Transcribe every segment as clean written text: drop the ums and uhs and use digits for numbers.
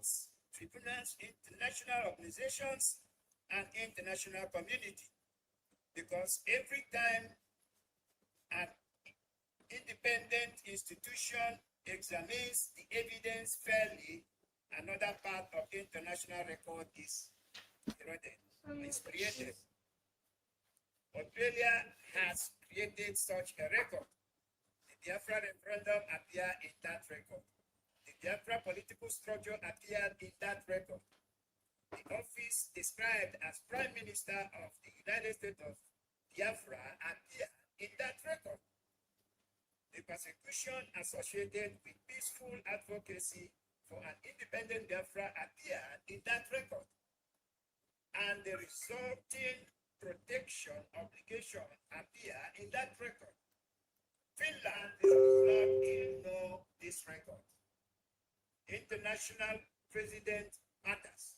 courts, tribunals, international organizations, and international community. Because every time an independent institution examines the evidence fairly, another part of the international record is eroded, is created. Australia has created such a record. The Biafra referendum appeared in that record. The Biafra political structure appeared in that record. The office described as Prime Minister of the United States of Biafra appeared in that record. The persecution associated with peaceful advocacy for an independent Biafra appeared in that record. And the resulting protection obligation appeared in that record. Finland does not ignore this record. International precedent matters.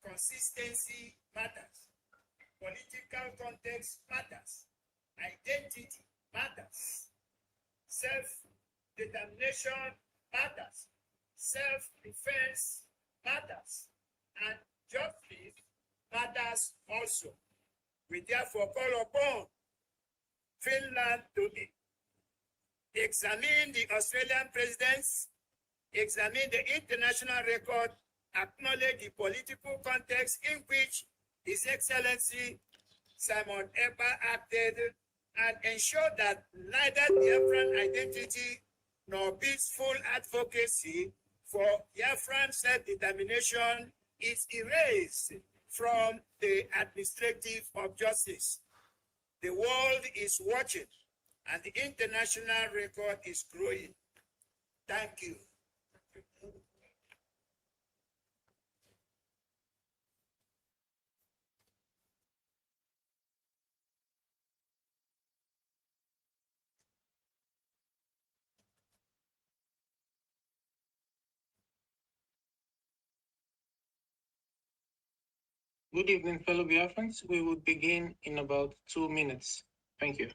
Consistency matters. Political context matters. Identity matters. Self-determination matters. Self-defense matters. And justice matters also. We therefore call upon Finland to examine the Australian presidents, examine the international record, acknowledge the political context in which His Excellency Simon Epa acted, and ensure that neither Biafran identity nor peaceful advocacy for Biafran self-determination is erased from the administrative of justice. The world is watching, and the international record is growing. Thank you. Good evening, fellow Biafrans. We will begin in about 2 minutes. Thank you.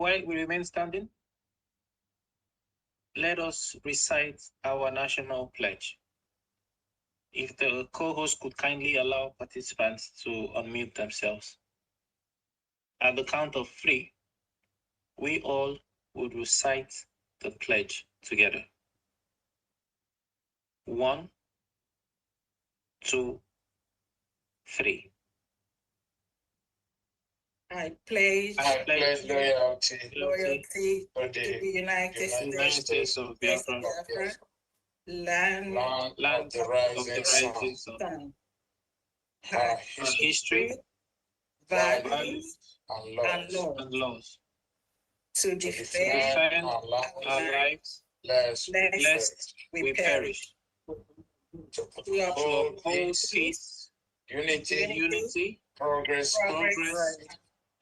While we remain standing, let us recite our national pledge. If the co-host could kindly allow participants to unmute themselves. At the count of 3, we all would recite the pledge together. 1, 2, 3. I pledge loyalty loyalty to to the United United States States of of Biafra, Biafra, land land of the rising sun, rising sun, sun, our her history, history, values, values, and and laws. and laws laws. to To defend defend Defend our our lives, lives, lest lest we we perish. perish. to To To uphold uphold peace, peace, unity, unity, progress, progress,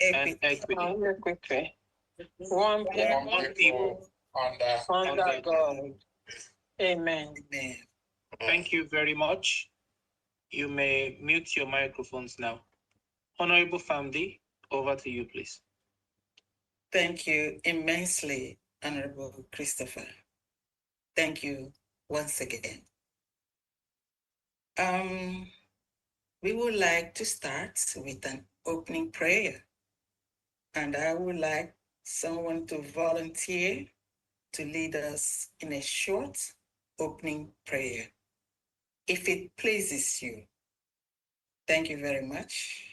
and equity. equity. One people under God. Amen. Amen. Thank you very much. You may mute your microphones now. Honorable Famdi, over to you, please. Thank you immensely, Honorable Christopher. Thank you once again. We would like to start with an opening prayer, and I would like someone to volunteer to lead us in a short opening prayer, if it pleases you. Thank you very much.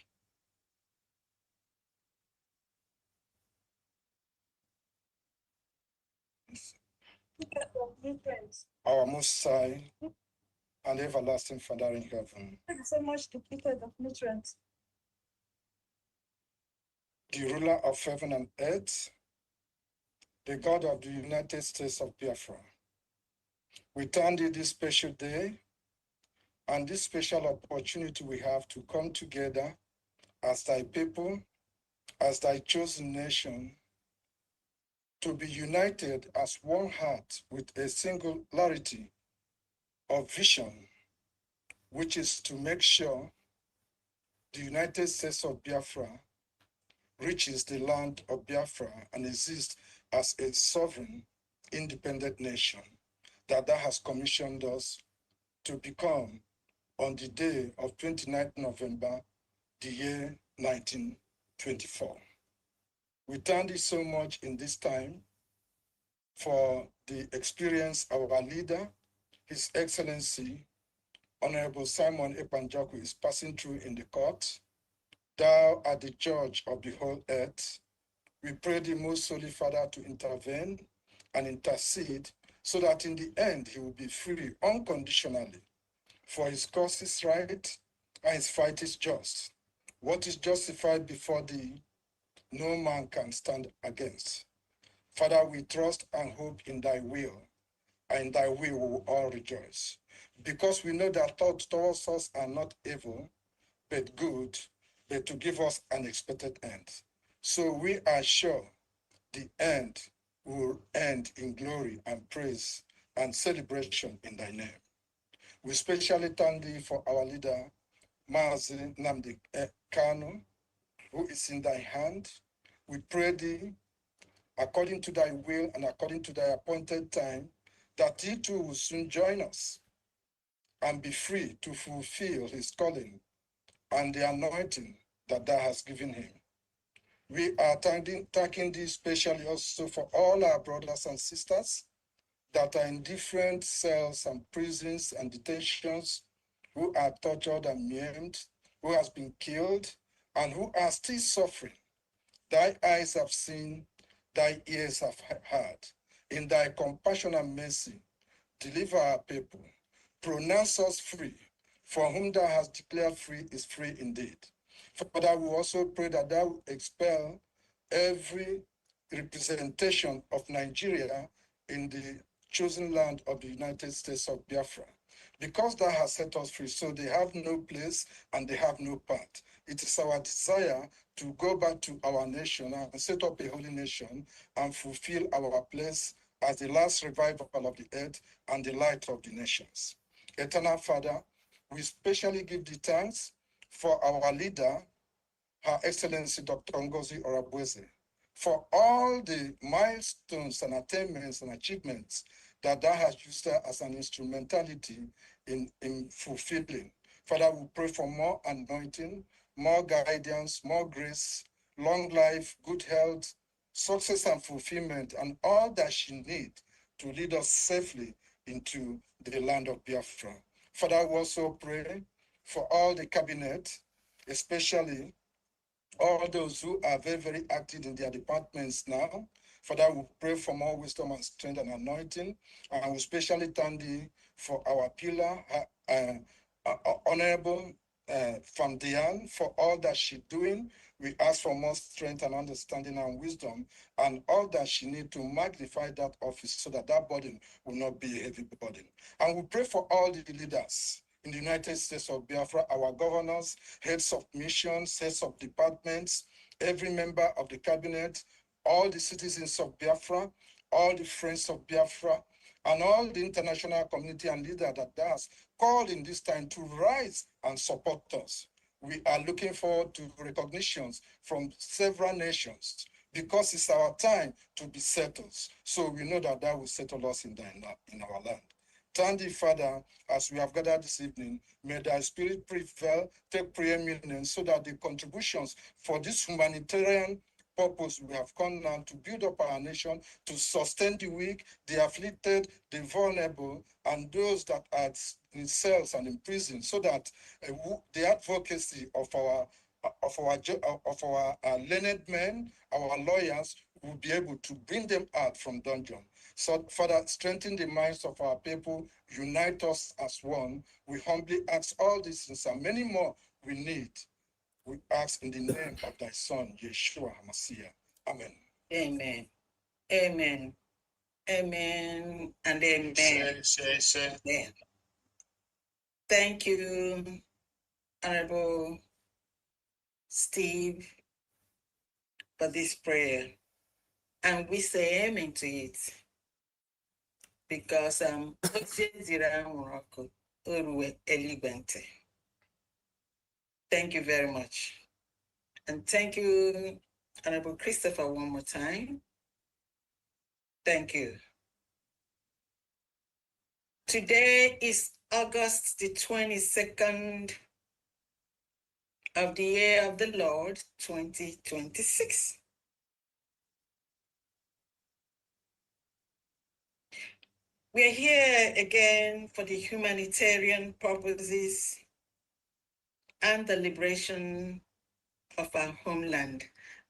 Our Most High and everlasting Father in heaven, Thank you so much depleted of nutrients. the ruler of heaven and earth, the God of the United States of Biafra, we thank you this special day and this special opportunity we have to come together as thy people, as thy chosen nation, to be united as one heart with a singularity of vision, which is to make sure the United States of Biafra reaches the land of Biafra and exists as a sovereign, independent nation that has commissioned us to become on the day of 29th November, the year 1924. We thank you so much in this time for the experience of our leader, His Excellency, Honorable Simon Epanjaku, is passing through in the court. Thou art the judge of the whole earth. We pray the Most Holy Father to intervene and intercede so that in the end he will be free unconditionally. For his cause is right and his fight is just. What is justified before thee, no man can stand against. Father, we trust and hope in thy will, and in thy will we will all rejoice. Because we know that thoughts towards us are not evil, but good, but to give us an expected end. So we are sure the end will end in glory and praise and celebration in thy name. We especially thank thee for our leader, Mazi Nnamdi Kanu, who is in thy hand. We pray thee, according to thy will and according to thy appointed time, that he too will soon join us and be free to fulfill his calling and the anointing that thou hast given him. We are thanking thee especially also for all our brothers and sisters that are in different cells and prisons and detentions, who are tortured and maimed, who has been killed, and who are still suffering. Thy eyes have seen, thy ears have heard. In thy compassion and mercy, deliver our people. Pronounce us free, for whom thou hast declared free is free indeed. Father, we also pray that thou will expel every representation of Nigeria in the chosen land of the United States of Biafra. Because thou hast set us free, so they have no place and they have no part. It is our desire to go back to our nation and set up a holy nation and fulfill our place as the last revival of the earth and the light of the nations. Eternal Father, we especially give thee thanks for our leader, Her Excellency Dr. Ngozi Orabueze, for all the milestones and attainments and achievements that thou hast used her as an instrumentality in fulfilling. Father, we pray for more anointing, more guidance, more grace, long life, good health, success and fulfillment, and all that she needs to lead us safely into the land of Biafra. Father, we also pray for all the cabinet, especially all those who are very, very active in their departments now. Father, we pray for more wisdom and strength and anointing. And we especially thank thee for our pillar, Honorable Van Dian, for all that she's doing. We ask for more strength and understanding and wisdom and all that she needs to magnify that office so that that burden will not be a heavy burden. And we pray for all the leaders in the United States of Biafra, our governors, heads of missions, heads of departments, every member of the cabinet, all the citizens of Biafra, all the friends of Biafra, and all the international community and leaders that does called in this time to rise and support us. We are looking forward to recognitions from several nations because it's our time to be settled. So we know that that will settle us in our land. Thank thee, Father, as we have gathered this evening, may thy spirit prevail, take preeminence, so that the contributions for this humanitarian purpose we have come now to build up our nation, to sustain the weak, the afflicted, the vulnerable, and those that are in cells and in prison, so that the advocacy of our learned men, our lawyers, will be able to bring them out from dungeon. So, Father, strengthen the minds of our people, unite us as one. We humbly ask all these things and many more we need. We ask in the name of thy Son, Yeshua HaMashiach. Amen. Amen. Amen. Amen. And amen. Amen. Thank you, Honorable Steve, for this prayer. And we say amen to it. Because thank you very much. And thank you, Honorable Christopher, one more time. Thank you. Today is August the 22nd of the year of the Lord, 2026. We're here again for the humanitarian purposes and the liberation of our homeland.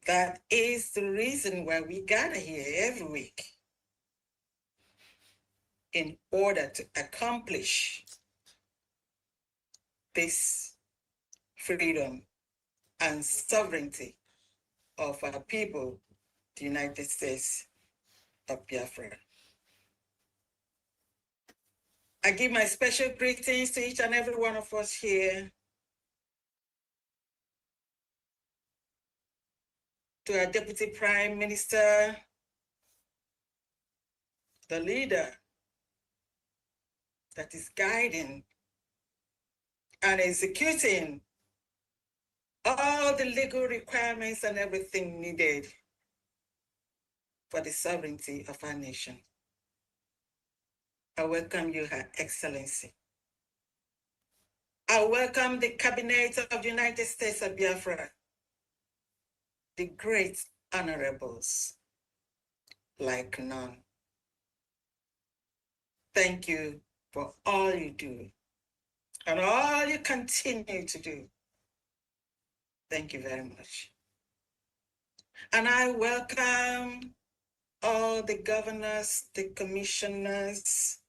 That is the reason why we gather here every week, in order to accomplish this freedom and sovereignty of our people, the United States of Biafra. I give my special greetings to each and every one of us here, to our Deputy Prime Minister, the leader that is guiding and executing all the legal requirements and everything needed for the sovereignty of our nation. I welcome you, Her Excellency. I welcome the Cabinet of the United States of Biafra, the great honorables like none. Thank you for all you do and all you continue to do. Thank you very much. And I welcome all the governors, the commissioners,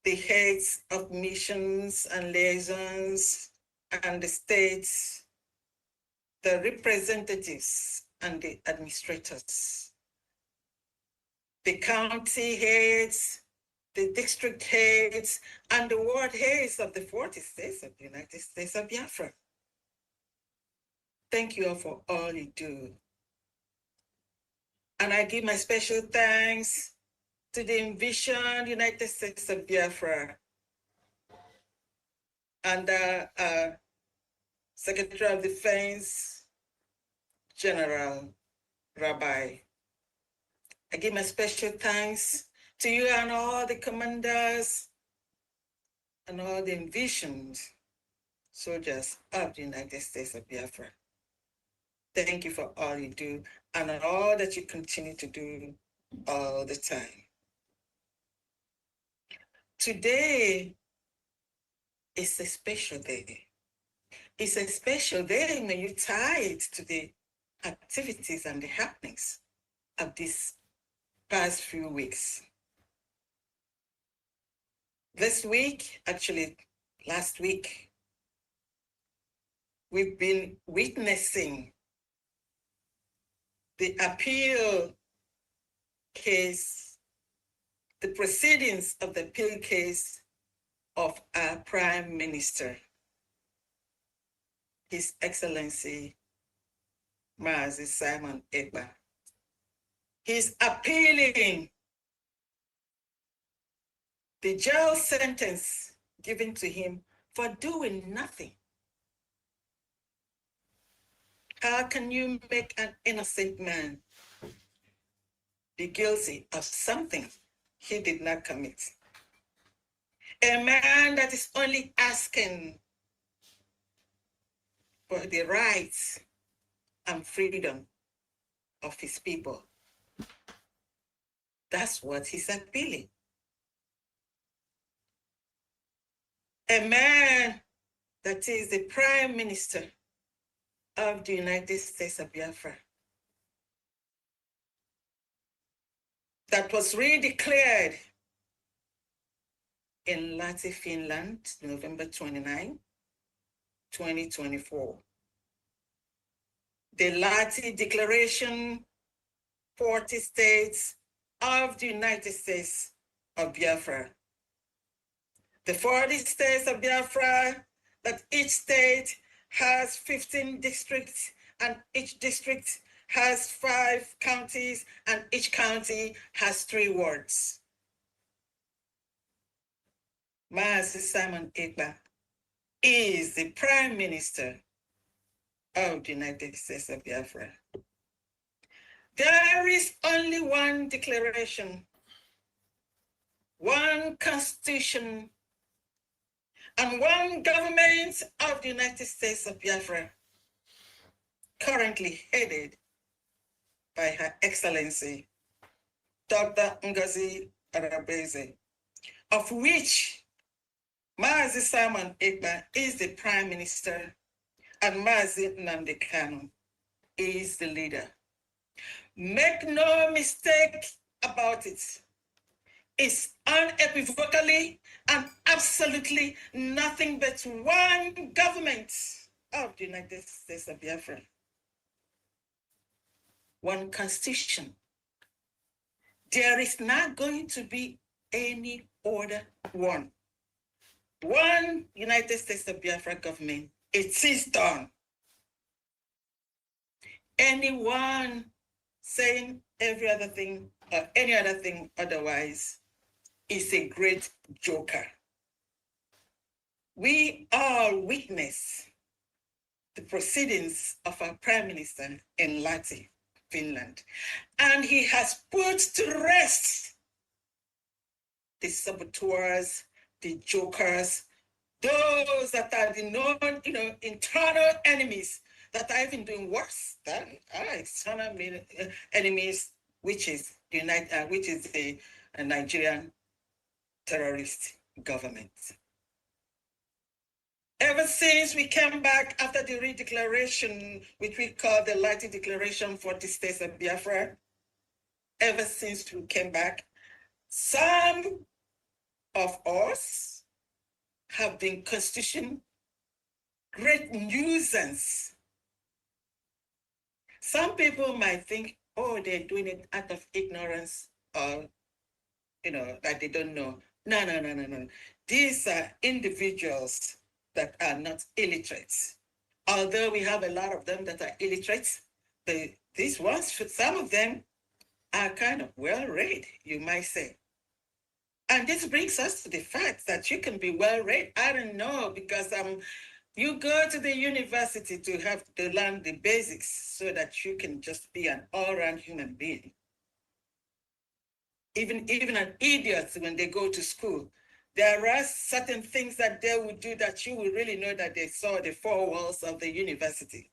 the heads of missions and liaisons, and the states, the representatives and the administrators, the county heads, the district heads, and the ward heads of the 40 states of the United States of Biafra. Thank you all for all you do. And I give my special thanks to the envisioned United States of Biafra and Secretary of Defense, General Rabbi. I give my special thanks to you and all the commanders and all the envisioned soldiers of the United States of Biafra. Thank you for all you do and all that you continue to do all the time. Today is a special day. It's a special day when you tie it to the activities and the happenings of these past few weeks. This week, actually last week, we've been witnessing the appeal case, the proceedings of the appeal case of our Prime Minister, His Excellency Mazi Simon Ekpa. He's appealing the jail sentence given to him for doing nothing. How can you make an innocent man be guilty of something he did not commit? A man that is only asking for the rights and freedom of his people. That's what he's appealing. A man that is the Prime Minister of the United States of Biafra, that was redeclared in Lahti, Finland, November 29, 2024. The Lahti Declaration, 40 states of the United States of Biafra. The 40 states of Biafra, that each state has 15 districts, and each district has 5 counties, and each county has 3 wards. Mazi Simon Ekpa is the Prime Minister of the United States of Biafra. There is only one declaration, one constitution, and one government of the United States of Biafra, currently headed by Her Excellency Dr. Ngozi Arabeze, of which Mazi Simon Ekpa is the Prime Minister and Mazi Nnamdi Kanu is the leader. Make no mistake about it. It's unequivocally and absolutely nothing but one government of the United States of Biafra. One constitution. There is not going to be any other one. One United States of Biafra government. It is done. Anyone saying every other thing or any other thing otherwise is a great joker. We all witness the proceedings of our Prime Minister in Lahti, Finland, and he has put to rest the saboteurs, the jokers, those that are the known, internal enemies that are even doing worse than our external enemies, which is the Nigerian terrorist government. Ever since we came back after the redeclaration, which we call the Lahti Declaration for the States of Biafra, ever since we came back, some of us have been constituting great nuisance. Some people might think, oh, they're doing it out of ignorance or, that they don't know. No. These are individuals that are not illiterate. Although we have a lot of them that are illiterate, these ones, some of them are kind of well-read, you might say. And this brings us to the fact that you can be well-read. I don't know, because You go to the university to have to learn the basics so that you can just be an all-round human being. Even an idiot, when they go to school, there are certain things that they will do that you will really know that they saw the four walls of the university.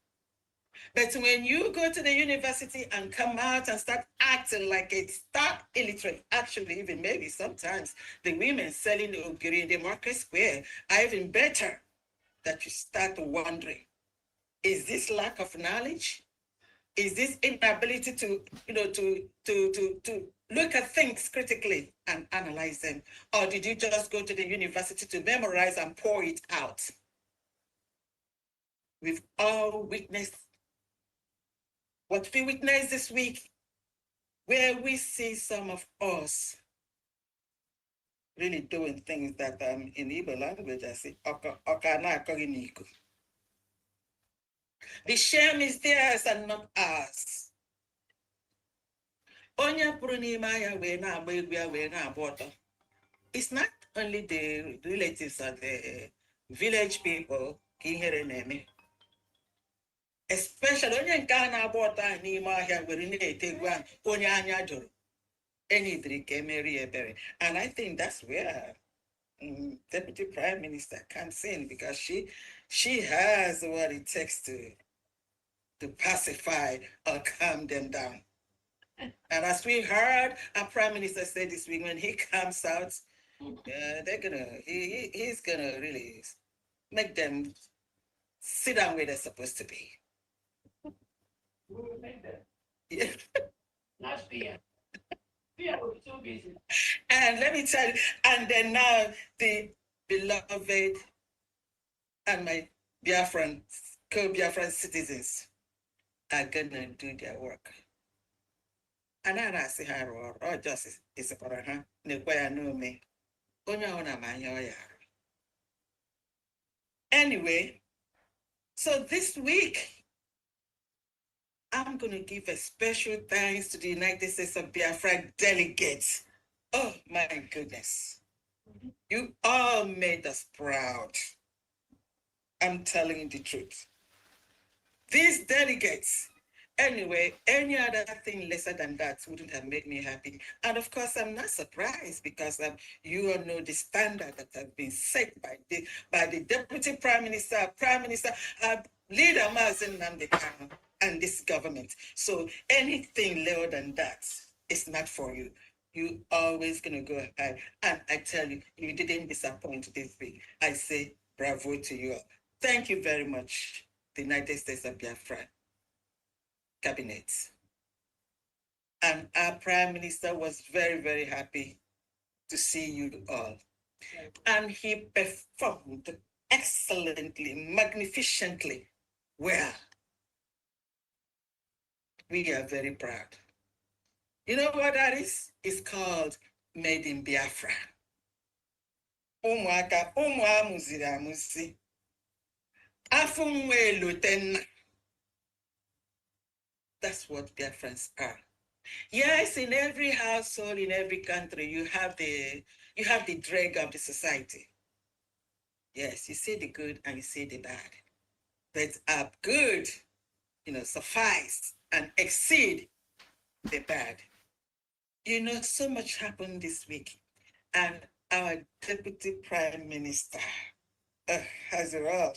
But when you go to the university and come out and start acting like a stark illiterate, actually, even maybe sometimes the women selling the ogiri in the market square are even better, that you start wondering, is this lack of knowledge? Is this inability to, to look at things critically and analyze them? Or did you just go to the university to memorize and pour it out? We've all witnessed what we witnessed this week, where we see some of us really doing things that in Igbo language, I say, "Oka na akọghị n'iko." The shame is theirs and not ours. Onye pụrụ n'ime ahịa wee na-agba egwu ya wee na-agba ọtọ. It's not only the relatives of the village people ka ihere na-eme. Especially onye nke a na-agba ọtọ ahụ n'ime ahịa were na-ete egwu ahụ onye anya jụrụ. Enidiri ka emeri ebere. And I think that's where Deputy Prime Minister comes in, because she has what it takes to pacify or calm them down. And as we heard our Prime Minister say this week, when he comes out, he's gonna really make them sit down where they're supposed to be. We will make that. Yeah. Not fear. Fear will be too busy. And let me tell you, and then now the beloved and my Biafran, co-Biafran citizens are gonna do their work. And I say her or just is for her, Nequaya no me. Anyway, so this week, I'm going to give a special thanks to the United States of Biafra delegates. Oh my goodness. You all made us proud. I'm telling you the truth. These delegates, anyway, any other thing lesser than that wouldn't have made me happy. And of course, I'm not surprised, because you all know the standard that has been set by the Deputy Prime Minister, Leader Mazen Namdekano, and this government. So anything lower than that is not for you. You always gonna go ahead. And I tell you, you didn't disappoint this week. I say bravo to you all. Thank you very much, the United States of Biafra cabinet. And our Prime Minister was very, very happy to see you all. And he performed excellently, magnificently well. We are very proud. You know what that is? It's called Made in Biafra. Ụmụaka, ụmụ amụziri amụzi. Afọ nwa elotenna. That's what Biafrans are. Yes, in every household, in every country, you have the drag of the society. Yes, you see the good and you see the bad. But our good, suffice and exceed the bad. So much happened this week. And our Deputy Prime Minister, as well,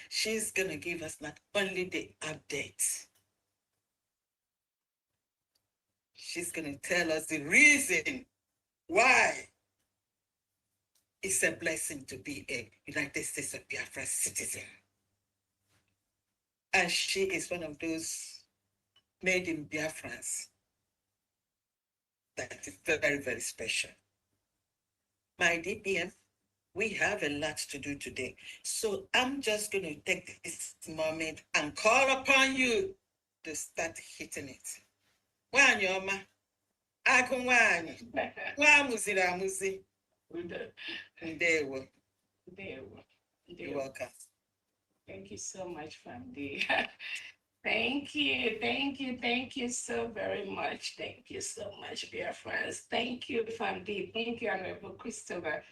she's gonna give us not only the updates, she's gonna tell us the reason why it's a blessing to be a United States of Biafra citizen. And she is one of those made in Biafrans that is very, very special. My DPM, we have a lot to do today. So I'm just going to take this moment and call upon you to start hitting it. Wanyi ọma, agụ nwaanyị, nwa amụziri amụzi. Ndewo. You're welcome. Thank you so much, Famdi. Thank you so very much. Thank you so much, dear friends. Thank you, Famdi. Thank you, Honorable Christopher.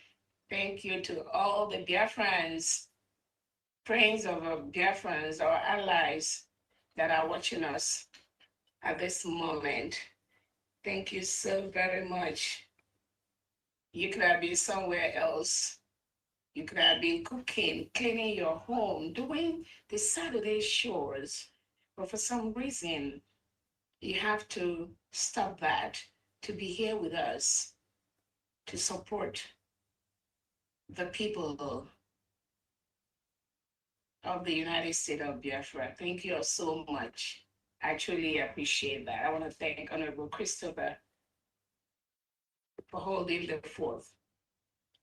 Thank you to all the dear friends friends of our dear friends or allies that are watching us at this moment. Thank you so very much. You could have been somewhere else. You could have been cooking, cleaning your home, doing the Saturday chores. But for some reason, you have to stop that to be here with us to support the people of the United States of Biafra. Thank you all so much. I truly appreciate that. I want to thank Honorable Christopher for holding the fort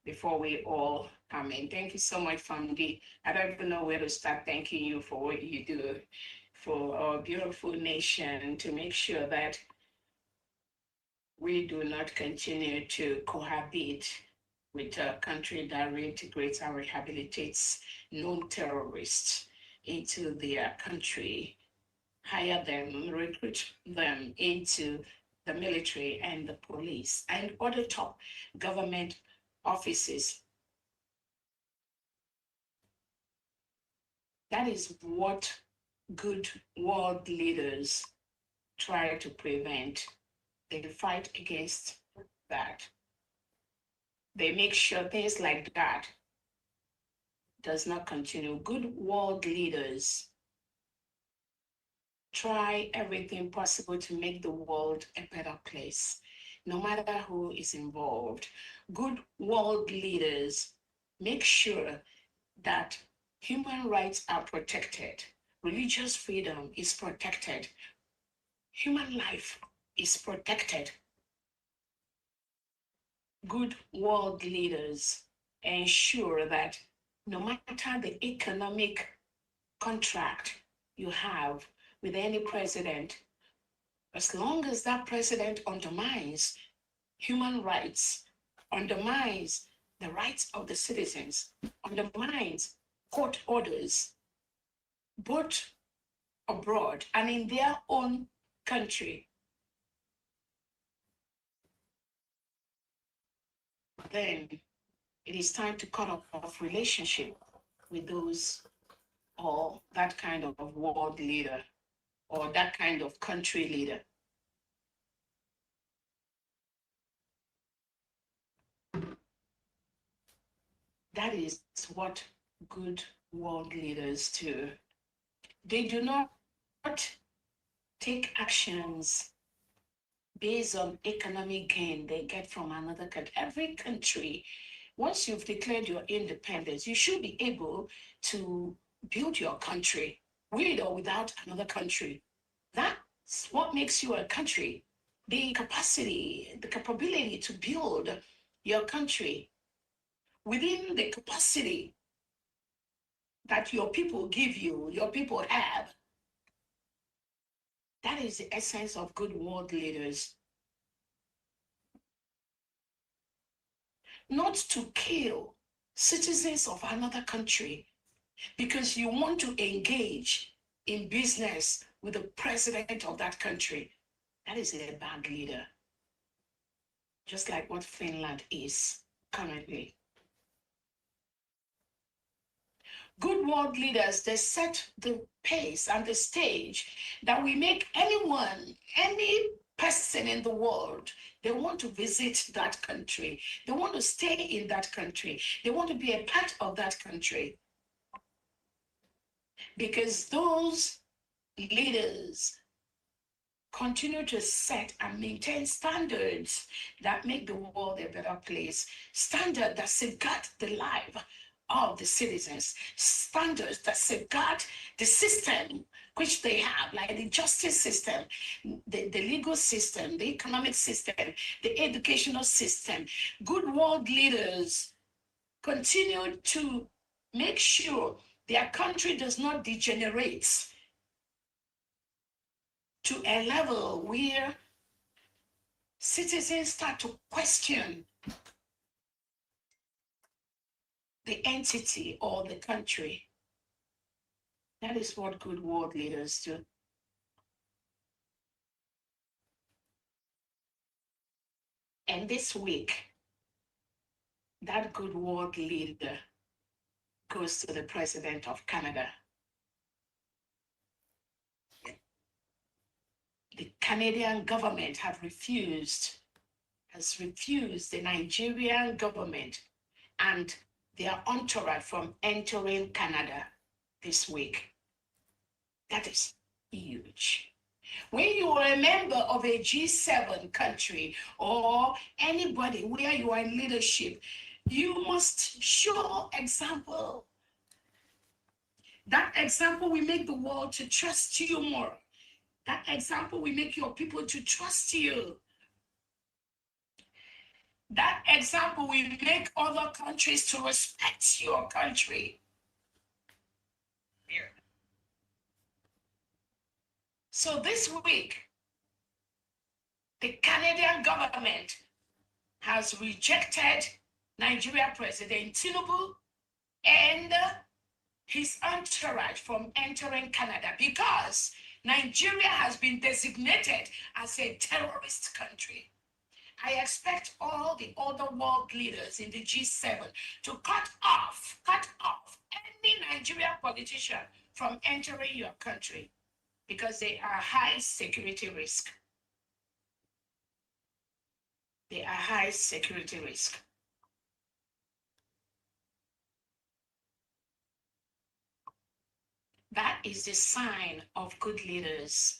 before we all come in. Thank you so much, Famdi. I don't even know where to start thanking you for what you do for our beautiful nation to make sure that we do not continue to cohabit with a country that reintegrates and rehabilitates known terrorists into their country, hire them, recruit them into the military and the police and other top government offices. That is what good world leaders try to prevent. They fight against that. They make sure things like that does not continue. Good world leaders try everything possible to make the world a better place, no matter who is involved. Good world leaders make sure that human rights are protected, religious freedom is protected, human life is protected. Good world leaders ensure that no matter the economic contract you have with any president, as long as that president undermines human rights, undermines the rights of the citizens, undermines court orders, both abroad and in their own country, then it is time to cut off relationship with those or that kind of world leader or that kind of country leader. That is what good world leaders do. They do not take actions based on economic gain they get from another country. Every country, once you've declared your independence, you should be able to build your country with or without another country. That's what makes you a country. The capacity, the capability to build your country within the capacity that your people give you, your people have. That is the essence of good world leaders. Not to kill citizens of another country because you want to engage in business with the president of that country. That is a bad leader. Just like what Finland is currently. Good world leaders, they set the pace and the stage that we make anyone, any person in the world, they want to visit that country. They want to stay in that country. They want to be a part of that country. Because those leaders continue to set and maintain standards that make the world a better place, standards that safeguard the life of the citizens, standards that safeguard the system which they have, like the justice system, the legal system, the economic system, the educational system. Good world leaders continue to make sure their country does not degenerate to a level where citizens start to question the entity or the country. That is what good world leaders do. And this week, that good world leader, goes to the President of Canada. The Canadian government has refused the Nigerian government and their entourage from entering Canada this week. That is huge. When you are a member of a G7 country or anybody where you are in leadership, you must show example. That example will make the world to trust you more. That example will make your people to trust you. That example will make other countries to respect your country. Here. So this week, the Canadian government has rejected Nigeria President Tinubu and his entourage from entering Canada because Nigeria has been designated as a terrorist country. I expect all the other world leaders in the G7 to cut off any Nigerian politician from entering your country because they are high security risk. They are high security risk. That is the sign of good leaders.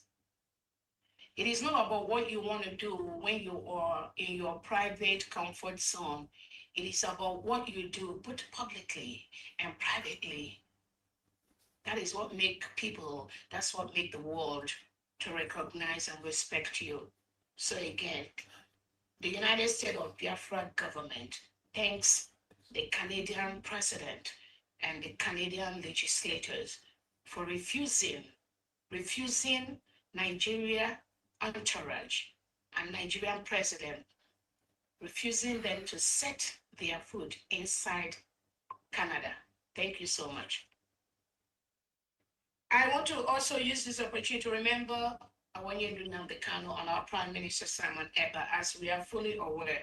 It is not about what you want to do when you are in your private comfort zone. It is about what you do, both publicly and privately. That is what makes people, that's what makes the world to recognize and respect you. So again, the United States of Biafra government thanks the Canadian president and the Canadian legislators for refusing Nigeria entourage and Nigerian president, refusing them to set their foot inside Canada. Thank you so much. I want to also use this opportunity to remember Awanye Nnamdi and our Prime Minister Simon Ekpa, as we are fully aware.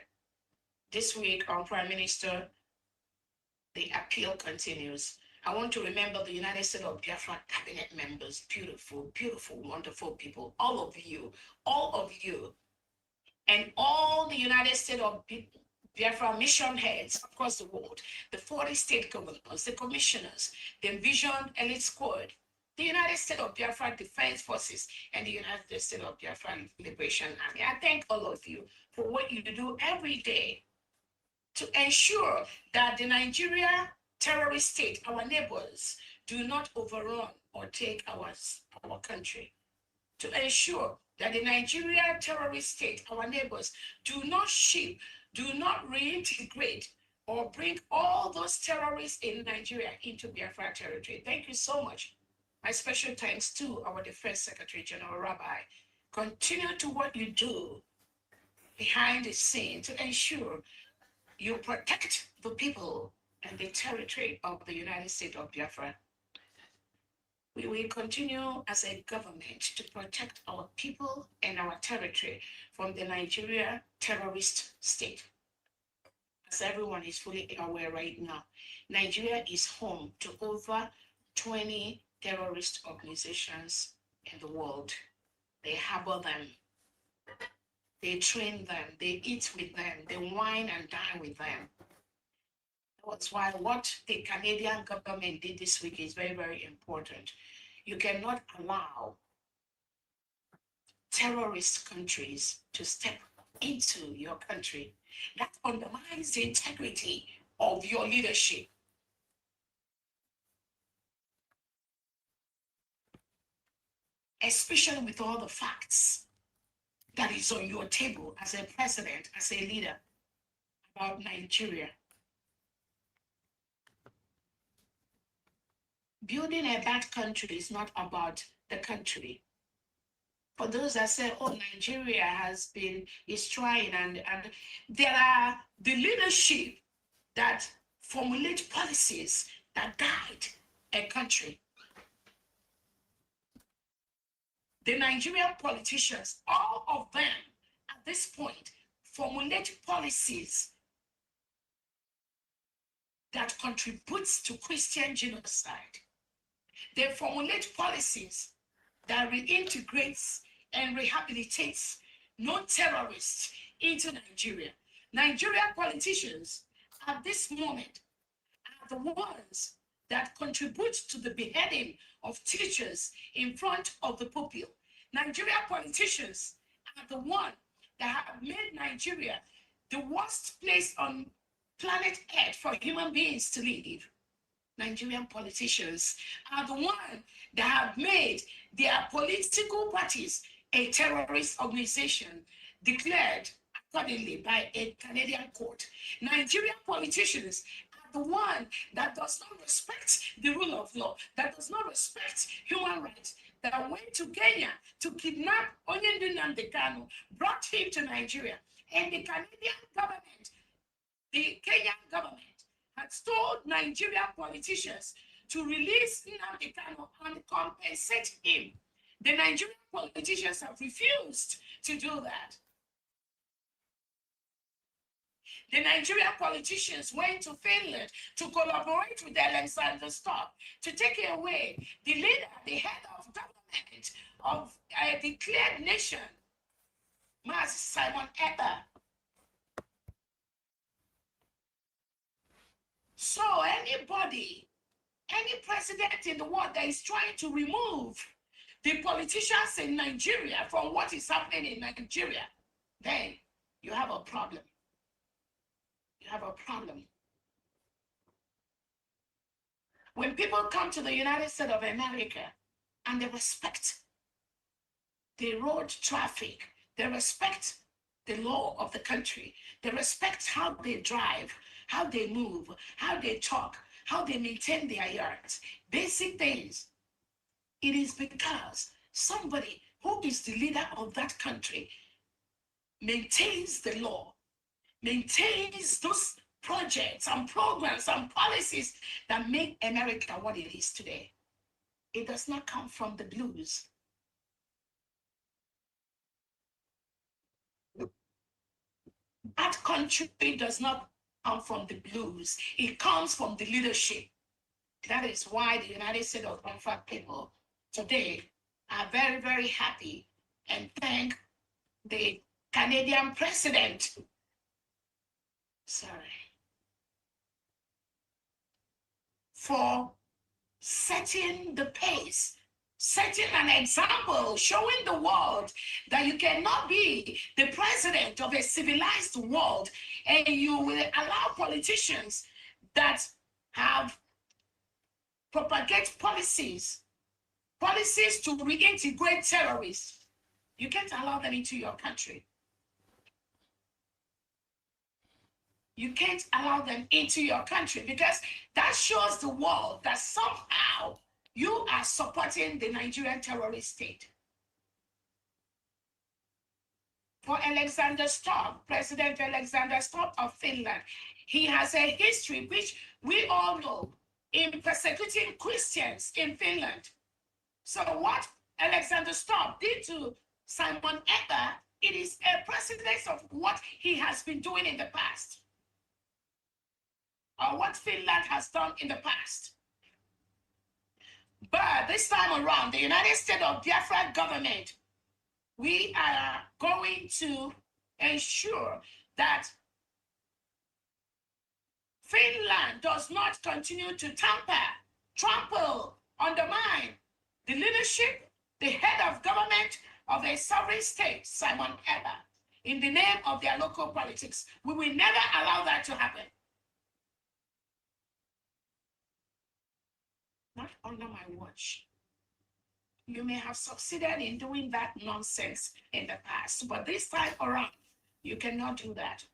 This week, our Prime Minister, the appeal continues. I want to remember the United States of Biafra cabinet members, beautiful, beautiful, wonderful people, all of you, and all the United States of Biafra mission heads across the world, the 40 state governors, the commissioners, the envisioned elite squad, the United States of Biafra Defense Forces, and the United States of Biafra Liberation Army. I thank all of you for what you do every day to ensure that the Nigeria terrorist state, our neighbors, do not overrun or take our country. To ensure that the Nigeria terrorist state, our neighbors, do not ship, do not reintegrate or bring all those terrorists in Nigeria into Biafra territory. Thank you so much. My special thanks to our Defense Secretary General Rabbi. Continue to what you do behind the scene to ensure you protect the people and the territory of the United States of Biafra. We will continue as a government to protect our people and our territory from the Nigeria terrorist state. As everyone is fully aware right now, Nigeria is home to over 20 terrorist organizations in the world. They harbor them. They train them, they eat with them, they wine and dine with them. That's why what the Canadian government did this week is very, very important. You cannot allow terrorist countries to step into your country. That undermines the integrity of your leadership. Especially with all the facts that is on your table as a president, as a leader about Nigeria. Building a bad country is not about the country. For those that say, oh, Nigeria is trying, and there are the leadership that formulate policies that guide a country. The Nigerian politicians, all of them at this point, formulate policies that contributes to Christian genocide. They formulate policies that reintegrates and rehabilitates non-terrorists into Nigeria. Nigerian politicians at this moment are the ones that contribute to the beheading of teachers in front of the pupil. Nigerian politicians are the ones that have made Nigeria the worst place on planet Earth for human beings to live. Nigerian politicians are the ones that have made their political parties a terrorist organization declared accordingly by a Canadian court. Nigerian politicians are the one that does not respect the rule of law, that does not respect human rights, that went to Kenya to kidnap Onyendu Nnamdi Kanu, brought him to Nigeria, and the Canadian government, the Kenyan government, has told Nigerian politicians to release Nnamdi Kanu and compensate him. The Nigerian politicians have refused to do that. The Nigerian politicians went to Finland to collaborate with Alexander Stubb to take away the leader, the head of government of a declared nation, Master Simon Ekpa. So anybody, any president in the world that is trying to remove the politicians in Nigeria from what is happening in Nigeria, then you have a problem. You have a problem. When people come to the United States of America and they respect the road traffic, they respect the law of the country, they respect how they drive, how they move, how they talk, how they maintain their yards, basic things. It is because somebody who is the leader of that country maintains the law, maintains those projects and programs and policies that make America what it is today. It does not come from the blues. That country does not come from the blues. It comes from the leadership. That is why the United States of Biafra people today are very, very happy and thank the Canadian president. For setting the pace, setting an example, showing the world that you cannot be the president of a civilized world and you will allow politicians that have propagate policies to reintegrate terrorists. You can't allow them into your country. You can't allow them into your country because that shows the world that somehow you are supporting the Nigerian terrorist state. For Alexander Stubb, President Alexander Stubb of Finland, he has a history which we all know in persecuting Christians in Finland. So what Alexander Stubb did to Simon Ekpa, it is a precedent of what he has been doing in the past, or what Finland has done in the past. But this time around, the United States of Biafra government, we are going to ensure that Finland does not continue to trample, undermine the leadership, the head of government of a sovereign state, Simon Ekpa, in the name of their local politics. We will never allow that to happen. Not under my watch. You may have succeeded in doing that nonsense in the past, but this time around, you cannot do that.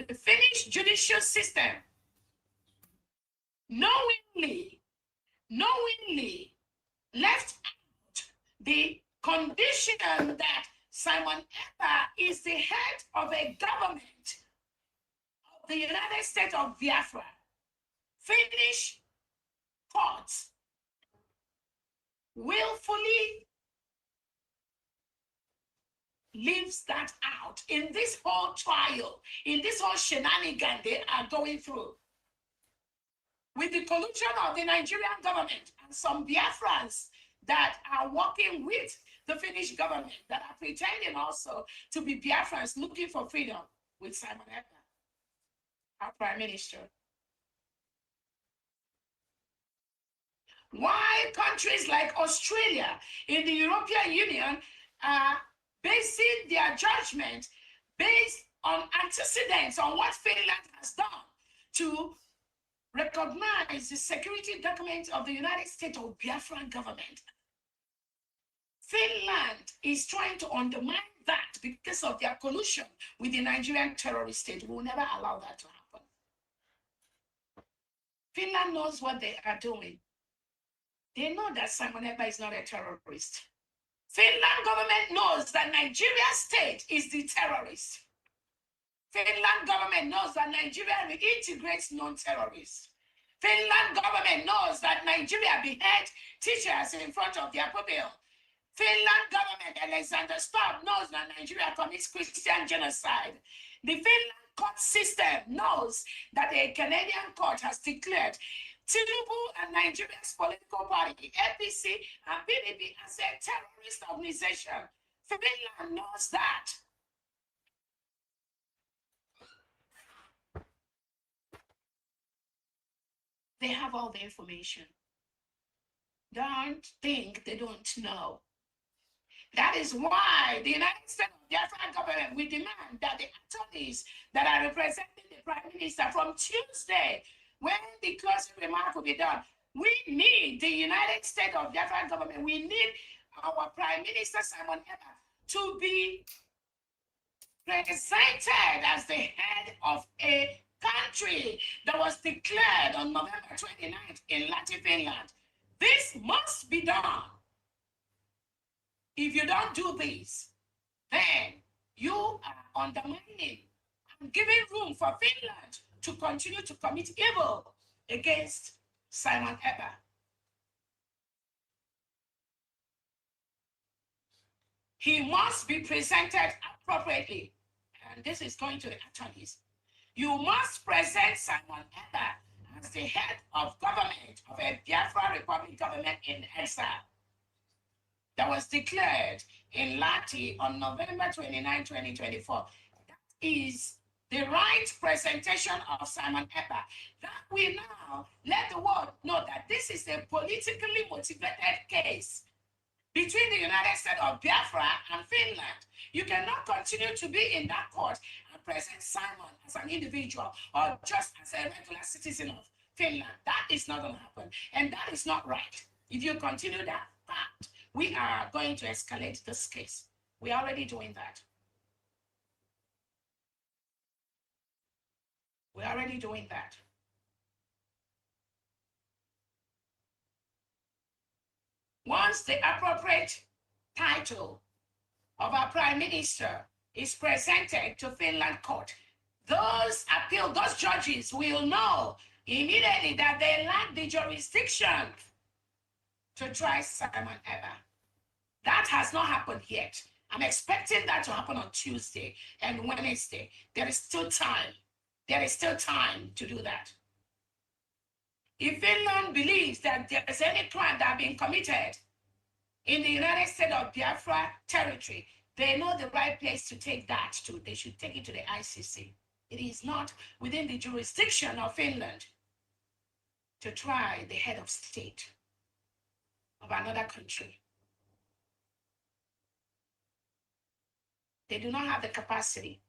The Finnish judicial system knowingly left out the condition that Simon Ekpa is the head of a government of the United States of Biafra. Finnish courts willfully leaves that out in this whole trial, in this whole shenanigan they are going through, with the collusion of the Nigerian government and some Biafrans that are working with the Finnish government that are pretending also to be Biafrans looking for freedom with Simon Ekpa, our prime minister. Why countries like Australia in the European Union are basing their judgment based on antecedents on what Finland has done to recognize the security documents of the United States or Biafran government. Finland is trying to undermine that because of their collusion with the Nigerian terrorist state. We will never allow that to happen. Finland knows what they are doing. They know that Simon Ekpa is not a terrorist. Finland government knows that Nigeria state is the terrorist. Finland government knows that Nigeria reintegrates non-terrorists. Finland government knows that Nigeria behead teachers in front of their pupil. Finland government, Alexander Stubb, knows that Nigeria commits Christian genocide. The Finland court system knows that a Canadian court has declared Tinubu and Nigeria's political party, APC and PDP, as a terrorist organization. Finland knows that. They have all the information. Don't think they don't know. That is why the United States of Biafra government will demand that the attorneys that are representing the Prime Minister from Tuesday, when the closing remark will be done, we need the United States of Biafra government, we need our Prime Minister Simon Ekpa to be presented as the head of a country that was declared on November 29th in Latin Finland. This must be done. If you don't do this, then you are undermining and giving room for Finland to continue to commit evil against Simon Ekpa. He must be presented appropriately. And this is going to the attorneys. You must present Simon Ekpa as the head of government of a Biafra Republic government in exile that was declared in Lati on November 29, 2024. That is the right presentation of Simon Ekpa. That will now let the world know that this is a politically motivated case between the United States of Biafra and Finland. You cannot continue to be in that court and present Simon as an individual or just as a regular citizen of Finland. That is not going to happen. And that is not right. If you continue that path, we are going to escalate this case. We are already doing that. We're already doing that. Once the appropriate title of our Prime Minister is presented to Finland court, those judges will know immediately that they lack the jurisdiction to try Simon Ekpa. That has not happened yet. I'm expecting that to happen on Tuesday and Wednesday. There is still time. There is still time to do that. If Finland believes that there is any crime that has been committed in the United States of Biafra territory, they know the right place to take that to. They should take it to the ICC. It is not within the jurisdiction of Finland to try the head of state of another country. They do not have the capacity.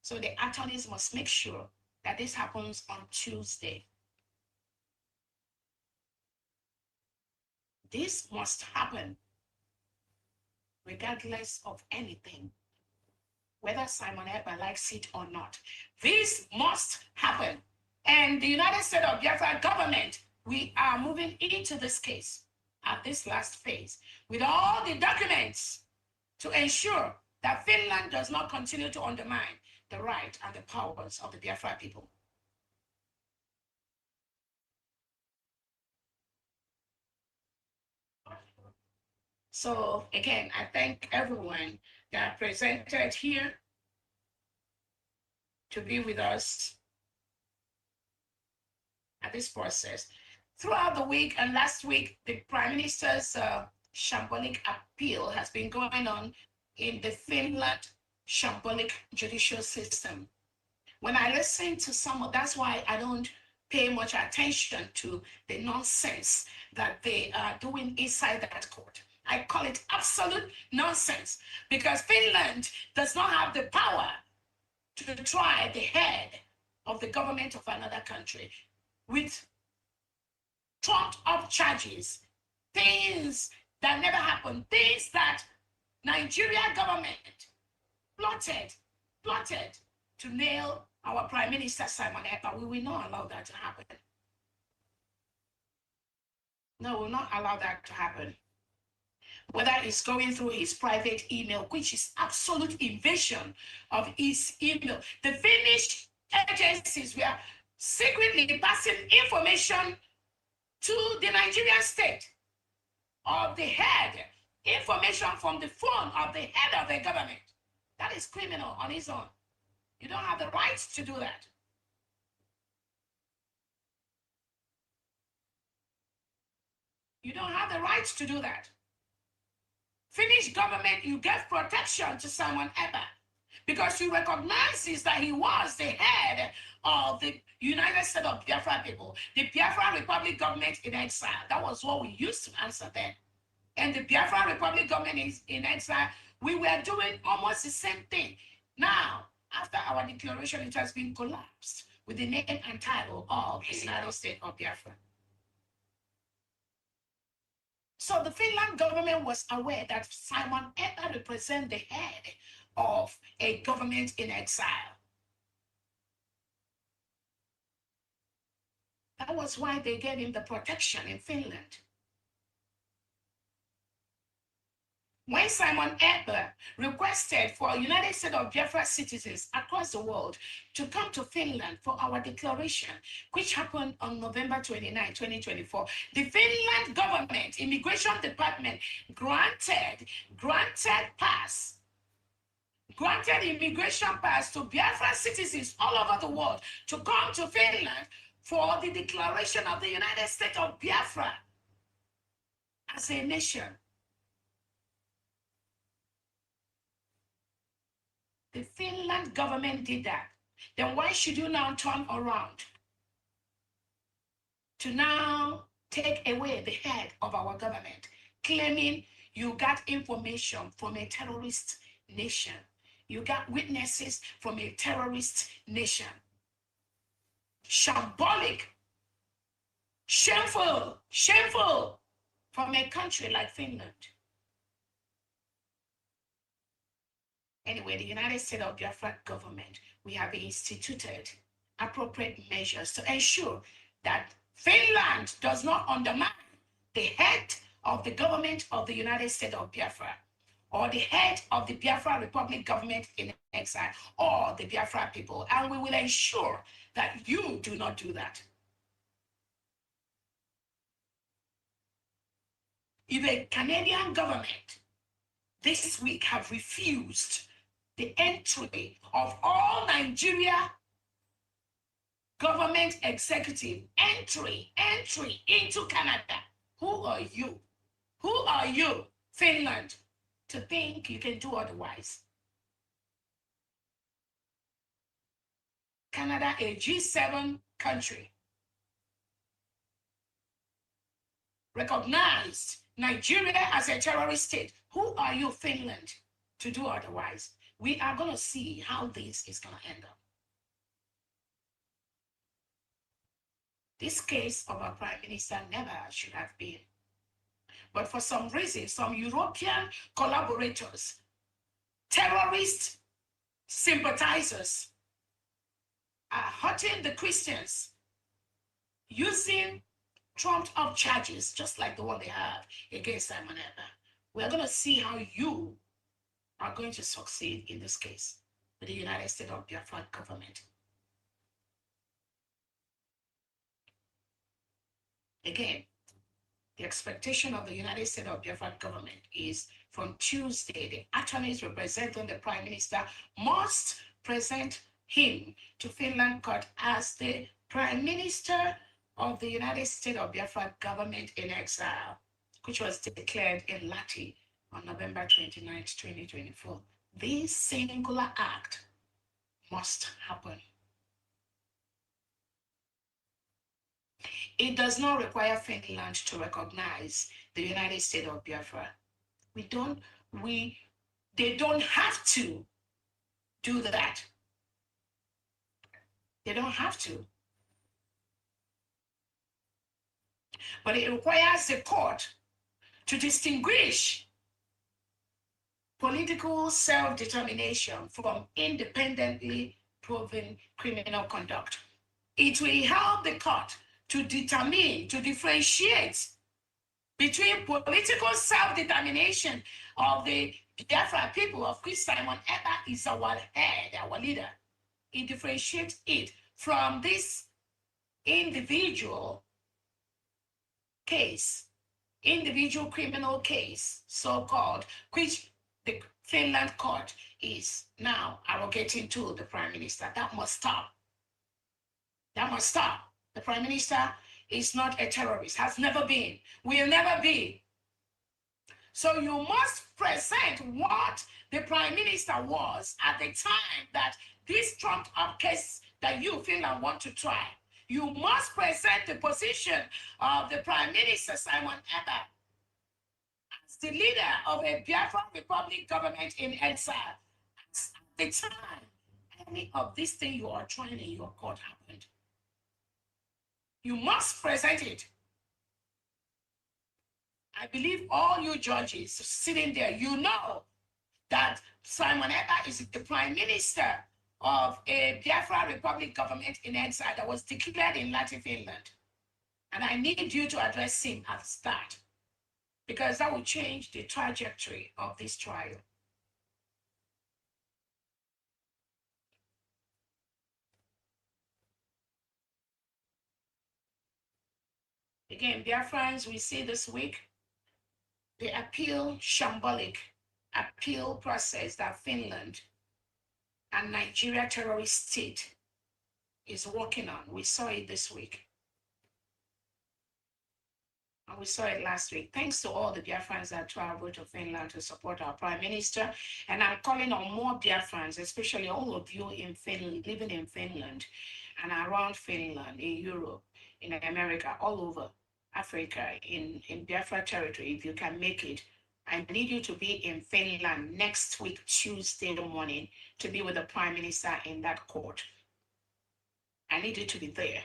So the attorneys must make sure that this happens on Tuesday. This must happen regardless of anything, whether Simon Ekpa likes it or not. This must happen. And the United States of Biafra government, we are moving into this case at this last phase with all the documents to ensure that Finland does not continue to undermine the right and the powers of the Biafra people. So again, I thank everyone They are presented here to be with us at this process. Throughout the week and last week, the Prime Minister's shambolic appeal has been going on in the Finland shambolic judicial system. When I listen to some of, that's why I don't pay much attention to the nonsense that they are doing inside that court. I call it absolute nonsense because Finland does not have the power to try the head of the government of another country with trumped up charges, things that never happened, things that Nigeria government plotted to nail our Prime Minister Simon Ekpa. We will not allow that to happen. No, we will not allow that to happen. Whether it's going through his private email, which is absolute invasion of his email. The Finnish agencies were secretly passing information to the Nigerian state of the head, information from the phone of the head of the government. That is criminal on its own. You don't have the right to do that. You don't have the right to do that. Finnish government, you gave protection to Simon Ekpa because you recognize that he was the head of the United States of Biafra people, the Biafra Republic government in exile. That was what we used to answer then. And the Biafra Republic government is in exile. We were doing almost the same thing. Now, after our declaration, it has been collapsed with the name and title of the United States of Biafra. So the Finland government was aware that Simon Ekpa represents the head of a government in exile. That was why they gave him the protection in Finland. When Simon Ekpa requested for United States of Biafra citizens across the world to come to Finland for our declaration, which happened on November 29, 2024, the Finland government immigration department granted immigration pass to Biafra citizens all over the world to come to Finland for the declaration of the United States of Biafra as a nation. The Finland government did that. Then why should you now turn around to now take away the head of our government, claiming you got information from a terrorist nation? You got witnesses from a terrorist nation. Shambolic, shameful from a country like Finland. Anyway, the United States of Biafra government, we have instituted appropriate measures to ensure that Finland does not undermine the head of the government of the United States of Biafra, or the head of the Biafra Republic government in exile, or the Biafra people. And we will ensure that you do not do that. If the Canadian government this week have refused the entry of all Nigeria government executive entry into Canada, who are you? Who are you, Finland, to think you can do otherwise? Canada, a G7 country, recognized Nigeria as a terrorist state. Who are you, Finland, to do otherwise? We are going to see how this is going to end up. This case of our Prime Minister never should have been. But for some reason, some European collaborators, terrorist sympathizers, are hurting the Christians using trumped up charges, just like the one they have against Simon Ekpa. We're going to see how you are going to succeed in this case with the United States of Biafra government. Again, The expectation of the United States of Biafra government is from Tuesday, the attorneys representing the Prime Minister must present him to Finland court as the Prime Minister of the United States of Biafra government in exile, which was declared in Lati on November 29, 2024. This singular act must happen. It does not require Finland to recognize the United States of Biafra. They don't have to do that. They don't have to. But it requires the court to distinguish political self-determination from independently proven criminal conduct. It will help the court to determine, to differentiate between political self-determination of the Biafra people, of which Simon Ekpa is our head, our leader. It differentiates it from this individual case, individual criminal case, so-called, which the Finland court is now arrogating to the Prime Minister. That must stop. That must stop. The Prime Minister is not a terrorist, has never been, will never be. So you must present what the Prime Minister was at the time that this trumped up case that you, Finland, want to try. You must present the position of the Prime Minister, Simon Ekpa, as the leader of a Biafra Republic government in exile. At the time any of this thing you are trying in your court happened. You must present it. I believe all you judges sitting there, you know that Simon Ekpa is the Prime Minister of a Biafra Republic government in exile that was declared in Latin Finland. And I need you to address him at the start, because that will change the trajectory of this trial. Again, Biafrans, we see this week the shambolic appeal process that Finland and Nigeria terrorist state is working on. We saw it this week. And we saw it last week. Thanks to all the Biafrans that traveled to Finland to support our Prime Minister. And I'm calling on more Biafrans, especially all of you in Finland, living in Finland and around Finland, in Europe, in America, all over Africa, in Biafra territory, if you can make it. I need you to be in Finland next week, Tuesday morning, to be with the Prime Minister in that court. I need you to be there.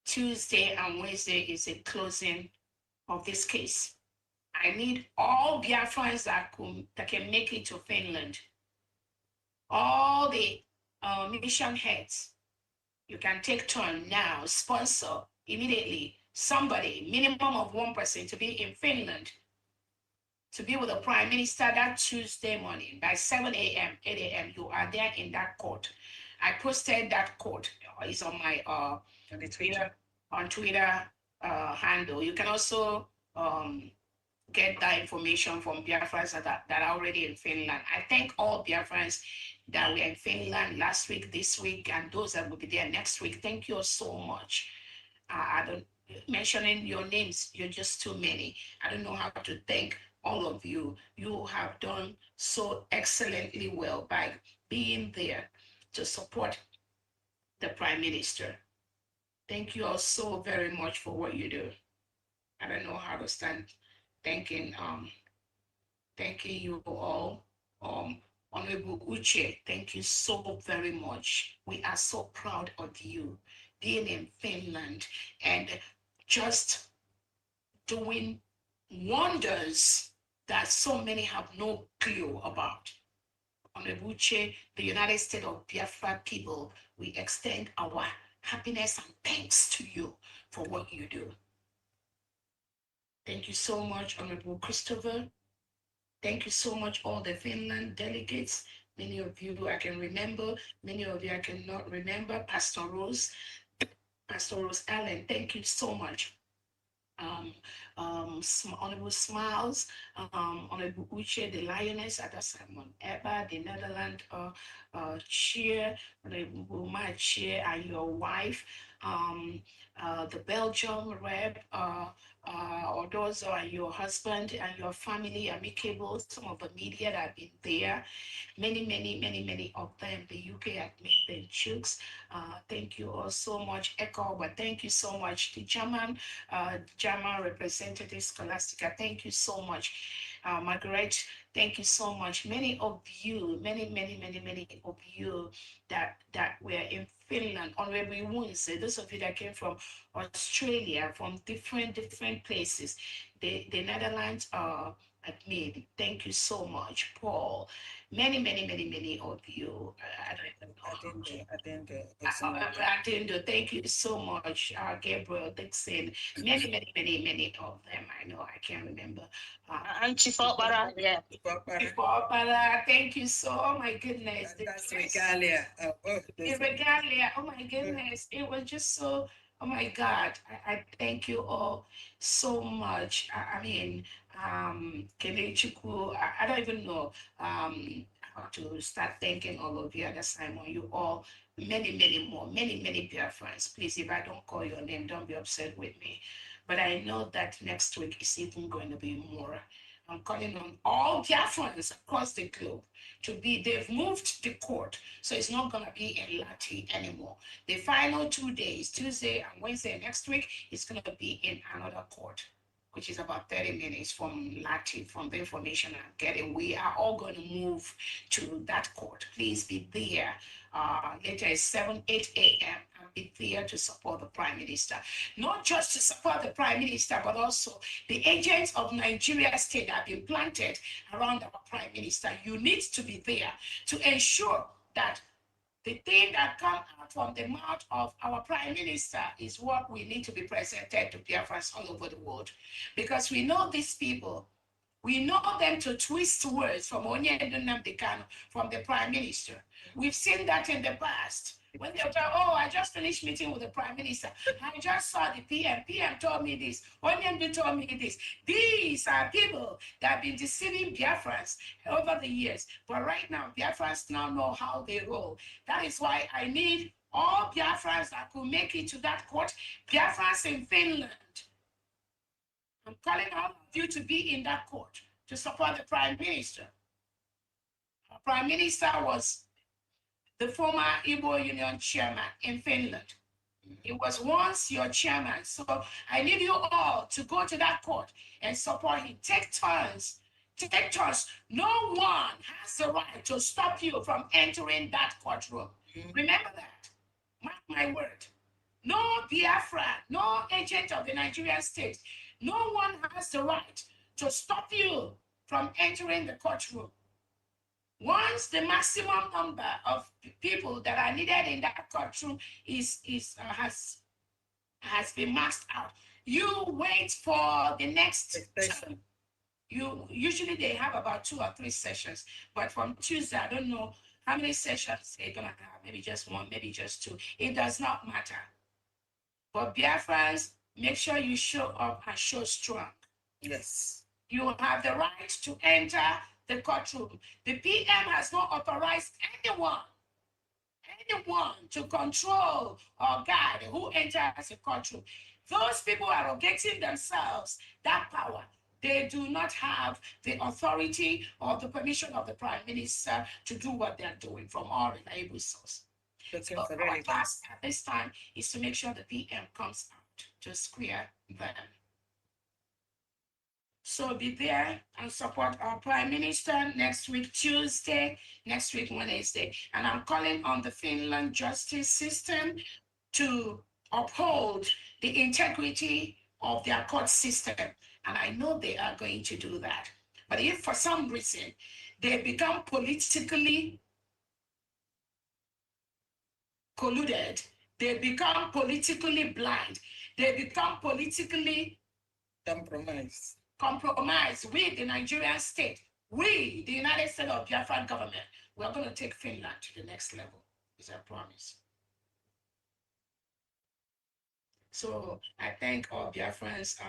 Tuesday and Wednesday is a closing of this case. I need all Biafrans that can make it to Finland. All the mission heads, you can take turn now, sponsor immediately somebody, minimum of one person, to be in Finland, to be with the Prime Minister that Tuesday morning by 7 a.m., 8 a.m. You are there in that court. I posted that court. It's on my on Twitter handle. You can also get that information from Biafrans that are already in Finland. I thank all Biafrans that were in Finland last week, this week, and those that will be there next week. Thank you so much. I don't mentioning your names, you're just too many. I don't know how to thank all of you. You have done so excellently well by being there to support the Prime Minister. Thank you all so very much for what you do. I don't know how to stand thanking you all. Honorable Uche, thank you so very much. We are so proud of you being in Finland and just doing wonders that so many have no clue about. Honorable Uche, the United States of Biafra people, we extend our happiness and thanks to you for what you do. Thank you so much, Honorable Christopher. Thank you so much, all the Finland delegates. Many of you I can remember, many of you I cannot remember. Pastor Rose Ellen, thank you so much. Honorable Smiles, Honorable Uche, the Lioness, Ada Simon Eba, the Netherlands chair, Honorable my chair, and your wife, the Belgium rep, or those are your husband and your family, amicable, some of the media that have been there, many of them, the UK have made them chooks. Thank you all so much, Echo, but thank you so much, the German representative Scholastica, thank you so much. Margaret, thank you so much. Many of you, many of you that were in Finland, Honorable Woons, those of you that came from Australia, from different places, the Netherlands admin. Thank you so much, Paul. Many of you. I don't even know. Atindo, thank you so much, Gabriel Dixon. Many of them. I know I can't remember. And Chifopara, yeah. Thank you so. Oh my goodness. That's regalia. The regalia. Oh my goodness. It was just so. Oh my God. I thank you all so much. I mean, Kelechiku, I don't even know how to start thanking all of you at the Simon. You all, many more, many Biafrans. Please, if I don't call your name, don't be upset with me. But I know that next week is even going to be more. I'm calling on all Biafrans across the globe to be, they've moved the court, so it's not going to be in Lati anymore. The final 2 days, Tuesday and Wednesday next week, is going to be in another court, which is about 30 minutes from Lati, from the information I'm getting. We are all going to move to that court. Please be there. Later is 8 a.m. and be there to support the Prime Minister. Not just to support the Prime Minister, but also the agents of Nigeria state that have been planted around our Prime Minister. You need to be there to ensure that the thing that comes out from the mouth of our Prime Minister is what we need to be presented to Biafrans all over the world. Because we know these people, we know them to twist words from Onyedo Nnamdi Kanu, from the Prime Minister. We've seen that in the past. When they tell, oh, I just finished meeting with the Prime Minister. I just saw the PM. PM told me this. Onyedo told me this. These are people that have been deceiving Biafrans over the years. But right now, Biafrans now know how they roll. That is why I need all Biafrans that could make it to that court. Biafrans in Finland. I'm calling all of you to be in that court to support the Prime Minister. Our Prime Minister was the former Igbo Union chairman in Finland. He was once your chairman. So I need you all to go to that court and support him. Take turns. Take turns. No one has the right to stop you from entering that courtroom. Remember that. Mark my word. No Biafra, no agent of the Nigerian state, no one has the right to stop you from entering the courtroom. Once the maximum number of people that are needed in that courtroom has been maxed out, you wait for the next term. You usually they have about 2 or 3 sessions, but from Tuesday, I don't know how many sessions they're gonna have. Maybe just 1, maybe just 2. It does not matter. But Biafrans, make sure you show up and show strong. Yes. You have the right to enter the courtroom. The PM has not authorized anyone to control or guide who enters the courtroom. Those people are arrogating themselves that power. They do not have the authority or the permission of the Prime Minister to do what they're doing from all reliable sources. So our task at this time is to make sure the PM comes out to square them. So be there and support our Prime Minister next week, Tuesday, next week, Wednesday. And I'm calling on the Finland justice system to uphold the integrity of their court system. And I know they are going to do that. But if for some reason they become politically colluded, they become politically blind, they become politically compromised with the Nigerian state, we, the United States of Biafra government, we're going to take Finland to the next level, is a promise. So I thank all Biafrans.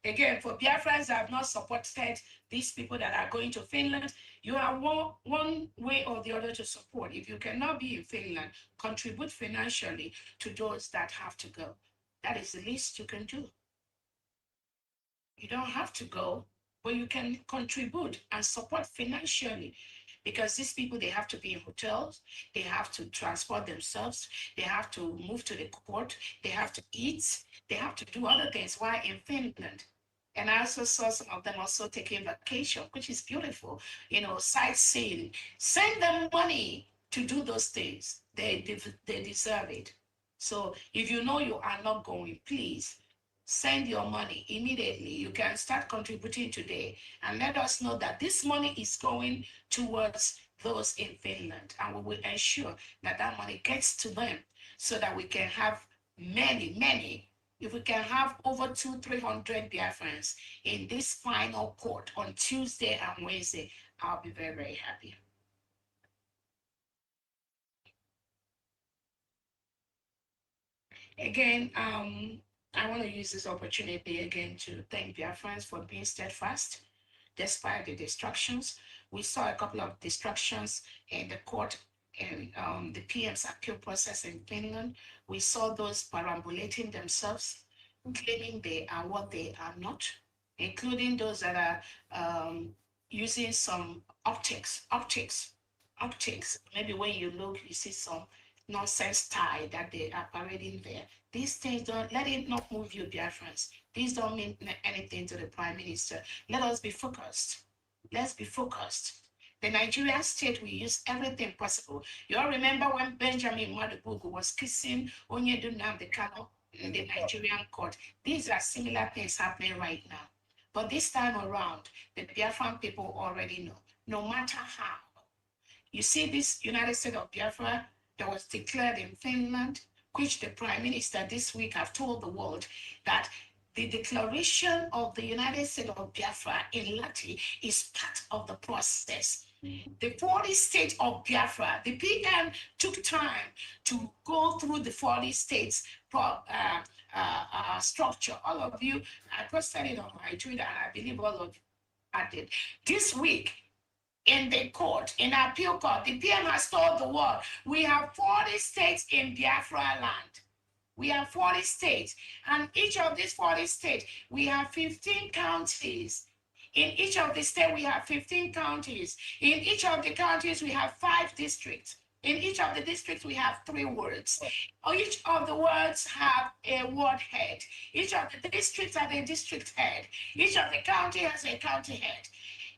Again, for Biafrans that have not supported these people that are going to Finland, you have one way or the other to support. If you cannot be in Finland, contribute financially to those that have to go. That is the least you can do. You don't have to go, but you can contribute and support financially, because these people, they have to be in hotels, they have to transport themselves, they have to move to the court, they have to eat, they have to do other things while in Finland. And I also saw some of them also taking vacation, which is beautiful, sightseeing. Send them money to do those things. They deserve it. So if you know you are not going, please send your money immediately. You can start contributing today and let us know that this money is going towards those in Finland, and we will ensure that that money gets to them so that we can have many. If we can have over 200-300 Biafrans in this final court on Tuesday and Wednesday, I'll be very, very happy. Again, I want to use this opportunity again to thank Biafrans for being steadfast despite the distractions. We saw a couple of distractions in the court and the PM's appeal process in Finland. We saw those perambulating themselves, claiming they are what they are not, including those that are using some optics. Maybe when you look, you see some nonsense tie that they are parading there. These things don't, let it not move you, Biafrans. These don't mean anything to the Prime Minister. Let us be focused. Let's be focused. The Nigerian state will use everything possible. You all remember when Benjamin Madubugu was kissing Onyedu Nnamdi Kanu in the Nigerian court. These are similar things happening right now. But this time around, the Biafran people already know, no matter how. You see this United States of Biafra that was declared in Finland, which the Prime Minister this week have told the world that the declaration of the United States of Biafra in Lati is part of the process. The 40 states of Biafra, the PM took time to go through the 40 states structure. All of you, I posted it on my Twitter, and I believe all of you did. This week, in the court, in appeal court, the PM has told the world, we have 40 states in Biafra land. We have 40 states, and each of these 40 states, we have 15 counties. In each of the states, we have 15 counties. In each of the counties, we have 5 districts. In each of the districts, we have 3 wards. Each of the wards have a ward head. Each of the districts have a district head. Each of the county has a county head.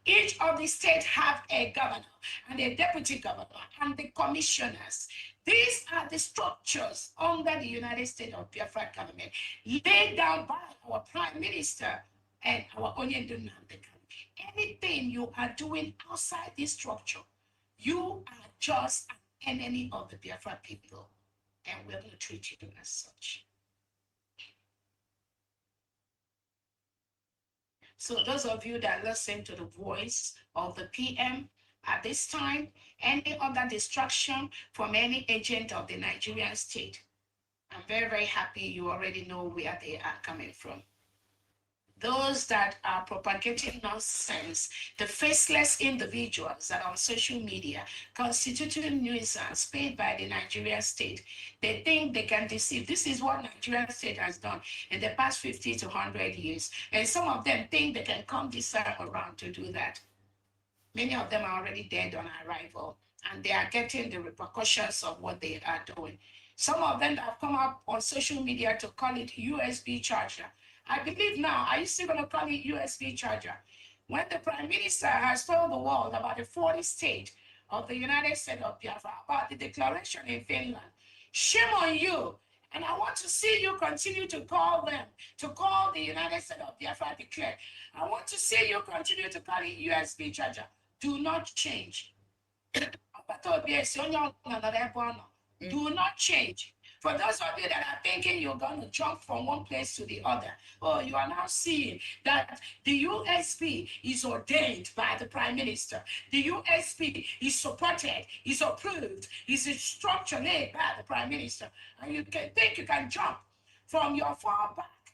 Each of the states have a governor and a deputy governor and the commissioners. These are the structures under the United States of Biafra government laid down by our Prime Minister and our Onyedu Nnamdi Kanu. Anything you are doing outside this structure, you are just an enemy of the Biafra people, and we're going to treat you as such. So those of you that listen to the voice of the PM at this time, any other distraction from any agent of the Nigerian state, I'm very, very happy you already know where they are coming from. Those that are propagating nonsense, the faceless individuals that are on social media constituting nuisance paid by the Nigerian state, they think they can deceive. This is what Nigerian state has done in the past 50 to 100 years. And some of them think they can come this time around to do that. Many of them are already dead on arrival, and they are getting the repercussions of what they are doing. Some of them have come up on social media to call it USB charger. I believe now, are you still going to call it USB charger? When the Prime Minister has told the world about the 40 states of the United States of Biafra, about the declaration in Finland, shame on you. And I want to see you continue to call them, to call the United States of Biafra declared. I want to see you continue to call it USB charger. Do not change. Do not change. For those of you that are thinking you're going to jump from one place to the other, oh, you are now seeing that the USB is ordained by the Prime Minister. The USB is supported, is approved, is a structure laid by the Prime Minister. And you can think you can jump from your fallback,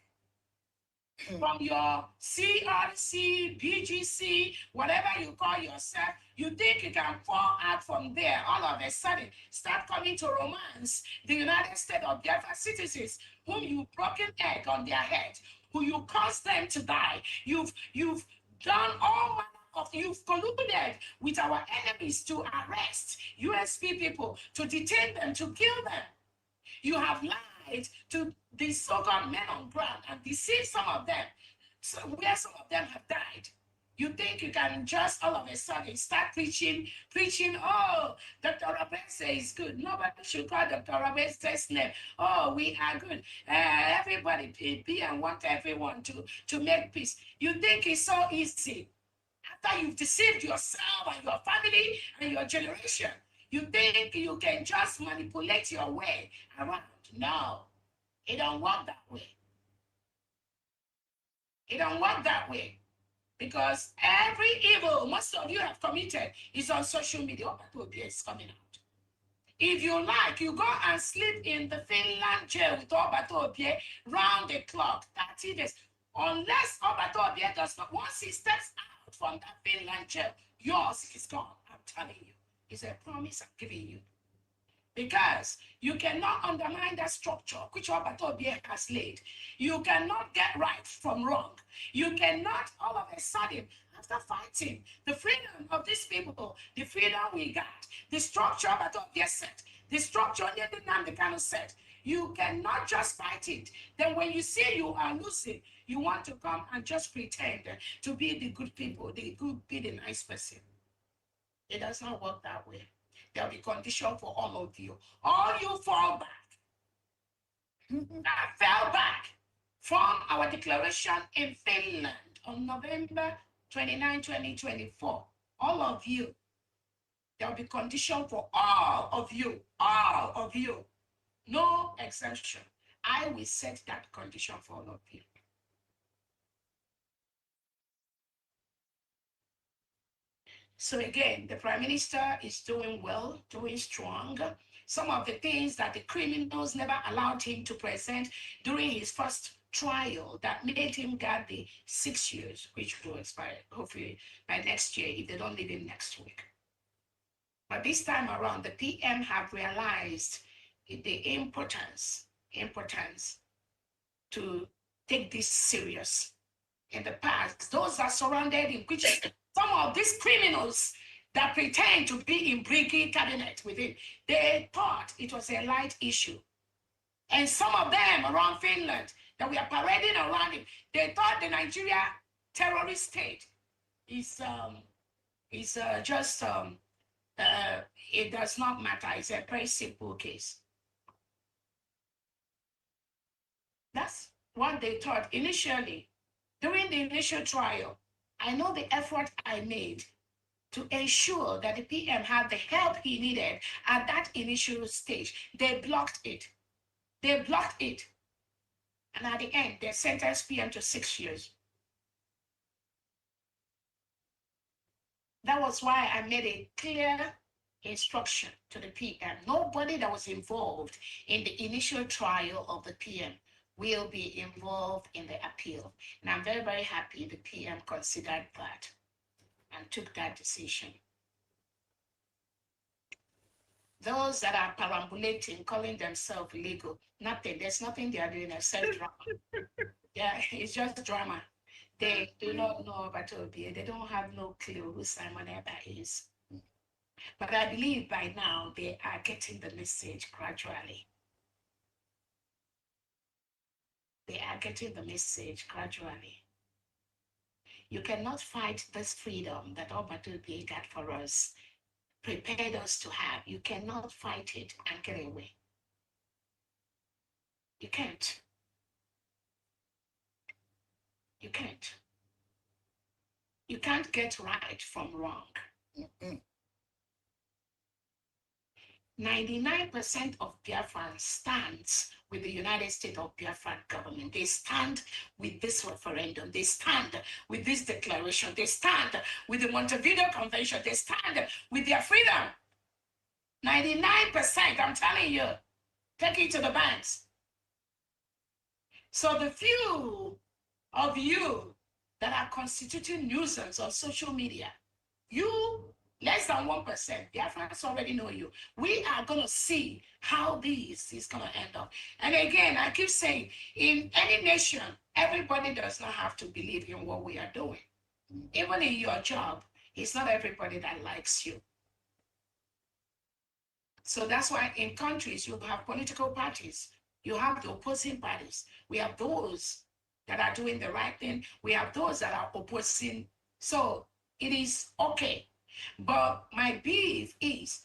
from your CRC, BGC, whatever you call yourself, you think you can fall out from there. All of a sudden, start coming to romance the United States of Biafra citizens whom you broken egg on their head, who you caused them to die. You've done all manner of, you've colluded with our enemies to arrest USP people, to detain them, to kill them. You have lied to the so-called men on ground and deceived some of them, so where some of them have died. You think you can just all of a sudden start preaching, oh, Dr. Robese is good. Nobody should call Dr. Robese's name. Oh, we are good. Everybody PP and want everyone to make peace. You think it's so easy. After you've deceived yourself and your family and your generation, you think you can just manipulate your way around. No, it don't work that way. It don't work that way. Because every evil most of you have committed is on social media. Obatoobie is coming out. If you like, you go and sleep in the Finland jail with Obatoobie round the clock, 30 days. Unless Obatoobie does not, once he steps out from that Finland jail, yours is gone. I'm telling you. It's a promise I'm giving you. Because you cannot undermine that structure which Obatoobie has laid. You cannot get right from wrong. You cannot all of a sudden, after fighting the freedom of these people, the freedom we got, the structure Obatoobie set, the structure Nnamdi Kanu set, you cannot just fight it. Then when you see you are losing, you want to come and just pretend to be the good people, be the nice person. It does not work that way. There'll be condition for all of you. All you fall back. I fell back from our declaration in Finland on November 29, 2024. All of you. There'll be condition for all of you. All of you. No exemption. I will set that condition for all of you. So again, the Prime Minister is doing well, doing strong. Some of the things that the criminals never allowed him to present during his first trial that made him get the 6 years, which will expire hopefully by next year if they don't leave him next week. But this time around, the PM have realized the importance to take this serious. In the past, those that surrounded him, which is some of these criminals that pretend to be in Brigade cabinet with him, they thought it was a light issue. And some of them around Finland that we are parading around him, they thought the Nigeria terrorist state is it does not matter. It's a very simple case. That's what they thought initially. During the initial trial, I know the effort I made to ensure that the PM had the help he needed at that initial stage. They blocked it. They blocked it. And at the end, they sentenced PM to 6 years. That was why I made a clear instruction to the PM. Nobody that was involved in the initial trial of the PM will be involved in the appeal. And I'm very, very happy the PM considered that and took that decision. Those that are perambulating, calling themselves legal, nothing, there's nothing they are doing except drama. Yeah, it's just drama. They do not know about Obie. They don't have no clue who Simon Eba is. But I believe by now they are getting the message gradually. They are getting the message gradually. You cannot fight this freedom that Obatoobie got for us, prepared us to have. You cannot fight it and get away. You can't. You can't. You can't get right from wrong. 99% of Biafrans stands with the United States of Biafran government. They stand with this referendum. They stand with this declaration. They stand with the Montevideo Convention. They stand with their freedom. 99%, I'm telling you. Take it to the banks. So the few of you that are constituting nuisance on social media, you less than 1%, Biafrans already know you. We are going to see how this is going to end up. And again, I keep saying, in any nation, everybody does not have to believe in what we are doing. Even in your job, it's not everybody that likes you. So that's why in countries, you have political parties. You have the opposing parties. We have those that are doing the right thing. We have those that are opposing. So it is okay. But my beef is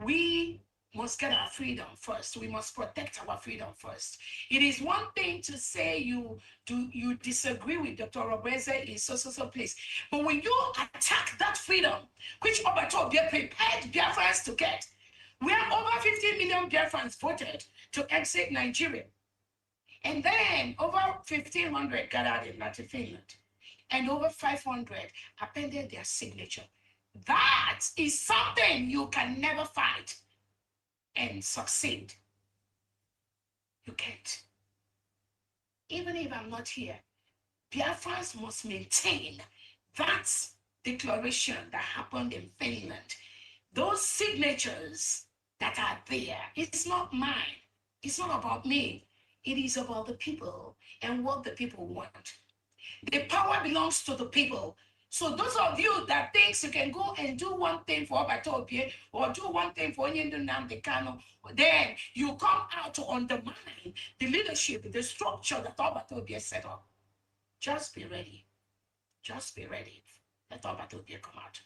we must get our freedom first. We must protect our freedom first. It is one thing to say you disagree with Dr. Robeze in so place, but when you attack that freedom, which Obato prepared Biafrans to get, where over 15 million Biafrans voted to exit Nigeria, and then over 1,500 gathered in Latin Finland, and over 500 appended their signature. That is something you can never fight and succeed. You can't. Even if I'm not here, Biafrans must maintain that declaration that happened in Finland. Those signatures that are there, it's not mine. It's not about me. It is about the people and what the people want. The power belongs to the people. So those of you that thinks you can go and do one thing for Obatobie or do one thing for Onyendu Nnamdi Kanu, then you come out to undermine the leadership, the structure that Obatobie set up. Just be ready. Just be ready. Let Obatobie come out.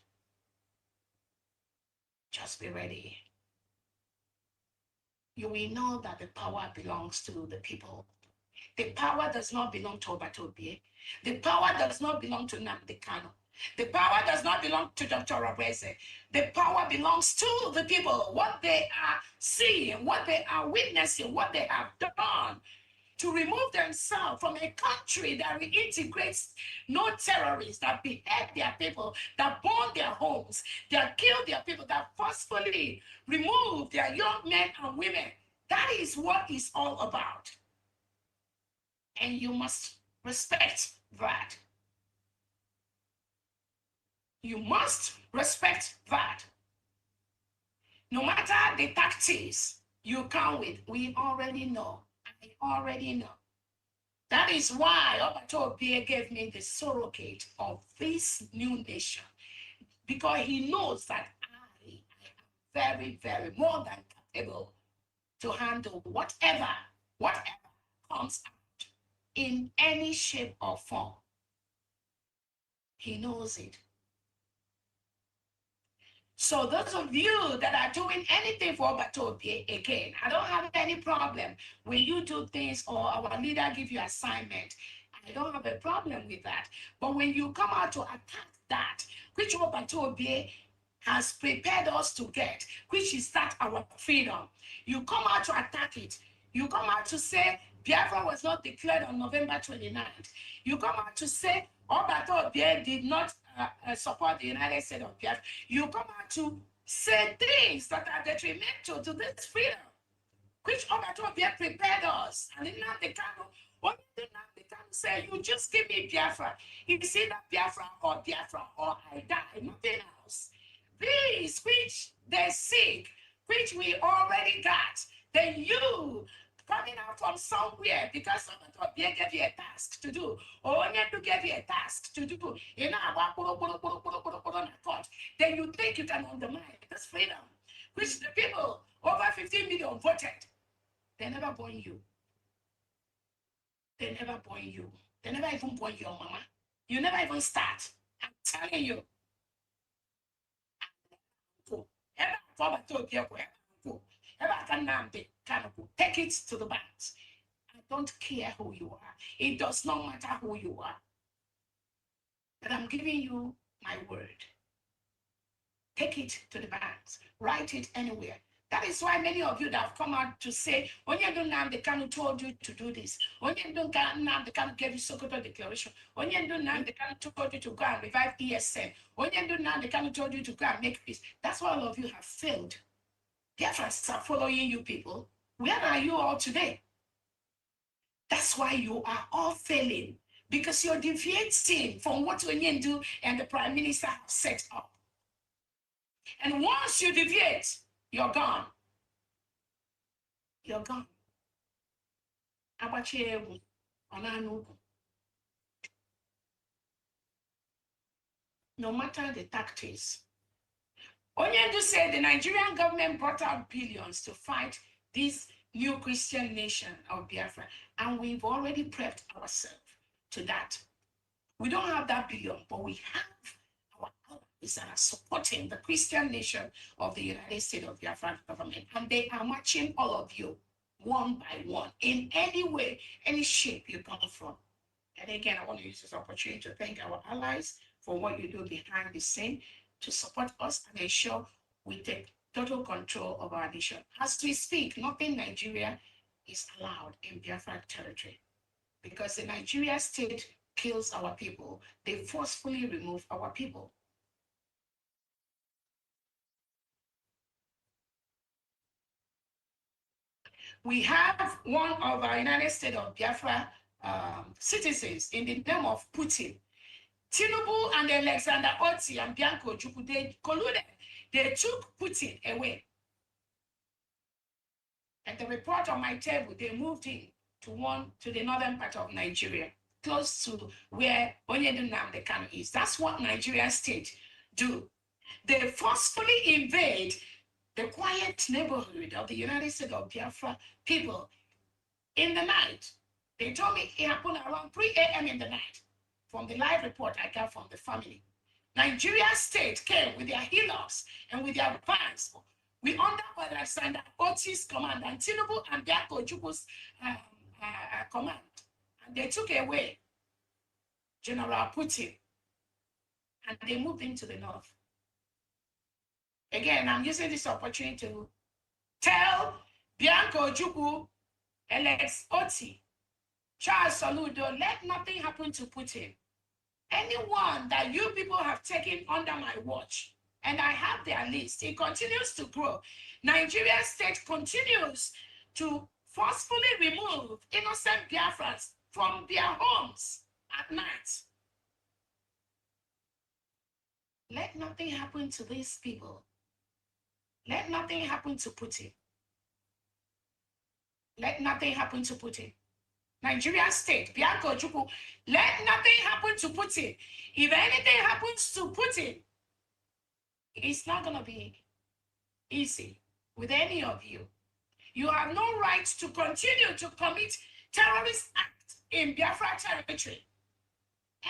Just be ready. You will know that the power belongs to the people. The power does not belong to Obatobie. The power does not belong to Nnamdi Kanu. The power does not belong to Dr. Robeze. The power belongs to the people. What they are seeing, what they are witnessing, what they have done to remove themselves from a country that reintegrates no terrorists, that behead their people, that burn their homes, that kill their people, that forcefully remove their young men and women. That is what it's all about. And you must respect that. You must respect that. No matter the tactics you come with, we already know. I already know. That is why Obatobie gave me the surrogate of this new nation, because he knows that I am very, very more than capable to handle whatever comes out in any shape or form. He knows it. So those of you that are doing anything for Obatobie, again, I don't have any problem when you do things or our leader give you assignment. I don't have a problem with that. But when you come out to attack that, which Obatobie has prepared us to get, which is that our freedom, you come out to attack it. You come out to say Biafra was not declared on November 29th. You come out to say Obatobie did not support the United States of Biafra. You come out to say things that are detrimental to this freedom, which Obatobie prepared us. And in Nnamdi Kanu, what did Nnamdi Kanu say? You just give me Biafra. It's either Biafra or I die, nothing else. These which they seek, which we already got, then you coming out from somewhere because Obatobie gave you a task to do, or Onyendu gave you a task to do, then you think you can undermine this freedom, which the people over 15 million voted. They never born you. They never born you. They never even born your mama. You never even start. I'm telling you. Take it to the banks. I don't care who you are. It does not matter who you are. But I'm giving you my word. Take it to the banks. Write it anywhere. That is why many of you that have come out to say, Onyendu Nnamdi Kanu told you to do this. Onyendu Nnamdi Kanu gave you Sokoto Declaration. Onyendu Nnamdi Kanu told you to go and revive ESN. Onyendu Nnamdi Kanu told you to go and make peace. That's why all of you have failed. Biafrans are following you people. Where are you all today? That's why you are all failing, because you're deviating from what Onyendu and the Prime Minister have set up. And once you deviate, you're gone. You're gone. Abachi egwu, ọ na-anụ ugwu. No matter the tactics. Onyendu said the Nigerian government brought out billions to fight this new Christian nation of Biafra, and we've already prepped ourselves to that. We don't have that billion, but we have our allies that are supporting the Christian nation of the United States of Biafra government, and they are matching all of you one by one in any way, any shape you come from. And again, I want to use this opportunity to thank our allies for what you do behind the scene to support us and ensure we take total control of our nation. As we speak, nothing Nigeria is allowed in Biafra territory, because the Nigeria state kills our people. They forcefully remove our people. We have one of our United States of Biafra citizens in the name of Putin. Tinubu and Alexander Oti and Bianco Chukwu, they colluded. They took Putin away. At the report on my table, they moved him to the northern part of Nigeria, close to where Onyendu Nnamdi Kanu is. That's what Nigerian state do. They forcefully invade the quiet neighborhood of the United States of Biafra people in the night. They told me it happened around 3 a.m. in the night, from the live report I got from the family. Nigeria state came with their healers and with their vans. We under Alexander Oti's command and Tinubu and Bianco Chukwu's command. And they took away General Putin and they moved into the north. Again, I'm using this opportunity to tell Bianco Chukwu, Alex Oti, Charles Soludo, let nothing happen to Putin. Anyone that you people have taken under my watch, and I have their list, it continues to grow. Nigeria state continues to forcefully remove innocent Biafrans from their homes at night. Let nothing happen to these people. Let nothing happen to Putin. Let nothing happen to Putin. Nigeria state, Bianco Chukwu, let nothing happen to Putin. If anything happens to Putin, it's not going to be easy with any of you. You have no right to continue to commit terrorist acts in Biafra territory.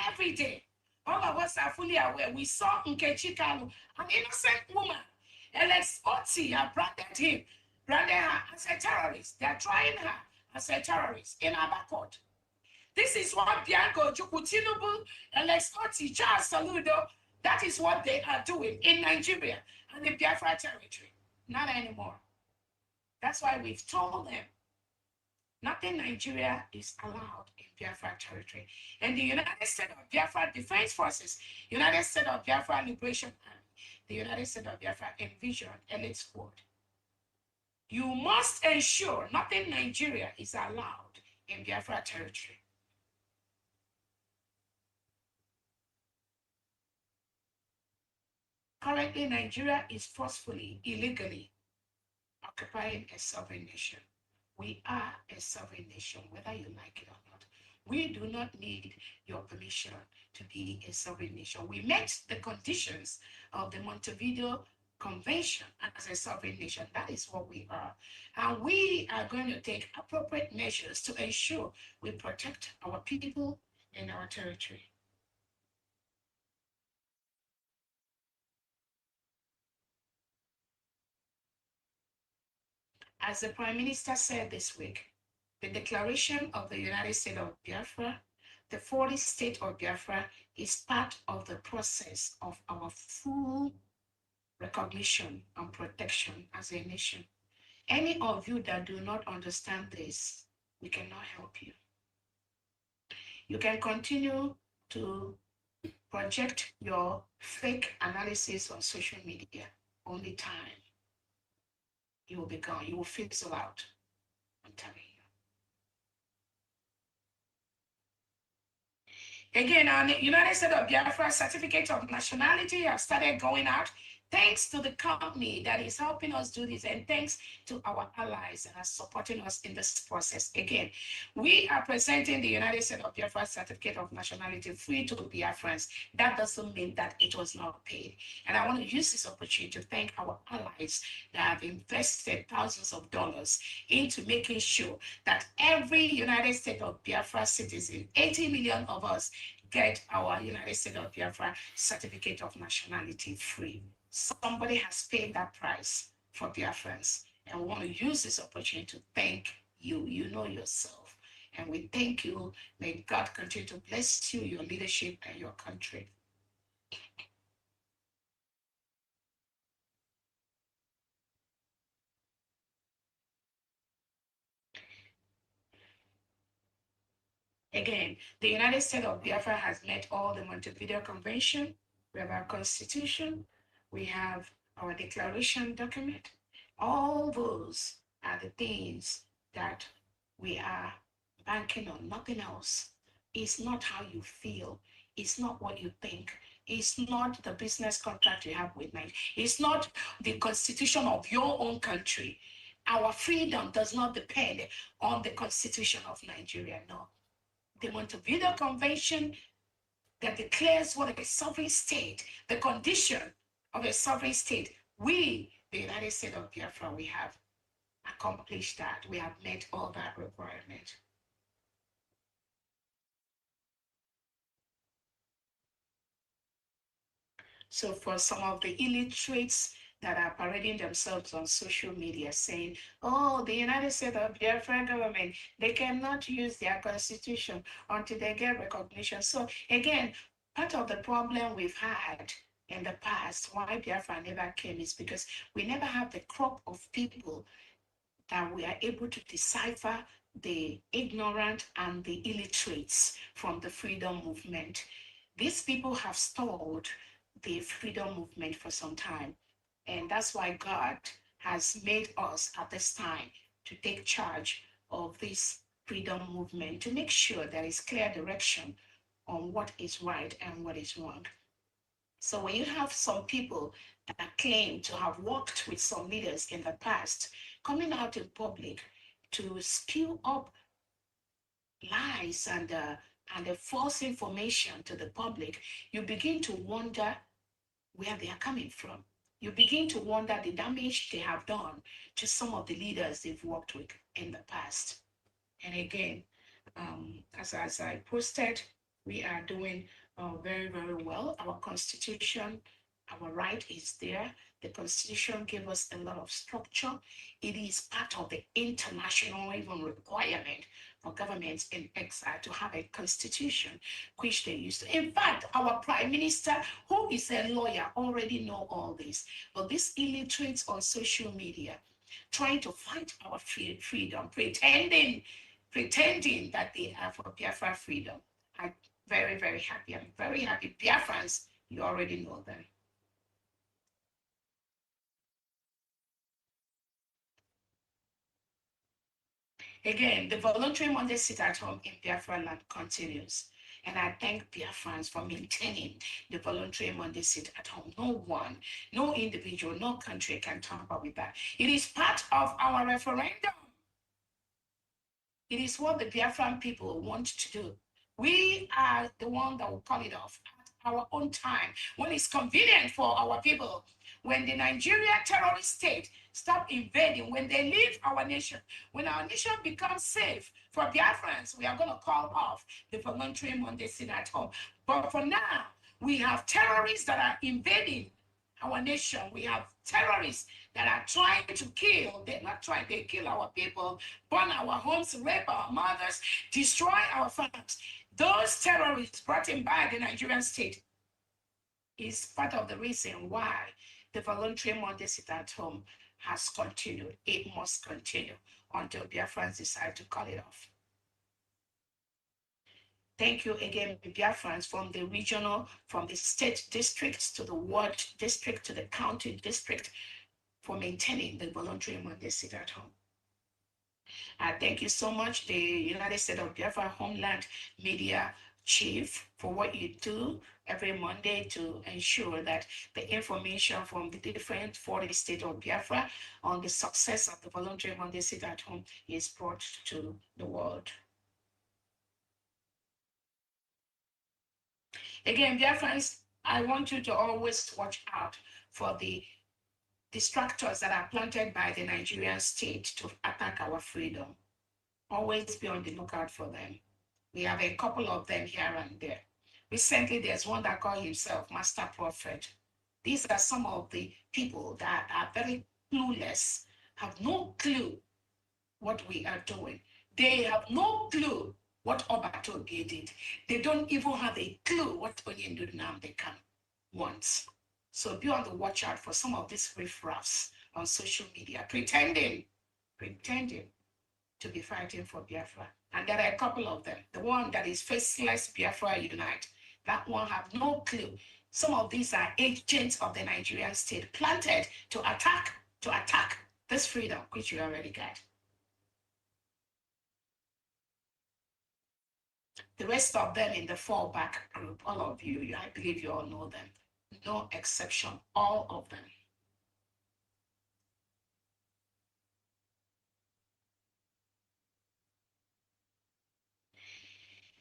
Every day, all of us are fully aware. We saw Nkechi Kanu, an innocent woman. Alex Oti have branded her as a terrorist. They're trying her as a terrorist in our court. This is what Bianco Chukwu, Tinubu, Alex Oti, Charles Soludo, that is what they are doing in Nigeria and in Biafra territory. Not anymore. That's why we've told them nothing Nigeria is allowed in Biafra territory. And the United States of Biafra Defense Forces, United States of Biafra Liberation Army, the United States of Biafra Envision Elite Squad. You must ensure nothing Nigeria is allowed in Biafra territory. Currently, Nigeria is forcefully, illegally occupying a sovereign nation. We are a sovereign nation, whether you like it or not. We do not need your permission to be a sovereign nation. We met the conditions of the Montevideo Convention as a sovereign nation. That is what we are. And we are going to take appropriate measures to ensure we protect our people and our territory. As the Prime Minister said this week, the declaration of the United States of Biafra, the 40th state of Biafra, is part of the process of our full recognition and protection as a nation. Any of you that do not understand this, we cannot help you. You can continue to project your fake analysis on social media. Only time. You will be gone. You will fizzle out. I'm telling you. Again, our United States of Biafra certificate of nationality have started going out. Thanks to the company that is helping us do this, and thanks to our allies that are supporting us in this process. Again, we are presenting the United States of Biafra certificate of nationality free to Biafrans. That doesn't mean that it was not paid. And I want to use this opportunity to thank our allies that have invested thousands of dollars into making sure that every United States of Biafra citizen, 80 million of us, get our United States of Biafra certificate of nationality free. Somebody has paid that price for Biafrans, and we want to use this opportunity to thank you. You know yourself, and we thank you. May God continue to bless you, your leadership, and your country. Again, the United States of Biafra has met all the Montevideo Convention. We have our Constitution. We have our declaration document. All those are the things that we are banking on, nothing else. It's not how you feel. It's not what you think. It's not the business contract you have with Nigeria. It's not the constitution of your own country. Our freedom does not depend on the constitution of Nigeria, no. The Montevideo Convention that declares what a sovereign state, the condition of a sovereign state. We, the United States of Biafra, we have accomplished that. We have met all that requirement. So for some of the illiterates that are parading themselves on social media saying, oh, the United States of Biafra government, they cannot use their constitution until they get recognition. So again, part of the problem we've had in the past, why Biafra never came, is because we never have the crop of people that we are able to decipher the ignorant and the illiterates from the freedom movement. These people have stalled the freedom movement for some time. And that's why God has made us at this time to take charge of this freedom movement, to make sure there is clear direction on what is right and what is wrong. So when you have some people that claim to have worked with some leaders in the past coming out in public to spew up lies and false information to the public, you begin to wonder where they are coming from. You begin to wonder the damage they have done to some of the leaders they've worked with in the past. And again, as I posted, we are doing very, very well. Our constitution, our right is there. The constitution gave us a lot of structure. It is part of the international even requirement for governments in exile to have a constitution, which they used to. In fact, our prime minister, who is a lawyer, already know all this. But these illiterates on social media trying to fight our freedom, pretending that they are for Biafra freedom. I'm very, very happy. I'm very happy. Biafrans, you already know them. Again, the voluntary Monday sit at home in Biafra land continues. And I thank Biafrans for maintaining the voluntary Monday sit at home. No one, no individual, no country can tamper with that. It is part of our referendum. It is what the Biafran people want to do. We are the one that will call it off at our own time, when it's convenient for our people. When the Nigeria terrorist state stop invading, when they leave our nation, when our nation becomes safe for Biafrans, we are going to call off the voluntary Monday sit at home. But for now, we have terrorists that are invading our nation. We have terrorists that are trying to kill. They're not trying, they kill our people, burn our homes, rape our mothers, destroy our farms. Those terrorists brought in by the Nigerian state is part of the reason why the voluntary Monday sit at home has continued. It must continue until Biafrans decide to call it off. Thank you again, Biafrans, from the regional, from the state districts to the ward district to the county district, for maintaining the voluntary Monday sit at home. Thank you so much, the United States of Biafra Homeland Media Chief, for what you do every Monday to ensure that the information from the different 40 states of Biafra on the success of the voluntary Monday sit at home is brought to the world. Again, Biafrans, I want you to always watch out for the distractors that are planted by the Nigerian state to attack our freedom. Always be on the lookout for them. We have a couple of them here and there. Recently, there's one that called himself Master Prophet. These are some of the people that are very clueless, have no clue what we are doing. They have no clue what Obatoge did. They don't even have a clue what Onyendu Nnamdi Kanu wants. So be on the watch out for some of these riffraffs on social media, pretending to be fighting for Biafra. And there are a couple of them. The one that is faceless Biafra Unite, that one have no clue. Some of these are agents of the Nigerian state planted to attack this freedom, which you already got. The rest of them in the fallback group, all of you, I believe you all know them. No exception, all of them.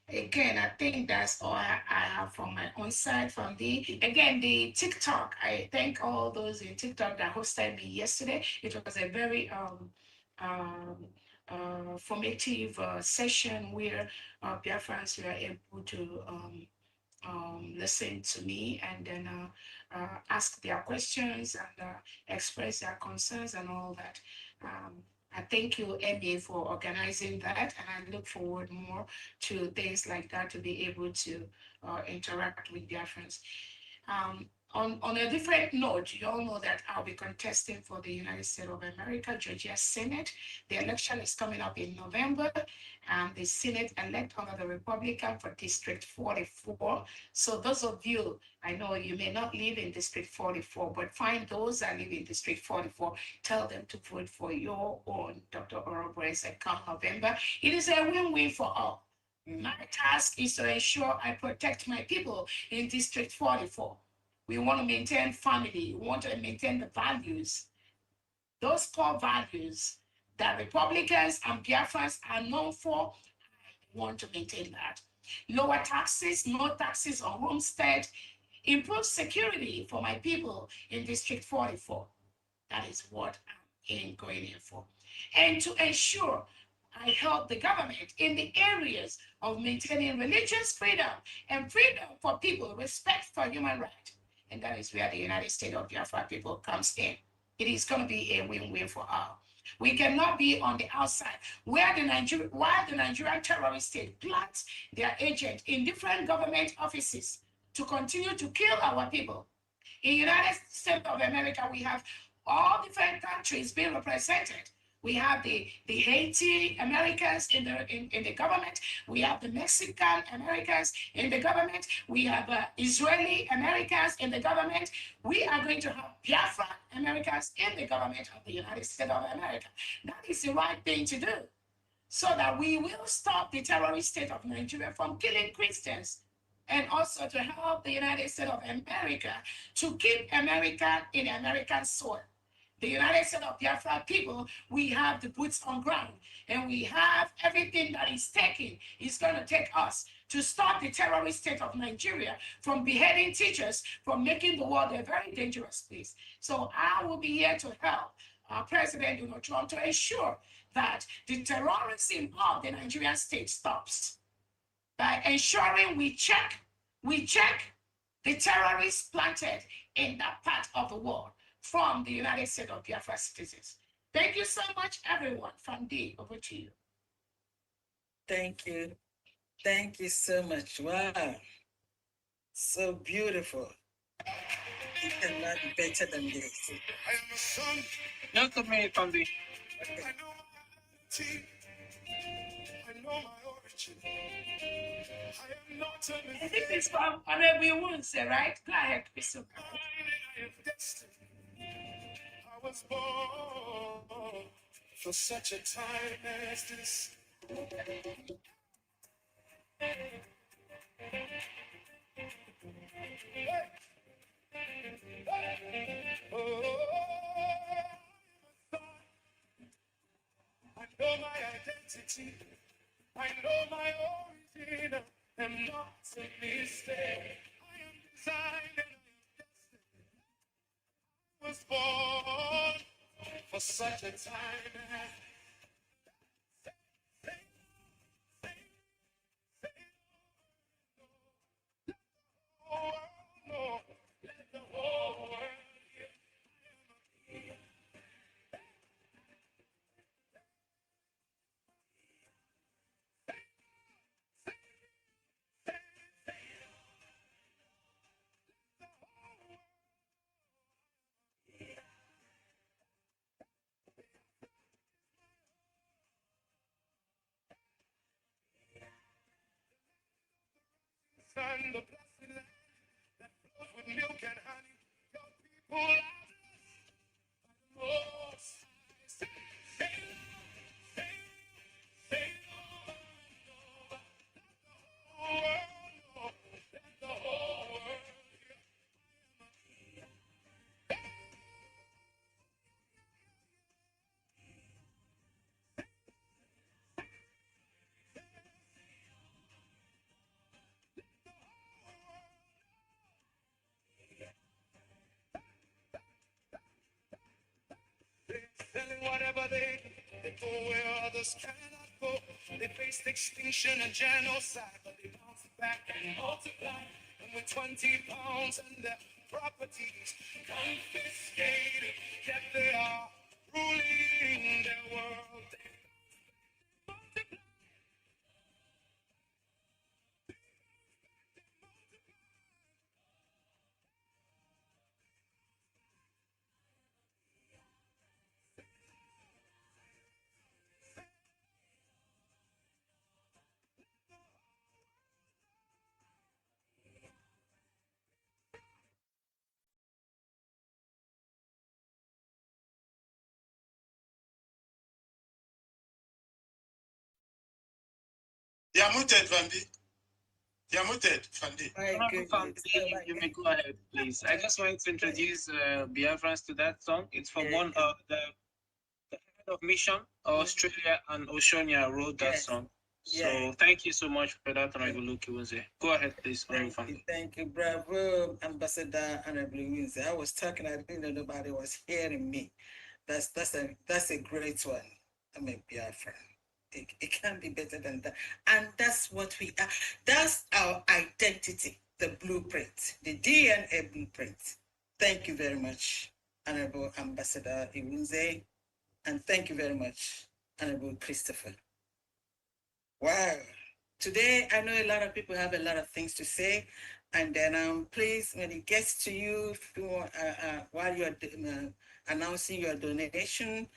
Again, I think that's all I have from my own side. From the TikTok, I thank all those in TikTok that hosted me yesterday. It was a very formative session where Biafrans were able to listen to me and then ask their questions and express their concerns and all that. I thank you, MA, for organizing that, and I look forward more to things like that to be able to interact with their friends. On a different note, you all know that I'll be contesting for the United States of America, Georgia Senate. The election is coming up in November, and the Senate elect under the Republican for District 44. So those of you, I know you may not live in District 44, but find those that live in District 44, tell them to vote for your own Dr. Orobres come November. It is a win-win for all. My task is to ensure I protect my people in District 44. We want to maintain family. We want to maintain the values, those core values that Republicans and Biafrans are known for. I want to maintain that. Lower taxes, no taxes on homestead, improve security for my people in District 44. That is what I'm going in for. And to ensure I help the government in the areas of maintaining religious freedom and freedom for people, respect for human rights. And that is where the United States of Biafra people comes in. It is going to be a win-win for all. We cannot be on the outside where the Nigerian terrorist state plants their agent in different government offices to continue to kill our people. In the United States of America, we have all different countries being represented. We have the Haiti Americans in the government. We have the Mexican Americans in the government. We have Israeli Americans in the government. We are going to have Biafra Americans in the government of the United States of America. That is the right thing to do so that we will stop the terrorist state of Nigeria from killing Christians, and also to help the United States of America to keep America in American soil. The United States of Biafra people, we have the boots on ground, and we have everything that is taking, is going to take us to stop the terrorist state of Nigeria from beheading teachers, from making the world a very dangerous place. So I will be here to help President Donald Trump to ensure that the terrorism of the Nigerian state stops by ensuring we check the terrorists planted in that part of the world from the United States of Biafra citizens. Thank you so much, everyone. Fandi, over to you. Thank you. Thank you so much. Wow. So beautiful. You cannot be better than this. I am a son. Not to me, Fandi. I know my identity. I know my origin. I am not an I think it's from Honorable Wunse, right? Go ahead, Crystal. I am destined. I was born for such a time as this. I know my identity. I know my origin. I'm not a mistake. I am designed and I am destined. I was born for such a time as the whole world know. Let the whole world hear. Son, the blessed land that flows with milk and honey. Your people are the most. Say, say, say, say, over and over. Let the whole world know. Let the whole world hear. They're selling whatever they go where others cannot go. They faced extinction and genocide, but they bounced back and multiplied. And with 20 pounds and their properties confiscated, yet they are ruling their world. They are muted, Vandy. They are muted, Vandy. My Honorable goodness. Family, you may go ahead, please. I just wanted to introduce Biafrans to that song. It's from one of the head of mission, Australia and Oceania wrote that Yes. song. So Yeah. thank you so much for that, Honorable Lukiwunze. Go ahead, please, Honorable Family. Thank you. Bravo, Ambassador Honorable Windsor. I was talking, I didn't know nobody was hearing me. That's a great one. I'm a Biafra. It can't be better than that. And that's what we are. That's our identity, the blueprint, the DNA blueprint. Thank you very much, Honorable Ambassador Iwunze. And thank you very much, Honorable Christopher. Wow. Today, I know a lot of people have a lot of things to say. And then please, when it gets to you, if you want, while you're announcing your donation,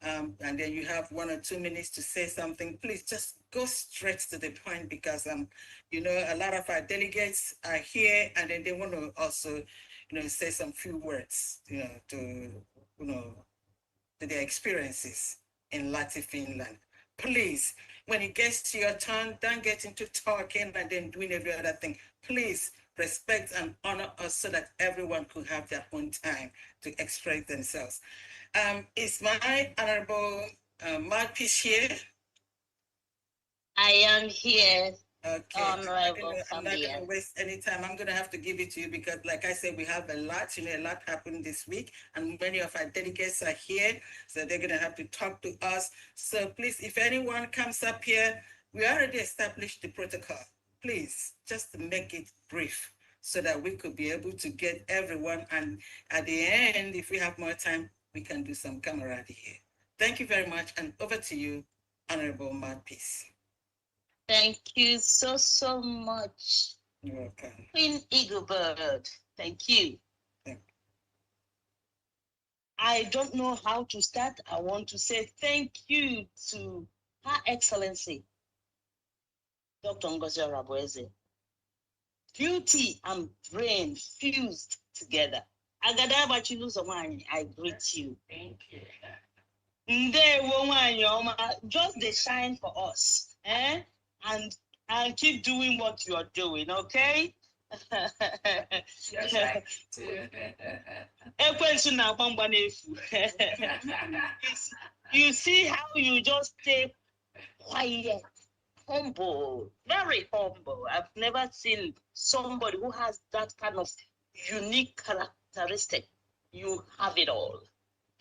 and then you have 1 or 2 minutes to say something, please just go straight to the point because, you know, a lot of our delegates are here and then they want to also, you know, say some few words, you know, to, you know, to their experiences in Latin Finland. Please, when it gets to your turn, don't get into talking and then doing every other thing. Please respect and honor us so that everyone could have their own time to express themselves. Is my honorable mouthpiece here? I am here, Okay. Honorable I'm not going to Fabia. waste any time. I'm going to have to give it to you because, like I said, we have a lot, you know, a lot happened this week, and many of our delegates are here, so they're going to have to talk to us. So please, if anyone comes up here, we already established the protocol. Please, just make it brief so that we could be able to get everyone. And at the end, if we have more time, we can do some camaraderie here. Thank you very much, and over to you, Honorable Mouthpiece. Thank you so much. You're welcome. Queen Eagle Bird, thank you. Thank I don't know how to start. I want to say thank you to Her Excellency, Dr. Ngozi Orabueze. Beauty and brain fused together. Agadabachi Chiluzo, I greet you. Thank you. Ndewo nwanyị ọma, just the shine for us. And and keep doing what you are doing, okay? Just like Ekwensu na-agba mgba n'efu. You see how you just stay quiet, humble, very humble. I've never seen somebody who has that kind of unique characteristic. You have it all.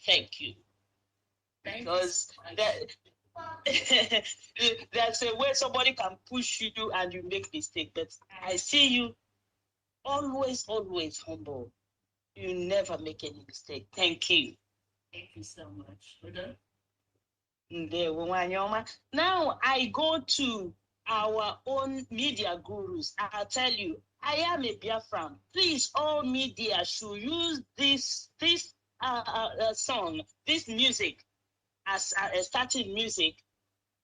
Thank you. Thank you Because so much. there's a way somebody can push you and you make mistake, but I see you always humble. You never make any mistake. Thank you. Thank you so much. Udo? Ndewo, nwanyị ọma. Now I go to our own media gurus. I'll tell you, I am a Biafran. Please, all media should use this song, this music as a starting music,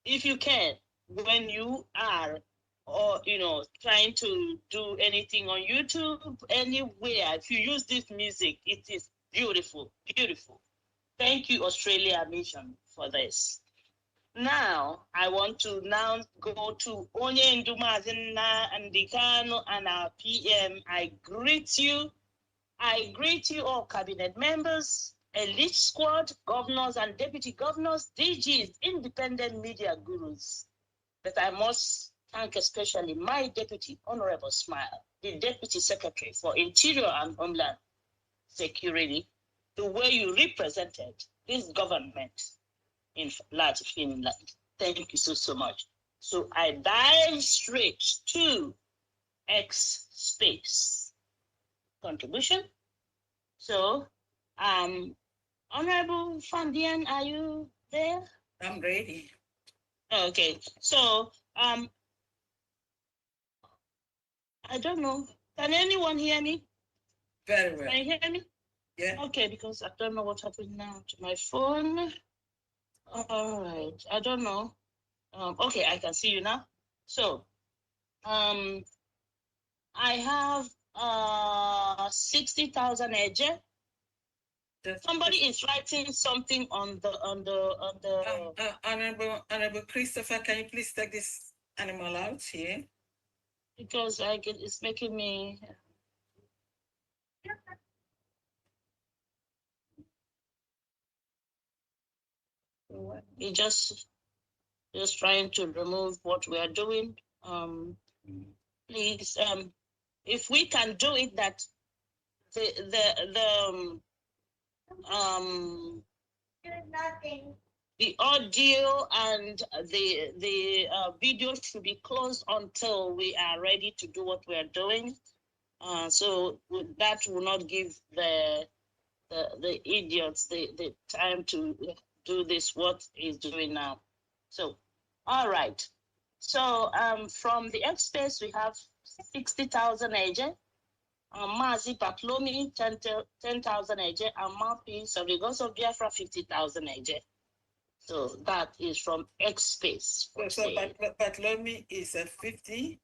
if you can, when you are or trying to do anything on YouTube, anywhere. If you use this music, it is beautiful. Thank you, Australia Mission, for this. Now, I want to go to Onye Ndumazina and Dikano and our PM. I greet you all cabinet members, elite squad, governors and deputy governors, DGs, independent media gurus. But I must thank especially my deputy, Honorable Smile, the Deputy Secretary for Interior and Homeland Security, the way you represented this government in large Finland. Thank you so much. So I dive straight to X space contribution. So, Honorable Fandian, are you there? I'm ready. Okay, so I don't know. Can anyone hear me? Very well. Can you hear me? Yeah. Okay, because I don't know what happened now to my phone. All right, I don't know. Okay, I can see you now. So, I have 60,000 edge. Somebody is writing something on the Honorable Christopher, can you please take this animal out here? Because it's making me. He just trying to remove what we are doing. Please, if we can do it, that the audio and the video should be closed until we are ready to do what we are doing. So that will not give the idiots the time to do this what he's doing now. So, all right. So from the X space we have 60,000 agent. Mazi Patlomi 10,000 agent, and Mouthpiece of the Ghost of Biafra 50,000 agent. So that is from X space. So Patlomi is at 50.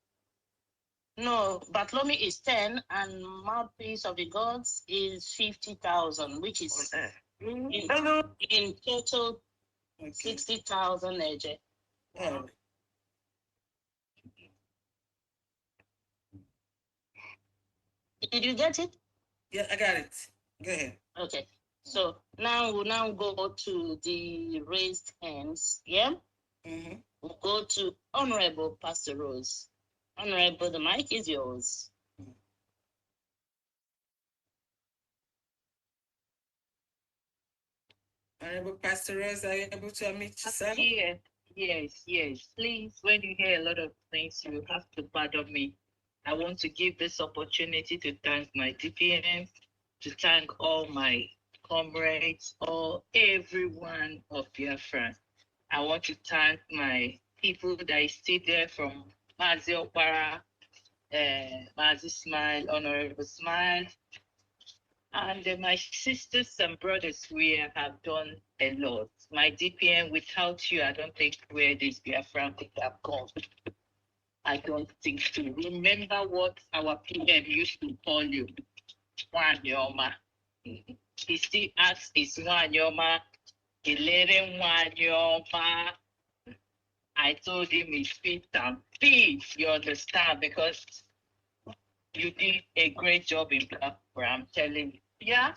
No, Bartholomew is 10 and Mouthpiece of the Gods is 50,000, which is in total 60,000 AJ. Oh. Did you get it? Yeah, I got it. Go ahead. Okay. So now we'll go to the raised hands. Yeah? Mm-hmm. We'll go to Honorable Pastor Rose. Honorable, the mic is yours. Honorable Pastor Rose, are you able to unmute yourself? Yeah, yes. Please, when you hear a lot of things, you have to pardon me. I want to give this opportunity to thank my DPM, to thank all my comrades, everyone of Biafra. I want to thank my people that is still there from Mazi Okpara, Mazi Smile, Honorable Smile, and my sisters and brothers, we have done a lot. My DPM, without you, I don't think where this Biafra could have gone. I don't think so. Remember what our PM used to call you, Wanyoma. He still asks, is Wanyoma, Elere Wanyoma. I told him it's fit and fit, you understand, because you did a great job in Biafra, I'm telling you. Yeah?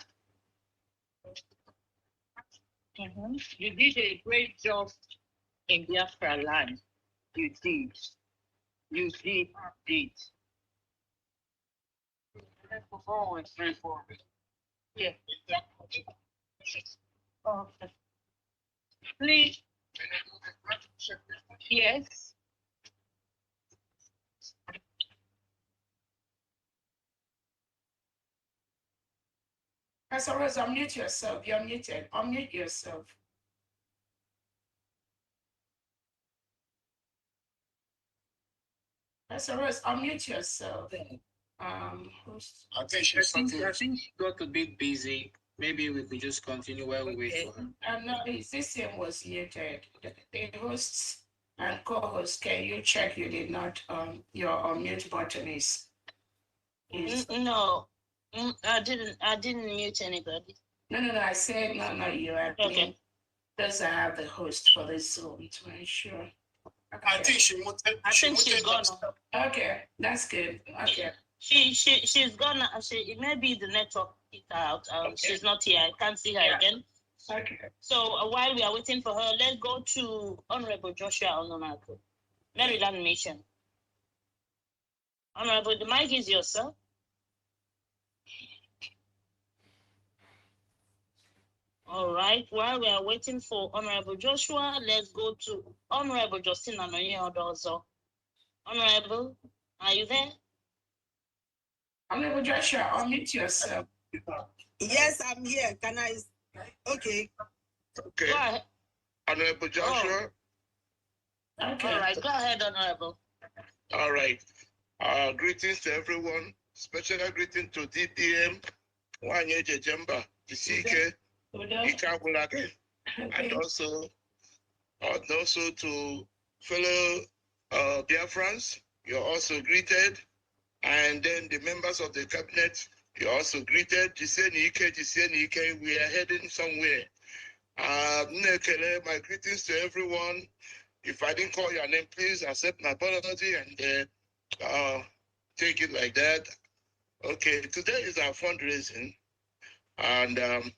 You did a great job in Biafra land. You did. You did. Yeah. Okay. Please. Yes. Pastor Rose, unmute yourself. You're muted. Unmute yourself. Pastor Rose, unmute yourself. Host. I think she got a bit busy. Maybe we could just continue while we wait for her. No, his system was muted. The hosts and co-hosts, can you check you did not, your unmute button is. No, I didn't mute anybody. No, I said not you. I Okay. mean, does I have the host for this Zoom to ensure? I think she muted. I think she's gone. Okay, that's good. Okay. She's gone. It may be the network kicked out. She's not here. I can't see her again. Okay. So while we are waiting for her, let's go to Honorable Joshua Ononato, Maryland Mission. Honorable, the mic is yours, sir. All right. While we are waiting for Honorable Joshua, let's go to Honorable Justina Noye-Odozo. Honorable, are you there? Honorable Joshua, unmute yourself. Yes, I'm here. Can I? Okay. Go ahead. Honorable Joshua. Okay. All right. Go ahead, Honorable. All right. Greetings to everyone. Special greeting to DPM, Wanye Jemba, Isike, Ikabulake, and also to fellow Biafrans. You're also greeted. And then the members of the cabinet, you're also greeted. Jiseni we are heading somewhere. My greetings to everyone. If I didn't call your name, please accept my apology and take it like that. Okay, today is our fundraising, and I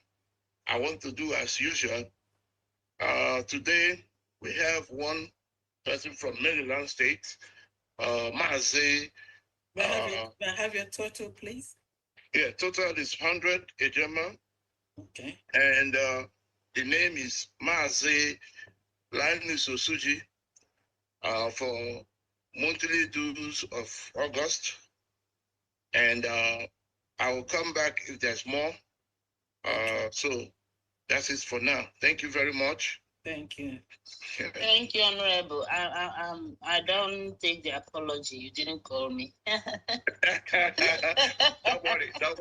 want to do as usual. Today we have one person from Maryland State, Mazi. May I have your total, please? Yeah, total is 100 Ejema. Okay. And the name is Mazi Linus Osuji for monthly dues of August. And I will come back if there's more. So that's it for now. Thank you very much. Thank you. Thank you, Honorable. I don't take the apology. You didn't call me. Don't worry. I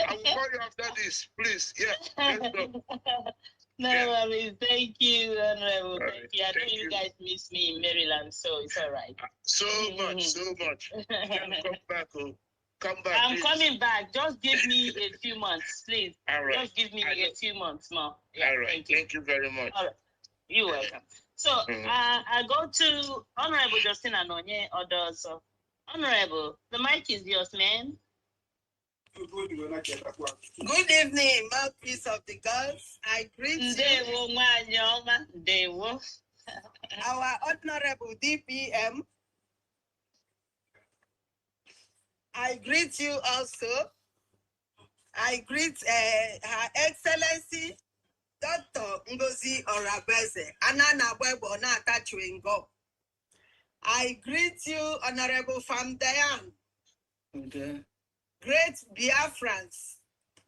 will call you after this, please. Yeah, let's go. No worries. Thank you, Honorable. Right. Thank you. I know you guys miss me in Maryland, so it's all right. So much. Come back. I'm please. coming back. Just give me a few months, please. All right. Just give me a few months more. Yeah, All right. Thank you very much. All right. You're welcome. So I go to Honorable Justina Noye-Odozo. Honorable, the mic is yours, man. Good evening, mouthpiece of the gods. I greet you. Our Honorable DPM. I greet you also. I greet Her Excellency Dr. Ngozi Orabeze, Anana Webo Nata Chewingo. I greet you, Honorable Famdayan. Okay. Great Biafrans.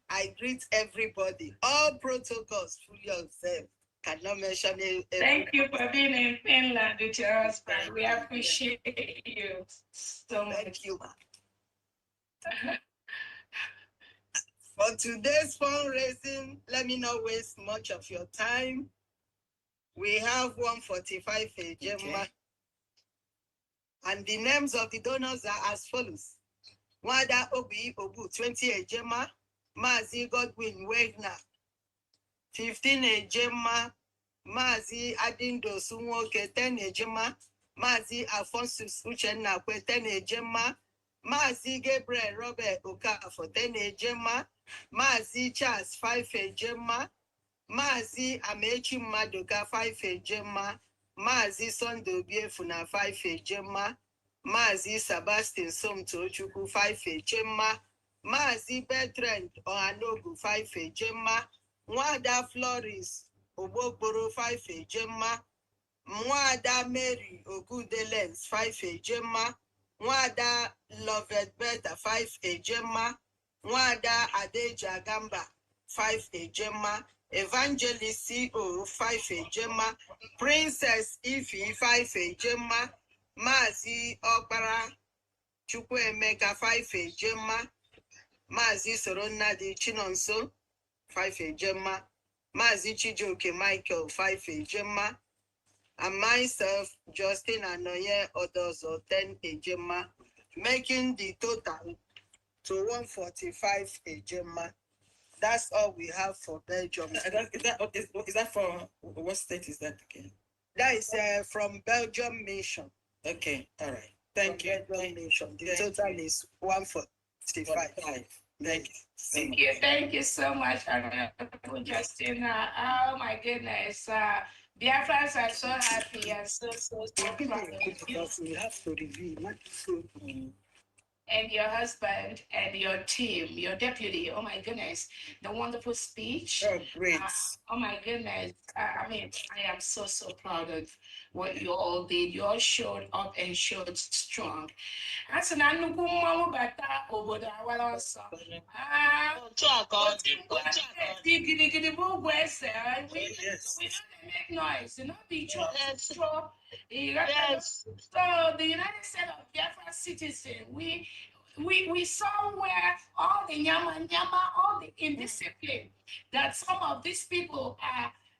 I greet everybody. All protocols fully observed. Cannot mention it. Thank you for being in Finland with your husband. We appreciate you so much. Thank you, ma'am. For today's fundraising, let me not waste much of your time. We have 145 Ejema. Okay. And the names of the donors are as follows. Wada Obi Obu, 20 Ejema. Mazi Godwin Wagner, 15 Ejema. Mazi Adindos Nwoke Tenejima, Mazi Alphonsus Uchenna Kwe Tenejima, Mazi Gabriel Robert Okafor Tenejima, Mazi Charles Fifejima, Mazi Amechi Madoka Fifejima, Mazi Sunday Obiefuna Fifejima, Mazi Sebastian Somto Chukwu Fifejima, Mazi Bertrand Ohanogu Fifejima, Nwada Flores Ogbokporo Fifejima, Nwada Mary Ogudelens Fifejima, Nwada Lovett Beta Fifejima, Nwada Adeja Gamba Fifejima, Evangelist CO Fifejima, Princess Ifi Fifejima, Mazi Okpara Chukwuemeka Fifejima, Mazi Soronnadi Chinonso Fifejima, Mazi Chijoke Michael Fifejima, and myself, Justin Anoye Odozo 10 Ejema, making the total to 145 Ejema. That's all we have for Belgium. Is that for what state is that again? That is from Belgium Mission. Okay, all right. Thank you. Belgium Mission. The total is 145. Thank you. Thank you so much, Honorable Justina. Oh my goodness. Biafrans are so happy and so proud of you. Because we have to review, not so. And your husband and your team, your deputy. Oh my goodness, the wonderful speech. Oh, great. Oh my goodness. I mean, I am so proud of what you all did. You all showed up and showed strong. That's an nnukwu mmanwụ bata obodo awara ọsọ. Gidigidi bụ ugwu ese. We don't make noise. You know, be true. So the United States of Biafra citizen, we saw where all the nyama, all the indiscipline that some of these people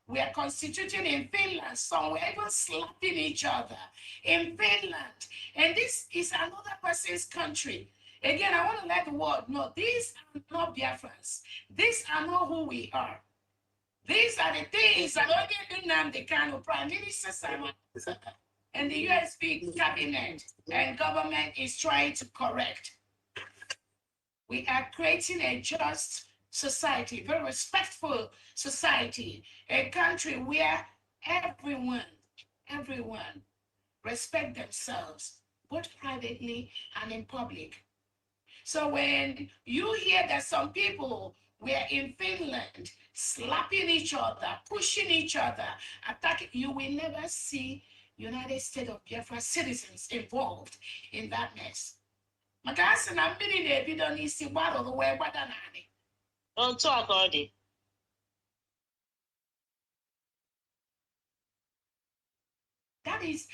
were constituting in Finland. Some were even slapping each other in Finland. And this is another person's country. Again, I want to let the world know these are not Biafrans. These are not who we are. These are the things that the kind of Prime Minister Simon and the USB cabinet and government is trying to correct. We are creating a just society, very respectful society, a country where everyone respect themselves, both privately and in public. So when you hear that some people were in Finland slapping each other, pushing each other, attacking, you will never see United States of Biafra citizens involved in that mess. That is,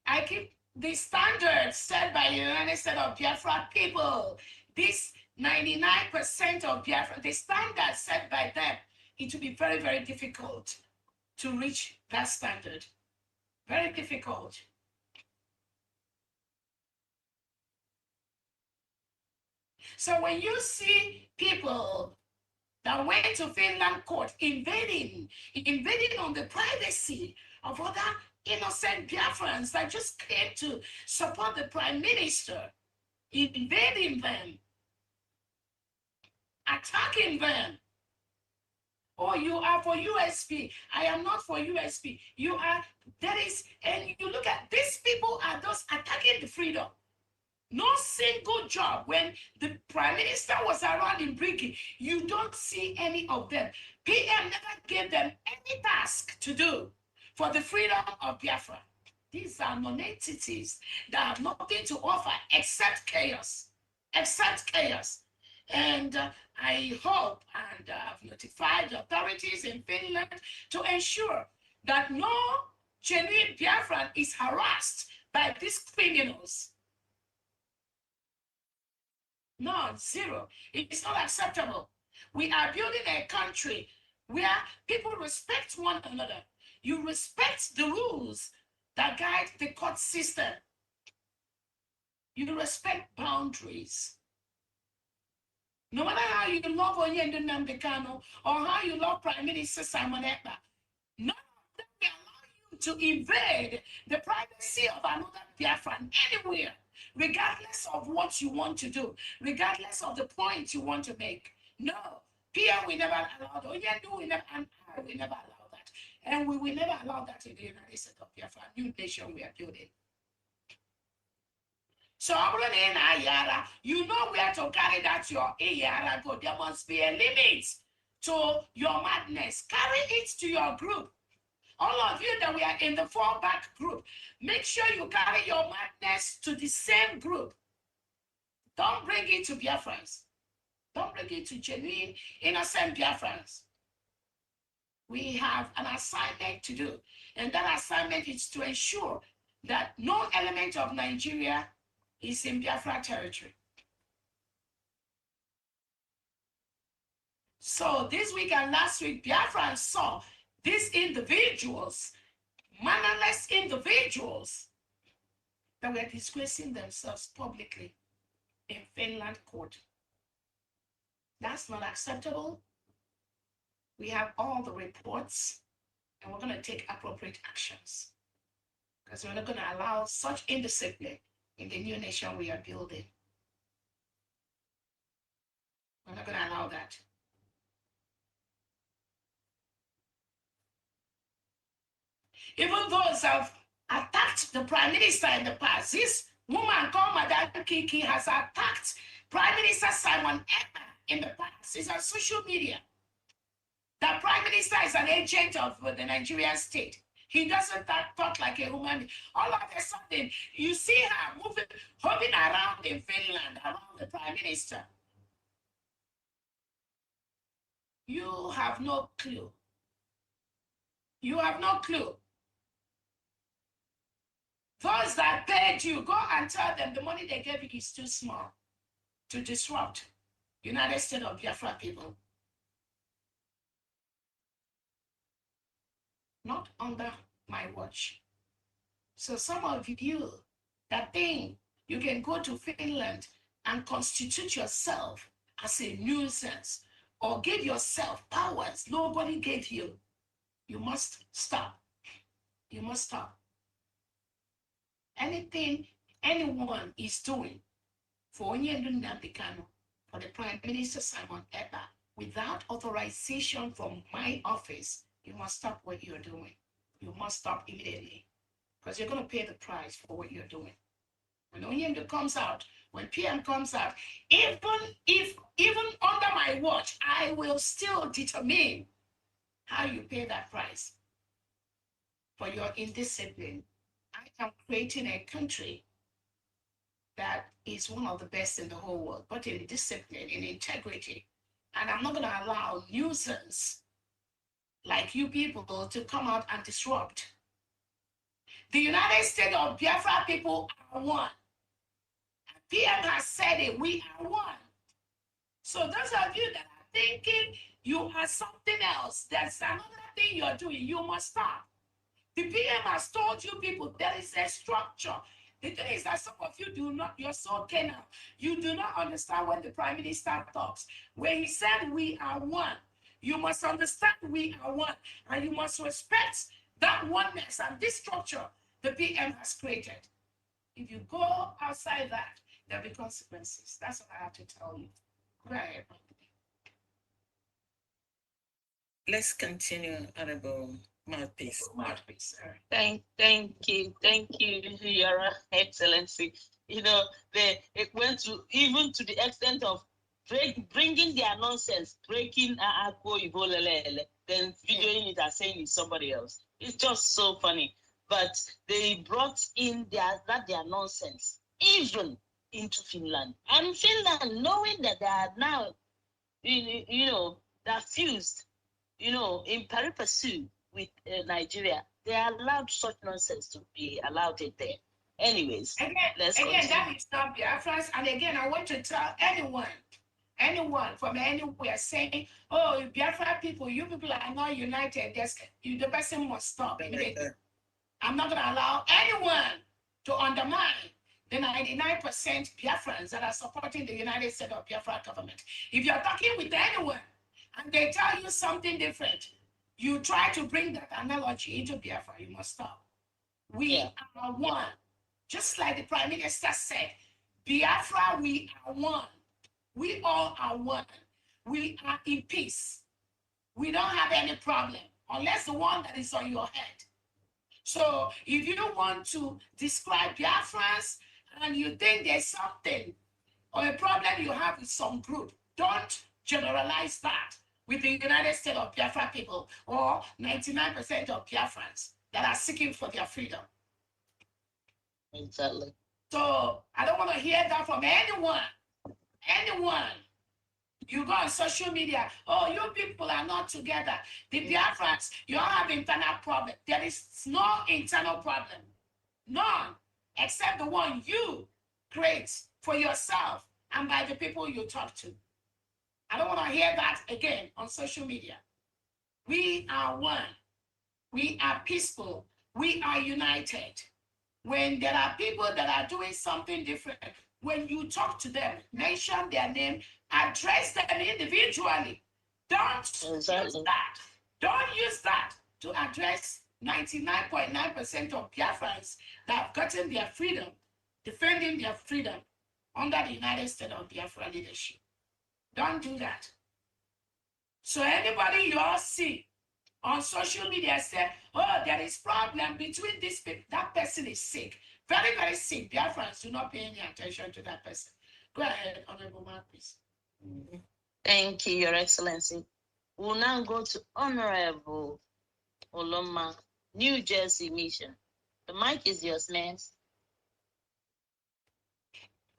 I keep the standards set by the United States of Biafra people. This 99% of Biafra, the standards set by them, it will be very difficult to reach that standard. Very difficult. So when you see people that went to Finland court invading on the privacy of other innocent Biafrans that just came to support the prime minister, invading them, attacking them. Oh, you are for USP. I am not for USP. You are, and you look at these people are just attacking the freedom. No single job. When the prime minister was around in Britain, you don't see any of them. PM never gave them any task to do for the freedom of Biafra. These are non-entities that have nothing to offer except chaos. And I hope and I've notified the authorities in Finland to ensure that no genuine Biafran is harassed by these criminals. No, zero. It's not acceptable. We are building a country where people respect one another. You respect the rules that guide the court system. You respect boundaries. No matter how you love Onyendunam Dekano or how you love Prime Minister Simon Ekpa, None of them will allow you to invade the privacy of another Biafran anywhere, regardless of what you want to do, regardless of the point you want to make. No, PM will never allow that. Onyendu will never, and I will never allow that. And we will never allow that in the United States of Biafra, new nation we are building. So you know where to carry that your Ayara go. There must be a limit to your madness. Carry it to your group. All of you that we are in the fallback group, make sure you carry your madness to the same group. Don't bring it to Biafrans. Don't bring it to genuine, innocent Biafrans. We have an assignment to do, and that assignment is to ensure that no element of Nigeria is in Biafra territory. So this week and last week, Biafrans saw these individuals, mannerless individuals, that were disgracing themselves publicly in Finland court. That's not acceptable. We have all the reports, and we're going to take appropriate actions, because we're not going to allow such indiscipline in the new nation we are building. We're not going to allow that. Even those have attacked the prime minister in the past. This woman called Madam Kiki has attacked Prime Minister Simon Ekpa in the past. It's on social media. The prime minister is an agent of the Nigerian state. He doesn't talk like a human being. All of a sudden, you see her hovering around in Finland, around the prime minister. You have no clue. You have no clue. Those that paid you, go and tell them the money they gave you is too small to disrupt United States of Biafra people. Not under my watch. So some of you that think you can go to Finland and constitute yourself as a nuisance or give yourself powers nobody gave you, you must stop. You must stop. Anything anyone is doing for Onyendu Nnamdi Kanu, for the Prime Minister Simon Ekpa, without authorization from my office, you must stop what you're doing. You must stop immediately, because you're going to pay the price for what you're doing. When Onyendu comes out, when PM comes out, even under my watch, I will still determine how you pay that price for your indiscipline. I am creating a country that is one of the best in the whole world, but in discipline, in integrity. And I'm not going to allow nuisance like you people to come out and disrupt. The United States of Biafra people are one. PM has said it, we are one. So those of you that are thinking you are something else, there's another thing you're doing, you must stop. The PM has told you people there is a structure. The thing is that some of you do not, you're so carnal. You do not understand when the Prime Minister talks. When he said we are one, you must understand we are one. And you must respect that oneness and this structure the PM has created. If you go outside that, there'll be consequences. That's what I have to tell you. Go ahead. Let's continue, Honorable Mouthpiece. Mouthpiece, sir. Thank you, Your Excellency. You know, it went to even to the extent of bringing their nonsense, breaking then videoing it and saying it's somebody else. It's just so funny. But they brought in their nonsense even into Finland, and Finland, knowing that they are now, they're fused, in pari passu with Nigeria, they allowed such nonsense to be allowed in there. Anyways, let's continue. That is not Biafrans. And again, I want to tell anyone from anywhere saying, oh, Biafra people, you people are not united, the person must stop immediately. I'm not going to allow anyone to undermine the 99% Biafrans that are supporting the United States of Biafra government. If you're talking with anyone and they tell you something different, You try to bring that analogy into Biafra, you must stop. We are one. Just like the Prime Minister said, Biafra, we are one. We all are one. We are in peace. We don't have any problem, unless the one that is on your head. So if you want to describe Biafrans and you think there's something or a problem you have with some group, don't generalize that with the United States of Biafra people or 99% of Biafrans that are seeking for their freedom. Exactly. So I don't want to hear that from anyone. Anyone. You go on social media, oh, you people are not together. The Biafrans, you all have internal problem. There is no internal problem. None, except the one you create for yourself and by the people you talk to. I don't want to hear that again on social media. We are one. We are peaceful. We are united. When there are people that are doing something different, when you talk to them, mention their name, address them individually. Don't use that. Don't use that to address 99.9% of Biafrans that have gotten their freedom, defending their freedom under the United States of Biafra leadership. Don't do that. So anybody you all see on social media say, oh, there is problem between this people. That person is sick. Very, very sick. Biafrans do not pay any attention to that person. Go ahead, Honorable Man, please. Thank you, Your Excellency. We'll now go to Honorable Oloma, New Jersey Mission. The mic is yours, ma'am.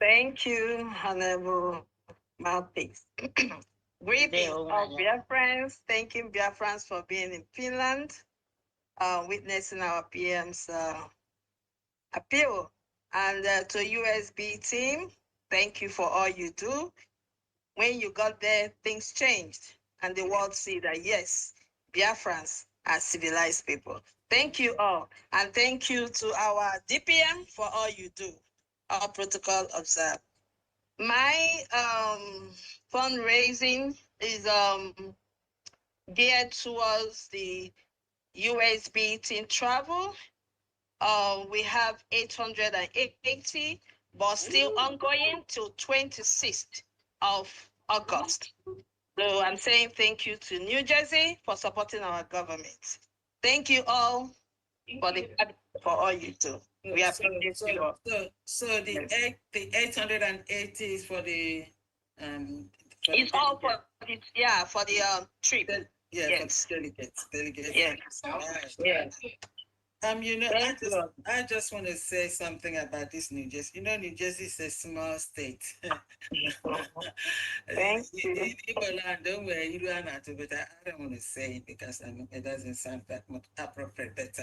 Thank you, Honorable Mouthpiece. Greetings, all Biafrans. Thank you, Biafrans, for being in Finland, witnessing our PM's appeal. And to USB team, thank you for all you do. When you got there, things changed, and the world see that, yes, Biafrans are civilized people. Thank you all, and thank you to our DPM for all you do. All protocol observed. My fundraising is geared towards the USB team travel. We have 880, but still ongoing till 26th of August. So I'm saying thank you to New Jersey for supporting our government. Thank you all for all you do. We appreciate you all. So the 880 is for the it's all for the trip. Yes. For delegates. Yeah. Yeah. I just want to say something about this New Jersey. New Jersey is a small state. Thank you. Don't worry, you don't have to, but I don't want to say it because it doesn't sound that much appropriate. But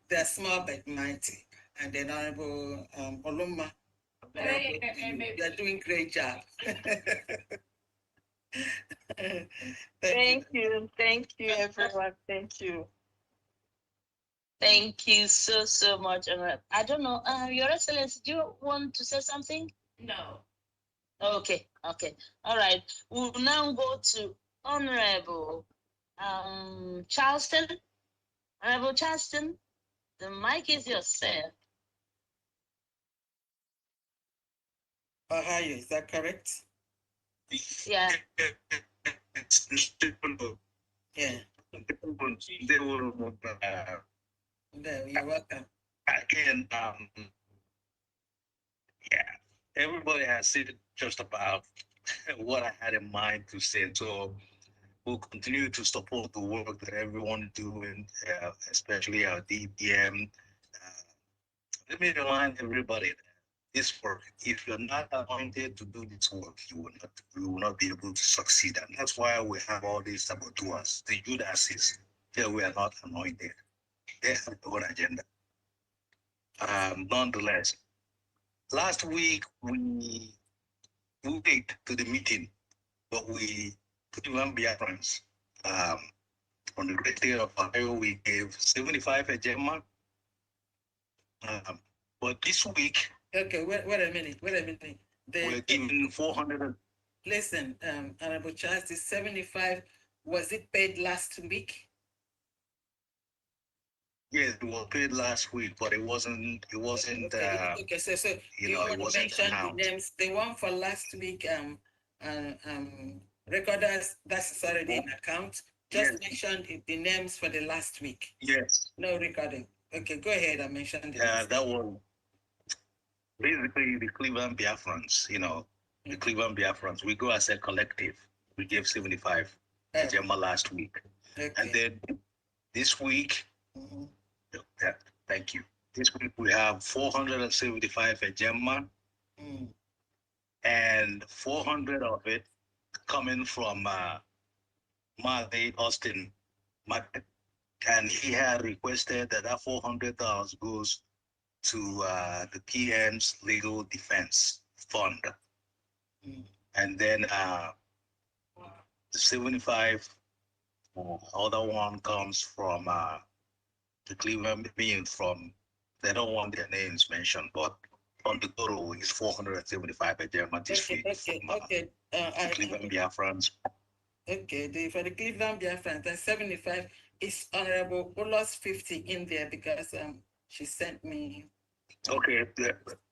they're small but mighty. And the Honorable Oloma, you're doing great job. Thank you, everyone. Thank you. Thank you so much. I don't know, Your Excellency, do you want to say something? No. Okay. All right. We'll now go to Honorable Charleston. Honorable Charleston, the mic is yours, sir. Ohio, is that correct? Yeah. Yeah. You're welcome. Again, everybody has said just about what I had in mind to say. So we'll continue to support the work that everyone is doing, especially our DPM. Let me remind everybody that this work, if you're not anointed to do this work, you will not be able to succeed. And that's why we have all these saboteurs, the Judases. They were not anointed. They have their own agenda. Nonetheless, last week we went to the meeting, but we couldn't be friends. On the great day of Ohio, we gave 75 a Gemma. But this week, okay, wait a minute. We're giving 400. Listen, Honorable Charles, the 75, was it paid last week? Yes, it was paid last week, but it wasn't. It wasn't. Okay, so You you know, it want to wasn't mention the announced. names, the one for last week, recorders, that's already in account. Just Yes. mention the names for the last week. Yes. No recording. Okay, go ahead and mention the Yeah, names. that was basically the Cleveland Biafrans. You know, the Cleveland Biafrans. We go as a collective. We gave 75 Oh, Gemma last week, and okay. then this week. Mhm. Yeah, thank you. This week we have 475 at Gemma, Mm. and 400 of it coming from Marley Austin Market. And he had requested that that 400,000 goes to the PM's legal defense fund. Mm. And then the 75 other one comes from the Cleveland being from, they don't want their names mentioned, but on the total is 475 at German this Okay, week okay, from okay. the Cleveland Biafrans. Okay, for the Cleveland Biafrans, then 75 is Honorable Ulos 50 in there because she sent me. Okay,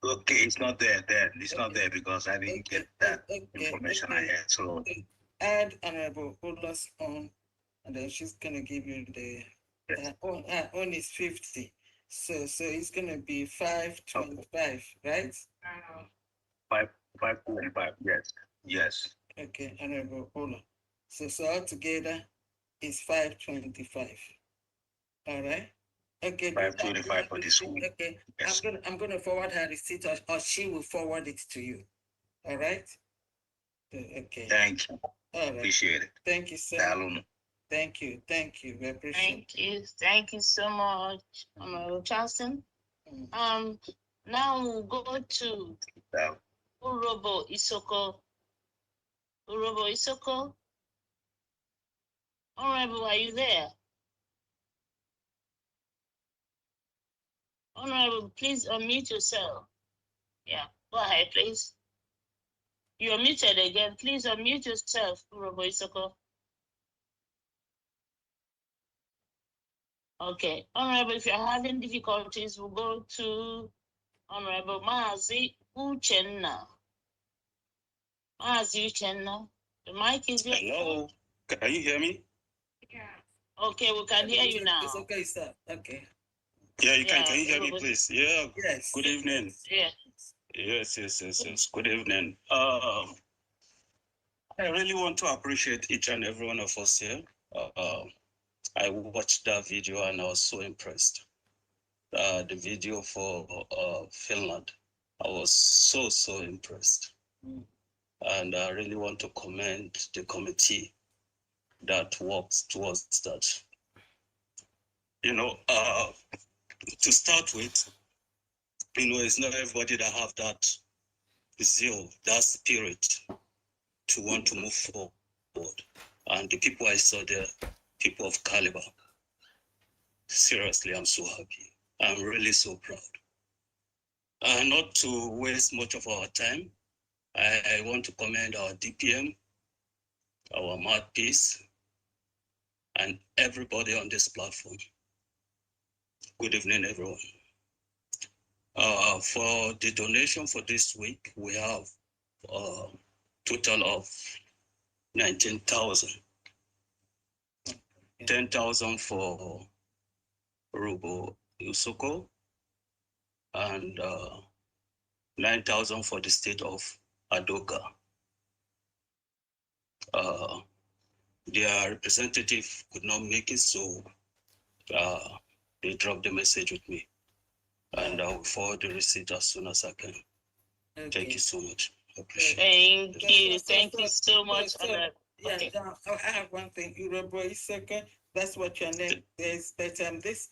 okay, it's not there. It's not there because I didn't get that information I had. So add Honorable Ulos on, and then she's gonna give you the on is 50. So it's gonna be 525, right? 525. Yes, yes. Okay, Honorable Ola. So altogether is 525. All right. Okay. 525 for this week. Okay. Yes. I'm gonna forward her receipt, or she will forward it to you. All right. Okay. Thank you. All right. Appreciate it. Thank you so much. Thank you. We appreciate it. Thank you so much, Honorable Charleston. Now we'll go to Urobo Isoko. Urobo Isoko. Honorable, are you there? Honorable, please unmute yourself. Yeah, go ahead, please. You're muted again. Please unmute yourself, Urobo Isoko. Okay, Honorable, if you're having difficulties, we'll go to Honorable Mazi Uchenna. Mazi Uchenna, the mic is yours. Hello, can you hear me? Yeah. Okay, we can hear you now. It's okay, sir. Okay. Yeah, you can. Can you hear me, please? Yeah. Yes. Good evening. Yeah. Yes. Good evening. I really want to appreciate each and every one of us here. I watched that video and I was so impressed. The video for Finland, I was so impressed. And I really want to commend the committee that works towards that. You know, to start with, you know, it's not everybody that have that zeal, that spirit to want to move forward. And the people I saw there, people of caliber. Seriously, I'm so happy. I'm really so proud. Not to waste much of our time, I want to commend our DPM, our mouthpiece, and everybody on this platform. Good evening, everyone. For the donation for this week, we have a total of 19,000. 10,000 for Rubo Usoko and 9,000 for the state of Adoka. Their representative could not make it, so they dropped the message with me. And I will forward the receipt as soon as I can. Okay. Thank you so much. I appreciate it. Thank you so much. Okay. I have one thing. Urobo Isoko, that's what your name is. But this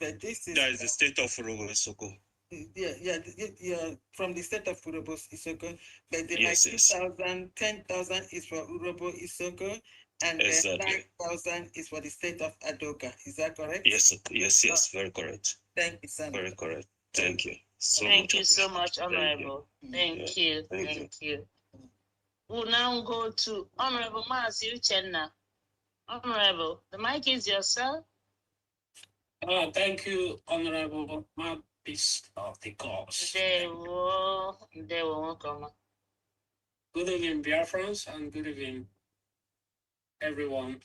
is. That is the state of Urobo Isoko. Yeah, from the state of Urobo Isoko. But the yes. 10,000 is for Urobo Isoko, and exactly. 9,000 is for the state of Adoka. Is that correct? Yes, very correct. Thank you, sir. Very correct. Thank you. Thank you so much, Honorable. Thank you. We'll now go to Honorable Mazi Uchenna. Honorable, the mic is yours, sir. Thank you, Honorable Mouthpiece of the cause. They will come. Good evening, Biafrans, and good evening, everyone.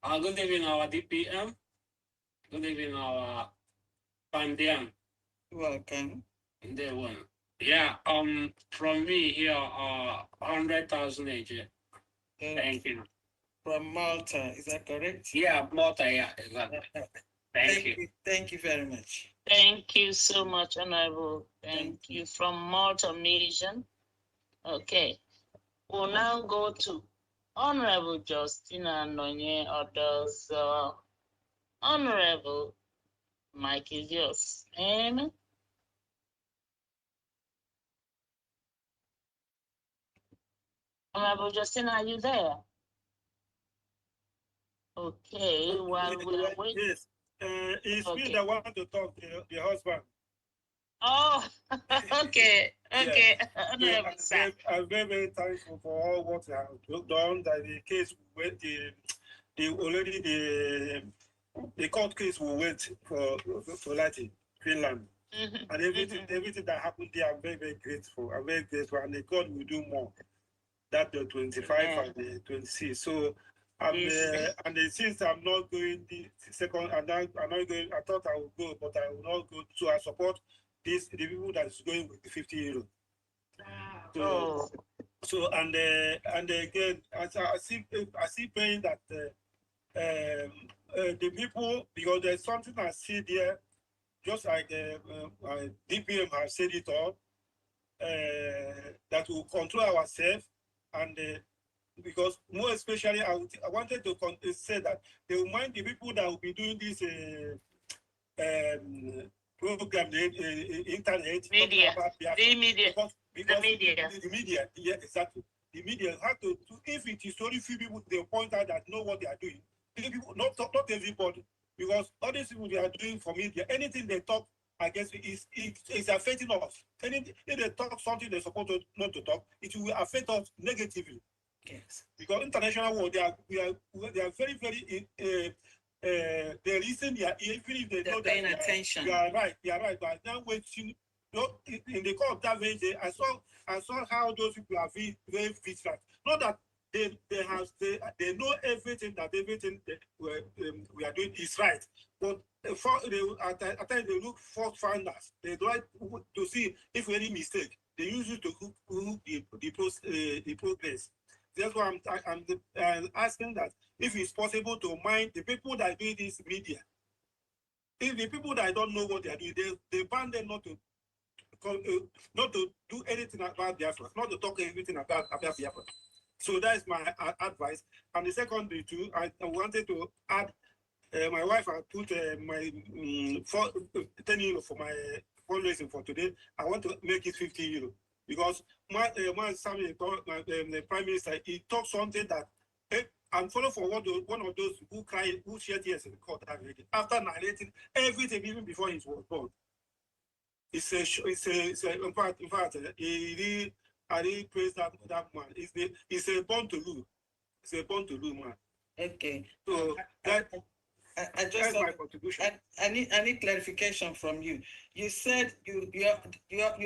Good evening, our DPM. Good evening, our Pandian. Welcome. Day one. Yeah, from me here, 100,000 AJ. Thank you. From Malta, is that correct? Yeah, Malta, yeah, exactly. Thank you. Thank you very much. Thank you so much, Honorable. Thank you. From Malta Mission. Okay. We'll now go to Honorable Justina Nonye others. Honorable, Mike is yours. Amen. Honorable Justina, are you there? Okay, while we are waiting. Yes, it's me Okay. that want to talk to the husband. Oh, okay, okay. Honorable sir. I'm very thankful for all what you have done. That the case went, the already the court case will wait for Latin, Finland, and everything that happened there. I'm very grateful. I'm very grateful, and the God will do more. That the 25 and the 26. So since I'm not going the second, I'm not going. I thought I would go, but I will not go. So I support the people that is going with the 50 euro. So and again, I see praying that the people, because there's something I see there, just like DPM has said it all, that will control ourselves, and because more especially I wanted to say that they will mind the people that will be doing this program, the internet, media, the media, because the media, yeah, exactly. The media have to, if it is only few people, they point out that know what they are doing. People, not everybody, because all these people they are doing for media, anything they talk against is affecting us. Anything, if they talk something they're supposed to not to talk, it will affect us negatively. Yes. Because international world, they are very they listen, even if they know paying that attention. You are right. But now waiting, in the court of that very day, I saw how those people are very vigilant. Not that they know everything that we are doing is right, but at times they look for finders. They try to see if any mistake. They use it to hook the progress. That's why I'm asking that if it's possible to mind the people that do this media. If the people that don't know what they are doing, they ban them not to do anything about Biafra, not to talk everything about Biafra. So that is my advice. And the secondary too, I wanted to add, my wife had put my 10 euro for my fundraising for today. I want to make it 50 euro because my the prime minister, he talked something that I'm following for one of those who cried, who shed tears in the court after narrating everything even before he was born. In fact, he really praised that man. It's a born to lose. It's a born to lose man. Okay. So I just that's my contribution. I need clarification from you. You said you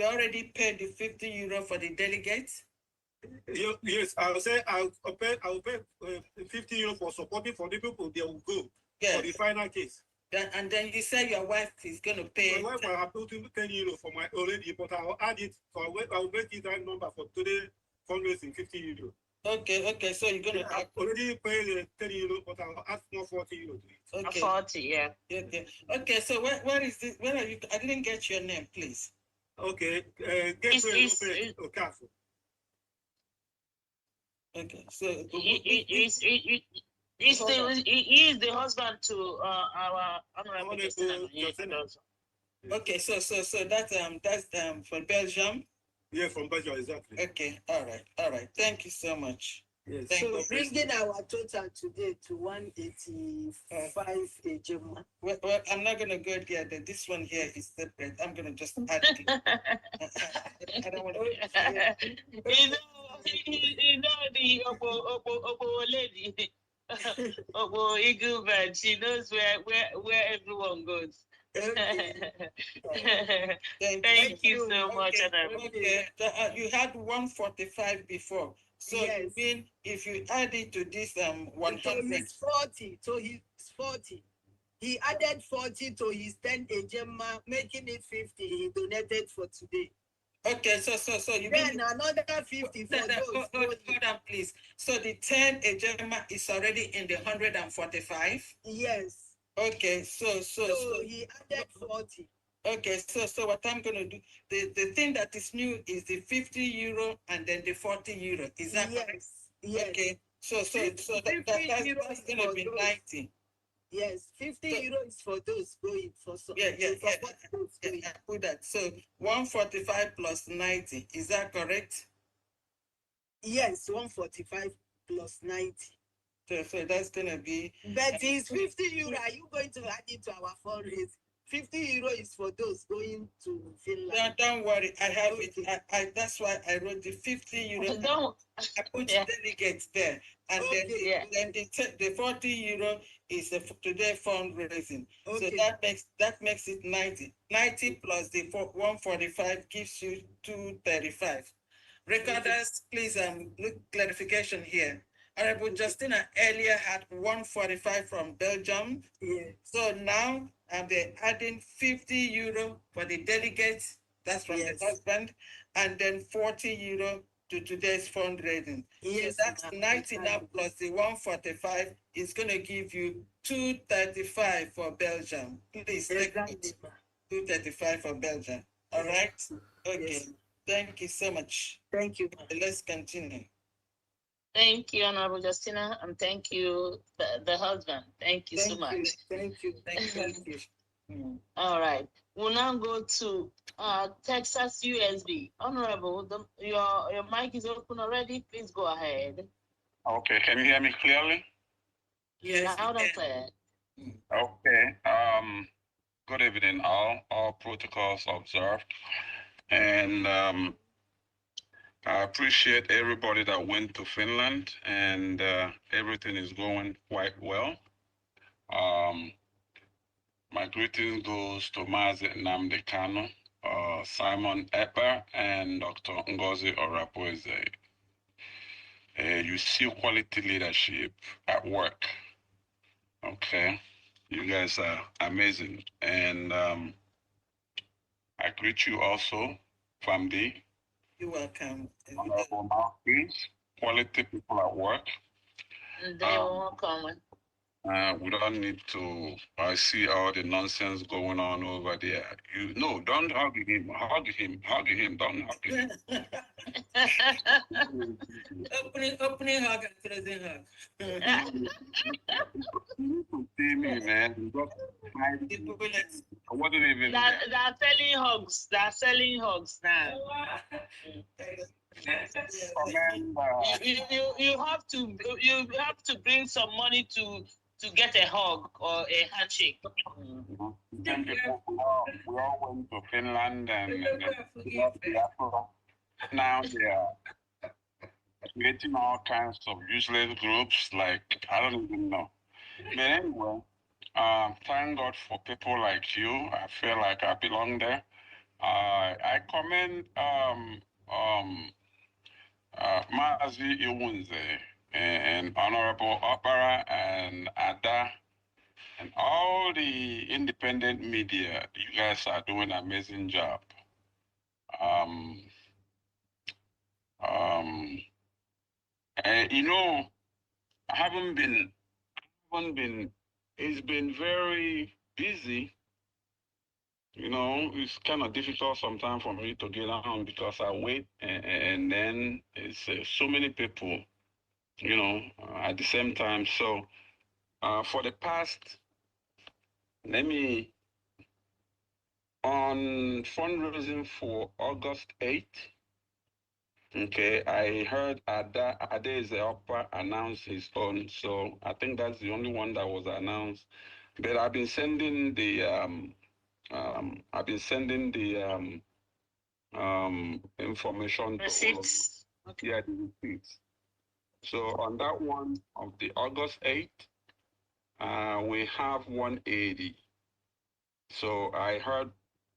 already paid the 50 euro for the delegates. Yes, I'll pay 50 euro for supporting for the people. They will go for the final case. And then you said your wife is going to pay. My wife will have put 10 euro for my already, but I'll add it. So I'll make it that number for today fundraising 50 euro. Okay. So you're going to I've already paid 10 euro, but I'll add more 40 euro to it. Okay. 40, yeah. Okay. So where is this? Where are you? I didn't get your name, please. Okay. Okay. So he is the husband to our honorable Justina. Okay. So that's from Belgium. Yeah, from Belgium, exactly. Okay. All right. Thank you so much. Yes. So bringing our total today to 185 Ejema. Well, I'm not gonna go there. This one here is separate. I'm gonna just add it. I don't want to. You know the Obo lady. Oh, Eagle Bird, she knows where everyone goes. Thank you so much, Honorable. Okay, you had 145 before. So you Yes. mean if you add it to this So 100, he's 40. So he's 40. He added 40 to his 10 Ejema, making it 50. He donated for today. okay, so you Then mean another 50 for those. hold on, please. So the 10 Ejema is already in the 145. Yes. Okay, so So he added 40. okay, so what I'm gonna do, the thing that is new is the 50 euro and then the 40 euro. Is that correct? Yes. Okay, so that's 50 euro that's is gonna for be those. 90. Yes, 50 So- euro is for those going for some. Yeah, to support those yeah, going. I put that. So 145 plus 90, is that correct? Yes, 145 plus 90. So that's gonna be But it's 50 euro. Are you going to add it to our fundraising? 50 euro is for those going to Finland. don't worry, I have it. I that's why I wrote the 50 euro. Don't. I put Yeah. delegates there, and Okay. then the 40 euro is today fundraising. Okay. So that makes it 90. 90 plus the 145 gives you 235. Recorders, please look clarification here. Honorable Justina earlier had 145 from Belgium. Yeah. So now they're adding 50 euro for the delegates. That's from Yes. the husband, and then 40 euro to today's fundraising. Yes, So that's ma'am. 90 now plus the 145 is going to give you 235 for Belgium. Please take Exactly, it. ma'am. 235 for Belgium. All right? Okay. Yes. Thank you so much. Thank you, ma'am. Let's continue. Thank you, Honorable Justina, and thank you, the husband. Thank you so much. Thank you. Thank you. All right. We'll now go to Texas USB. Honorable, your mic is open already. Please go ahead. Okay, can you hear me clearly? Yes. Loud and clear. Okay. Good evening, all protocols observed. And I appreciate everybody that went to Finland, and everything is going quite well. My greetings goes to Mazi Nnamdi Kanu, Simon Epper, and Dr. Ngozi Orapoeze. You see quality leadership at work. Okay, you guys are amazing, and I greet you also, family. You're welcome. Honorable mouthpiece, quality people at work. They're welcome. We don't need to. I see all the nonsense going on over there. Don't hug him. Hug him. Hug him. Don't hug him. opening hug and closing hug. See me, man. I wasn't even there. They're selling hugs. They're selling hugs now. You have to bring some money to get a hug or a handshake. Then we all went to Finland and Biafra. Now they are creating all kinds of useless groups. Like I don't even know. But anyway, thank God for people like you. I feel like I belong there. I commend Mazi Iwunze and Honorable Opera and Ada and all the independent media. You guys are doing an amazing job. And, I haven't been. It's been very busy. It's kind of difficult sometimes for me to get on because I wait and then it's so many people, at the same time. So for the past, on fundraising for August 8th, okay, I heard Ade Ezeopa announce his own. So I think that's the only one that was announced. But I've been sending the information Receipts. to the receipts. So on that one of the August 8th, we have 180. So I heard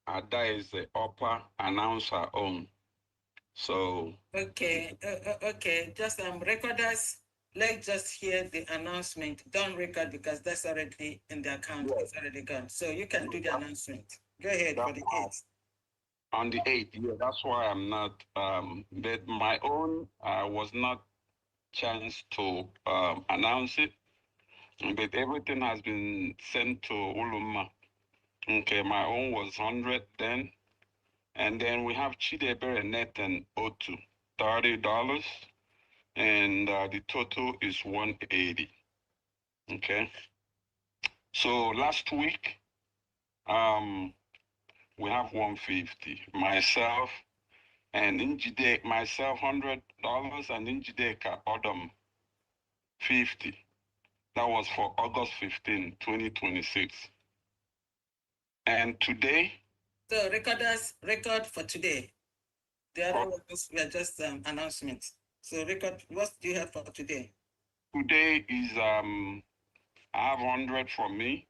Ada is the upper announce her own. So Okay, okay, just recorders, let's just hear the announcement. Don't record because that's already in the account, it's already gone. So you can do the announcement. Go ahead for the 8th. On the 8th, yeah, that's why I'm not, but my own was not chance to announce it, but everything has been sent to Uluma. Okay, my own was 100 then. And then we have Chidebere and Nathan Otu, $30. And the total is 180. Okay. So last week, we have 150. Myself and Injide, myself $100 and Injideka Odom 50. That was for August 15, 2026. And today. So recorders, record for today. The other ones were just announcements. So record, what do you have for today? Today is I have 100 from me.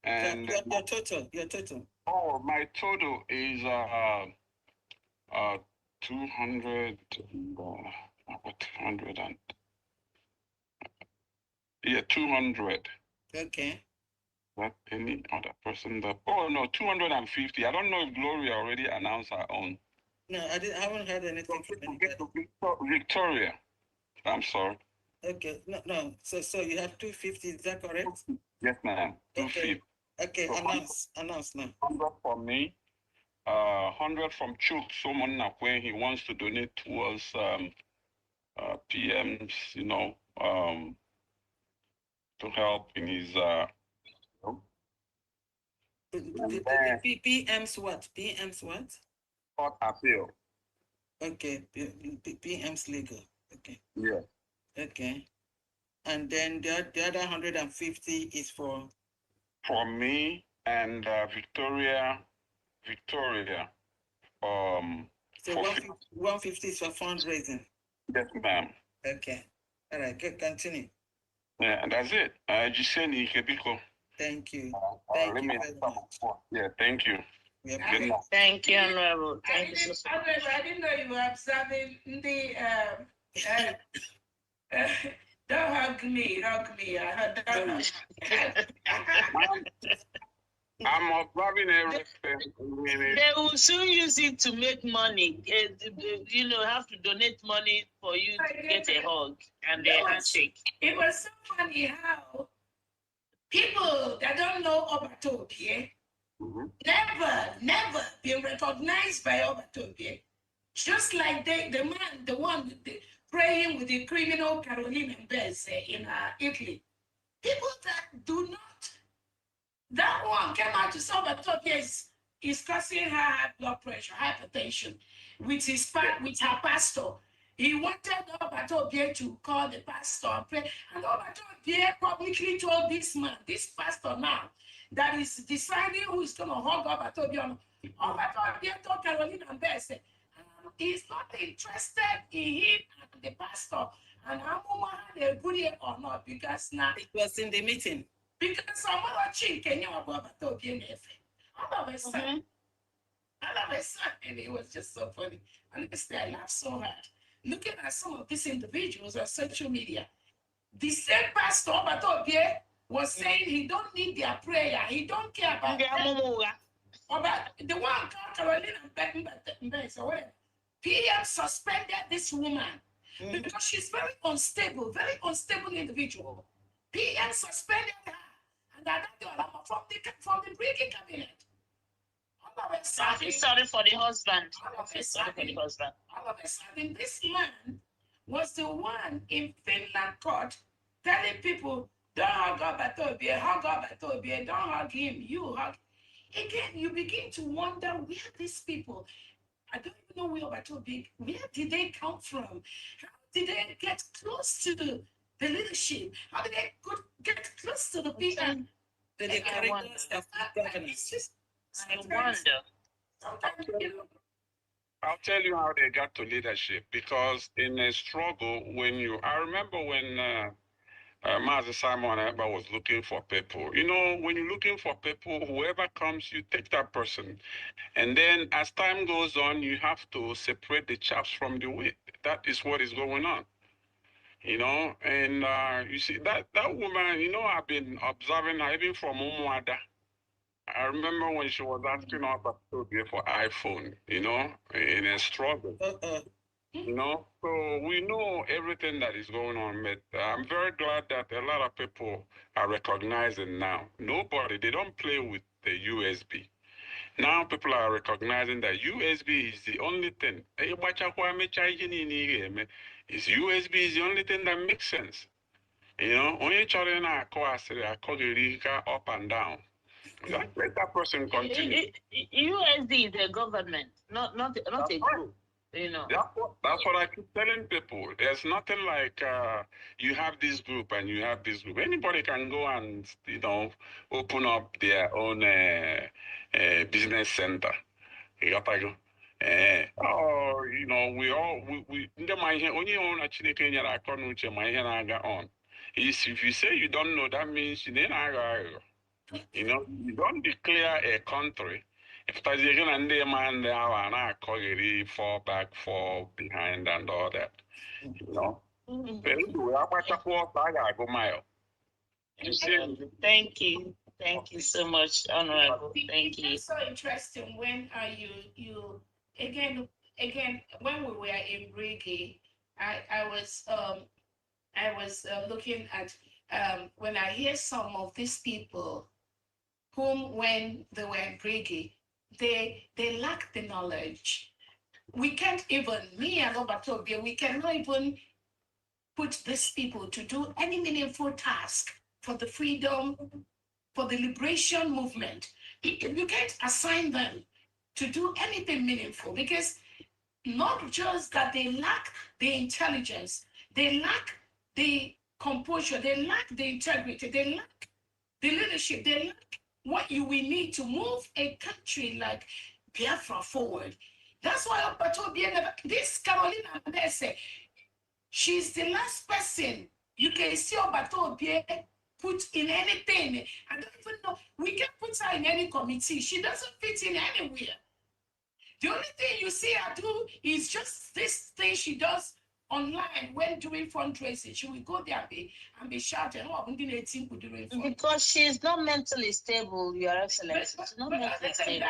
And your total. Oh, my total is 200 200 and yeah, 200. Okay. What any other person that oh no, 250. I don't know if Gloria already announced her own. No, I haven't heard anything from anybody. Victoria. I'm sorry. Okay, no. So you have 250, is that correct? Yes, ma'am. 250. Okay, So announce now. 100 from me, 100 from Chuk, someone where he wants to donate towards PMs, you know, to help in his the PM's what? PM's what? court appeal. Okay, PM's legal. Okay. Yeah. Okay. And then the other 150 is for me and Victoria. So 150 is for fundraising. Yes, ma'am. Okay. All right, good. Continue. Yeah, and that's it. Giseni Kebiko. Thank you. Thank you very much. Yeah, thank you. Thank you, Honorable. Thank you. I didn't know you were observing the don't hug me. I'm observing everything. They will soon use it to make money. You know, have to donate money for you to get a hug and a handshake. It was so funny how people that don't know Obatobie never been recognized by Obatobie. Just like the one praying with the criminal Caroline Mbese in Italy. People that do not. That one came out to solve is causing her high blood pressure, hypertension, with her pastor. He wanted Obatobie to call the pastor and pray. And Obatobie publicly told this pastor now, that is deciding who is going to hug Obatobie. Obatobie told Caroline Mbese, he's not interested in him and the pastor. And I'm had a good year or not, because now it was in the meeting. Because some other chick can you about Obatobie Nefe. All of a sudden, and it was just so funny. Honestly, I laughed so hard. Looking at some of these individuals on social media, the same pastor Obatobie was saying he don't need their prayer. He don't care about the one called Carolina Mbese or whatever. PM suspended this woman because she's very unstable individual. PM suspended her, and that from the breaking cabinet. I feel sorry for the husband. All of a sudden, this man was the one in Finland court telling people, don't hug Obatobie, don't hug him, you hug. Again, you begin to wonder where these people, I don't even know where Obatobie, where did they come from? How did they get close to the leadership? How did they get close to the people? To the characters of governance. I wonder. Sometimes, I'll tell you how they got to leadership, because in a struggle, I remember when Master Simon Eba was looking for people. You know, when you're looking for people, whoever comes, you take that person. And then as time goes on, you have to separate the chaps from the wheat. That is what is going on. You know, and you see that woman, you know, I've been observing her even from Umuada. I remember when she was asking us for iPhone, you know, in a struggle. You know, so we know everything that is going on, but I'm very glad that a lot of people are recognizing now. They don't play with the USB. Now people are recognizing that USB is the only thing. Is USB is the only thing that makes sense. You know, only children are up and down. Let that person continue. USD is a government, not a group. You know. That's what I keep telling people. There's nothing like you have this group and you have this group. Anybody can go and, you know, open up their own business center. You got to go. Or, you know, we only own a Chineke nyara akọ n'uche ma ihe na-aga on. If you say you don't know, that means you didn't aga. You know, you don't declare a country. If Tajik and they man they are not fall back, fall behind, and all that. You know. Thank you. Thank you so much, Honorable. Thank you. It's so interesting when you again when we were in Briggy, I was looking at when I hear some of these people whom when they were in Briggy, they lack the knowledge. We can't even, me and Obatobia, we cannot even put these people to do any meaningful task for the freedom, for the liberation movement. You can't assign them to do anything meaningful, because not just that they lack the intelligence, they lack the composure, they lack the integrity, they lack the leadership, they lack what you will need to move a country like Biafra forward. That's why this Carolina Mese, she's the last person you can see Obatobie put in anything. I don't even know. We can put her in any committee. She doesn't fit in anywhere. The only thing you see her do is just this thing she does online when doing fundraising. She will go there and be shouting, "Oh, I'm doing 18 doing fundraising." Because she's not mentally stable, Your Excellency. She's not mentally stable.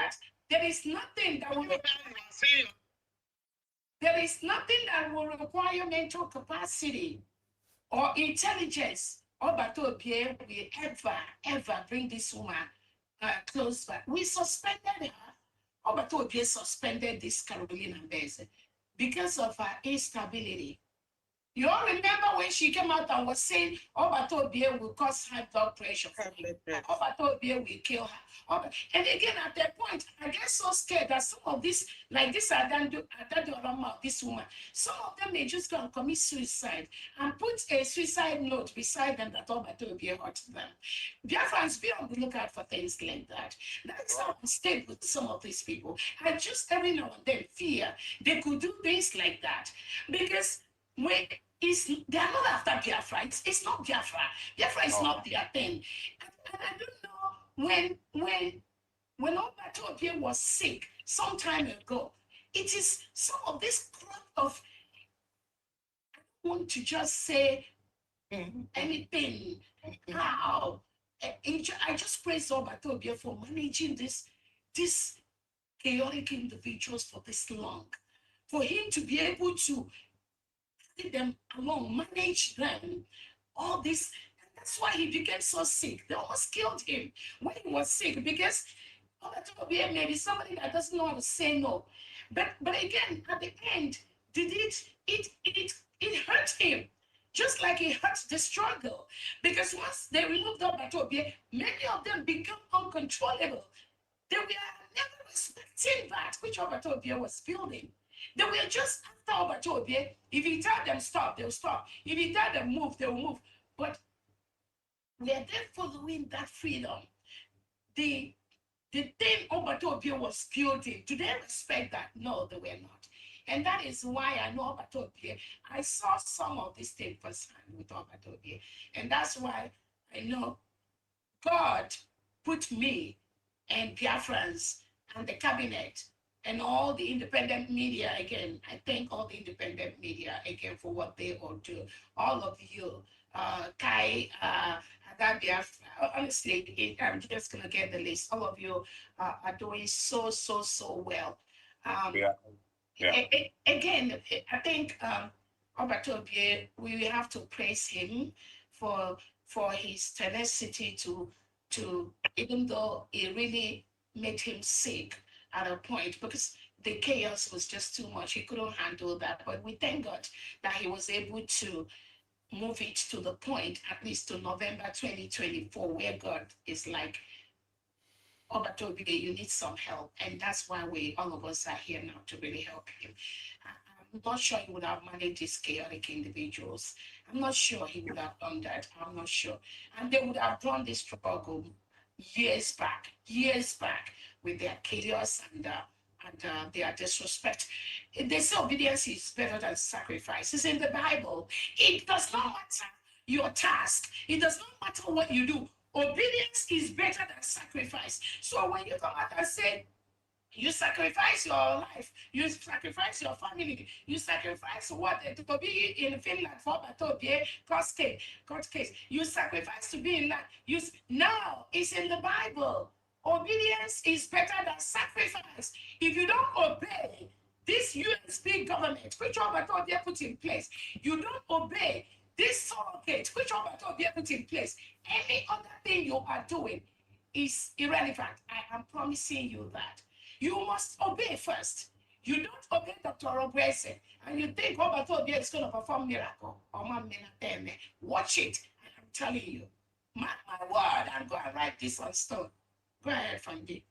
There is nothing that will require mental capacity or intelligence. Obatobie will ever bring this woman close back. We suspended her. Obatobie suspended this Carolina Mbeze because of her instability. You all remember when she came out and was saying Obatobie will cause high blood pressure. Obatobie will kill her. And again, at that point, I get so scared that some of this, like this this woman, some of them may just go and commit suicide and put a suicide note beside them that Obatobie hurt them. Biafrans, be on the lookout for things like that. That's how I stayed with some of these people. I just every now and then fear they could do things like that, because they are not after Biafra. It's not Biafra. Biafra is not their thing. And I don't know when Obatobie was sick some time ago, it is some of this crop of, I don't want to just say anything. How? I just praise Obatobie for managing this chaotic individuals for this long. For him to be able to get them along, manage them, all this. That's why he became so sick. They almost killed him when he was sick, because maybe somebody that doesn't know how to say no. But again, at the end, it hurt him, just like it hurt the struggle. Because once they removed Obatobie, many of them become uncontrollable. They were never respecting that which Obatobie was building. They were just after Obatobie. If he tell them stop, they'll stop. If he tell them move, they'll move. But we are then following that freedom. The The thing Obatopia was building, do they respect that? No, they were not. And that is why I know Obatopia. I saw some of this thing firsthand with Obatopia. And that's why I know God put me and Biafrans and the cabinet and all the independent media again. I thank all the independent media again for what they all do. All of you, Kai, that Biafra, honestly, I'm just gonna get the list. All of you are doing so well. Again, I think Obatobie, we have to praise him for his tenacity to even though it really made him sick at a point because the chaos was just too much. He couldn't handle that. But we thank God that he was able to move it to the point, at least to November 2024, where God is like, Obatobide, you need some help. And that's why all of us are here now to really help him. I'm not sure he would have managed these chaotic individuals. I'm not sure he would have done that. I'm not sure. And they would have drawn this struggle years back with their chaos and their disrespect. They say obedience is better than sacrifice. It's in the Bible. It does not matter your task. It does not matter what you do. Obedience is better than sacrifice. So when you come out and say, you sacrifice your life, you sacrifice your family, you sacrifice what to be in Finland for court case. You sacrifice to be in that. Now it's in the Bible. Obedience is better than sacrifice. If you don't obey this USB government, which Obatobie put in place, you don't obey this surrogate, which Obatobie put in place, any other thing you are doing is irrelevant. I am promising you that. You must obey first. You don't obey Dr. Obese, and you think Obatobie is going to perform miracle. Watch it. I'm telling you. Mark my word, I'm going to write this on stone. Go ahead, Fundy.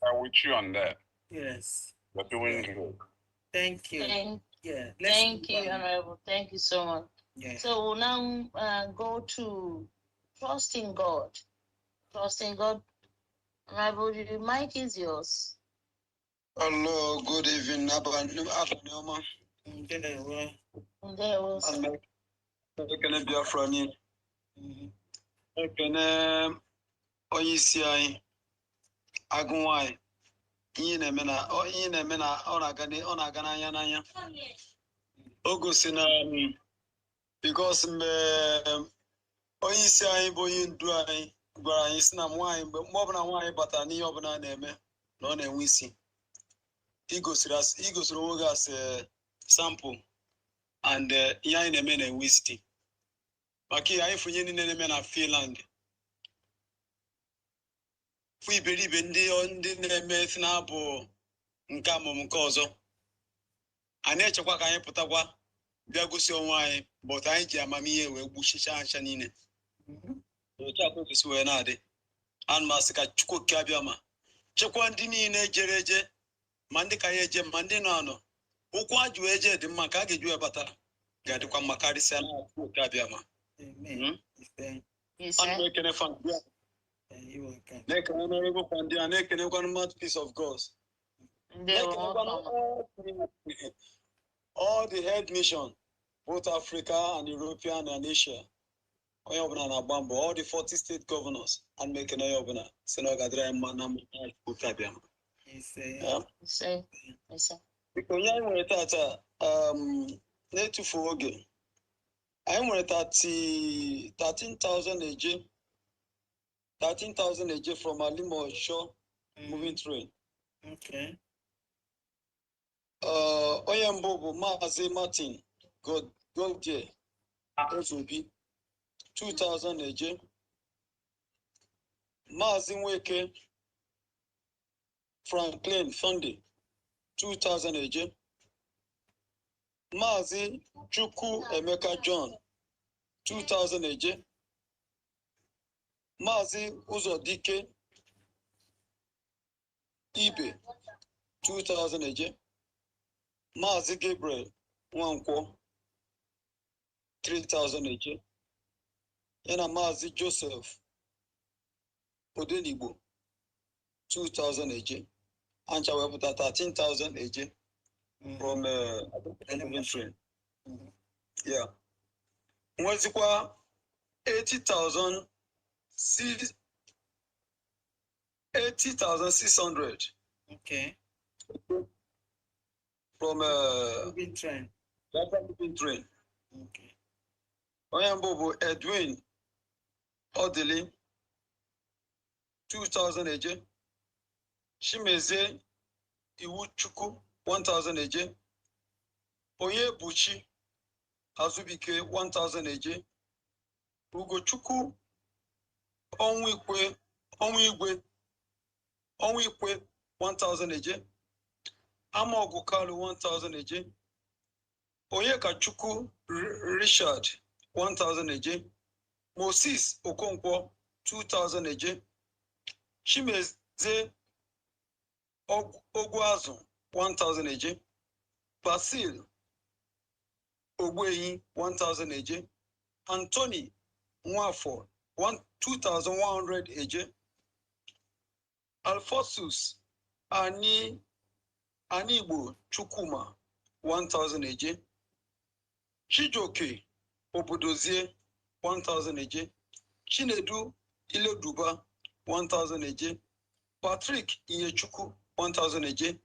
I'm with you on that. Yes. You're doing good. Thank you. Thank you, Honorable. Thank you so much. Yeah. So we'll now go to trusting God. Trusting God. Honorable, the mic is yours. Hello, good evening, Abanyoma. Ekene Biafra ni. Ekene onyeisi anyị agụnwaanyị ihe na-eme na ọ na-aga n'anya o gosi na because mgbe onyeisi anyị bụ onye ndu anyị gwara anyị si na nwaanyị mgbe ọbụla nwaanyị batara n'ihe ọbụla na-eme na ọ na-enwe isi igosiri onwe gị as sample and ihe anyị na-eme na-enwe isi maka ihe anyị fụnye niile na-eme na Finland fụ iberibe ndị na-eme si na-abụ nke amụmụ nke ọzọ anyị echekwa ka anyị pụtakwa bịa gosi onwe anyị but anyị ji amamihe wee gbuchicha ncha niile otu a kwesị wee na-adị ana masị ka Chukwu okike abịa ma chekwa ndị niile jere eje ma ndị ka ya eje ma ndị nọ anọ ụkwụ ajụ eje dị mma ka a ga-eji wee bata ga-adịkwa mma karịsịa na Chukwu okike abịa ma ana ekene Fundraising na-ekene honorable Fundraising na-ekenekwanụ mouthpiece of God all the head mission both Africa and European and Asia onye ọbụla na-agba mbọ all the 40 state governors and mekene onye ọbụla si na ọ ga-adịrị anyị mma na oke abịa biko onye anyị nwere tata na-etufu oge anyị nwere 13,000 eje from Alimo Shore moving train. Okay. Onye mbụ bụ Maazị Martin Godie Ozobi 2,000 eje. Maazị Nweke Franklin Sunday 2,000 eje. Maazị Chukwu Emeka John 2,000 eje. Maazị Uzodike Ibe 2,000 eje. Maazị Gabriel Nwankwo 3,000 eje. Yana Maazị Joseph Odenigbo 2,000 AJ. And I will put 13,000 AJ from train. Yeah. What's equal 80,000 80,600. Okay. From moving train. Moving train. Okay. Oyambobo Edwin Odili 2,000 AJ. Shimeze Iwuchuku 1,000 AJ. Oyebuchi Azubike 1,000 AJ. Ugochukwu Onwikwe 1,000 AJ. Amogukalu 1,000 AJ. Oyekachukwu Richard 1,000 AJ. Moses Okonkwo 2,000 AJ. Chimeze Ogwazu 1,000 AJ. Basil Ogweyi 1,000 AJ. Anthony Nwafo 2,100 AJ. Alphonsus Anigbo Chukuma 1,000 AJ. Chijoke Obodozie 1,000 AJ. Chinedu Ileduba 1,000 AJ. Patrick Iyechuku 1,000 AJ.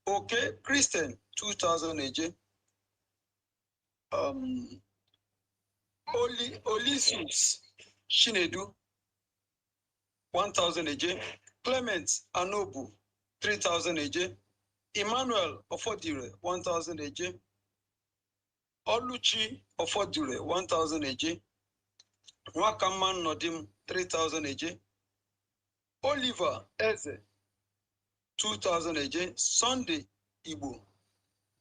Okay, Christian 2,000 AJ. Olisus Chinedu 1,000 AJ. Clement Anobu 3,000 AJ. Emmanuel Ofodire 1,000 AJ. Oluchi Ofodire 1,000 AJ. Wakaman Nodim 3,000 AJ. Oliver Eze 2,000 AJ. Sunday Igbo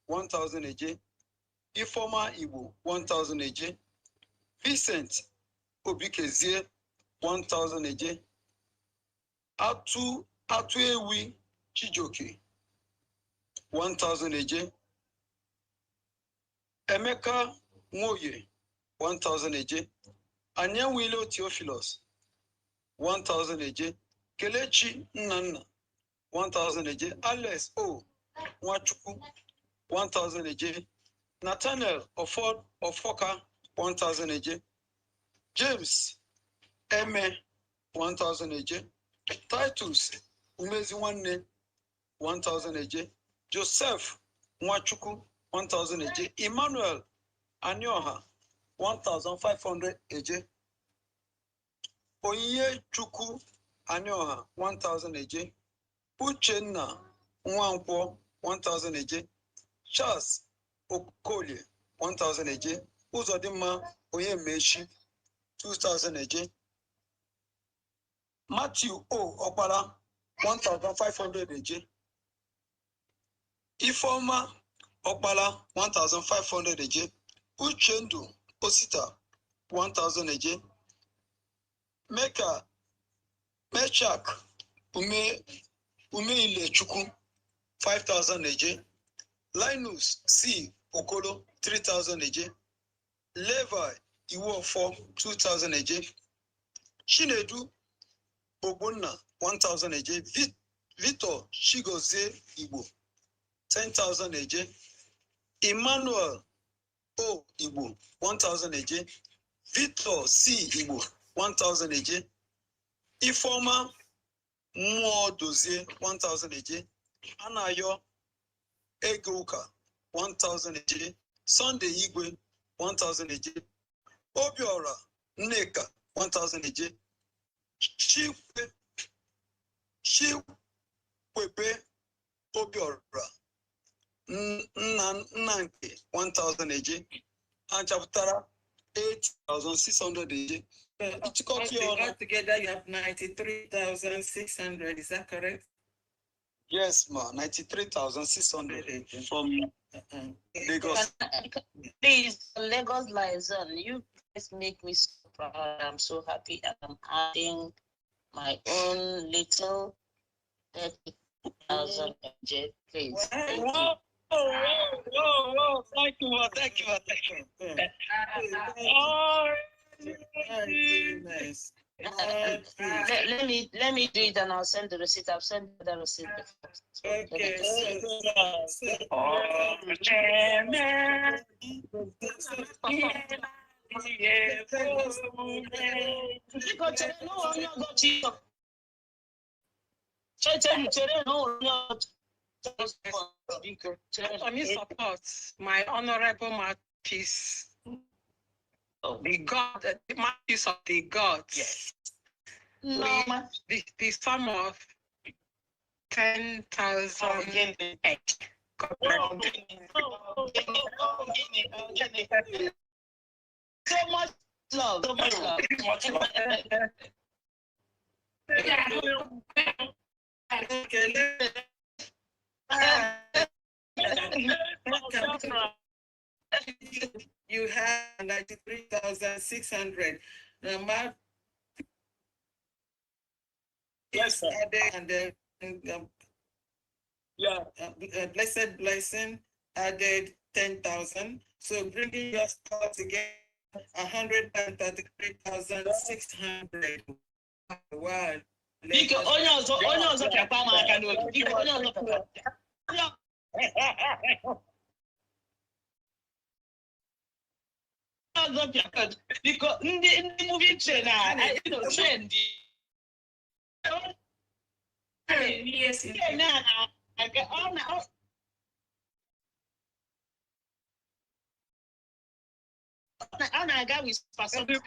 1,000 AJ. Ifoma Igbo 1,000 AJ. Vincent Obikezie 1,000 AJ. Atuewi Chijoke 1,000 AJ. Emeka Nwoye 1,000 AJ. Anyawilo Theophilus 1,000 AJ. Kelechi Nnanna 1,000 AJ. Alex O Nwachukwu 1,000 AJ. Nathaniel Ofoka 1,000 AJ. James Eme 1,000 AJ. Titus Umeziwanne 1,000 AJ. Joseph Nwachukwu 1,000 AJ. Emmanuel Anyoha 1,500 AJ. Oye Chukwu Anyoha 1,000 AJ. Uchenna Nwankwo 1,000 AJ. Charles Okolie 1,000 AJ. Uzodimma Oyemeshi 2,000 AJ. Matthew O Okpara 1,500 AJ. Ifeoma Okpala 1,500 AJ. Uchendu Osita 1,000 AJ. Mechak Umeile Chukwu 5,000 AJ. Linus C Okolo 3,000 AJ. Levi Iwofo 2,000 AJ. Chinedu Ogbonna 1,000 AJ. Victor Chigozie Igbo 10,000 AJ. Emmanuel O Igbo 1,000 AJ. Victor C Igbo 1,000 AJ. Ifeoma Mmụọ Dozie 1,000 AJ. Anayo Egeuka 1,000 AJ. Sunday Igwe 1,000 AJ. Obiora Nneka 1,000 AJ. Chikwebe Obiora Nnanke 1,000 AJ. And chapter 8,600 AJ. Altogether, you have 93,600. Is that correct? Yes, ma. 93,600 from Lagos. Please, Lagos liaison, you guys make me so proud. I'm so happy. I'm adding my own little 30,000 AJ, please. Thank you. Whoa. Thank you, ma. Thank you. Nice. Let me do it and I'll send the receipt. I've sent the receipt before. Okay, Let me support my honorable mouthpiece. The God, the mouthpiece of the gods. Yes. The sum of 10,000 each. So much love. So much love. You have 93,600. The amount Yes, sir. and then blessed blessing added 10,000. So bringing your score together 133,600. Wow. Biko onye ọzọ pịakwa m aka n'obi. Biko onye ọzọ pịakwa. Ọzọ pịakwa. Biko ndị movie train trend. Ọ na-aga with percentage.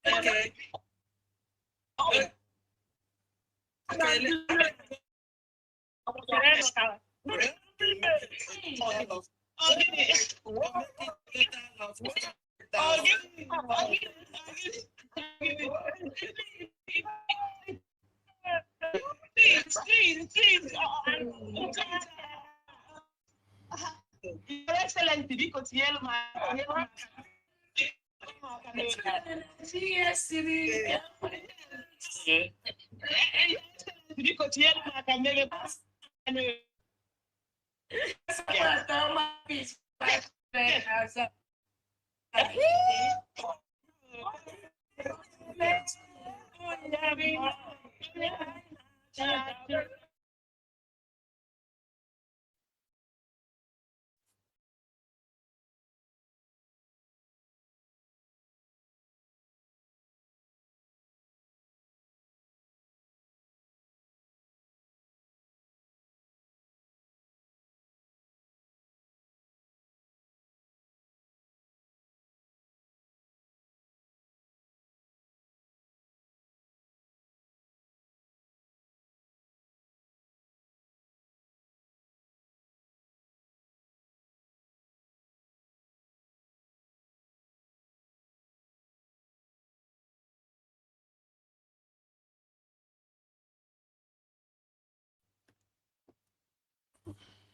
Okay. Please. Your Excellency, because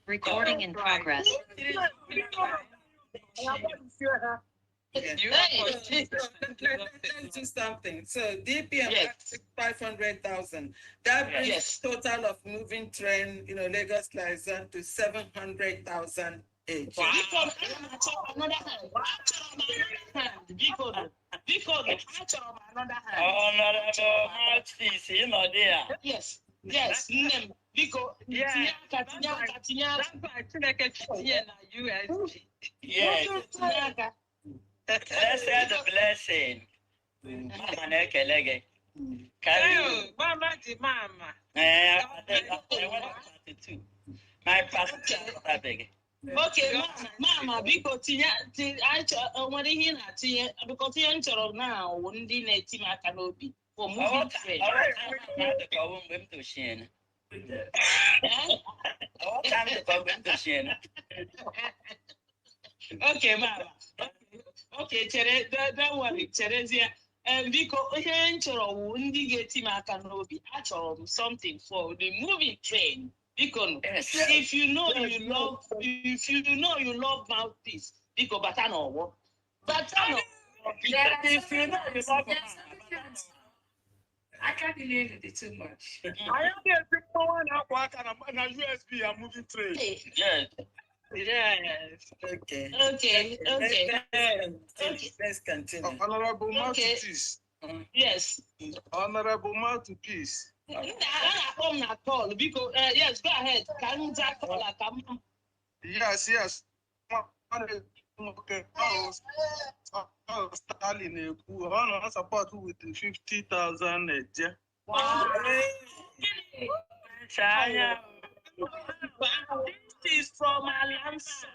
Recording in progress. Let's do something. So DPM Yes. 500,000. That brings Yes. total of moving train, Lagos Liaison to 700,000 each. Wow. Another hand. Yes. Biko. Yes. That's why Chineke tinye na USG. Yes. Let's say the blessing. Mama na-ekele gị. Mama di mama. I went to 32. My pastor that big. Okay, mama, biko nwere ihe na-atinye biko tinye m chọrọ na ndị na-eti m aka n'obi for moving train. Okay, mama. Okay, don't worry, cherezie. Biko ihe m chọrọ wụ ndị ga-eti m aka n'obi. Achọrọ m something for the moving train. Biko, if you know you love mouthpiece, biko bata n'ọwọ. If you know you love I can't believe it too much. I am the one na USB and moving train. Yes. Yes. Okay. Okay. Let's continue. Honorable Okay. Mouthpiece. Yes. Honorable Mouthpiece. Come na call because yes, go ahead. Can you just call a come? Yes. Okay. Stalin, I support with 50,000. Wow. This is from Alonso.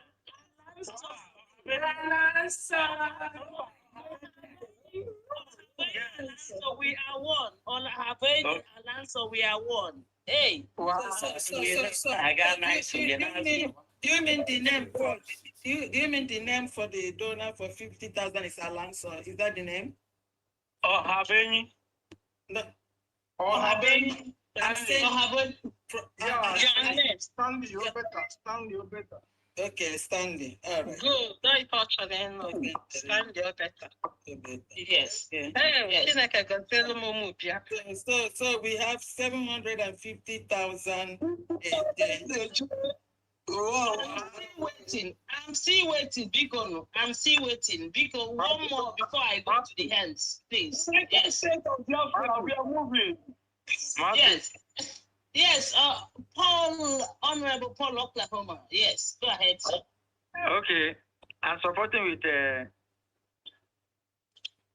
So we are one. On Havana, Alonso, we are one. Hey. Wow. I got nice. Do you mean the name for? Do you mean the name for the donor for 50,000 is Alonso? Is that the name? Oh, Haveni. No. Oh, Haveni. I'm saying. Stanley, you're better. Okay, Stanley. All right. Good. Very fortunate. Stanley, you're better. Yes. So we have 750,000. I'm still waiting, Biko. Biko, one more before I go to the hands, please. Yes. We are moving. Yes. Honorable Paul, Oklahoma. Yes. Go ahead, sir. Okay. I'm supporting with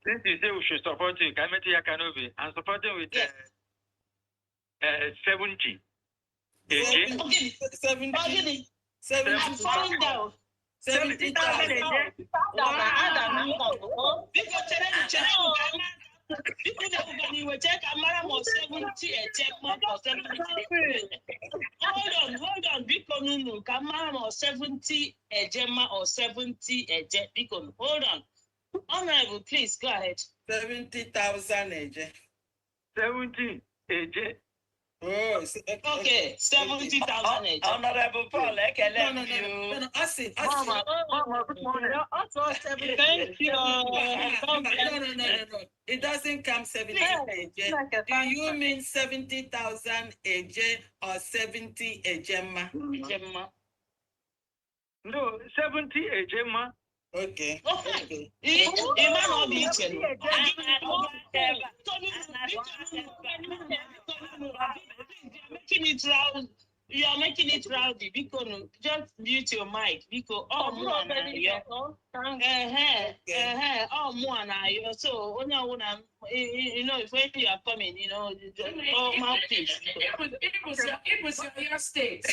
since you say we should support you, I'm supporting with 70. 70. Falling down. 70,000. Hold on. Biko Kamara or 70 Ejema or 70 Biko. Hold on. Honorable, please go ahead. 70,000 AJ. 70 AJ. Oh, okay. 70,000 AJ. Honorable Paul, I can let you. No, I see. Mama, good morning. Thank you. No. It doesn't come 70 AJ. Do you mean 70,000 AJ or 70 Ejema? No, 70 Ejema. Okay. It might not be you are making it rowdy because just mute your mic because all more oh more so you know if when you are coming all mouthpiece. It was your state.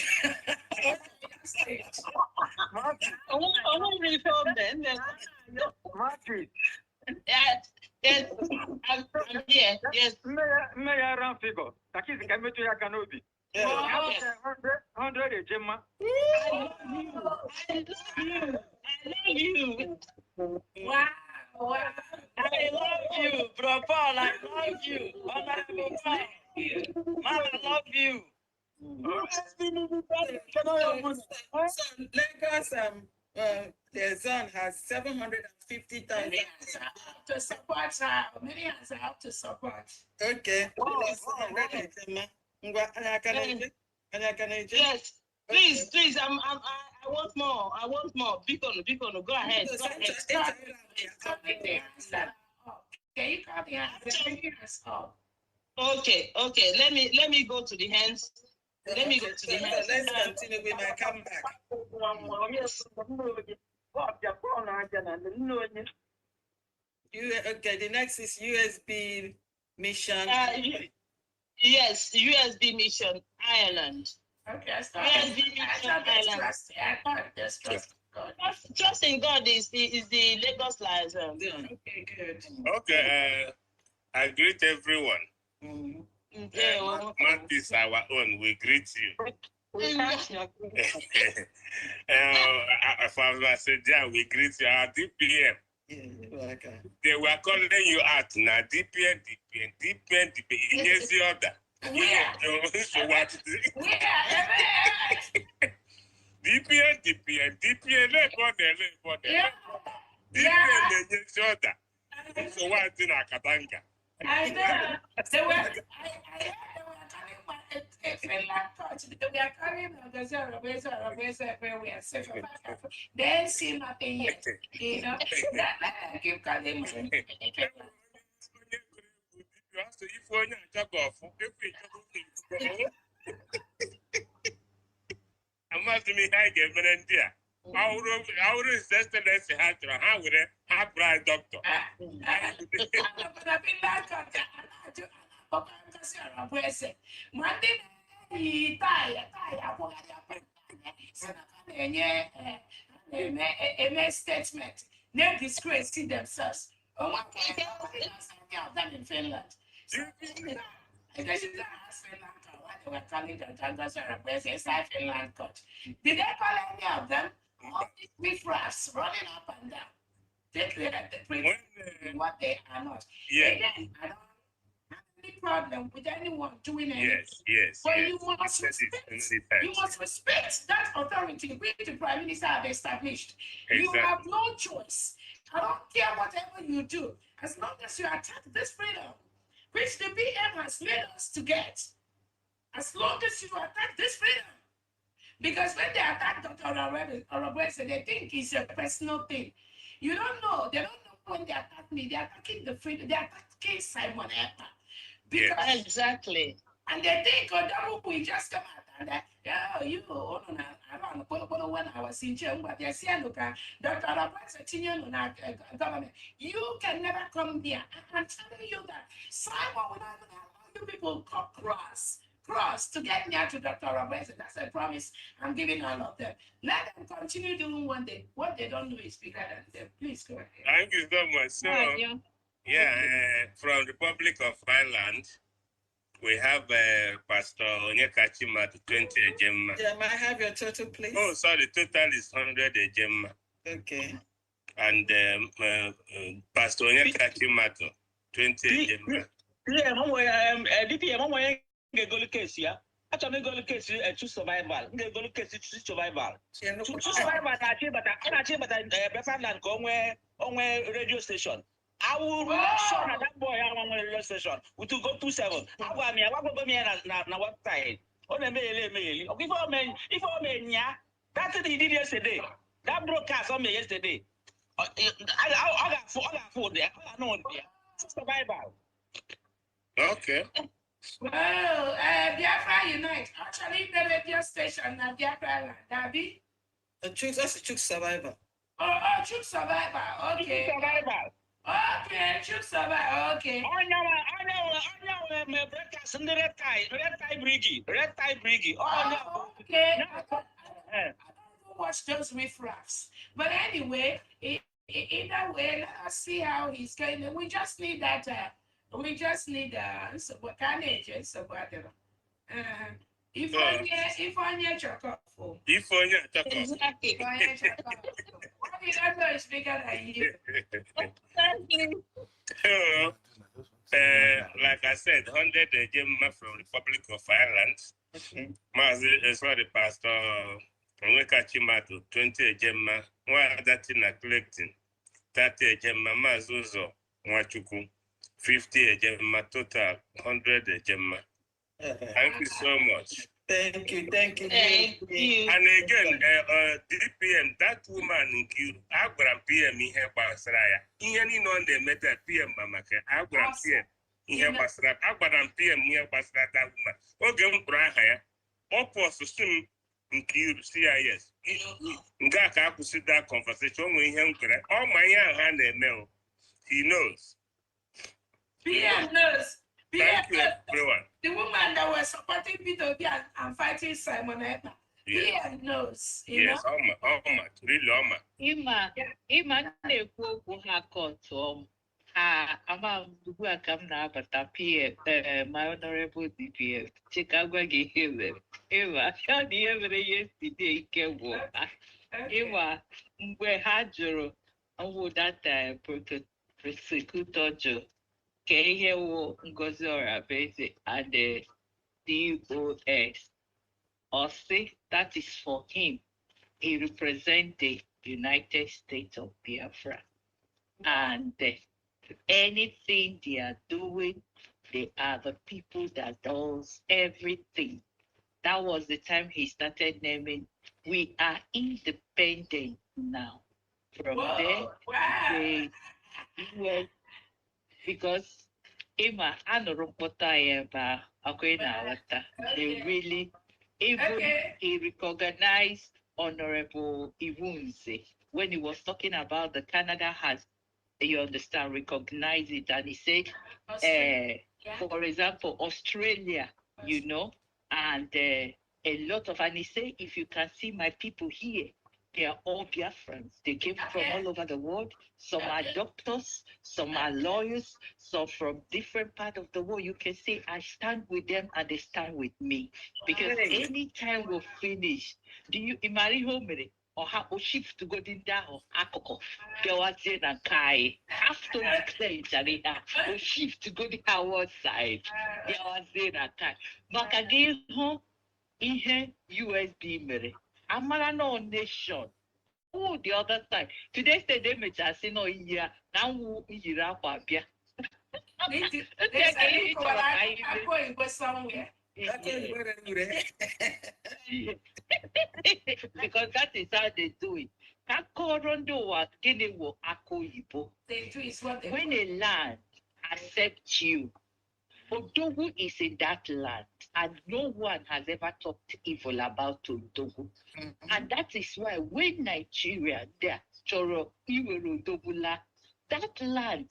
I won't reform then. Yes, I'm here. Yes. Mayor round figure. That is the committee I can be. 100 Gemma. I love you. Wow. I love you, Bro Paul. I love you. Honorable Paul. Mama, I love you. So Lagos, their son has 750,000 to support her. Many has helped to support. Okay. Yes. Please. I want more. Bikono, go ahead. Okay, you call the hands up. Okay. Let me go to the hands. Let's continue with my comeback. Okay, the next is USB mission. Yes, USB mission Ireland. Okay, I USB mission Ireland. Trust in God is the Lagos license. Okay, good. Okay, I greet everyone. Mm-hmm. Mark is our own. We greet you. Father said, yeah, we greet you. Our DPM. They were calling you out now. DPM. Yes, the other. So what? DPM. So what's in Akatanga? I know. I heard they were coming Finland court. We are carrying everywhere. So they see nothing yet. You know, that keep calling me. You have to if onye achọkọ ọfụ efu ịchọkọ amasị m ihe anyị ga-emere ndị a ọhụrụ excellency ha chọrọ ha were ha bụrụ anyị dọkịta ma ndị na-eyi taị akwụgharị na-eme statement na-disgrace themselves. Oh my God, of them in Finland. So, they were calling the inside Finland court. Did they call any of them? All these riffraffs running up and down. They created the prison what they are not. Yeah. Again, I don't have any problem with anyone doing anything. Yes. But you must respect that authority which the Prime Minister have established. Exactly. You have no choice. I don't care whatever you do, as long as you attack this freedom, which the PM has led us to get. As long as you attack this freedom. Because when they attack Dr. Orobese, they think it's a personal thing. You don't know. They don't know when they attack me. They're attacking the freedom. They're attacking Simon Epa. Because exactly. And they think, oh, we just come out and you, I don't know when I was in jail, but they say, look, Dr. Orobese, government, you can never come there. I'm telling you that Simon will not even allow you people cross to get near to Dr. Orobese. That's a promise I'm giving all of them. Let them continue doing what they don't do is bigger than them. Please go ahead. Thank you so much. So, from Republic of Ireland, we have Pastor Onyekachi Matu 20 Ejemma. Yeah, may I have your total, please? Oh, sorry, total is 100 Ejemma. Okay. And Pastor Onyekachi Matu 20 Ejemma. Yeah, DPM, I'm going to case here. Actually, go to case to survival. Go to case to survival. To survival, but Finland go on radio station. I will make sure that boy on a radio station. We to go 27. I want to be na what time? On a mail. If I mean, yeah, that's what he did yesterday. That broadcast on me yesterday. I got food there. I know there. Survival. Okay. Well, Biafra Unite. Actually, the radio station at Biafra, Dabi. That's a Chuk survivor. Oh, Chuk survivor. Okay. Survivor. Okay, Chuk survivor. Okay. I know, my broadcast in the red tie briggy. Oh, okay. I don't watch those riffraffs. But anyway, either way, let us see how he's going. We just need that. We just need carnage. If onye chokofo. Exactly. What did I know is bigger than you? Like I said, 100 Ejemma from Republic of Ireland. Sorry, Pastor Onyekachi Matu 20 Ejemma. One that in collecting 30 Ejemma Mazuzo Nwachukwu. 50 Ejemma total 100 Ejemma. Thank you so much. Thank you. Thank you. And again, DPM, that woman in Q, Agram PM in her Basraya. Any non the meta PM Mamaka, Agram PM in her Basra, Agram PM near Basra, that woman. Ogam Brahaya, Opos to swim in Q, CIS. Ngaka could sit that conversation with him. All my young hand and Mel, he knows. PM knows. Thank you, everyone. The woman that was supporting Peter and fighting Simon Epa. PM knows. Yes, Oma, really Oma. Ima na-ekwu okwu ha kọtụ ha ama ugbu a ka m na-abata PM my honorable DPM chika gwa gị ihe mere ịma ya na ihe mere yesterday ike gwụ ha ịma mgbe ha jụrụ ọwụ data prosecutor jụ ka ihe wụ Ngozi Orabeze and the DOS or say that is for him. He represents the United States of Biafra. And anything they are doing, they are the people that does everything. That was the time he started naming, we are independent now. From there, they went, because Emma Anorumpota they really, even he recognized Honorable Iwunse when he was talking about the Canada has, you understand, recognize it. And he said, for example, Australia, you know, and a lot of, and he said, if you can see my people here, they are all Biafrans. They came from all over the world. Some are doctors, some are lawyers, some from different parts of the world. You can say, I stand with them and they stand with me. Because anytime we finish, do you imagine or how shift to go in down akoko Gawazi and Kai after declare it or shift to go the our side Gawazi and Kai Makagi home ihe USB mere Amara no nation. Oh, the other side. Today say they may just say no year now yira kwabia. Somewhere. Because that is how they do it. They do is what they when a land accepts you, Odogu is in that land, and no one has ever talked evil about Odogu. And that is why when Nigeria, there, Choro, Iwerodobula, that land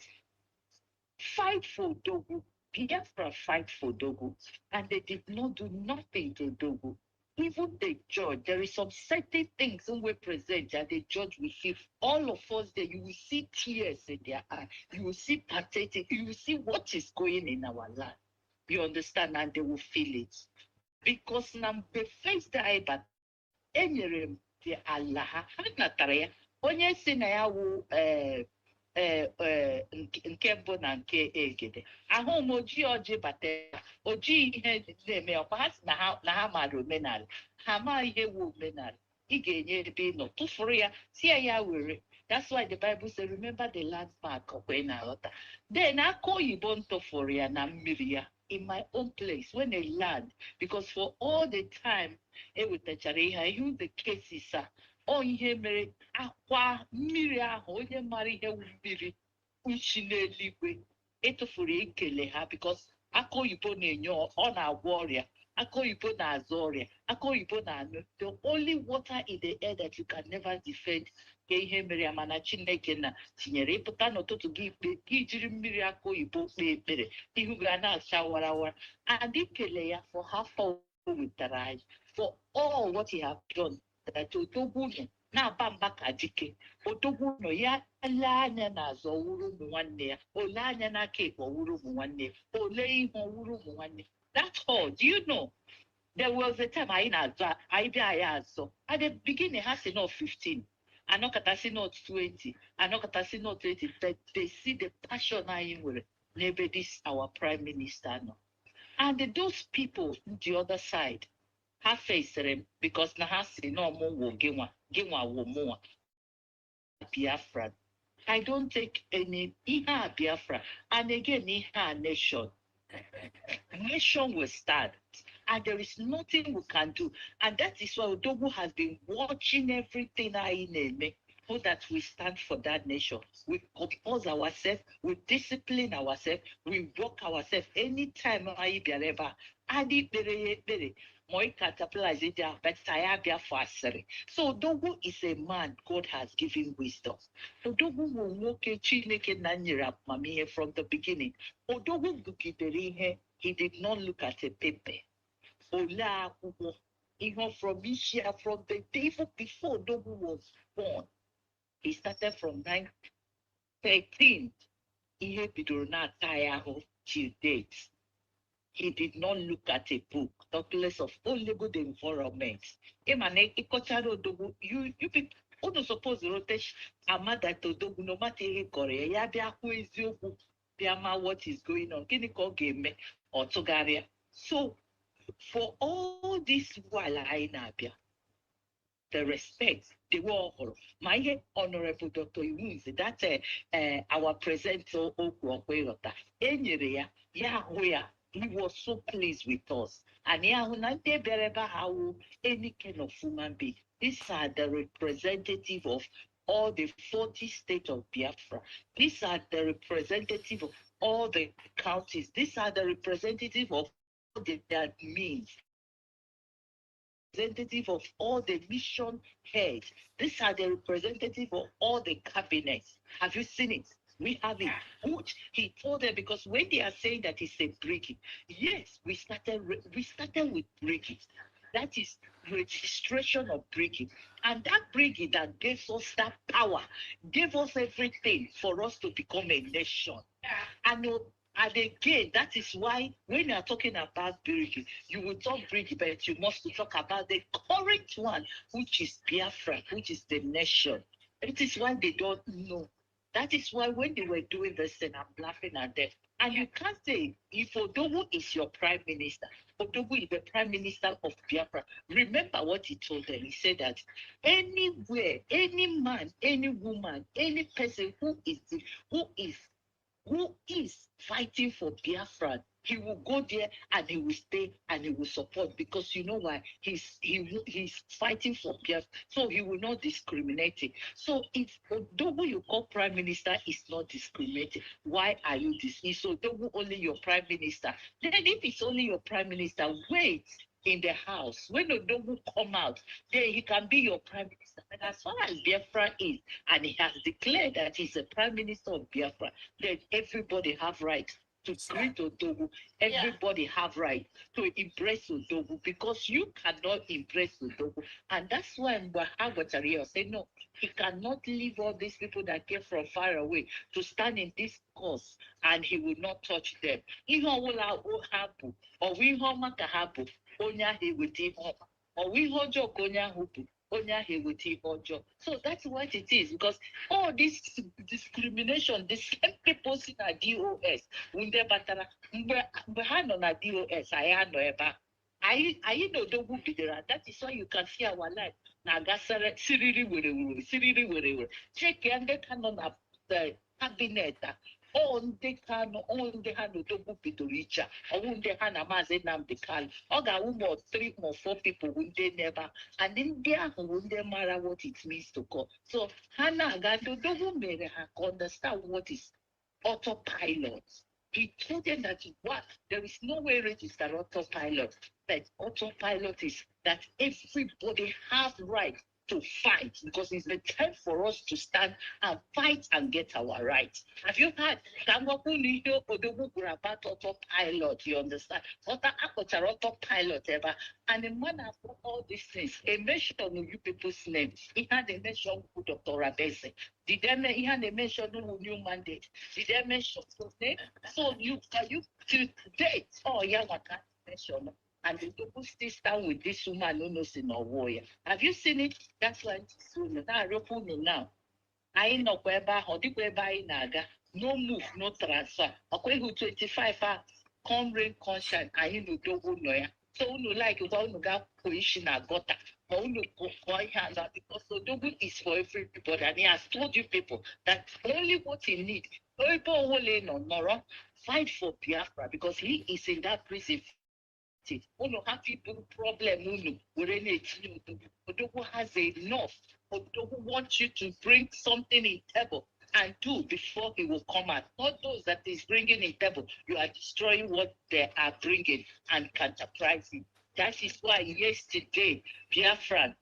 fight for Odogu, Biafra fight for Odogu, and they did not do nothing to Odogu. Even the judge, there is some certain things when we present and the judge will see all of us there, you will see tears in their eyes, you will see pathetic, you will see what is going in our land. You understand? And they will feel it. Because now the face that but any the Allah, onye si na ya wu nke mbụ na nke egede ahụ m oji bata oji ihe na-eme ọkwa ha si na ha mara omenala ha ma ihe wu omenala ị ga-enye ebe ị nọ tụfuru ya si ya were. That's why the Bible says remember the landmark ọkwa na aghọta. Then aka oyibo ntụfuru ya na mmiri ya in my own place when they land, because for all the time ewetachara ihe the cases are o ihe mere akwa mmiri ahụ onye mara ihe mmiri uchi n'eluigwe etufuru ikele ha because aka oyibo na-enye ọ na-agwọ ọrịa aka oyibo na-azụ ọrịa aka oyibo na-anụ the only water in the air that you can never defend ka ihe mere mana Chineke na tinyere ịpụta n'ụtụtụ gị ikpe gị jiri mmiri aka oyibo kpee ekpere ihu ga na-acha warawara and ikele ya for how far wetara anyị for all what he have done. That Odogwu na-aba mba ka dike Odogwu nọ ya ele anya n'azụ ọwụrụ ụmụ nwanne ya ole anya n'aka ekpe ọwụrụ ụmụ nwanne ya ole ihe ọwụrụ ụmụ nwanne. That's all. Do you know there was a time anyị na-azụ anyị bịa anyị azụ at the beginning ha si not 15 anọkọtasị not 20 anọkọtasị not 20 but they see the passion anyị nwere n'ebe this our prime minister nọ and those people the other side ha faced him because na ha si no mo wo ginwa wo mo Biafra. I don't take any iha Biafra and again iha nation will stand and there is nothing we can do and that is why Odogwu has been watching everything I name so that we stand for that nation. We compose ourselves, we discipline ourselves, we work ourselves anytime I be ever. Adi bere moi caterpillars in their but Sayabia fastery. So Odogwu is a man God has given wisdom. Odogwu will walk a chineke nanyira mami from the beginning. Odogwu gukiderihe, he did not look at a paper. Ola even from Asia, from the day before Odogwu was born. He started from 913. Ihe bidoro na-ata ahụ till date. He did not look at a book, talk less of only good environment. You people don't suppose rotation Amada to Odogwu no matter ihe kore ya bịa hụ eziokwu bịa ma what is going on. Gịnị ka ọ ga-eme ọ tụgharịa. So for all this while anyị na-abịa the respect they were all my honorable Dr. Iwunse that our presenter Okwu Okweyota enyere ya ya hụ ya He was so pleased with us. And any kind of human being. These are the representative of all the 40 states of Biafra. These are the representative of all the counties. These are the representative of all the means. Representative of all the mission heads. These are the representative of all the cabinets. Have you seen it? We have it. Good. He told them, because when they are saying that it's a brigade, yes, we started with brigade. That is registration of brigade. And that brigade that gave us that power, gave us everything for us to become a nation. And again, that is why when you are talking about brigade, you will talk brigade, but you must talk about the current one, which is Biafra, which is the nation. It is why they don't know. That is why when they were doing this thing, I'm laughing at them. And you can't say, if Odogu is your prime minister, Odogu is the prime minister of Biafra. Remember what he told them. He said that anywhere, any man, any woman, any person who is fighting for Biafra, he will go there and he will stay and he will support, because you know why? He's fighting for Biafra, so he will not discriminate it. So if Odogu you call prime minister is not discriminating, why are you this? Is Odogu only your prime minister? Then if it's only your prime minister, wait in the house. When Odogu come out, then he can be your prime minister. And as far as Biafra is, and he has declared that he's the prime minister of Biafra, then everybody have right to greet Odogu. Everybody have right to embrace Odogu, because you cannot embrace Odogu. And that's why Mbahagwataria said, no, he cannot leave all these people that came from far away to stand in this cause, and he will not touch them. Ihe ọbụla o hapụ, ọ bụ ihe ọma ka hapụ, onye ahụ eweta ihe ọma. Ọ bụ ihe ọjọọ ka onye ahụ bụ, onye ahụ eweta ihe ọjọọ. So that's what it is, because all this discrimination, the same people in our DOS, mgbe ha nọ na DOS, anyị anọ ebe a. Anyị na Odogwu bidoro, that is why you can see our life na-aga siriri were. Cheke ndị ka nọ na the cabinet a, ọ ndị ha na Odogwu bidoro iche, ọwụ ndị ha na Maazị Nnamdi Kanu. Ọ ga-awụ more 3 or 4 people who they never, and ndị ahụ wụ ndị mara what it means to go. So ha na-aga, Odogwu mere ha understand what is autopilot. He told them that what there is no way registered autopilot. But autopilot is that everybody has right to fight, because it's the time for us to stand and fight and get our rights. Have you heard? About autopilot, you understand? Autopilot ever. And the man after all these things, a mention of you people's names. He had a mention of Dr. Rabese. Did they he had a mention of new mandate? Did they mention something? So you to date, oh yeah, I can't mention. And the people still stand with this woman who knows in a warrior. Have you seen it? That's why it's now. I know whereby no move, no transfer. Okay, who 25 come rain, conscience, I know don't know. So no like you don't know position I got that. Because Odogu is for everybody, and he has told you people that only what he needs. Fight for Biafra, because he is in that prison. Have people problem. Odogu has enough. Odogu wants you to bring something in table and do before he will come out. Not those that is bringing in table. You are destroying what they are bringing and counterpricing. That is why yesterday, Biafran,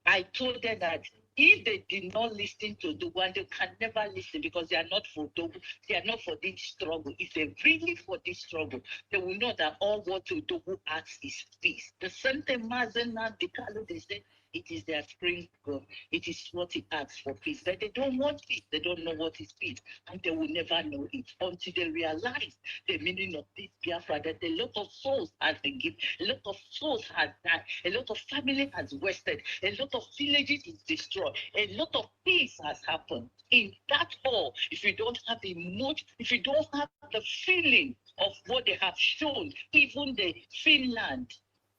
I told them that if they did not listen to the one, they can never listen, because they are not for Togo, they are not for this struggle. If they're really for this struggle, they will know that all what Togo asks is peace. The same thing Mazena Dikalo, they say it is their spring God. It is what he asks for peace. But they don't want peace. They don't know what is peace. And they will never know it until they realize the meaning of this Biafra, that a lot of souls has been given, a lot of souls has died, a lot of family has wasted, a lot of villages is destroyed, a lot of peace has happened. In that hall, if you don't have the mood, if you don't have the feeling of what they have shown, even the Finland,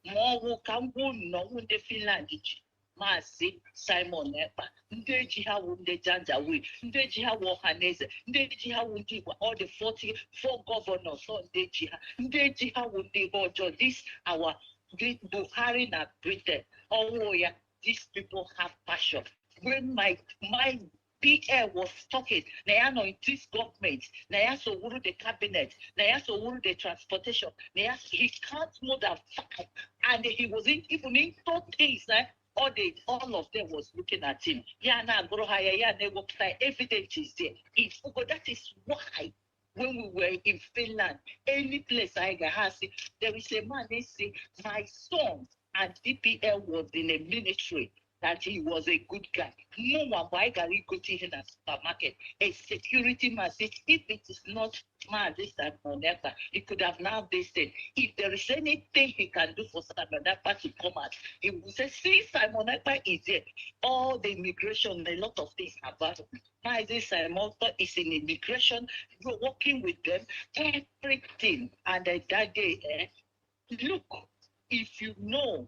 more can go no the Finland. Maazị Simon Ekpa, ndị eji ha wụ ndị Janjaweed, ndị eji ha wụ Ọhaneze, ndị eji ha wụ ndị Igbo, all the 44 governors, all ndị eji ha, ndị eji ha wụ ndị ọjọọ. This our Buhari na Britain, oh yeah, these people have passion. When my PL was talking, Nayano in this government, Nayaso Wuru the cabinet, Nayaso Wuru the transportation, Nayaso he can't more than 5, and he was even in 4 things. All of them was looking at him. Yana Grohaya, Yana evidence is there. That is why when we were in Finland, any place I have seen, there is a man, they say, my son and DPL was in a military, that he was a good guy. No one why go to him at supermarket. A security man said, if it is not man this time Moneka, he could have now they said, if there is anything he can do for Simon Ekpa to come out, he will say, see Simon Ekpa is there. All the immigration, a lot of things about him. My this Simon Ekpa is in immigration, you're working with them, everything. And that day, look, if you know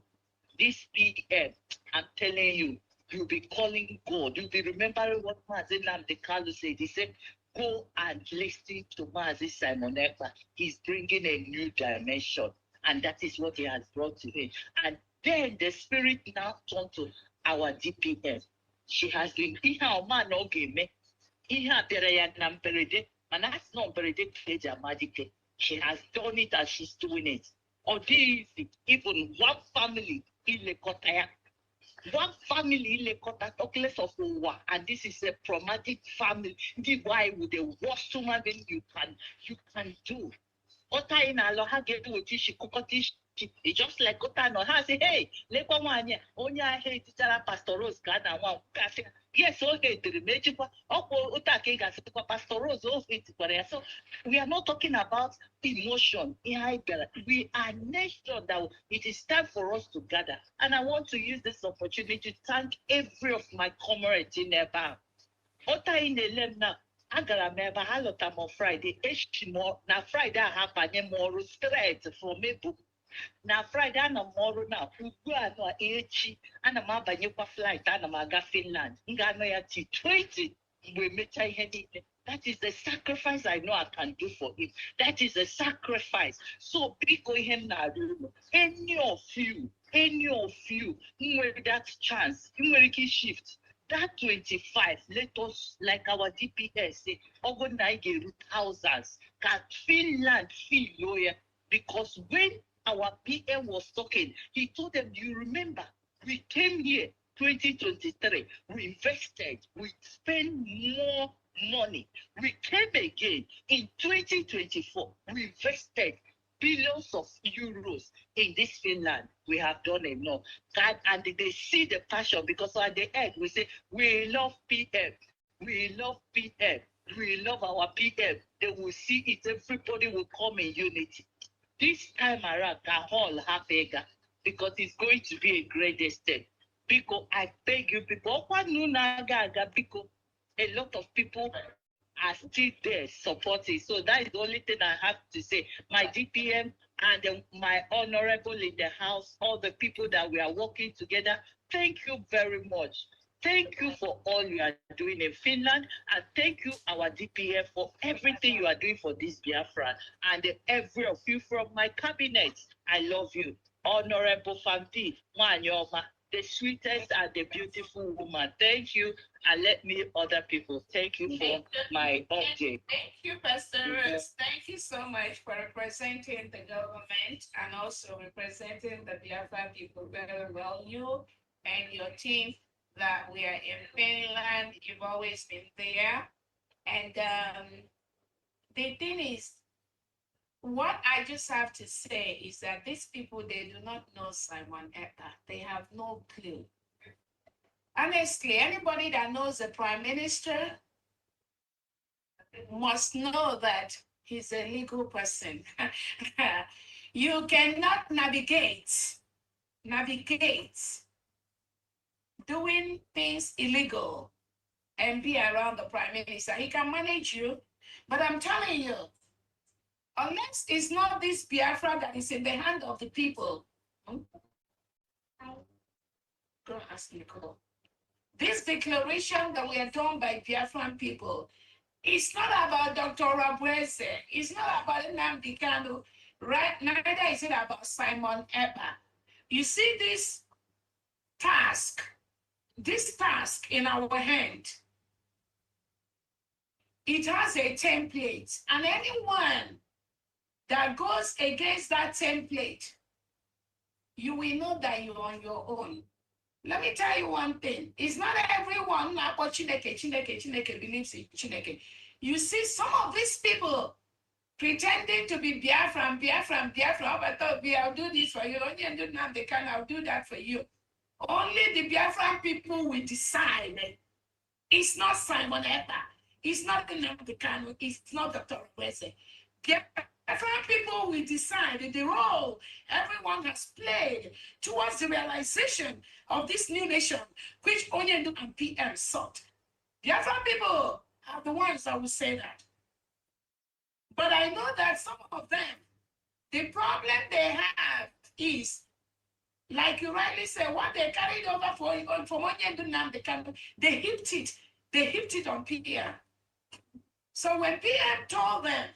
this PM, I'm telling you, you'll be calling God. You'll be remembering what Mazi Nnamdi Kanu said. He said, go and listen to Mazi Simon Ekpa. He's bringing a new dimension. And that is what he has brought to him. And then the spirit now turned to our DPM. She has been, she has done it and she's doing it. Or this, even one family in Lekotaya. One family in Lekota talk less of war, and this is a traumatic family. The why with the worst human being you can do. Ota in Aloha get with she cocotish. It's just like Ota no ha say, hey, Lekwanya, Onya hey, teacher Pastor Rose Gana one. Yes, okay, the major Pastor Rose. So we are not talking about emotion. We are nation that it is time for us to gather. And I want to use this opportunity to thank every of my comrades in Eba. Ota in the lem now. Agara meba halota on Friday. Eshimo na Friday I have a more straight from me. Na Friday na tomorrow na ugbu a no echi ana m abanyekwa flight ana m aga Finland nga no ya ti 20 mgbe mecha ihe niile. That is the sacrifice I know I can do for him. That is a sacrifice. So biko ihe m na-arịọ any of you nwere that chance nwere ike shift that 25, let us, like our DPS say, organize thousands, can Finland feel lawyer, because when our PM was talking, he told them, you remember, we came here 2023, we invested, we spent more money. We came again in 2024, we invested billions of euros in this Finland. We have done enough. And they see the passion, because at the end we say, we love PM, we love PM, we love our PM. They will see it, everybody will come in unity. This time around, Kahol Hafega, because it's going to be a great step. Because I beg you people, because a lot of people are still there supporting. So that is the only thing I have to say. My DPM and my honorable in the house, all the people that we are working together, thank you very much. Thank you for all you are doing in Finland, and thank you, our DPF, for everything you are doing for this Biafra, and every of you from my cabinet. I love you. Honorable Famdi Mwanyoma, the sweetest and the beautiful woman. Thank you, and let me other people. Thank you for my update. Thank you, Pastor Rose. Thank you so much for representing the government and also representing the Biafra people very well. You and your team that we are in Finland, you've always been there. And the thing is, what I just have to say is that these people, they do not know Simon Ekpa. They have no clue. Honestly, anybody that knows the Prime Minister must know that he's a legal person. You cannot navigate doing things illegal and be around the Prime Minister. He can manage you, but I'm telling you, unless it's not this Biafra that is in the hand of the people, Go ask Nicole. This declaration that we are done by Biafran people, it's not about Dr. Rabuese. It's not about Nnamdi Kanu. Right? Neither is it about Simon Eber. You see this task in our hand, it has a template, and anyone that goes against that template, you will know that you're on your own. Let me tell you one thing. It's not everyone about Chineke believes in Chineke. You see some of these people pretending to be Biafran, I thought, I'll do this for you. Only do now they can, I'll do that for you. Only the Biafran people will decide. It's not Simon Eber. It's not the Nnamdi Kanu. It's not Dr. Wese. Biafran people will decide the role everyone has played towards the realization of this new nation, which Onyendu and PM sought. Biafran people are the ones that will say that. But I know that some of them, the problem they have is, like you rightly said, what they carried over from Onyendu Nnamdi Kanu, they hipped it on PM. So when PM told them,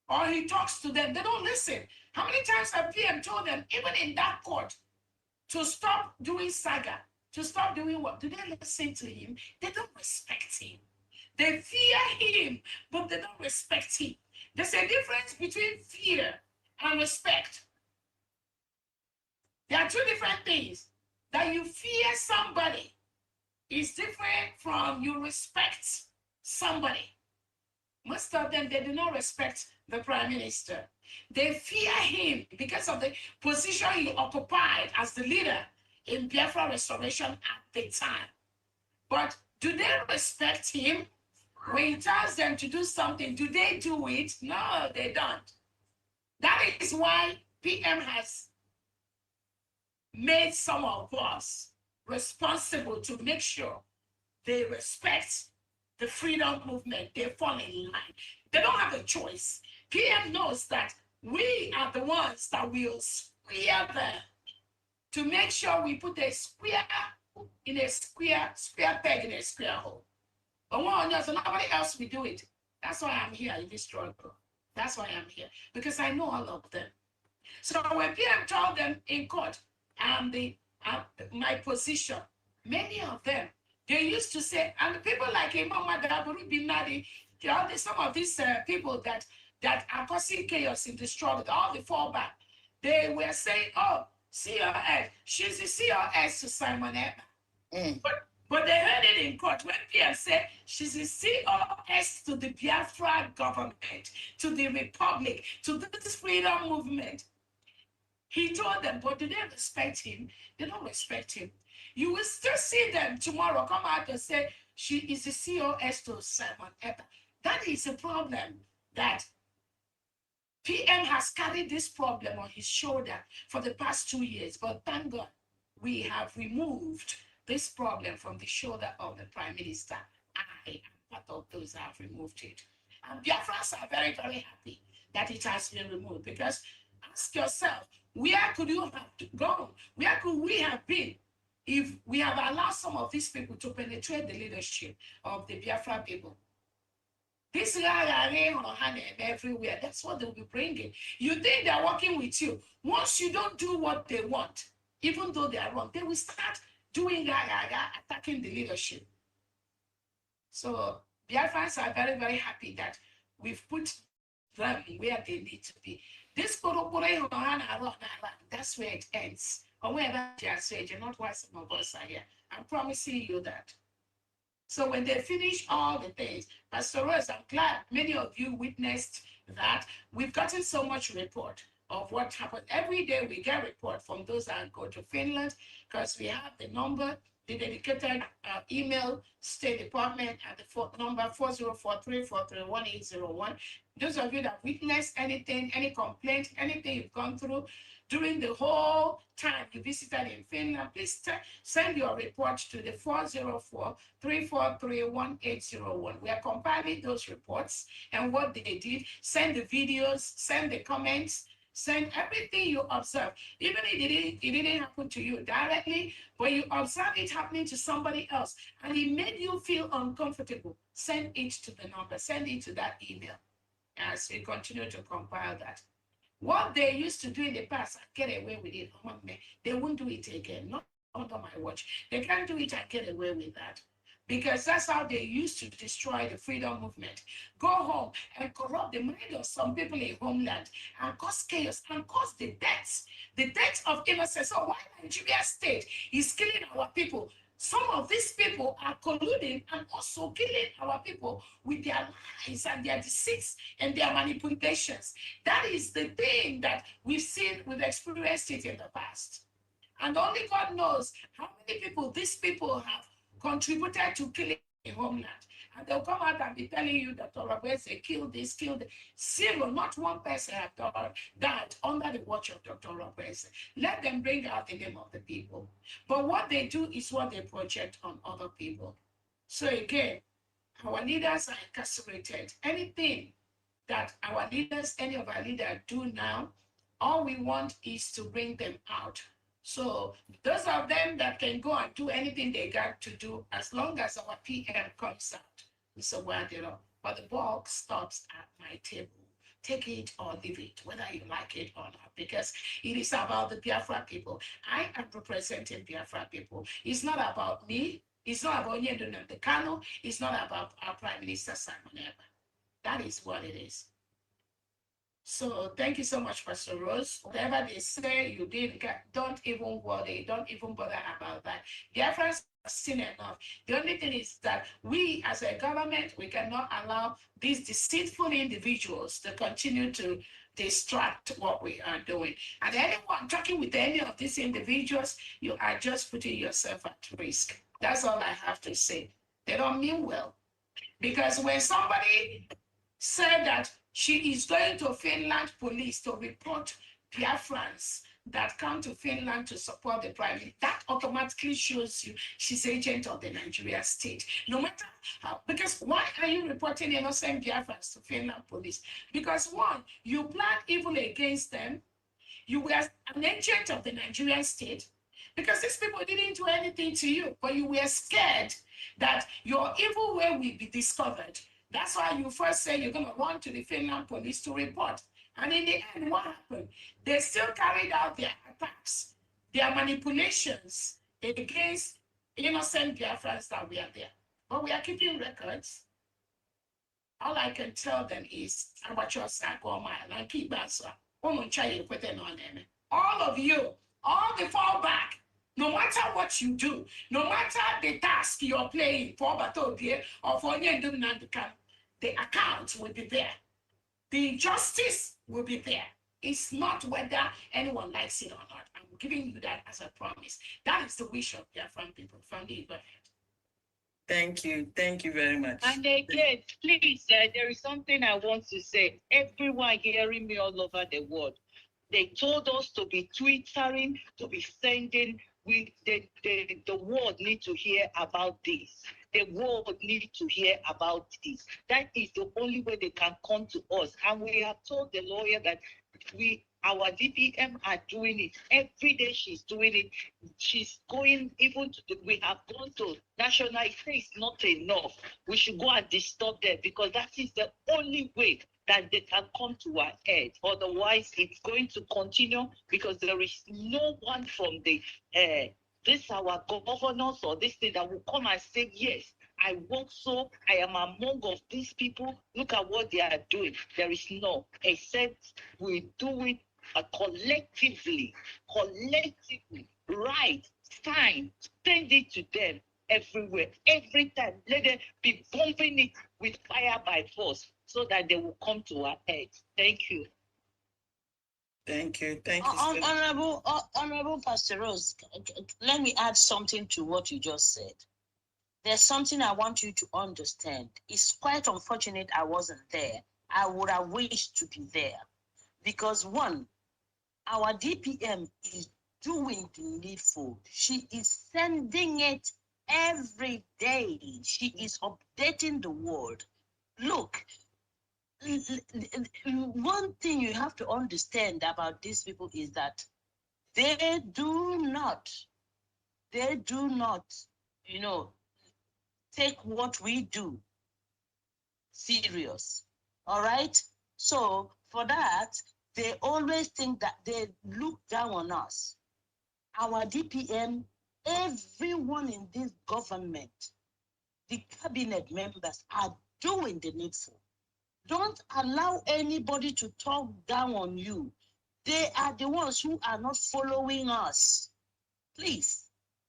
or he talks to them, they don't listen. How many times have PM told them, even in that court, to stop doing saga, to stop doing what? Do they listen to him? They don't respect him. They fear him, but they don't respect him. There's a difference between fear and respect. There are two different things. That you fear somebody is different from you respect somebody. Most of them, they do not respect the Prime Minister. They fear him because of the position he occupied as the leader in Biafra restoration at the time. But do they respect him? When he tells them to do something, do they do it? No, they don't. That is why PM has made some of us responsible to make sure they respect the freedom movement. They fall in line. They don't have a choice. PM knows that we are the ones that will square them to make sure we put a square in a square peg in a square hole. But one else, nobody else will do it. That's why I'm here in this struggle. That's why I'm here, because I know all of them. So when PM told them in court, my position, many of them, they used to say, and people like Imam Madaburu bin Nadi, some of these people that are causing chaos in the struggle, all the fallback, they were saying, oh, CRS, she's the CRS to Simon Eber. But they heard it in court when PM said she's the CRS to the Biafra government, to the republic, to this freedom movement. He told them, but do they respect him? They don't respect him. You will still see them tomorrow come out and say she is the COS to Simon Eber. That is a problem that PM has carried this problem on his shoulder for the past 2 years. But thank God, we have removed this problem from the shoulder of the Prime Minister. I am part of those that have removed it. And Biafrans are very, very happy that it has been removed, because ask yourself, where could you have gone? Where could we have been if we have allowed some of these people to penetrate the leadership of the Biafra people? This everywhere, that's what they'll be bringing. You think they're working with you. Once you don't do what they want, even though they are wrong, they will start doing attacking the leadership. So Biafrans are very, very happy that we've put them where they need to be. This that's where it ends. Or wherever you're not why some of us are here. I'm promising you that. So when they finish all the things, Pastor Rose, I'm glad many of you witnessed that. We've gotten so much report of what happened. Every day we get report from those that go to Finland, because we have the number, the dedicated email, State Department at the number 4043431801. Those of you that witnessed anything, any complaint, anything you've gone through during the whole time you visited in Finland, please send your report to the 404-343-1801. We are compiling those reports and what they did. Send the videos, send the comments, Send everything you observe, even if it didn't happen to you directly, but you observe it happening to somebody else, and it made you feel uncomfortable. Send it to the number, send it to that email as we continue to compile that. What they used to do in the past and get away with it, they won't do it again, not under my watch. They can't do it and get away with that. Because that's how they used to destroy the freedom movement. Go home and corrupt the mind of some people in homeland and cause chaos and cause the deaths of innocents. So why Nigeria state is killing our people? Some of these people are colluding and also killing our people with their lies and their deceits and their manipulations. That is the thing that we've seen, we've experienced it in the past. And only God knows how many people these people have contributed to killing the homeland. And they'll come out and be telling you that Rabweze killed this, killed that. Zero, not one person have died under the watch of Dr. Rabweze. Let them bring out the name of the people. But what they do is what they project on other people. So again, our leaders are incarcerated. Anything that our leaders, any of our leaders do now, all we want is to bring them out. So those of them that can go and do anything they got to do, as long as our PM comes out, it's a word, but the ball stops at my table. Take it or leave it, whether you like it or not, because it is about the Biafra people. I am representing Biafra people. It's not about me. It's not about Yendun and the Kano. It's not about our Prime Minister Simon Eba. That is what it is. So thank you so much, Pastor Rose. Whatever they say you did, don't even worry, don't even bother about that. Biafrans have seen enough. The only thing is that we as a government, we cannot allow these deceitful individuals to continue to distract what we are doing. And anyone talking with any of these individuals, you are just putting yourself at risk. That's all I have to say. They don't mean well. Because when somebody said that she is going to Finland police to report Biafrans that come to Finland to support the prime minister, that automatically shows you she's agent of the Nigeria state. No matter how, because why are you reporting innocent Biafrans to Finland police? Because one, you plan evil against them. You were an agent of the Nigerian state because these people didn't do anything to you, but you were scared that your evil way will be discovered. That's why you first say you're going to run to the Finland police to report. And in the end, what happened? They still carried out their attacks, their manipulations against innocent Biafrans that were there. But we are keeping records. All I can tell them is, all of you, all the fallback, no matter what you do, no matter the task you're playing for Batobie or for Nyendunandukan, the account will be there. The justice will be there. It's not whether anyone likes it or not. I'm giving you that as a promise. That is the wish of Biafran people. Family, go ahead. Thank you. Thank you very much. And again, please, there is something I want to say. Everyone hearing me all over the world, they told us to be twittering, to be sending. The world need to hear about this. The world need to hear about this. That is the only way they can come to us. And we have told the lawyer that our DPM are doing it. Every day she's doing it. She's going even to we have gone to national. It says not enough. We should go and disturb them because that is the only way that they can come to our aid. Otherwise, it's going to continue because there is no one from the this our governors or this thing that will come and say, yes, I work so, I am among of these people. Look at what they are doing. There is no, except we do it collectively, right, fine, send it to them everywhere, every time. Let them be bumping it with fire by force so that they will come to our aid. Thank you. Thank you. Thank you. Honorable Pastor Rose, let me add something to what you just said. There's something I want you to understand. It's quite unfortunate I wasn't there. I would have wished to be there. Because one, our DPM is doing the needful. She is sending it every day. She is updating the world. Look, one thing you have to understand about these people is that they do not, you know, take what we do serious. All right. So for that, they always think that they look down on us. Our DPM, everyone in this government, the cabinet members are doing the needful. Don't allow anybody to talk down on you. They are the ones who are not following us. Please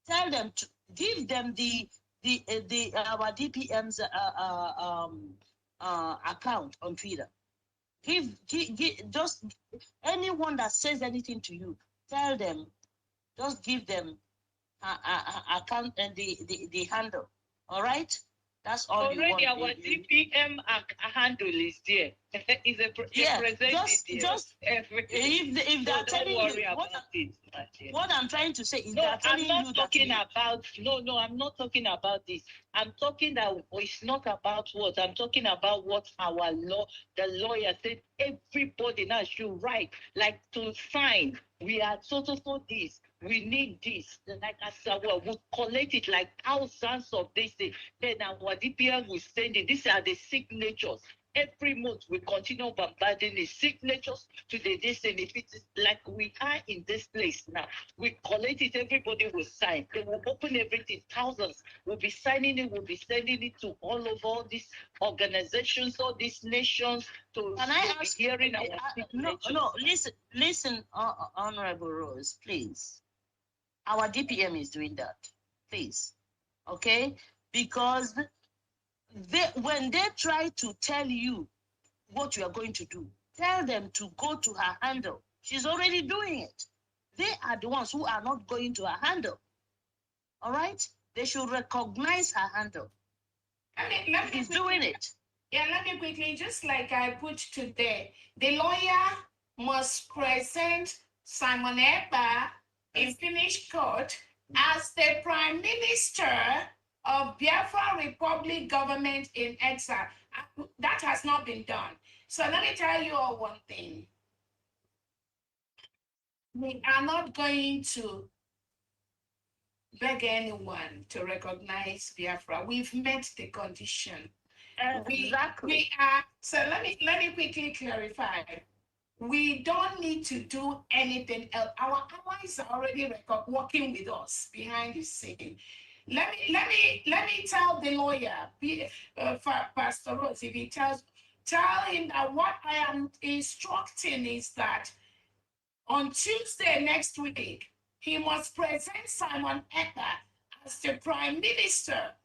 tell them to give them our DPM's account on Twitter. Give just anyone that says anything to you, tell them, just give them account and the handle. All right. That's all already you want. Our DPM handle is there. Is a just if they're telling you what I'm trying to say is no, they're telling I'm not you talking about no, I'm not talking about this. I'm talking that it's not about what I'm talking about. What the lawyer said. Everybody now should write, like to sign. We are so this. We need this. Like I said, we'll collect it like thousands of this. Then our DPM will send it. These are the signatures. Every month we continue bombarding the signatures to the destiny. If it is like we are in this place now, we collect it, everybody will sign. They will open everything. Thousands will be signing it, will be sending it to all of all these organizations, all these nations to Can I ask? hearing our No, listen, Honorable Rose, please. Our DPM is doing that, please. Okay? Because when they try to tell you what you are going to do, tell them to go to her handle. She's already doing it. They are the ones who are not going to her handle. All right? They should recognize her handle. She's doing it. Yeah, let me quickly, just like I put today, the lawyer must present Simon Ekpa in finished court as the Prime Minister of Biafra Republic government in exile. That has not been done. So let me tell you all one thing. We are not going to beg anyone to recognize Biafra. We've met the condition. Exactly. We are, so let me quickly clarify. We don't need to do anything else. Our allies are already working with us behind the scene. Let me tell the lawyer, Pastor Rose, if he tell him that what I am instructing is that on Tuesday next week, he must present Simon Ekpa as the Prime Minister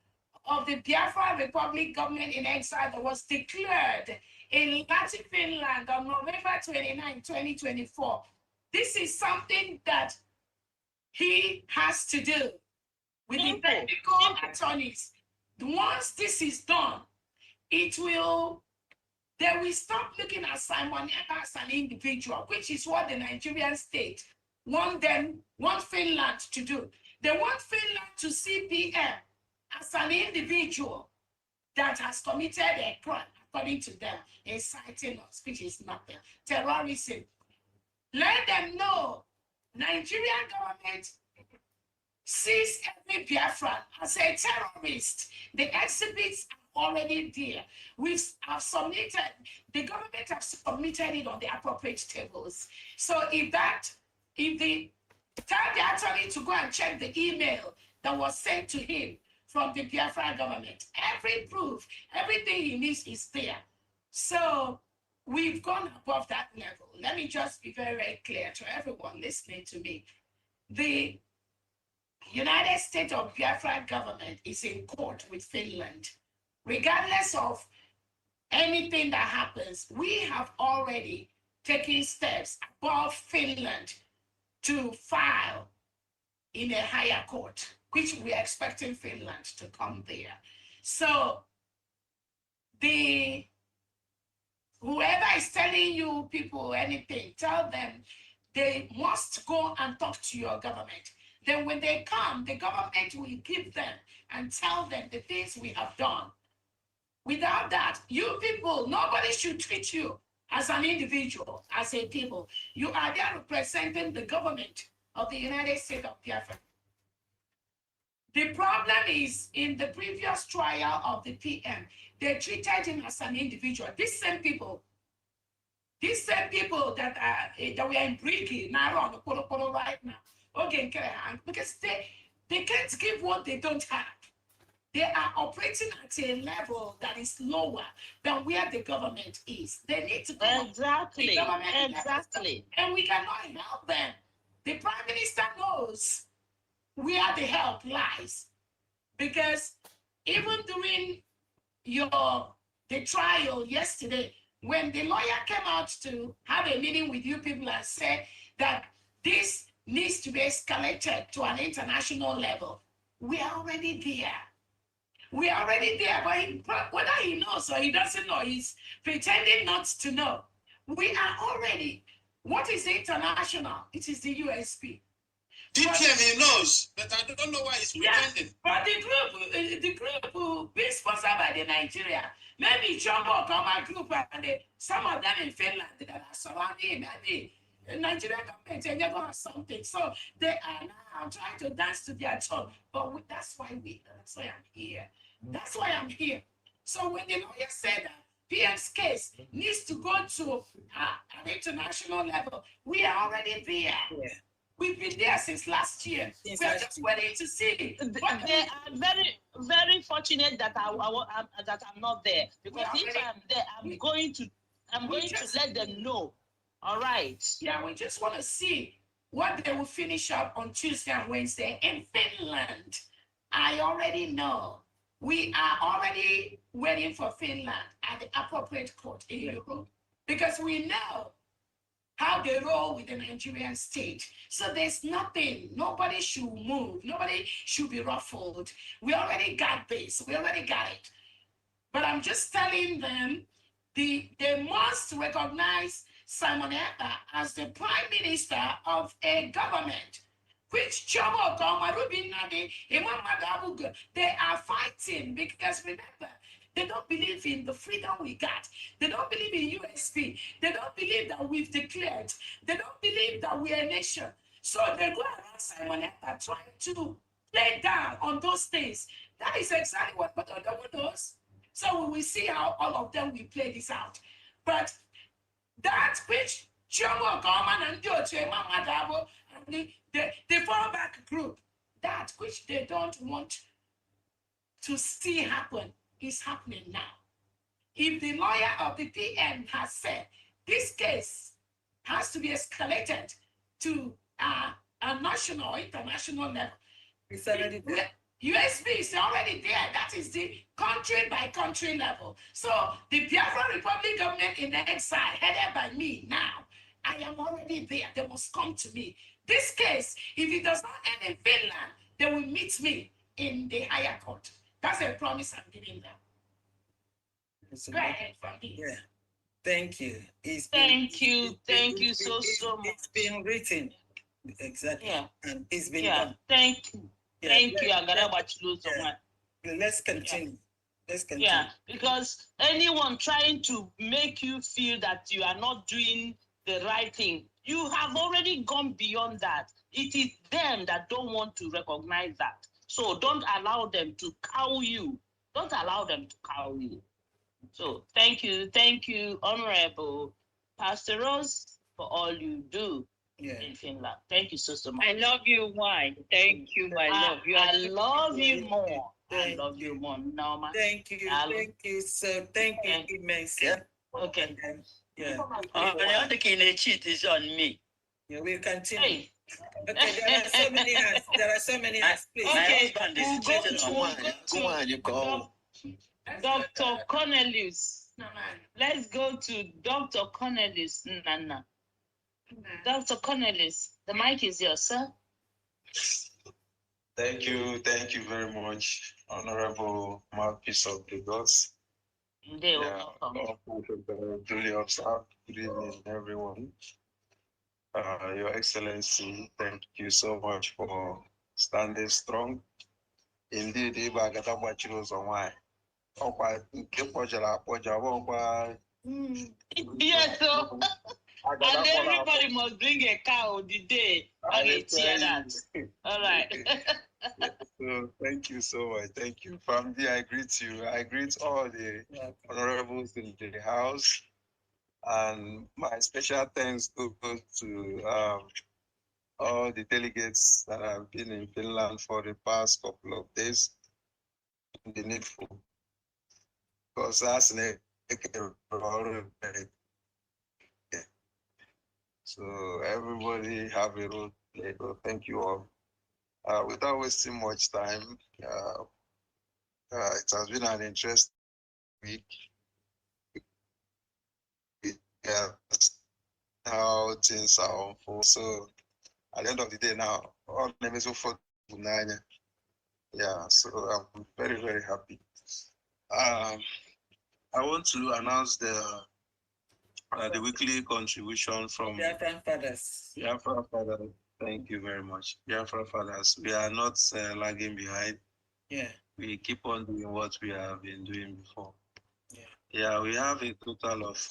of the Biafra Republic government in exile that was declared in Latin Finland on November 29, 2024. This is something that he has to do with the technical attorneys. Once this is done, they will stop looking at Simon Ekpa as an individual, which is what the Nigerian state want Finland to do. They want Finland to see PM as an individual that has committed a crime, according to them, inciting us, which is nothing. Terrorism. Let them know Nigerian government sees every Biafran as a terrorist. The exhibits are already there. The government have submitted it on the appropriate tables. So tell the attorney to go and check the email that was sent to him from the Biafra government. Every proof, everything he needs is there. So we've gone above that level. Let me just be very, very clear to everyone listening to me. The United States of Biafra government is in court with Finland. Regardless of anything that happens, we have already taken steps above Finland to file in a higher court, which we are expecting Finland to come there. So whoever is telling you people anything, tell them they must go and talk to your government. Then when they come, the government will give them and tell them the things we have done. Without that, you people, nobody should treat you as an individual, as a people. You are there representing the government of the United States of Biafra. The problem is in the previous trial of the PM, they treated him as an individual. These same people that were in Briki, now on the right now, okay, because they can't give what they don't have. They are operating at a level that is lower than where the government is. They need to come exactly, exactly, and we cannot help them. The Prime Minister knows where the help lies, because even during the trial yesterday, when the lawyer came out to have a meeting with you people and said that this needs to be escalated to an international level, we are already there. We are already there, but whether he knows or he doesn't know, he's pretending not to know. We are already. What is international? It is the USP. DPM, he knows, but I don't know why he's pretending. But the group being sponsored by the Nigeria, maybe Jumbo Goma group, and some of them in Finland that are surrounding the Nigerian government, and they're going to something. So they are now trying to dance to their tune. But that's why I'm here. That's why I'm here. So when the lawyer said that PM's case needs to go to an international level, we are already there. Yeah. We've been there since last year. We are just waiting to see. They are very, very fortunate that that I'm not there, because if I'm there, I'm going to let them know. All right. Yeah, we just want to see what they will finish up on Tuesday and Wednesday in Finland. I already know. We are already waiting for Finland at the appropriate court in Europe, because we know how they roll with the Nigerian state. So there's nothing, nobody should move, nobody should be ruffled. We already got this, we already got it. But I'm just telling them, they must recognize Simon Ekpa as the Prime Minister of a government, which they are fighting, because remember, they don't believe in the freedom we got. They don't believe in USP. They don't believe that we've declared. They don't believe that we're a nation. So they go around Simon Ekpa trying to play down on those things. That is exactly what Odawa does. So we will see how all of them will play this out. But that which Chomo Goman and Dioche Mamadabo and the fallback group, that which they don't want to see happen, is happening now. If the lawyer of the PM has said this case has to be escalated to a national or international level, it's already there. USB is already there. That is the country by country level. So the Biafra Republic government in exile, headed by me now, I am already there. They must come to me. This case, if it does not end in Finland, they will meet me in the higher court. That's a promise I'm giving them. Go ahead, yeah. Thank you. Thank you so much. It's been written. Exactly. Yeah. And it's been done. Thank you. Yeah. Thank you. Let's continue. Let's continue. Yeah, because anyone trying to make you feel that you are not doing the right thing, you have already gone beyond that. It is them that don't want to recognize that. So don't allow them to cow you. Don't allow them to cow you. So thank you, Honorable Pastor Rose, for all you do in Finland. Thank you so much. I love you, why? Thank you, my love. I love you more. I love you more, Norma. Thank you. Thank you. So thank you immensely. Okay. Yeah. The other cheat is on me. Yeah, we'll continue. Hey. Okay, there are so many hands. There are so many hands. Please. Okay, my husband is cheating on me. Come on. Dr. Cornelius. Let's go to Dr. Cornelius Nana. Dr. Cornelius, the mic is yours, sir. Thank you very much, Honorable Mouthpiece of the Gods. Duly observed. Good evening, everyone. Your Excellency, thank you so much for standing strong. Indeed, ọkwa nke kpọjara akpọja ọkwa Yes, so and everybody must bring a cow the day on a tear that. All right. So thank you so much. Thank you. Family, I greet you. I greet all the honorables in the house. And my special thanks goes to all the delegates that have been in Finland for the past couple of days. The needful. Because that's an so everybody have a role to play. So thank you all. Without wasting much time, it has been an interesting week. Yeah, how things are unfold. So at the end of the day now, all names are for Bunanya. Yeah, so I'm very, very happy. I want to announce the weekly contribution from Biafra Fathers. Biafra Fathers. Thank you very much. Biafra Fathers. We are not lagging behind. Yeah. We keep on doing what we have been doing before. Yeah, we have a total of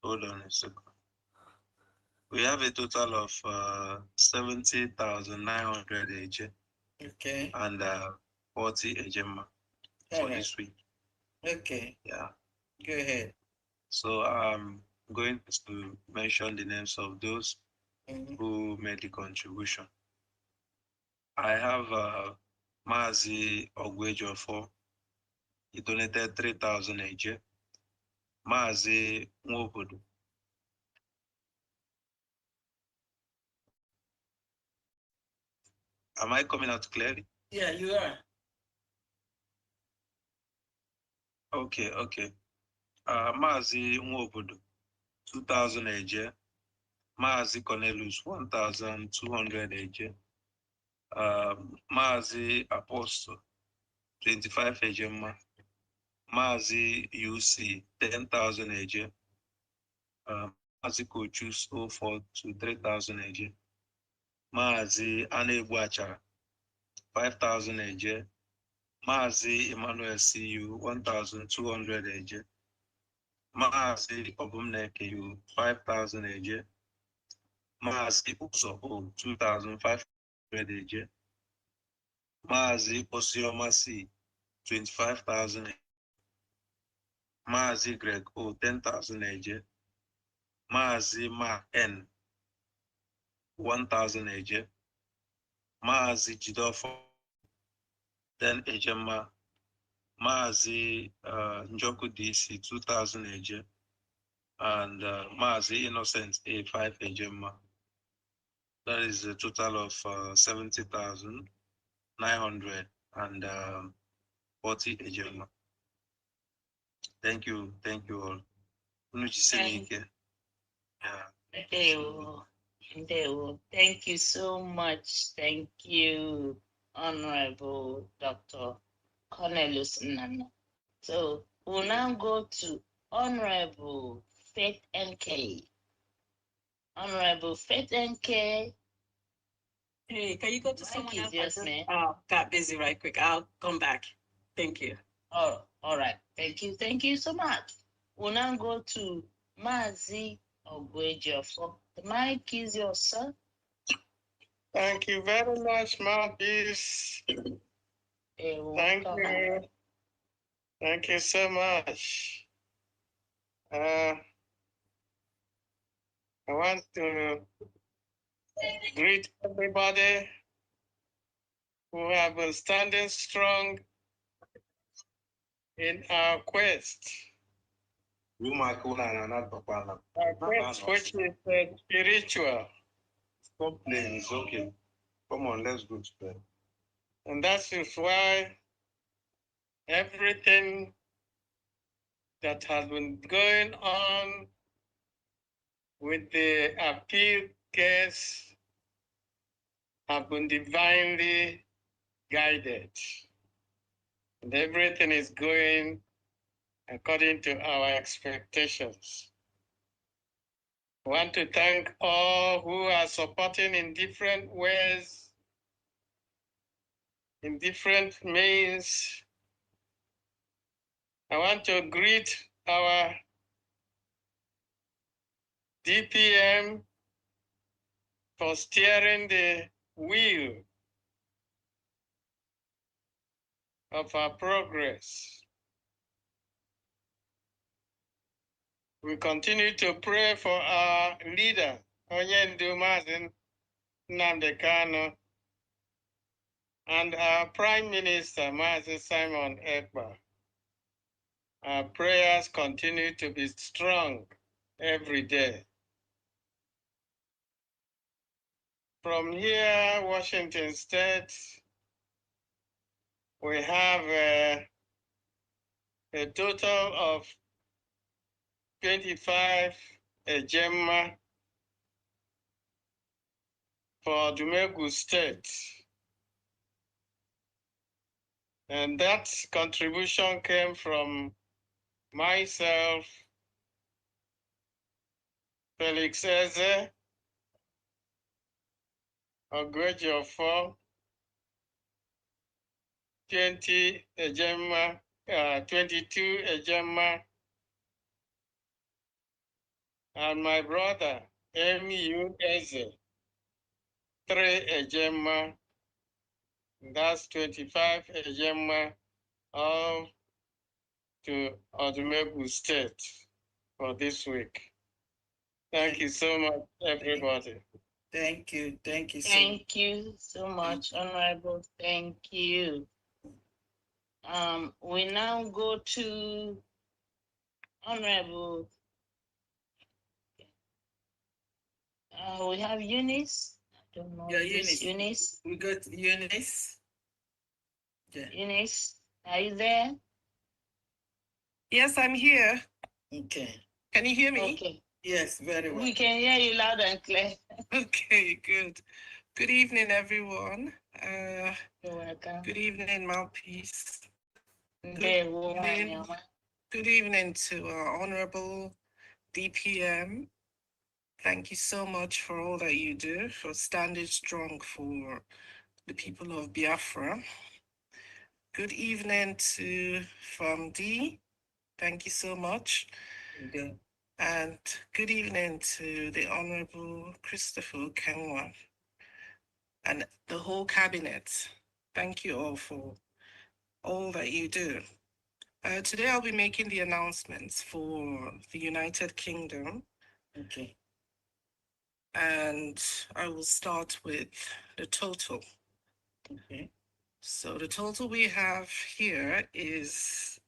hold on a second. We have a total of 70,900 AJ. Okay. And 40 AJMA for this week. Okay. Yeah. Go ahead. So I'm going to mention the names of those who made the contribution. I have Mazi Ogwejofo. He donated 3,000 AJ. Mazi Nwobodo. Am I coming out clearly? Yeah, you are. Okay. Mazi Nwobodo, 2,000 AJ. Mazi Cornelius, 1,200 AJ. Mazi Apostle, 25 AJ. Mazi UC, 10,000 AJ. Mazi Kochus, 04 to 3,000 AJ. Mazi Anegwacha, 5,000 AJ. Mazi Emmanuel CU, 1,200 AJ. Mazi Obumneke, 5,000 AJ. Mazi Usoho, 2,500 AJ. Mazi Osioma C, 25,000. Mazi Greg O, 10,000 AJ. Mazi Ma N, 1,000 AJ. Mazi Jidofo, 10 AJ. Mazi Njoku DC, 2,000 AJ. And Mazi Innocent A, 5 AJ. That is a total of 70,940 AJ. Thank you all. Thank you so much. Thank you, Honorable Dr. Cornelius Nana. So we'll now go to Honorable Faith NK. Honorable Faith NK. Hey, can you go to someone else? Yes, ma'am. Got busy right quick. I'll come back. Thank you. Oh, all right. Thank you. Thank you so much. We'll now go to Mazi Ogwejofo. The mic is yours, sir. Thank you very much, Mouthpiece. Thank you. Thank you so much. I want to greet everybody who have been standing strong in our quest. Our quest, which is spiritual. Stop playing, it's okay. Come on, let's go to bed. And that is why everything that has been going on with the appeal case have been divinely guided. And everything is going according to our expectations. I want to thank all who are supporting in different ways in different means. I want to greet our DPM for steering the wheel of our progress. We continue to pray for our leader, Onyendu Mazen Nnamdi Kanu, and our Prime Minister, Mazen Simon Ekpa. Our prayers continue to be strong every day. From here, Washington State, we have a total of 25 Ejema for Dumegu State. And that contribution came from myself, Felix Eze, Ogwejiofo, 20 Ejema, 22 Ejema, and my brother, M.U. Eze, 3 Ejema, that's 25 Ejema, all to Odumegu State for this week. Thank you so much, everybody. Thank you. Thank you so Thank you so much, Honorable. Thank you. We now go to Honorable. We have Eunice. I don't know. Yeah, Eunice. Eunice. We got Eunice. Yeah. Eunice, are you there? Yes, I'm here. Okay. Can you hear me? Okay. Yes, very well. We can hear you loud and clear. Okay, good. Good evening, everyone. You're welcome. Good evening, Mouthpiece. Good evening. Good evening to our Honorable DPM. Thank you so much for all that you do, for standing strong for the people of Biafra. Good evening to FAMD. Thank you so much. Okay. And good evening to the Honorable Christopher Kenwa and the whole cabinet. Thank you all for all that you do. Today I'll be making the announcements for the United Kingdom. Okay. And I will start with the total. Okay. So the total we have here is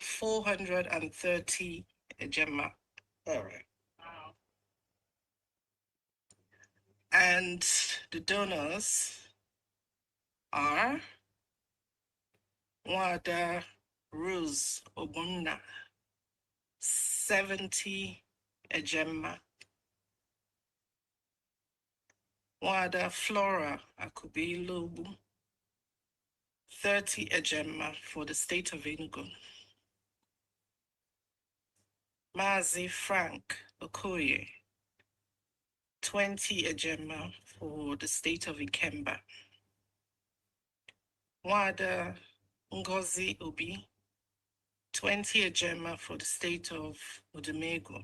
430 Ejema. All right. And the donors are Wada Rose Obunna, 70 Ejema. Wada Flora Akubilobu, 30 Ejema for the state of Enugu. Mazi Frank Okoye, 20 Ejema for the state of Ikemba. Wada Ngozi Obi, 20 Ejema for the state of Odumegu.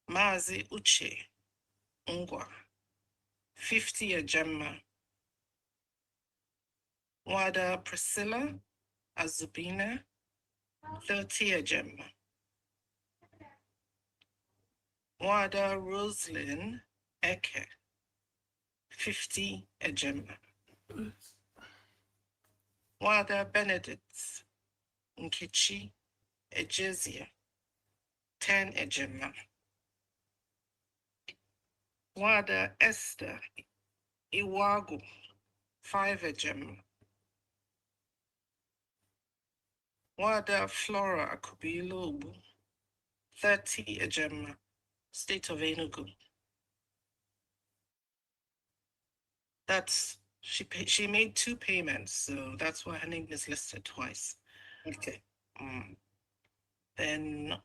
Mazi Uche Ngwa, 50 Ejema. Wada Priscilla Azubina, 30 Ejema. Wada Roslyn Eke, 50 Ejema. Wada Benedict Nkichi Ejezia, 10 Ejema. Wada Esther Iwagu, 5 Ejema. Wada Flora Akubilobu, 30 Ejema, state of Enugu. That's, she made 2 payments, so that's why her name is listed twice. Okay. Then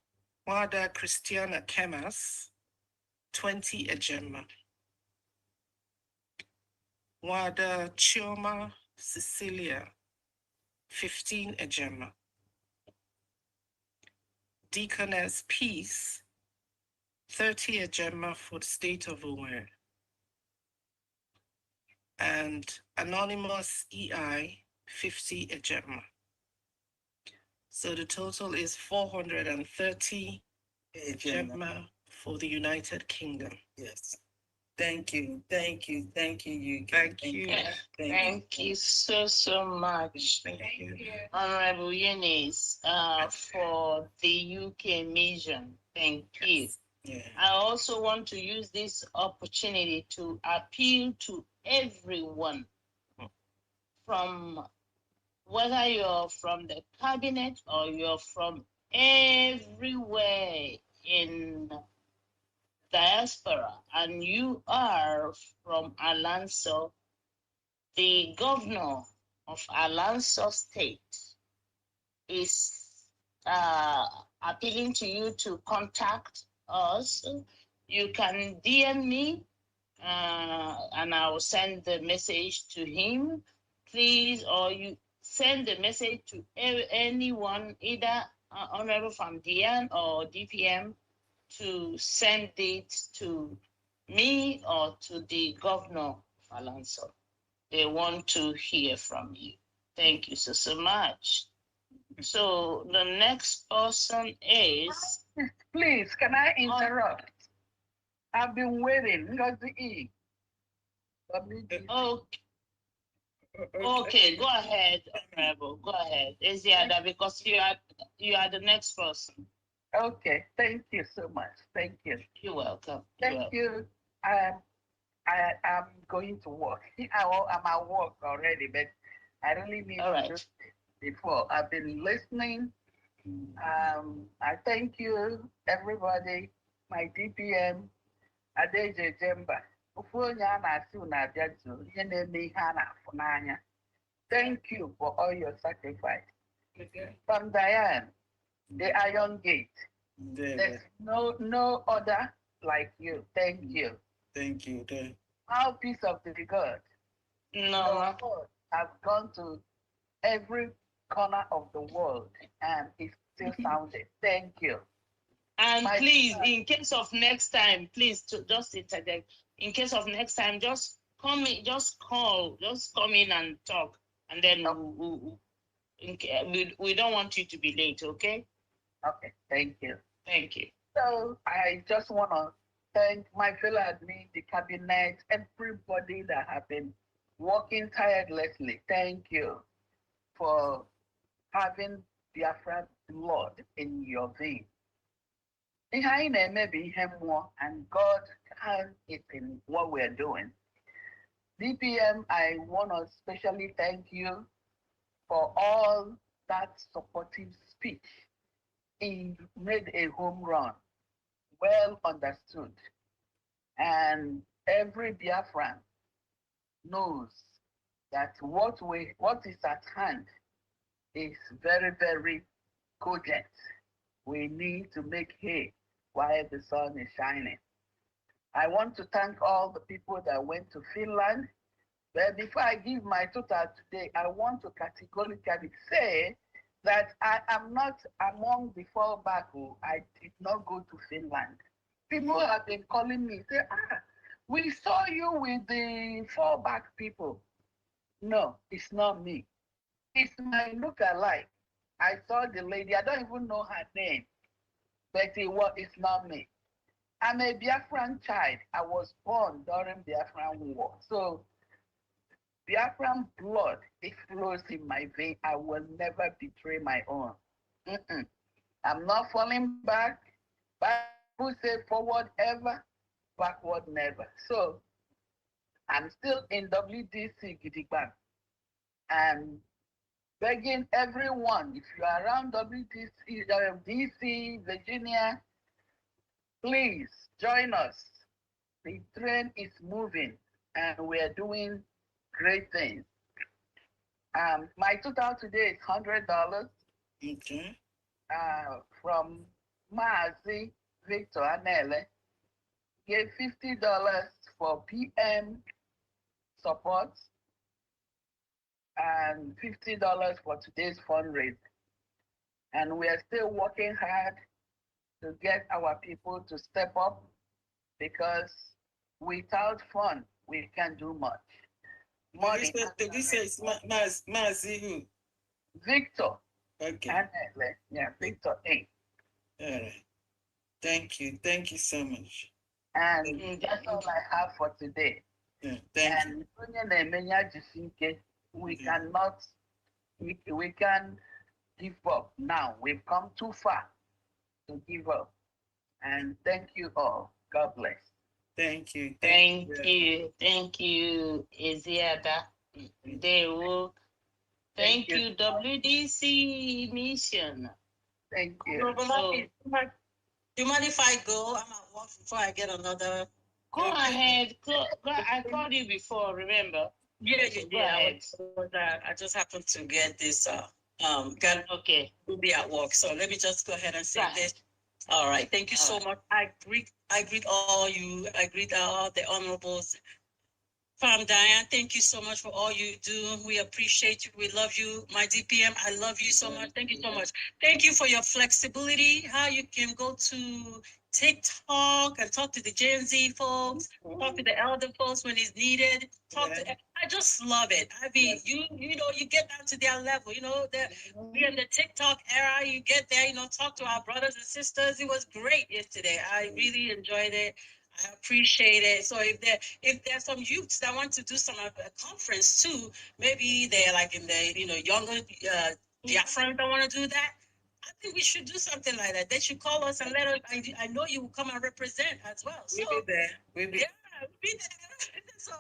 Wada Christiana Kemas, 20 Ejema. Wada Chioma Cecilia, 15 Ejema. Deaconess Peace, 30 Ejema for the state of Ower. And Anonymous EI, 50 Ejema. So the total is 430 Ejema for the United Kingdom. Yes. Thank you. Thank you. Thank you, you. Thank you. Thank you so much. Thank you. Honorable Eunice, for the UK mission. Thank you. Yeah. I also want to use this opportunity to appeal to everyone, from whether you're from the cabinet or you're from everywhere in diaspora and you are from Alonso, the governor of Alonso State is appealing to you to contact us. You can DM me and I will send the message to him, please, or you send the message to anyone, either Honorable from Dian or DPM, to send it to me or to the governor of Alonso. They want to hear from you. Thank you so much. So the next person is... Please, can I interrupt? I've been waiting. Ngozi E. Okay, go ahead, Honorable. Go ahead. Isiada, because you are the next person. Okay, thank you so much. Thank you. You're welcome. Thank you. I am going to work. I'm at work already, but I really need to do it before. I've been listening. I thank you, everybody, my DPM, Adeje Jemba. Thank you for all your sacrifice. From Diane, the Iron Gate. There's no other like you. Thank you. Thank you. Our peace of the God. No. I've gone to every corner of the world and it's still sounded. Thank you. And please, in case of next time, please to just interject. In case of next time, just come in, just come in and talk, and then we don't want you to be late, okay? Okay, thank you. Thank you. So I just want to thank my fellow admin, the cabinet, everybody that have been working tirelessly. Thank you for having Biafra blood in your veins. And God has it in what we're doing. DPM, I want to especially thank you for all that supportive speech. He made a home run, well understood. And every Biafran knows that what is at hand is very, very cogent. We need to make hay while the sun is shining. I want to thank all the people that went to Finland. But before I give my total today, I want to categorically say that I am not among the fallback. I did not go to Finland. People have been calling me, say, we saw you with the fallback people. No, it's not me. It's my look-alike. I saw the lady, I don't even know her name, but it's not me. I'm a Biafran child. I was born during Biafran War. So Biafran blood, it flows in my vein. I will never betray my own. I'm not falling back. Bible says forward ever, backward never. So I'm still in WDC Gidigban. And begging everyone, if you are around WDC, DC, Virginia, please join us. The train is moving and we are doing great things. My total today is $100. Okay. From Maazi Victor Anele, gave $50 for PM support and $50 for today's fundraising. And we are still working hard to get our people to step up because without fun, we can't do much. Money. Did you say it's Mazi who? Victor. Okay. Yeah, Victor A. All right. Thank you. Thank you so much. And that's all I have for today. Yeah, thank you. We cannot, we can give up now. We've come too far to give up. And thank you all. God bless. Thank you. Thank you, Eziada. Dewo. Thank you, WDC Mission. Thank you. So, do you mind if I go? I'm at work before I get another. Go ahead. Go. I called you before, remember? Yeah, you did. I just happened to get this. Okay. We'll be at work, so let me just go ahead and say this. All right. Thank you so much. I greet all you. I greet all the honorables. Farm Diane, thank you so much for all you do. We appreciate you. We love you. My DPM, I love you so much. Thank you so much. Thank you for your flexibility, how you can go to TikTok and talk to the Gen Z folks, talk to the elder folks when it's needed. I just love it. I mean, you know, you get down to their level, you know, we're in the TikTok era. You get there, you know, talk to our brothers and sisters. It was great yesterday. I really enjoyed it. I appreciate it. So if there's some youths that want to do some conference too, maybe they're like in the younger Biafrans that want to do that. I think we should do something like that. They should call us and let us. I know you will come and represent as well. So we'll be there. We'll be there. So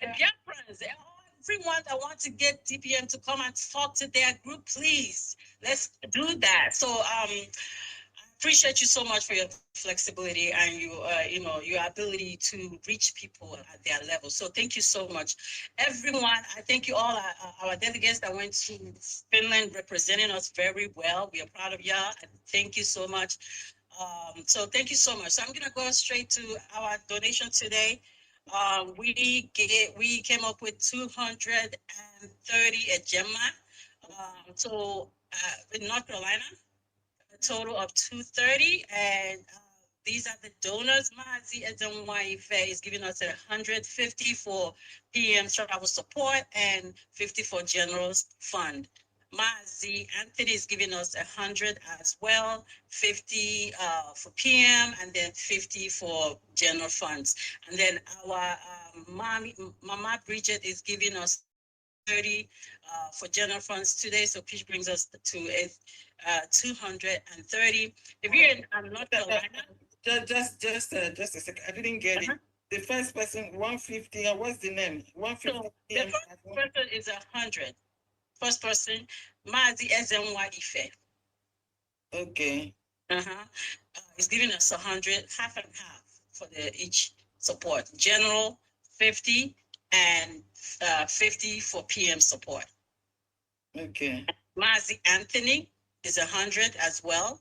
Biafrans, everyone that wants to get DPM to come and talk to their group, please let's do that. So appreciate you so much for your flexibility and your ability to reach people at their level. So thank you so much, everyone. I thank you all, our delegates that went to Finland representing us very well. We are proud of y'all. Thank you so much. So thank you so much. So I'm gonna go straight to our donation today. We came up with 230 at Gemma. So in North Carolina. Total of 230, and these are the donors. Mazi Ezenwaife is giving us 150 for PM travel support and 50 for general fund. Mazi Anthony is giving us 100 as well, 50 for PM, and then 50 for general funds. And then our Mama Bridget is giving us 30 for general funds today, so which brings us to 230. If you're in North Carolina, just a second. I didn't get it. The first person 150. What's the name? 150. So the first person is 100. First person, Mazi Ezenwa Ife. Okay. It's giving us 100, half and half for each support. General 50 and 50 for PM support. Okay. Mazi Anthony is 100 as well.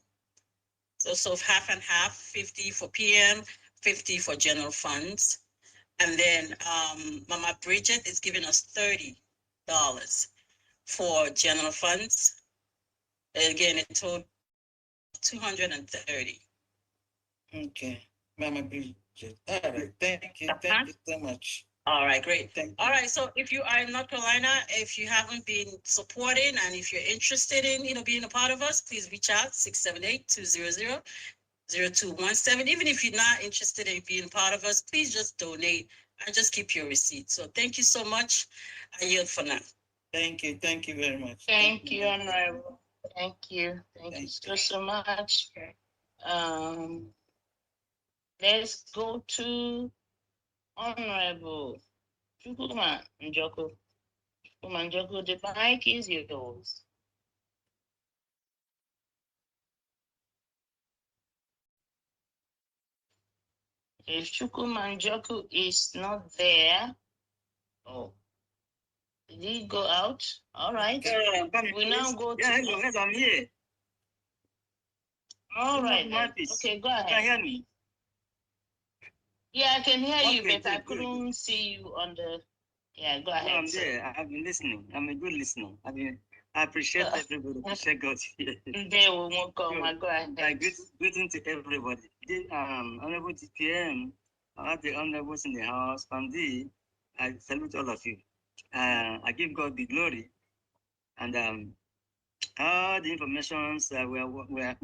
So half and half, 50 for PM, 50 for general funds. And then Mama Bridget is giving us $30 for general funds. Again, it totaled 230. Okay, Mama Bridget. All right, thank you so much. All right, great. All right, so if you are in North Carolina, if you haven't been supporting and if you're interested in being a part of us, please reach out 678-200-0217. Even if you're not interested in being part of us, please just donate and just keep your receipt. So thank you so much. I yield for now. Thank you very much. Thank you, Honorable. Thank you so much. Let's go to Honorable Chukuma Njoku. Chukuma Njoku, the mic is yours. If Chukuma Njoku is not there, did he go out? All right. We now go to. I'm here. All right. Okay, go ahead. Can you hear me? Yeah, I can hear you, but I couldn't see you on the. Yeah, go No, ahead. I'm there. I've been listening. I'm a good listener. I appreciate everybody. Appreciate God. They will go ahead. Greeting to everybody. Honorable TPM, all the honorables in the house, family, I salute all of you. I give God the glory. And all the informations, we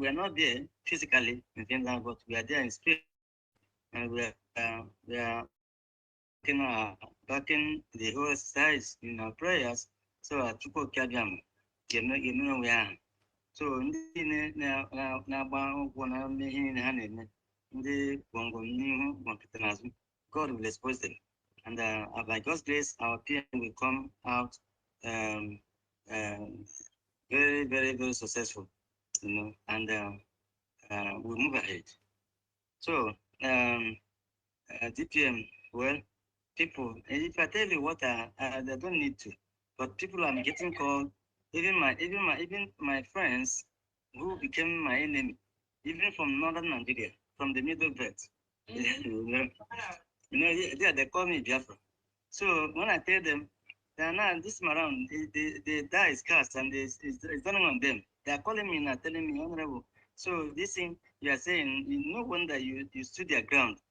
are not there physically in Finland, but we are there in spirit. And we are backing the whole exercise in our prayers. So I took care of them. You know we are. So ndị na-agba ụgwọ na ihe niile ha na-eme ndị gwongwom n'ihu gwọmpụta n'azụ, God will expose them, and by God's grace our PM will come out very, very, very successful, and we'll move ahead. So DPM, well, people, if I tell you what they don't need to, but people I'm getting called, even my friends who became my enemy, even from northern Nigeria, from the middle belt. They call me Biafra. So when I tell them, now this time around, the die is cast and it's turning on them. They are calling me now, telling me, Honorable. So this thing you are saying, no wonder you stood your ground.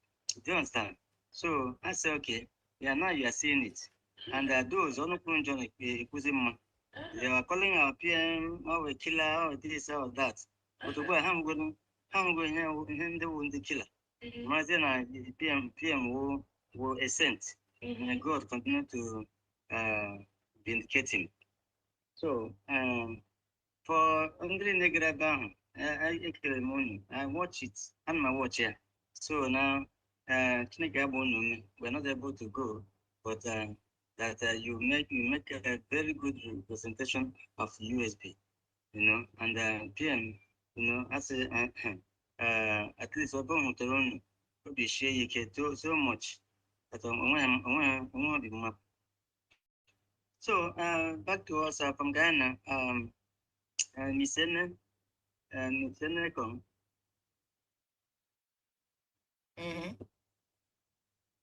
Do you understand? So I say, okay, yeah, now you are seeing it. And those they were calling our PM, our killer, our this, our that. But I'm going him the killer. The PM will assent. And God continue to vindicate him. So for Andre Negrabang, I watch it. I'm my watch here. So now we're not able to go, but that you make a very good representation of USB, and PM, as a at least Obama Toronto will be share you can do so much that I be map. So back to us from Ghana, Misene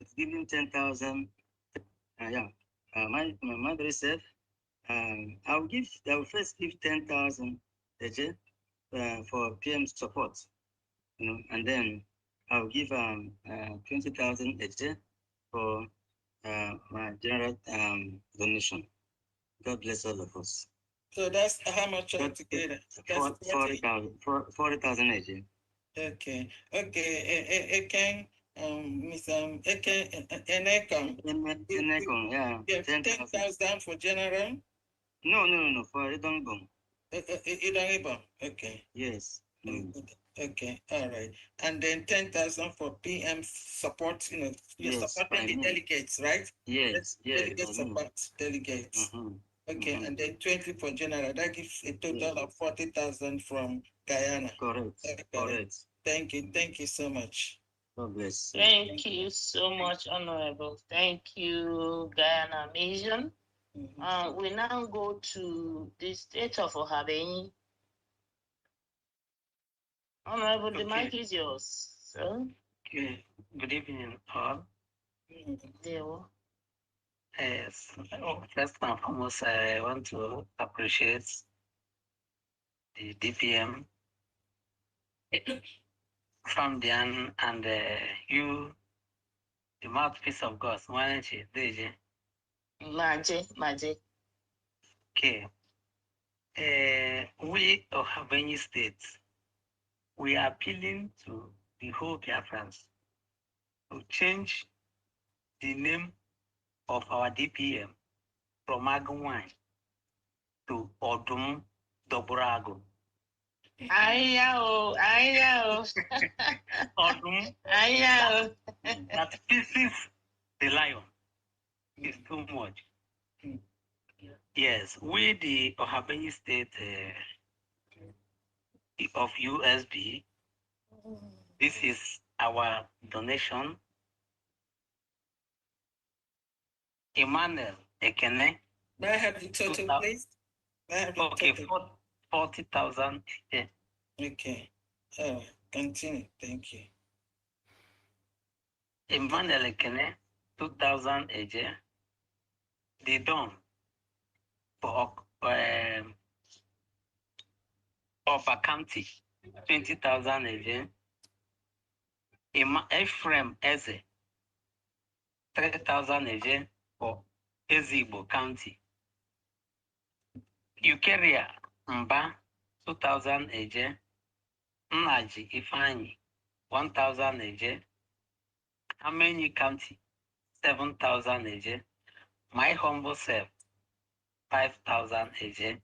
it's giving 10,000. Yeah, my mother said, I will first give 10,000 for PM support, and then I'll give 20,000 for my general donation. God bless all of us. So that's how much altogether? 40,000 AJ. Okay. Eken, Miss Enekon. Enekon, yeah. 10,000 for general? No, for Idongbo. Idongbo, okay. Yes. Okay, all right. And then 10,000 for PM support, you're yes, supporting the delegates, right? Yes, Delegate support, delegates. Okay, and then 20 for general. That gives a total of 40,000 from Guyana. Correct. Thank you so much. God bless. Thank you so much, Honorable. Thank you, Guyana Mission. We now go to the state of Ohabeni. Honorable, the mic is yours, sir. Okay. Good evening, all. Yes. First and foremost, I want to appreciate the DPM, Famdian, and you, the mouthpiece of God. Maje. Okay. We of Habeni State, we are appealing to the whole Biafrans to change the name of our DPM from Agumwai to Odum Dobrago. Ayao. Odum. Ayao. That pieces the lion is too much. Yes, we the Ohabeni State of USB, this is our donation. Emmanuel Ekene. May I have the total, please? Okay, 40,000. Yeah. Okay. Continue. Thank you. Emmanuel Ekene, 2,000 AJ. they done for Offa County, 20,000 again. Ephraim Eze, 3,000 again for Ezigbo County. Ukeria Mba, 2,000 again. Nnaji Ifeanyi, 1,000 again. Amenyi County, 7,000 again. My humble self, 5,000 again.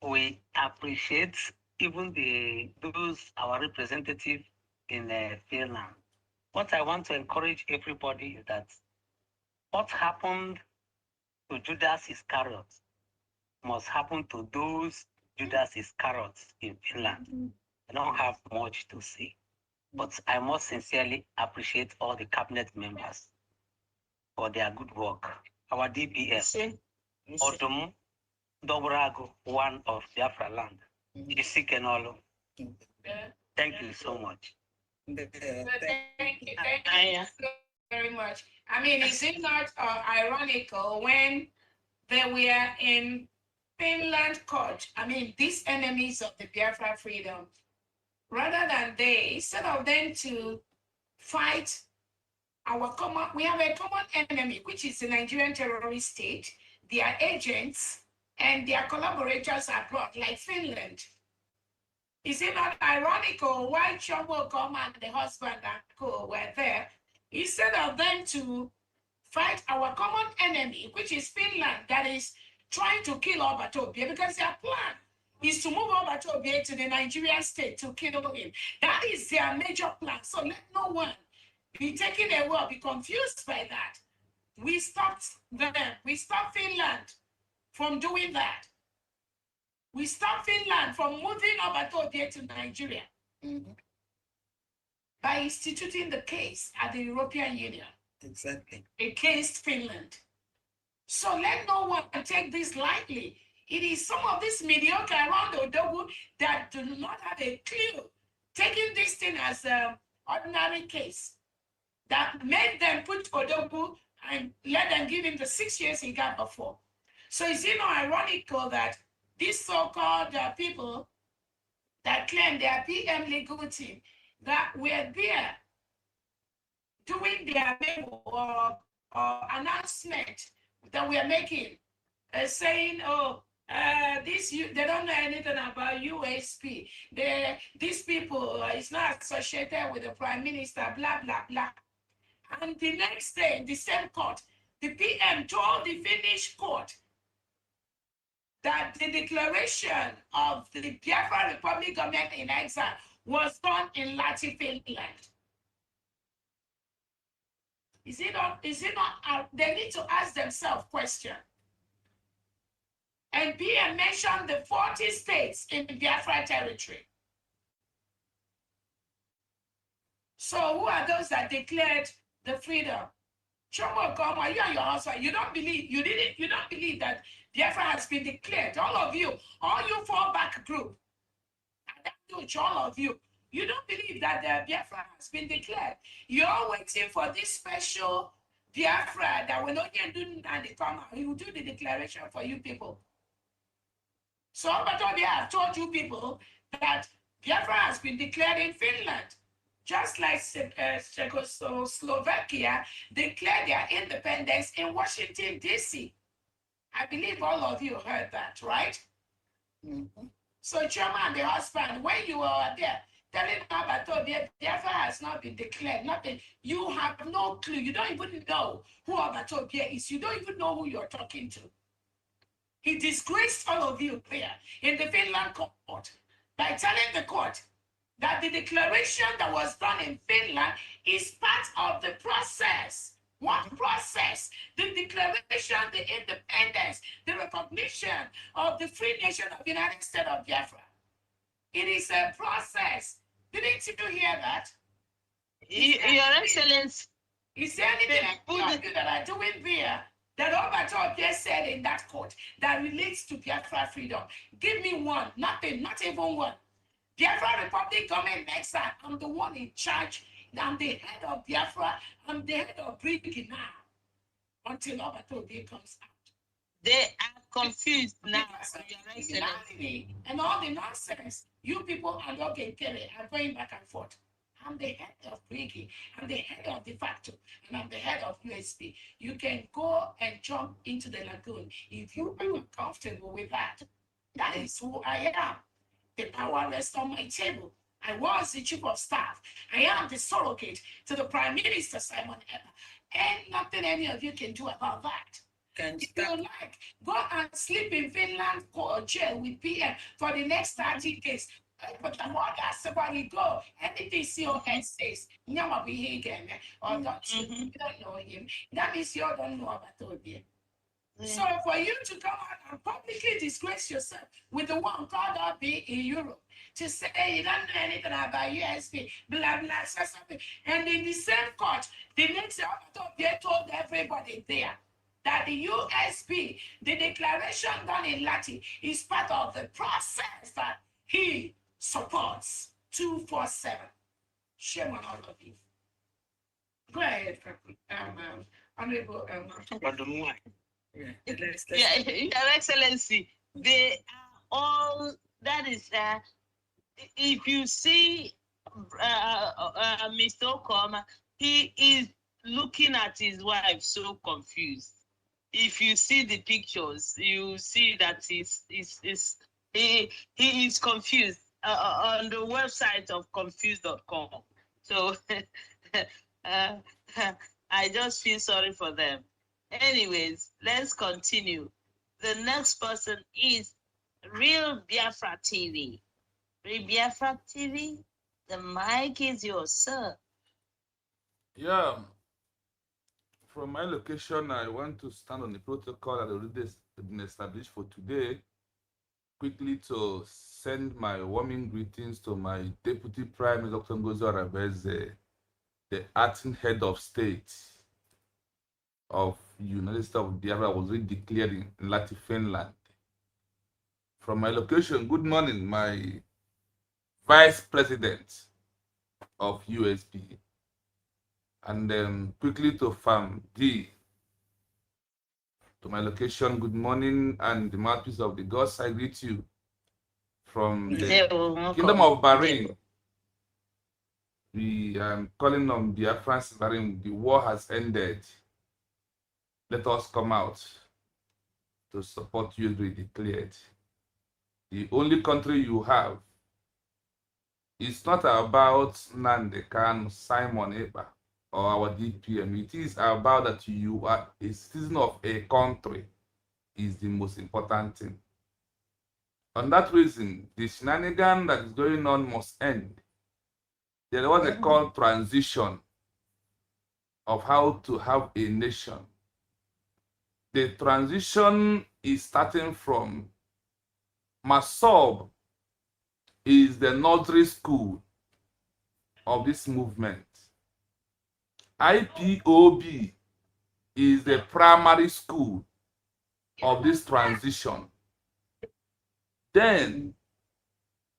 We appreciate even those our representative in Finland. What I want to encourage everybody is that what happened to Judas Iscariot must happen to those Judas Iscariots in Finland. I don't have much to say, but I must sincerely appreciate all the cabinet members for their good work. Our DPS, Odum Dobrago, one of Biafra land, Isikenolo. Thank you so much. Thank you very much. I mean, is it not ironical when they were in Finland court? I mean, these enemies of the Biafra freedom, rather than they, instead of them to fight our common, we have a common enemy, which is the Nigerian terrorist state, their agents, and their collaborators abroad, like Finland. Is it not ironical why Chobo Kom and the husband and co were there, instead of them to fight our common enemy, which is Finland, that is trying to kill Obatobie, because their plan is to move Obatobie to the Nigerian state to kill him. That is their major plan. So let no one be taken away or be confused by that. We stopped them. We stopped Finland from doing that. We stopped Finland from moving Obatobie to Nigeria by instituting the case at the European Union. Exactly. Against Finland. So let no one take this lightly. It is some of this mediocre around Odogu that do not have a clue, taking this thing as an ordinary case, that made them put Odogu and let them give him the 6 years he got before. So is it not ironical that these so-called people that claim they are PM legal team, that were there doing their memo or announcement that we are making, saying, oh, they don't know anything about USP. These people is not associated with the prime minister, blah, blah, blah. And the next day, in the same court, the PM told the Finnish court that the declaration of the Biafra Republic government in exile was done in Latin Finland. Is it not, they need to ask themselves question. And PM mentioned the 40 states in Biafra territory. So who are those that declared the freedom? Chomo Goma, you and your husband, you don't believe that Biafra has been declared. All you fallback group, and all of you don't believe that the Biafra has been declared. You're waiting for this special Biafra that when Onye do and the come, he will do the declaration for you people. So, but I have told you people that Biafra has been declared in Finland, just like Czechoslovakia declared their independence in Washington, D.C. I believe all of you heard that, right? So, Choma and the husband, when you were there, telling about Biafra has not been declared, nothing. You have no clue. You don't even know who Obatobie is. You don't even know who you're talking to. He disgraced all of you there in the Finland court by telling the court that the declaration that was done in Finland is part of the process. What process? The declaration, the independence, the recognition of the free nation of the United States of Biafra. It is a process. Didn't you hear that? Your Excellency. Is there anything that are doing there that Obatobie said in that court that relates to Biafra freedom? Give me one. Nothing, not even one. Biafra Republic government next time. I'm the one in charge. I'm the head of Biafra. I'm the head of Brigade now. until Obatobi comes out. They are confused now. And all the nonsense you people are not getting carried are going back and forth. I'm the head of Briggy, I'm the head of de facto, and I'm the head of USB. You can go and jump into the lagoon if you are not comfortable with that. That is who I am. The power rests on my table. I was the chief of staff. I am the surrogate to the Prime Minister, Simon Eber. And nothing any of you can do about that. If you like, go and sleep in Finland or jail with PM for the next 30 days. But the more that's about you go, anything CON says, Nyama be here again, or don't you don't know him. That means you don't know about Obie. So for you to come out and publicly disgrace yourself with the one called up in Europe to say, hey, you don't know anything about USB, blah, blah, something. And in the same court, the next Obie told everybody there that the USB, the declaration done in Latin, is part of the process that he supports 247. Shame on all of you. Go ahead, Honorable. Your Excellency, they are all, that is, if you see Mr. Okoma, he is looking at his wife so confused. If you see the pictures, you see that he is confused on the website of confused.com. So I just feel sorry for them. Anyways, let's continue. The next person is Real Biafra TV. Real Biafra TV, the mic is yours, sir. Yeah. From my location, I want to stand on the protocol that already has been established for today, quickly to send my warming greetings to my Deputy Prime Minister, Dr. Ngozi Arabeze, the acting head of state of United States of Biafra, was really declared in Lati, Finland. From my location, good morning, my Vice President of USB. And then quickly to Farm D. To my location, good morning, and the mouthpiece of the gods, I greet you from the Kingdom of Bahrain. We are calling on Biafrans Bahrain. The war has ended. Let us come out to support you, declared. The only country you have is not about Nnamdi Kanu, Simon Ekpa, or our DPM. It is about that you are a citizen of a country is the most important thing. On that reason, the shenanigan that is going on must end. There was a called transition of how to have a nation. The transition is starting from Masob is the nursery school of this movement. IPOB is the primary school of this transition. Then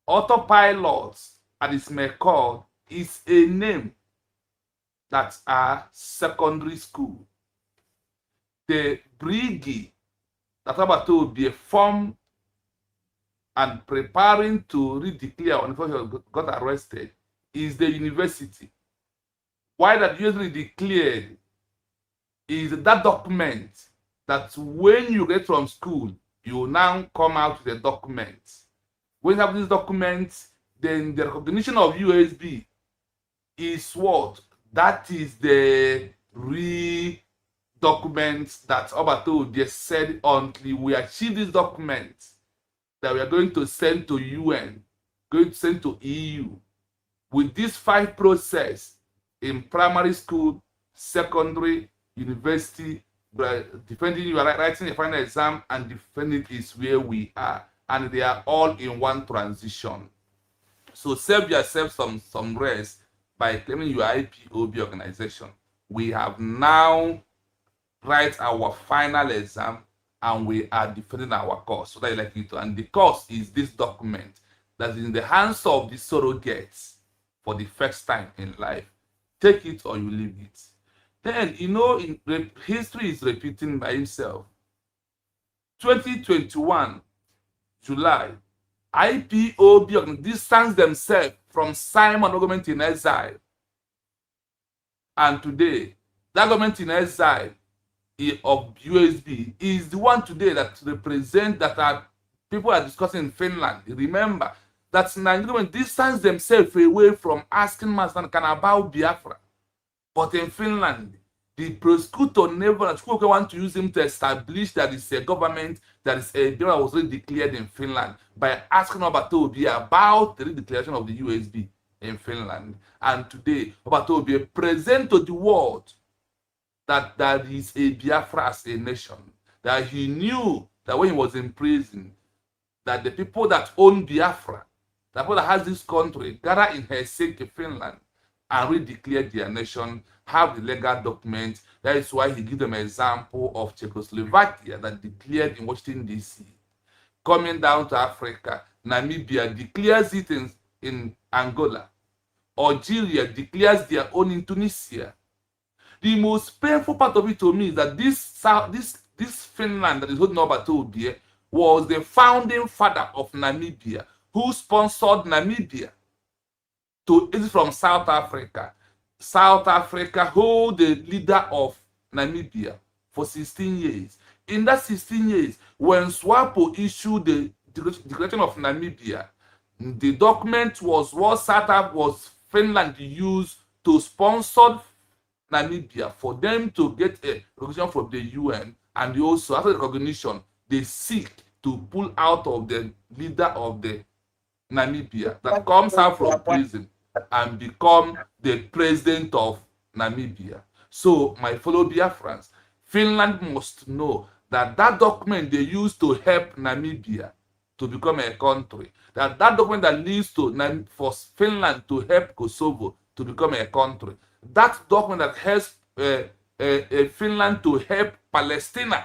autopilot, as it's may called, is a name that are secondary school. The brigade that about to be formed and preparing to redeclare when he got arrested is the university. Why that usually declared is that document that when you get from school, you now come out with a document. When you have this document, then the recognition of USB is what? That is the document that Obato just said until we achieve this document that we are going to send to UN, going to send to EU. With this 5 process in primary school, secondary, university, defending you are writing a final exam and defending is where we are. And they are all in one transition. So save yourself some rest by claiming your IPOB organization. We have now write our final exam and we are defending our cause. So that I like it. And the cause is this document that is in the hands of the surrogates for the first time in life. Take it or you leave it. Then, you know, history is repeating by itself. 2021, July, IPOB distanced themselves from Simon government in exile. And today, that government in exile of USB is the one today that represent that are people are discussing in Finland. Remember that Nigerian distance themselves away from asking Master about Biafra. But in Finland, the prosecutor never want to use him to establish that it's a government that is a that was already declared in Finland by asking Obatobi about the declaration of the USB in Finland. And today, Obatobi present to the world that there is a Biafra as a nation. That he knew that when he was in prison, that the people that own Biafra, the people that has this country, gather in Helsinki, Finland, and redeclare their nation, have the legal documents. That is why he gives them an example of Czechoslovakia that declared in Washington, D.C. Coming down to Africa, Namibia declares it in Angola. Algeria declares their own in Tunisia. The most painful part of it to me is that this Finland that is holding up at Obie was the founding father of Namibia, who sponsored Namibia to exit from South Africa. South Africa hold the leader of Namibia for 16 years. In that 16 years, when SWAPO issued the declaration of Namibia, the document was what Finland used to sponsor Namibia for them to get a recognition from the UN, and also after the recognition, they seek to pull out of the leader of the Namibia that comes out from prison and become the president of Namibia. So, my fellow Biafrans, Finland must know that that document they used to help Namibia to become a country, that document that leads to for Finland to help Kosovo to become a country, that document that helps Finland to help Palestine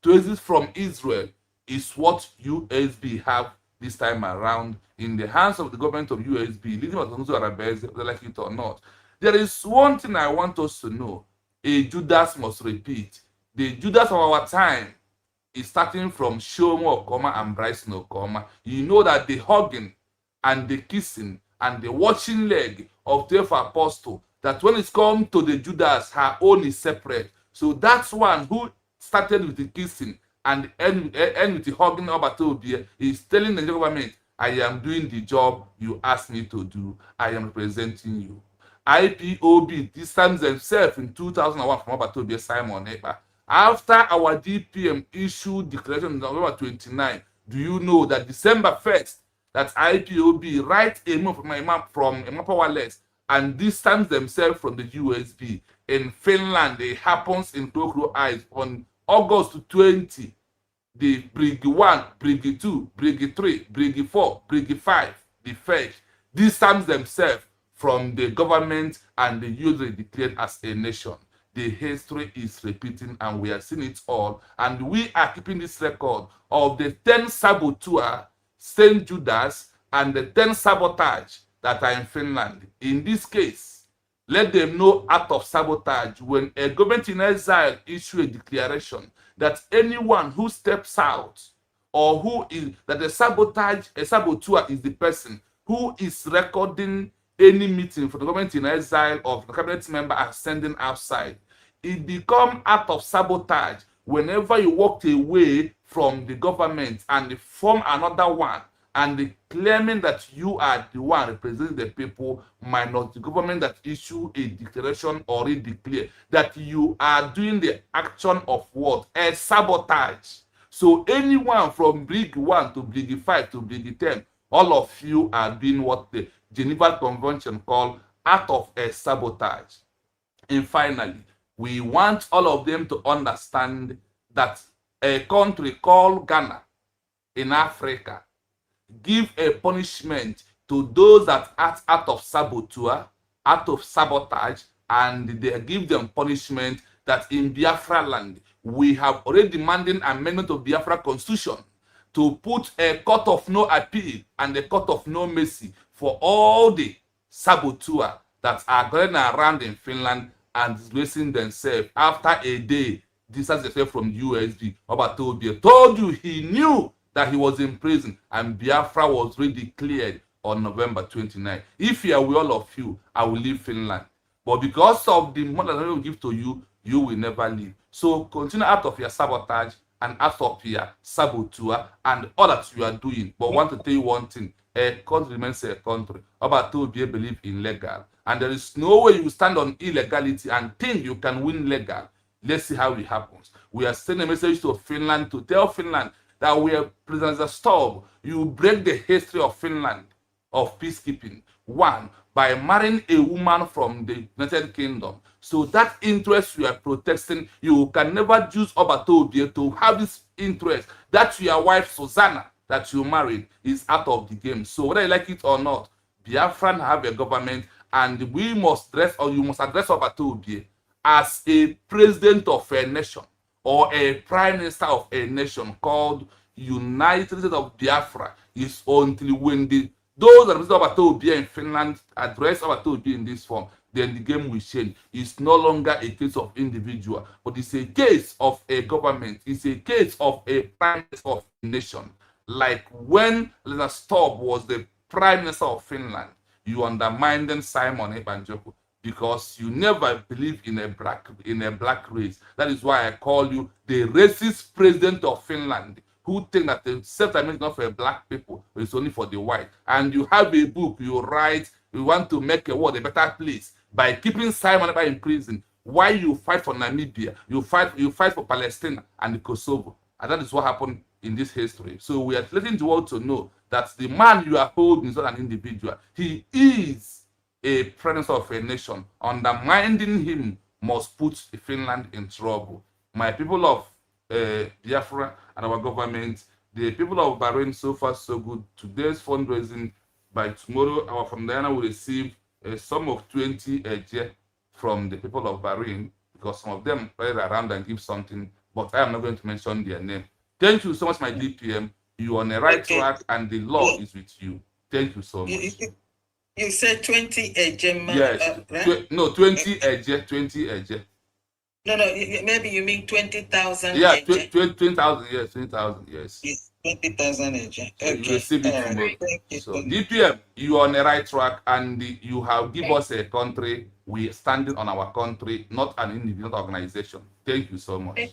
to exist from Israel is what USB have this time around in the hands of the government of USB, leading us to Arabes, whether like it or not. There is one thing I want us to know. A Judas must repeat. The Judas of our time is starting from Shomo Okoma and Bryson Okoma. You know that the hugging and the kissing and the watching leg of 12 apostles, that when it's come to the Judas, her own is separate. So that's one who started with the kissing and end with the hugging about Obie is telling the government, I am doing the job you asked me to do. I am representing you. IPOB distanced themselves in 2001 from Obatobi Simon Ekpa. After our DPM issued declaration on November 29, do you know that December 1st, that IPOB write a move from a powerless and distance themselves from the USB in Finland? It happens in Tokyo Eyes on August 20. The Brig 1, Brig 2, Brig 3, Brig 4, Brig 5, the FED distance themselves from the government and the usually declared as a nation. The history is repeating and we are seeing it all. And we are keeping this record of the 10 saboteurs, St. Judas, and the 10 sabotage that are in Finland. In this case, let them know act of sabotage when a government in exile issue a declaration that anyone who steps out or who is that a saboteur is the person who is recording any meeting for the government in exile of the cabinet member and sending outside. It becomes act of sabotage whenever you walk away from the government and form another one and claiming that you are the one representing the people minus the government that issue a declaration or a declare that you are doing the action of what? A sabotage. So anyone from Brig 1 to Brig 5 to Brig 10, all of you are doing what the Geneva Convention called act of a sabotage. And finally, we want all of them to understand that a country called Ghana in Africa give a punishment to those that act out of saboteur, out of sabotage, and they give them punishment that in Biafra land, we have already demanded amendment of Biafra constitution to put a court of no appeal and a court of no mercy for all the saboteurs that are going around in Finland and disgracing themselves after a day distance themselves from the USB. Obatobie told you he knew that he was in prison and Biafra was really declared on November 29. If you are with all of you, I will leave Finland. But because of the money that I will give to you, you will never leave. So continue out of your sabotage and out of your saboteur and all that you are doing. But I want to tell you one thing. A country remains a country. Obatobie believe in legal. And there is no way you stand on illegality and think you can win legal. Let's see how it happens. We are sending a message to Finland to tell Finland that we are President Stop. You break the history of Finland of peacekeeping. One, by marrying a woman from the United Kingdom. So that interest you are protesting, you can never use Obatobie to have this interest. That your wife Susanna that you married is out of the game. So whether you like it or not, Biafran have a government, and we must dress, or you must address Obatobie as a president of a nation or a prime minister of a nation called United States of Biafra. Is until when those that represent Obatobie in Finland address Obatobie in this form, then the game will change. It's no longer a case of individual, but it's a case of a government. It's a case of a prime minister of a nation. Like when Lena Stubb was the prime minister of Finland, you undermined Simon Ebanjoko because you never believe in a black race. That is why I call you the racist president of Finland, who think that the self-determination is not for black people, but it's only for the white. And you have a book you write, you want to make a world a better place by keeping Simon Ekpa in prison. Why you fight for Namibia, you fight for Palestine and Kosovo. And that is what happened in this history. So we are letting the world to know that the man you are holding is not an individual. He is a president of a nation. Undermining him must put Finland in trouble. My people of Biafra and our government, the people of Bahrain, so far so good. Today's fundraising, by tomorrow our Diana will receive a sum of 20 eje from the people of Bahrain, because some of them play around and give something, but I am not going to mention their name. Thank you so much, my DPM. You are on the right track and the law is with you. Thank you so much. You said 20 eje. Yes, right? No, 20 eje, 20 eje. No, maybe you mean 20,000. Yeah, 20,000, yes, 20,000, yes. 20,000 eje. So you receive it tomorrow. So DPM, you are on the right track, and you have given us a country. We are standing on our country, not an individual organization. Thank you so much.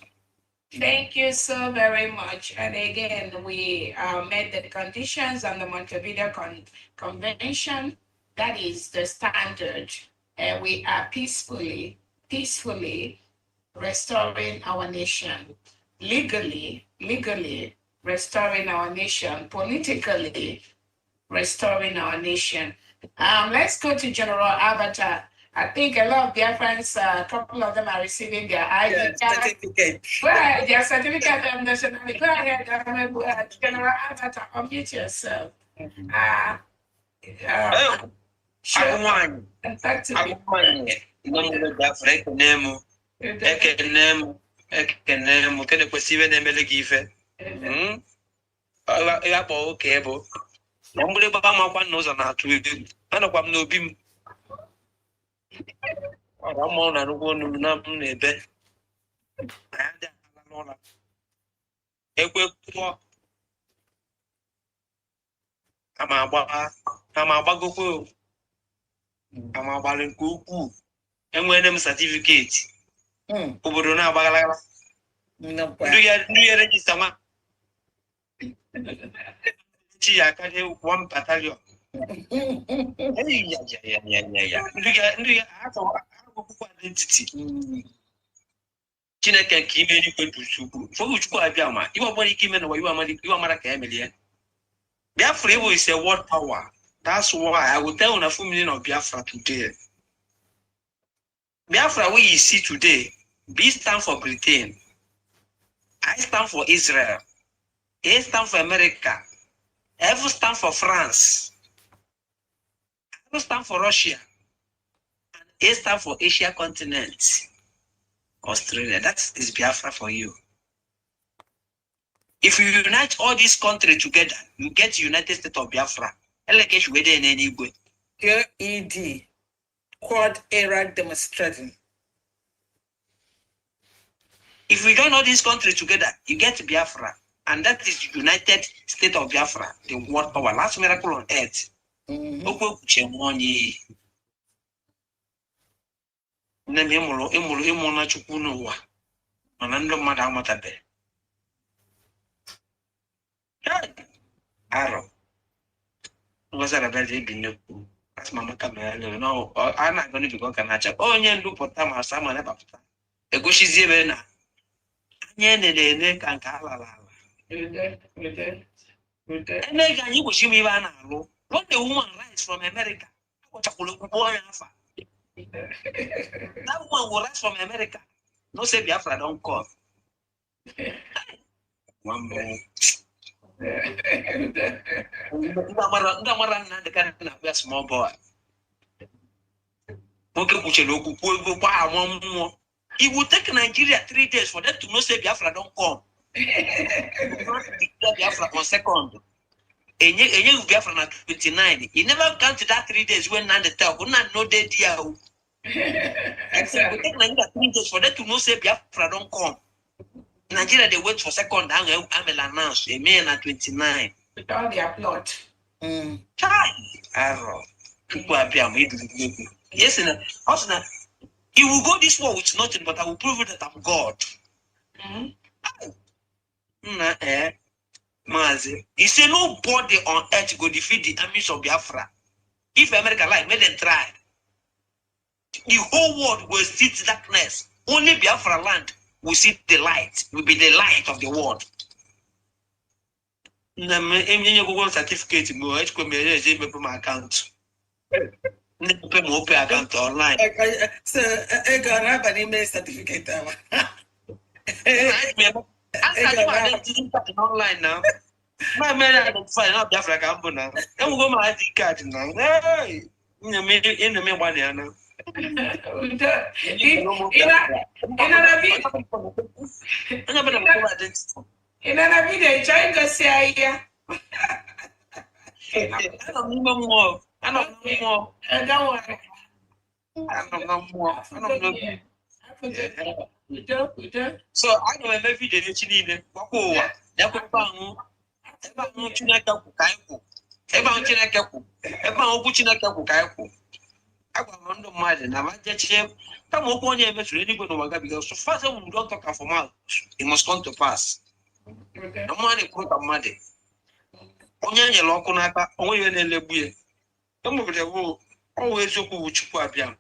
Thank you so very much. And again, we met the conditions on the Montevideo Convention. That is the standard. And we are peacefully restoring our nation. Legally restoring our nation. Politically restoring our nation. Let's go to General Avatar. I think a lot of their friends, a couple of them are receiving their ID certificate. Go ahead, their certificate of nationality. Go ahead, General Avatar, unmute yourself. Sure. And back to enwere m certificate obodo na-agbagala ndị ya register ma chi ya karịa 1 battalion ndị ya akwụkwọ identity Chineke ka ime n'ikwe Chukwu fogu Chukwu abịa ma iwe ọgbara ike ime na iwe amara ka emelie Biafra is a world power. That's why I will tell you a full meaning of Biafra today. Biafra, what you see today, B stands for Britain, I stand for Israel, A stands for America, F stands for France, R stands for Russia, and A stands for Asia continent, Australia. That is Biafra for you. If you unite all these countries together, you get United States of Biafra. QED, Quad Era Demonstrating. If we join all these countries together, you get Biafra. And that is United States of Biafra, the world power, last miracle on earth. Arrow. Was a very big as Mama Camilla. No, I'm not going to go Canacha. Oh, yeah, look for time as someone about a gushy zebena. Yen and can call. And then you wish me what the woman writes from America. What a boy. That one will rise from America. No say Biafra don't come. One more. Small boy. It will take Nigeria 3 days for them to know say Biafra don't come. Biafra on second. And you Biafra na 29. You never counted that 3 days when Nande tell. Could not know they dear. Exactly. It will take Nigeria 3 days for them to know say Biafra don't come. Nigeria they wait for second. I'm announced. A man at 29. With all their plot. Arrow. People are being yes, and also you will go this war with nothing, but I will prove it that I'm God. He said nobody on earth go defeat the armies of Biafra. If America like, let them try. The whole world will see darkness. Only Biafra land will see the light. Will be the light of the world. Certificate my account. Open account online. So I got an email certificate. Online now. My man identify now Biafra camp now. Then we go my ID card now. Hey, in the main one now. In a video, trying to say, yeah. I don't know more. I don't know more. I don't worry. I don't know more. I don't know. So I know every video you need. Wako, yako pangu. Eba nchunaka kukaiku. Eba nchunaka ku. Eba nchunaka kukaiku. Agwa mando mali na majeche. Kama uko onye emesu eni kwa nuwaga because so far as we don't talk for mouth, it must come to pass. No money kuta made. Onye nye loko naka, onwe yene lebuye. Kama vile wo, onwe zoku uchipu abia.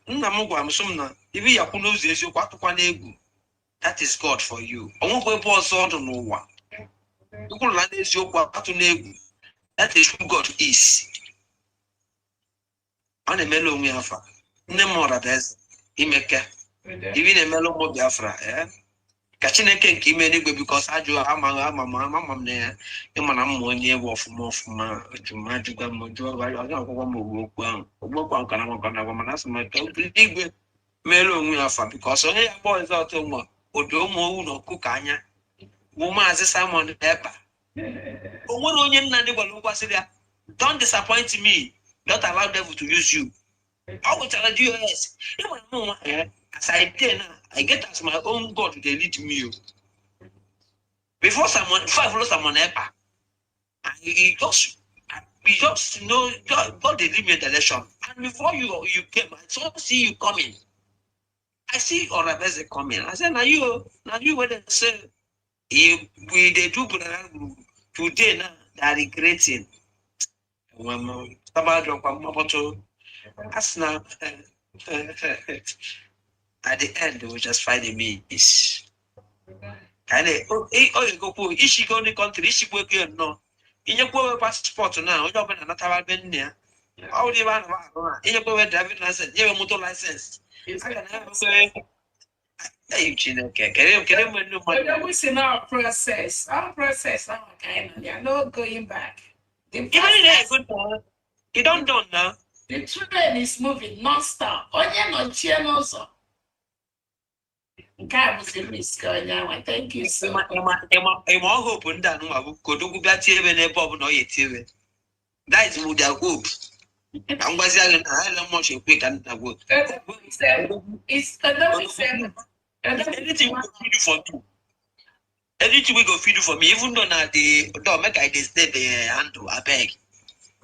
Nna mungu amsumna, ibi ya kunozi ezi kwa tukwa negu. That is God for you. Onwe kwe po soto nuwa. Ukulu lade ezi kwa atu negu. That is who God is. Ane melo unwe hafa. Nne mora bez. Imeke. Ibi ne melo mo Biafra, eh? Kachineke nke ime n'igwe because ajụ ama m na ya ịmana m onye ewu ọfụma jụmajụga m ọgwụgwọ m okwu ahụ ogbokwa nkana makana mana asị m ka igwe mere onwe ya afa because onye ya gba ọzọ ọtọ nwa odo ụmụ owu na ọkụkọ anya bụ maazị Simon Ekpa o nwere onye nna ndị gwara ụkwasịrị ya don't disappoint me, don't allow devil to use you. Ọ gwụchara DOS ịmara m nwa as I did now, I get as my own God they lead me. Before someone follow someone ever, and he just know God they lead me in the election. And before you came, I saw see you coming. I see Orabeze coming. I said, now you when they say we they do today now they are regretting. As now at the end, they will just find a means. And you go, is she going to country? Is she working? No. In your poor passport now, you open another been there. How do you want in your poor driving license? You have a motor license. I can have say, hey, okay, we see our process. Our process, our kind of, you're not going back. Even if good one, you don't know. The train is moving non-stop. Onye no cheer no so. God was in this girl now. Thank you so much. That is with their hope. I'm going to say, I don't much quick and it's Anything we go fit do for me. Anything we go fit do for me, even though na the door make I dey stay the handle, I beg.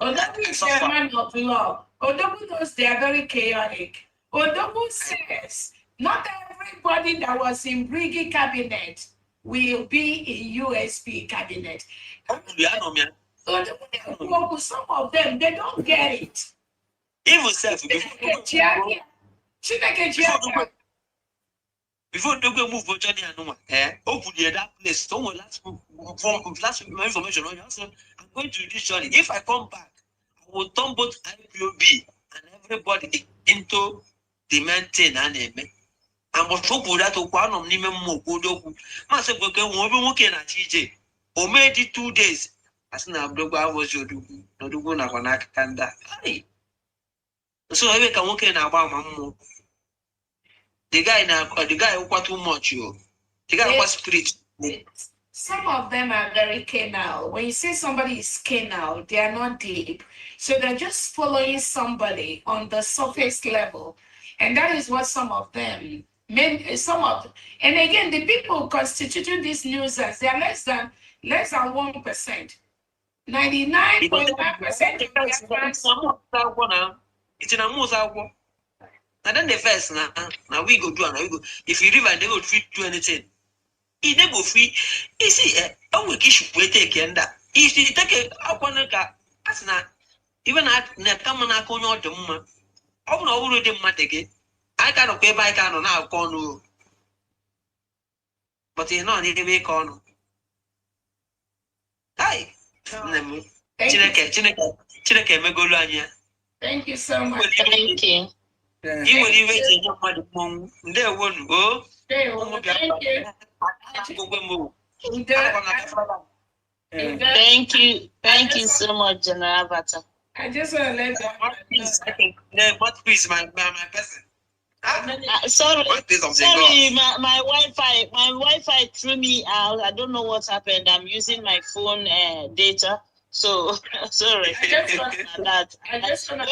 Odogu is a man of law. Odogu knows they are very chaotic. Odogu says not everybody that was in Brigi cabinet will be in USB cabinet. Odogu, some of them, they don't get it. Even self, before they go move for Johnny and Noma, open that place. Someone last information on you. So I'm going to do this journey. If I come back, I will turn both IPOB and everybody into the main thing and I'm going to put that to one of them more good. Master Book, won't be working at TJ. Or maybe 2 days. As now, I was your do not do one of an akanda. So I can work in about my mom. The guy who got too much, you. The guy who was spirit. Some of them are very canal. When you say somebody is canal, they are not deep. So they're just following somebody on the surface level. And that is what some of them, and again, the people constituting these nuisance, they are less than 1%. 99.9%. It's in a mouse. And then the first now we go do and we go. If you leave and they will fit do anything. If they go free, you see, we kiss we take that. If you take it up on a car, that's not even at Nakamana Kono the woman. I will already take it. I cannot pay by can on our corner. But you know, they make on. Hi. Chineke Megolania. Thank you so much. Thank you. You will even say your mother, there won't go. Thank you. Thank you so much, General Bata. I just want to let you what piece, my person? Sorry, my Wi-Fi threw me out. I don't know what's happened. I'm using my phone data. So sorry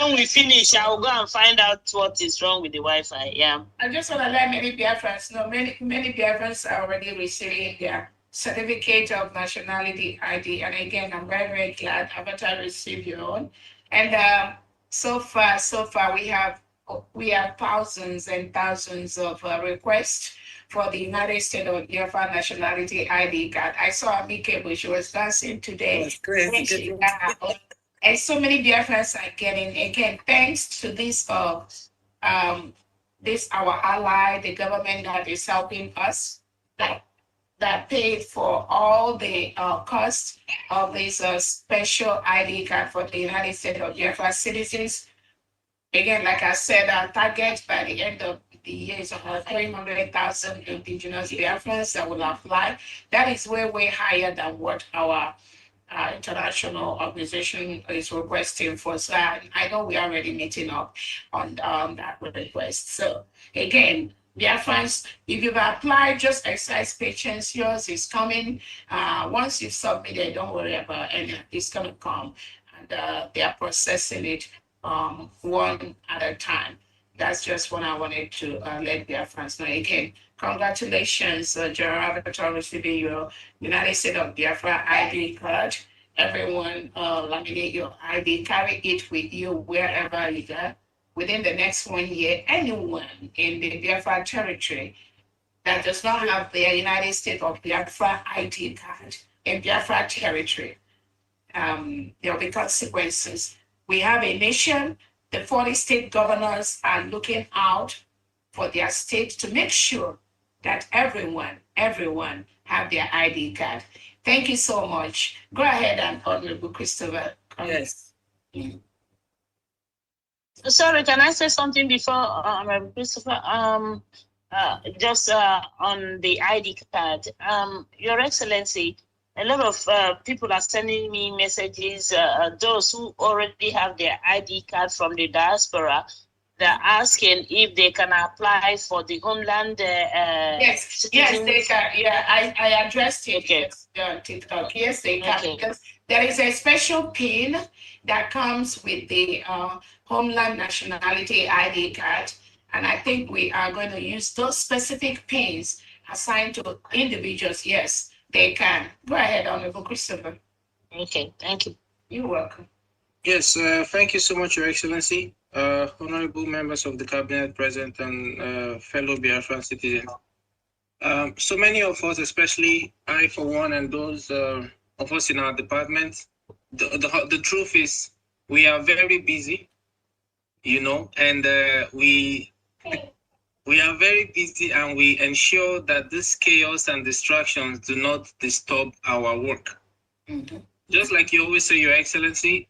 when we finish, I'll go and find out what is wrong with the Wi-Fi. Yeah. I just want to let many Biafrans know. Many Biafrans are already receiving their certificate of nationality ID. And again, I'm very, very glad Avatar received your own. And so far, we have thousands and thousands of requests for the United States of Biafra nationality ID card. I saw Amike, she was dancing today. That's crazy. And so many Biafrans are getting, again, thanks to this our ally, the government that is helping us, that paid for all the costs of this special ID card for the United States of Biafra citizens. Again, like I said, our target by the end of the year is about 300,000 indigenous Biafrans that will apply. That is way higher than what our international organization is requesting for. So I know we are already meeting up on that request. So again, Biafrans, if you've applied, just exercise patience. Yours is coming. Once you've submitted, don't worry about it. It's going to come. And they are processing it one at a time. That's just what I wanted to let Biafrans know. Again, congratulations, General Avatar, receiving your United States of Biafra ID card. Everyone, laminate your ID, carry it with you wherever you go. Within the next 1 year, anyone in the Biafra territory that does not have their United States of Biafra ID card in Biafra territory, there will be consequences. We have a nation. The 40 state governors are looking out for their states to make sure that everyone have their ID card. Thank you so much. Go ahead, and Honorable Christopher. Yes. Sorry, can I say something before Christopher? Just on the ID card. Your Excellency, a lot of people are sending me messages, those who already have their ID card from the diaspora, they're asking if they can apply for the homeland. Yes, they can. Yeah, I addressed it on TikTok. Yes, they can, because there is a special PIN that comes with the homeland nationality ID card. And I think we are going to use those specific pins assigned to individuals. Yes, they can. Go ahead, Honorable Christopher. Okay, thank you. You're welcome. Yes, thank you so much, Your Excellency, honorable members of the cabinet present and fellow Biafran citizens. So many of us, especially I for one, and those of us in our department, the truth is we are very busy, you know, and we are very busy, and we ensure that this chaos and distractions do not disturb our work. Just like you always say, Your Excellency,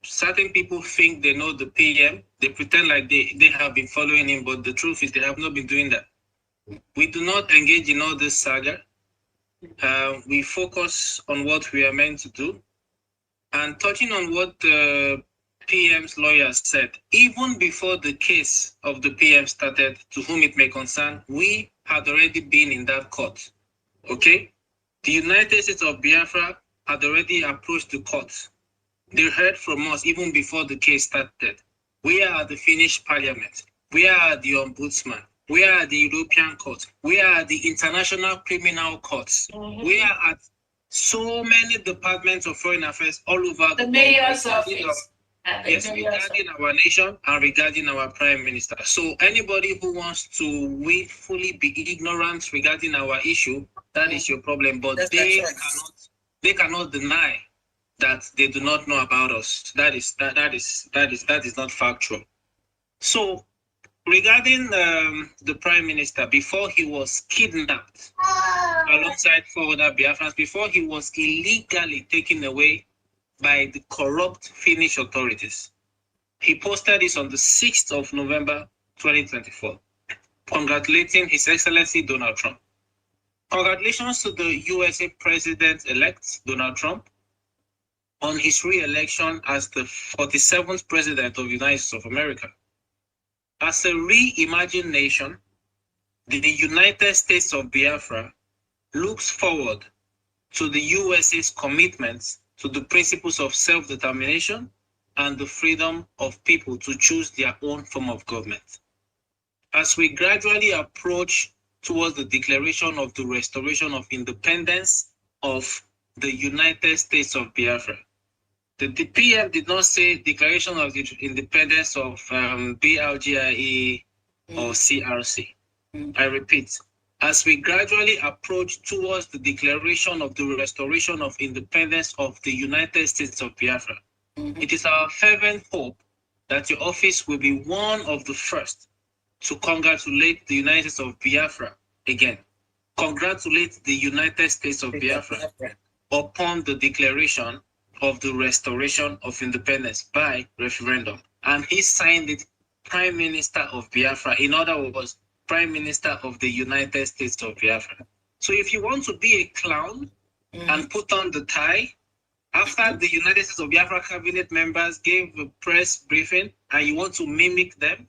certain people think they know the PM. They pretend like they have been following him, but the truth is they have not been doing that. We do not engage in all this saga. We focus on what we are meant to do. And touching on what the PM's lawyer said, even before the case of the PM started, to whom it may concern, we had already been in that court. Okay? The United States of Biafra had already approached the court. They heard from us even before the case started. We are the Finnish parliament. We are the ombudsman. We are the European court. We are the international criminal courts. We are at so many departments of foreign affairs all over the mayor's office. Yes, regarding our nation and regarding our prime minister. So anybody who wants to willfully be ignorant regarding our issue, that is your problem. But they cannot deny that they do not know about us. That is not factual. So regarding the prime minister, before he was kidnapped alongside 4 other Biafrans, before he was illegally taken away by the corrupt Finnish authorities, he posted this on the 6th of November 2024, congratulating His Excellency Donald Trump. Congratulations to the USA President-elect Donald Trump on his re-election as the 47th President of the United States of America. As a reimagined nation, the United States of Biafra looks forward to the USA's commitments to the principles of self-determination and the freedom of people to choose their own form of government. As we gradually approach towards the declaration of the restoration of independence of the United States of Biafra, the PM did not say declaration of the independence of BLGIE or CRC. I repeat, as we gradually approach towards the declaration of the restoration of independence of the United States of Biafra, it is our fervent hope that your office will be one of the first to congratulate the United States of Biafra again. Congratulate the United States of Biafra upon the declaration of the restoration of independence by referendum. And he signed it Prime Minister of Biafra. In other words, Prime Minister of the United States of Biafra. So if you want to be a clown and put on the tie, after the United States of Biafra cabinet members gave a press briefing and you want to mimic them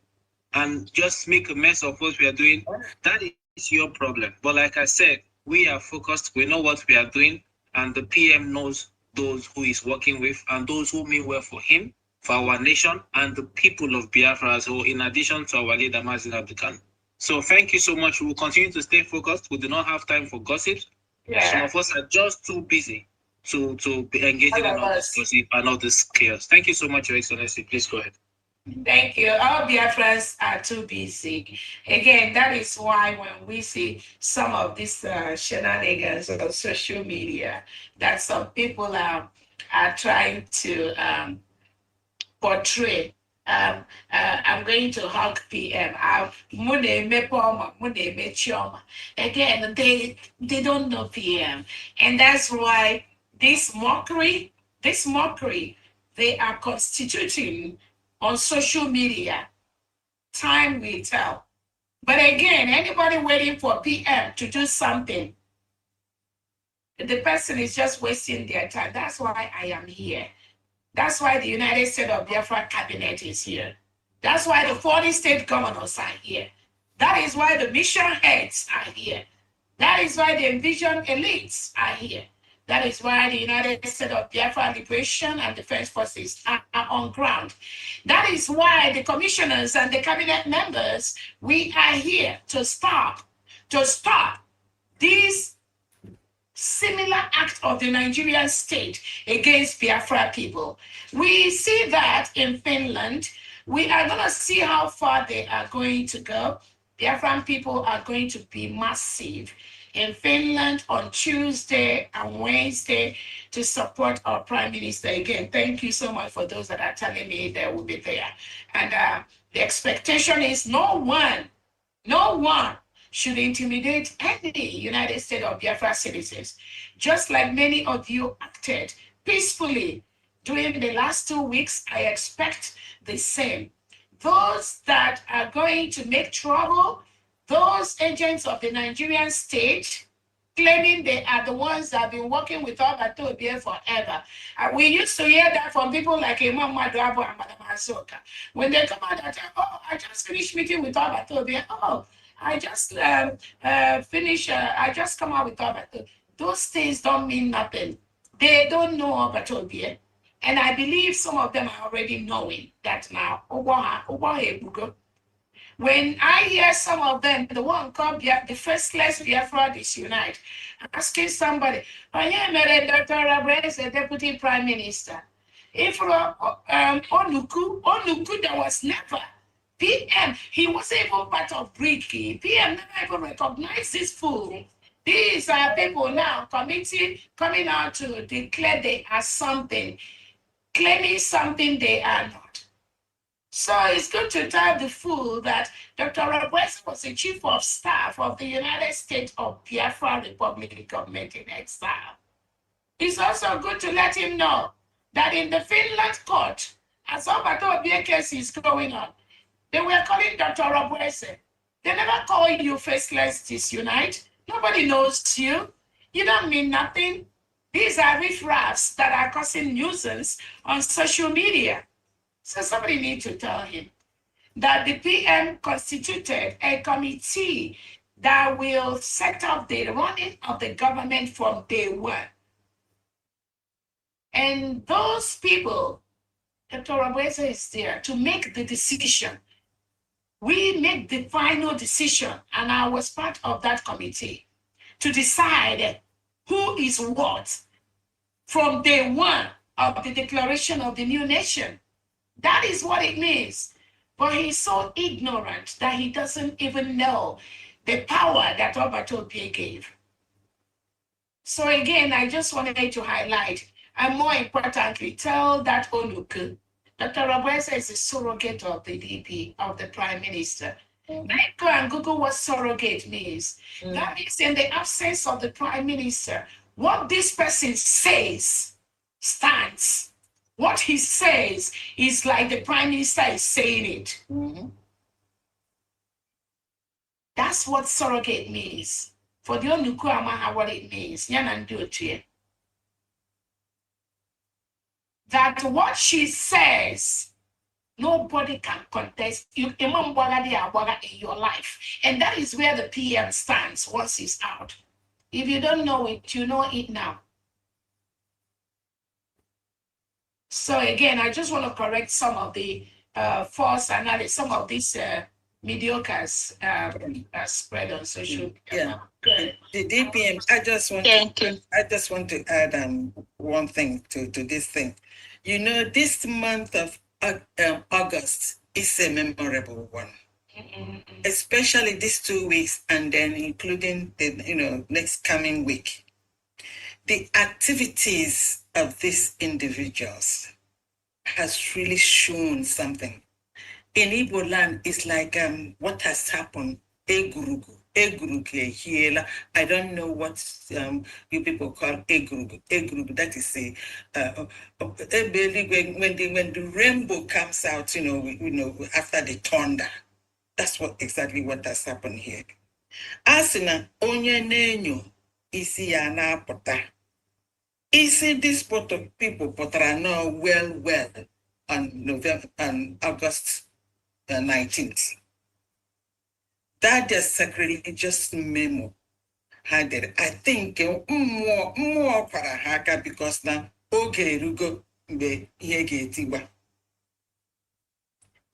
and just make a mess of what we are doing, that is your problem. But like I said, we are focused, we know what we are doing, and the PM knows those who he's working with and those who mean well for him, for our nation, and the people of Biafra as well, in addition to our leader, Mazin Abdulkan. So thank you so much. We will continue to stay focused. We do not have time for gossips. Yeah. Some of us are just too busy to be engaging in all this gossip and all this chaos. Thank you so much, Your Excellency. Please go ahead. Thank you. All Biafrans are too busy. Again, that is why when we see some of these shenanigans on social media, that some people are trying to portray. I'm going to hug PM. Again, they don't know PM. And that's why this mockery, they are constituting on social media. Time will tell. But again, anybody waiting for PM to do something, the person is just wasting their time. That's why I am here. That's why the United States of Biafra cabinet is here. That's why the 40 state governors are here. That is why the mission heads are here. That is why the envision elites are here. That is why the United States of Biafra Liberation and Defense Forces are on ground. That is why the commissioners and the cabinet members, we are here to stop this similar act of the Nigerian state against Biafra people. We see that in Finland. We are going to see how far they are going to go. Biafran people are going to be massive in Finland on Tuesday and Wednesday to support our Prime Minister. Again, thank you so much for those that are telling me they will be there. And the expectation is no one should intimidate any United States of Biafra citizens, just like many of you acted peacefully during the last 2 weeks. I expect the same. Those that are going to make trouble, those agents of the Nigerian state, claiming they are the ones that have been working with Albert Obie forever. We used to hear that from people like Imam Madrabo and Madam Asoka. When they come out and say, oh, I just finished meeting with Albert Obie. Oh, I just I just come out with Albert. Those things don't mean nothing. They don't know Albert Obie. And I believe some of them are already knowing that now. When I hear some of them, the one called the Faceless Biafra Disunite, asking somebody, Dr. Rabre is a deputy prime minister. If Onuku, there was never PM, he wasn't even part of Briki. PM never even recognized this fool. These are people now coming out to declare they are something, claiming something they are not. So it's good to tell the fool that Dr. Rabwes was the chief of staff of the United States of Biafra Republic government in exile. It's also good to let him know that in the Finland court, as Obato Obie case is going on, they were calling Dr. Rabwes. They never call you Faceless Disunite. Nobody knows you. You don't mean nothing. These are riffraffs that are causing nuisance on social media. So somebody needs to tell him that the PM constituted a committee that will set up the running of the government from day one. And those people, Dr. Rabweze is there to make the decision. We make the final decision, and I was part of that committee to decide who is what from day one of the declaration of the new nation. That is what it means. But he's so ignorant that he doesn't even know the power that Albert Obie gave. So again, I just wanted to highlight, and more importantly, tell that Onuku, Dr. Rabweze is a surrogate of the DP, of the Prime Minister. Go and Google what surrogate means. That means in the absence of the Prime Minister, what this person says stands. What he says is like the Prime Minister is saying it. That's what surrogate means. For the Onuku Amaha, what it means. That what she says, nobody can contest you in your life. And that is where the PM stands once he's out. If you don't know it, you know it now. So again, I just want to correct some of the false analysis, some of these mediocres spread on social media. Yeah. The DPM, I just want to add one thing to this thing. You know, this month of August is a memorable one. Especially these 2 weeks, and then including the next coming week. The activities of these individuals has really shown something. In Igbo land, it's like what has happened. Egurugu, I don't know what you people call egurugu. Egurugu, that is when the rainbow comes out, after the thunder. That's exactly what has happened here. Asina onye nenyo isi ya na pota. Isi this people potara know well on August 19th. That is sacrilegious memo. ha dere. I think mmụọ kwara ha aka because na oge erugo mgbe ihe ga-etigba.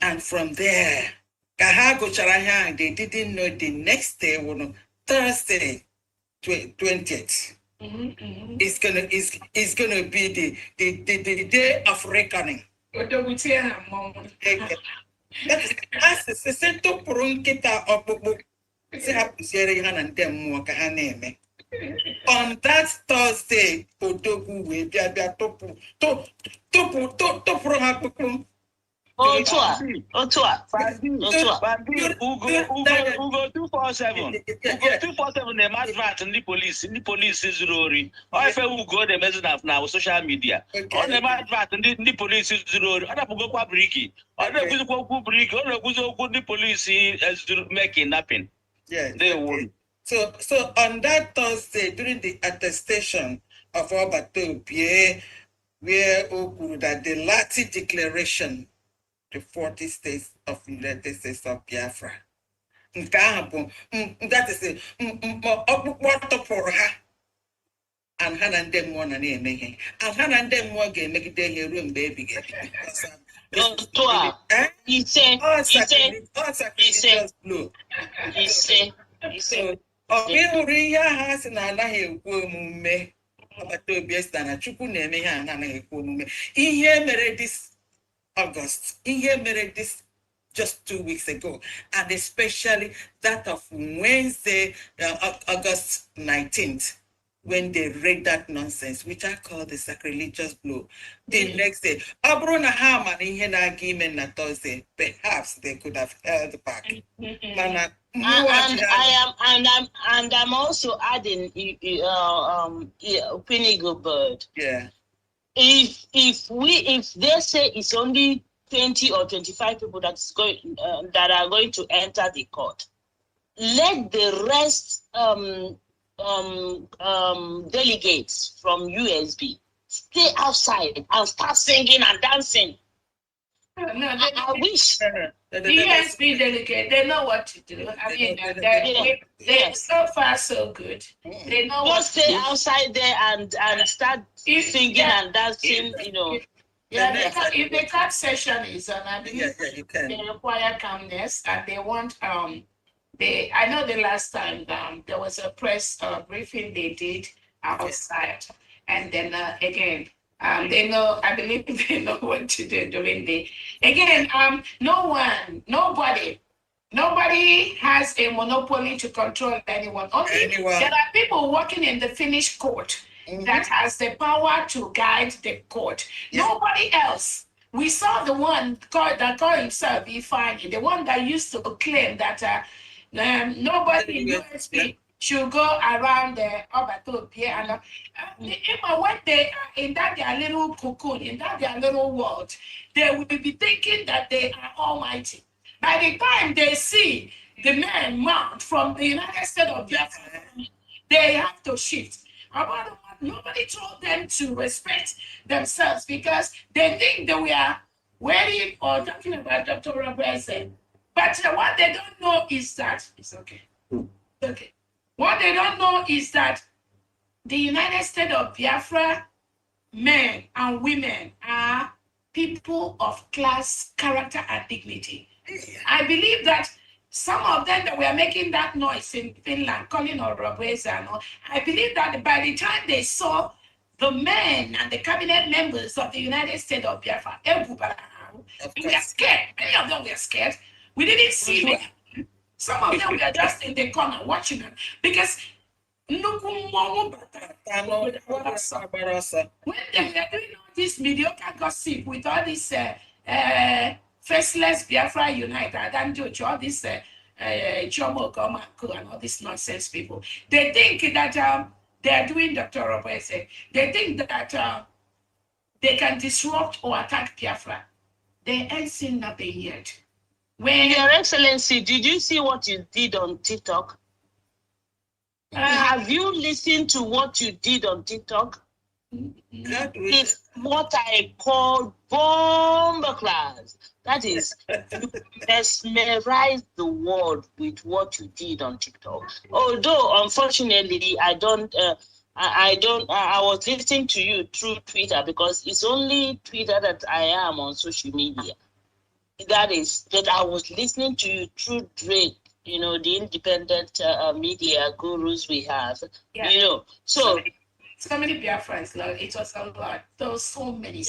And from there, ka ha gụchara ihe ahụ, they didn't know the next day, Thursday, 20th. It's gonna be the day of reckoning. Asị tụpụrụ nkịta ọkpụkpụ si ha kụziere ha na ndị mmụọ ka ha na-eme. On that Thursday, Odogwu wee bịa tụpụrụ ha kpụkpụ. Otu a. Ugo 247. Ugo 247 na-eme advert ndị polisi zuru ori. Ọ ife Ugo na-emezi na social media. Ọ na-eme advert ndị polisi zuru ori. Ọ na-apụgokwa briki. Ọ na-ekwuzikwa okwu briki. Ọ na-ekwuzi okwu ndị polisi zuru kidnapping. So on that Thursday, during the attestation of Obatobie, where Oku that the Lati Declaration, the 40 states of the United States of Biafra. That is it. And Han and them one and a and Han and them one game make it their room, baby. He said, Obinuria has an anahe woman, but to be a standard, Chukuneme and anahe woman. In here, married this August. In here, married this just 2 weeks ago, and especially that of Wednesday, August 19th, when they read that nonsense, which I call the sacrilegious blow. The next day, Abrona Haman in Hena Gimen na Thursday, perhaps they could have held back. I'm also adding Pinigo Bird. Yeah. If they say it's only 20 or 25 people that are going to enter the court, let the rest delegates from USB stay outside and start singing and dancing. I wish the USB delegate, they know what to do. I mean, they're so far so good. They know just stay outside there and start singing and dancing, you know. If the court session is on, I believe they require calmness, and they want I know the last time there was a press briefing they did outside, and then again they know, I believe they know what to do during nobody has a monopoly to control anyone. There are people working in the finished court that has the power to guide the court. Nobody else. We saw the one that called himself Ifeanyi, the one that used to claim that nobody in USP should go around the Obatopia and when they are in that their little cocoon, in that their little world, they will be thinking that they are almighty. By the time they see the men mount from the United States of Biafra, they have to shift. Nobody told them to respect themselves because they think that we are worrying or talking about Dr. Robertson. But what they don't know is that it's okay. Okay. What they don't know is that the United States of Biafra men and women are people of class, character, and dignity. I believe that some of them that were making that noise in Finland, calling on Robertson, I believe that by the time they saw the men and the cabinet members of the United States of Biafra, we were scared. Many of them were scared. We didn't see them. Some of them were just in the corner watching them because when they were doing all this mediocre gossip with all this faceless Biafra United and Jojo, all this Chomo Gomaku and all these nonsense people, they think that they are doing Dr. Robertson. They think that they can disrupt or attack Biafra. They ain't seen nothing yet. When Your Excellency, did you see what you did on TikTok? Have you listened to what you did on TikTok? It's what I call bomb class. That is, you mesmerized the world with what you did on TikTok. Although, unfortunately, I was listening to you through Twitter because it's only Twitter that I am on social media. That I was listening to you through Drake, the independent media gurus we have, Yeah. So many Biafrans, like, it was a lot. There were so many.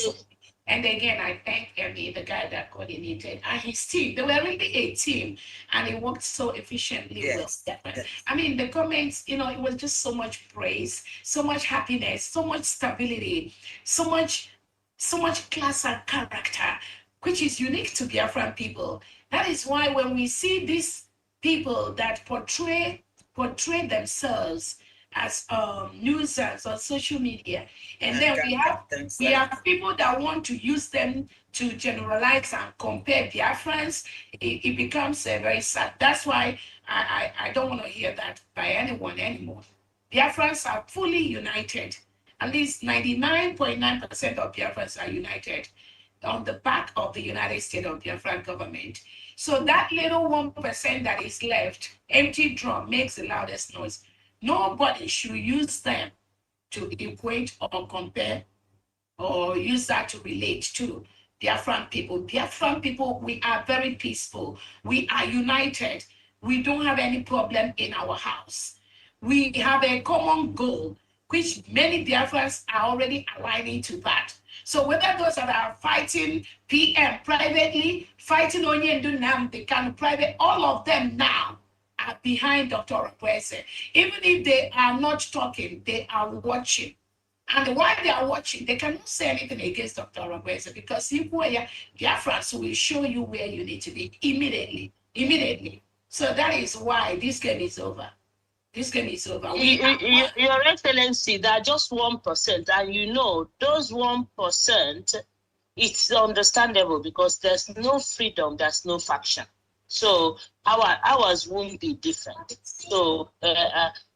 And again, I thank Emmy, the guy that coordinated, and his team. They were really a team, and it worked so efficiently well. Yes. I mean, the comments, it was just so much praise, so much happiness, so much stability, so much class and character, which is unique to Biafran people. That is why when we see these people that portray themselves as users on social media, and then we have people that want to use them to generalize and compare Biafrans. It becomes very sad. That's why I don't want to hear that by anyone anymore. Biafrans are fully united. At least 99.9% of Biafrans are united on the back of the United States of Biafran government. So that little 1% that is left, empty drum, makes the loudest noise. Nobody should use them to equate or compare or use that to relate to Biafran people. Biafran people, we are very peaceful. We are united. We don't have any problem in our house. We have a common goal, which many Biafrans are already aligning to that. So whether those that are fighting PM privately, fighting Onyendu Nnamdi Kanu private, all of them now are behind Dr. Rakwese. Even if they are not talking, they are watching. And while they are watching, they cannot say anything against Dr. Rakwese because if we are Biafrans will show you where you need to be immediately. So that is why this game is over. This game is over. Your Excellency, there are just 1%, and those 1%, it's understandable because there's no freedom, there's no faction. So ours won't be different. So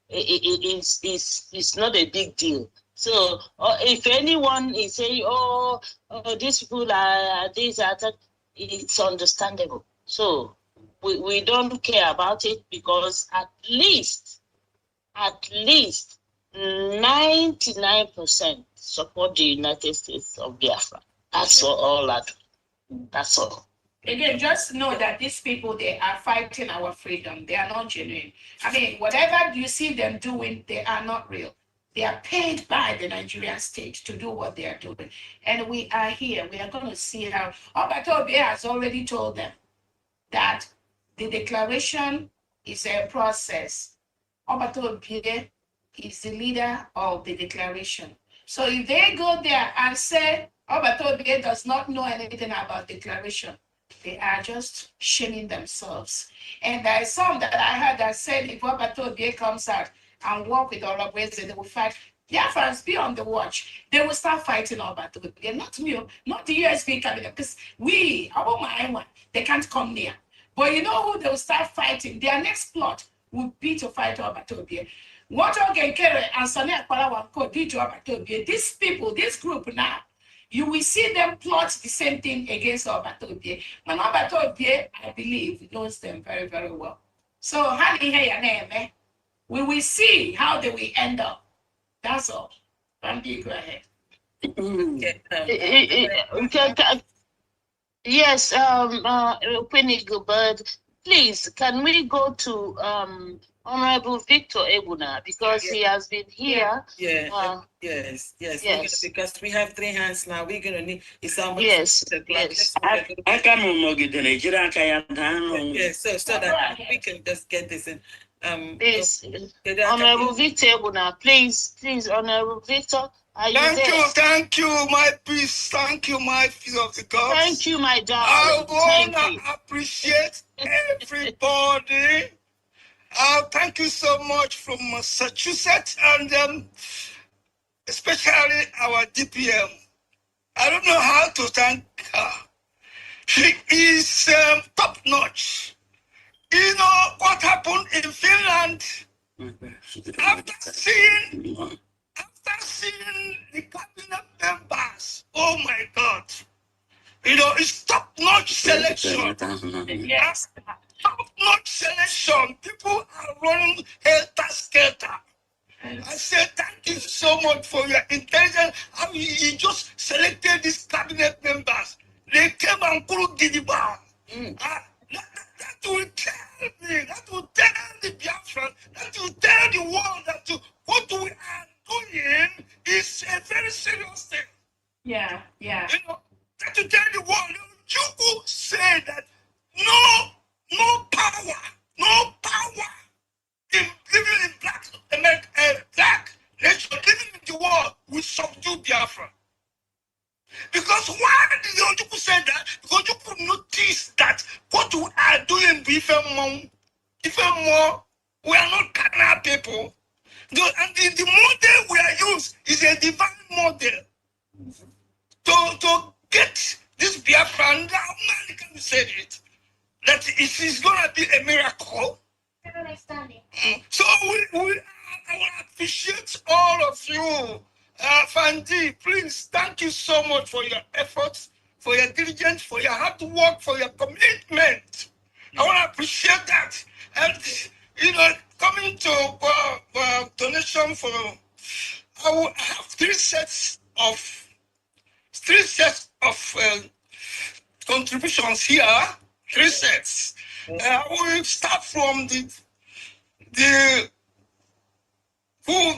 it's not a big deal. So if anyone is saying, these people are this, it's understandable. So we don't care about it because at least 99% support the United States of Biafra. That's all. That's all. Again, just know that these people, they are fighting our freedom. They are not genuine. I mean, whatever you see them doing, they are not real. They are paid by the Nigerian state to do what they are doing. And we are here. We are going to see how. Obatobie has already told them that the declaration is a process. Obatobie is the leader of the declaration. So if they go there and say Obatobie does not know anything about declaration, they are just shaming themselves. And there is some that I heard that said if Obatobie comes out and work with Olabweze, they will fight. Biafrans, be on the watch. They will start fighting Obatobie. Not me, not the USB cabinet, because they can't come near. But you know who they will start fighting? Their next plot would be to fight Obatobie. What Ogenkere and Sani Akpalawanko did to Obatobie, these people, this group now, you will see them plot the same thing against Obatobie. And Obatobie, I believe, knows them very, very well. So, we will see how they will end up. That's all. Randy, go ahead. Yes, Queenie Gilbert, please, can we go to Honorable Victor Ebuna because he has been here? Yes. Because we have 3 hands now. We're gonna need someone. Yes. I come on Nigeria. Yes, so that we can just get this in. Please, Honorable Victor Ebuna, please, Honorable Victor. Thank you, my peace. Thank you, my peace of the gods. Thank you, my darling. I want to appreciate everybody. Thank you so much from Massachusetts and especially our DPM. I don't know how to thank her. She is top notch. You know what happened in Finland? After seeing the cabinet members, oh my God, It's top-notch selection. Yes, top-notch selection. People are running helter-skelter. I said, thank you so much for your intelligence. How you just selected these cabinet members. They came and couldn't get it back. That will tell me, that will tell the Biafran, that will tell the world that what we are doing is a very serious thing. Yeah. That will tell the world. You say that no power in living in black nation, living in the world will subdue Biafra. Because why did the Ojukwu say that? Because you could notice that what we are doing even more, we are not carnal people. And the model we are used is a divine model to get this Biafra. Now, can say it, that it is going to be a miracle. So I will appreciate all of you. Fandi, please, thank you so much for your efforts, for your diligence, for your hard work, for your commitment. I want to appreciate that. And, coming to donation for, I will have three sets of contributions here, 3 sets. I will start from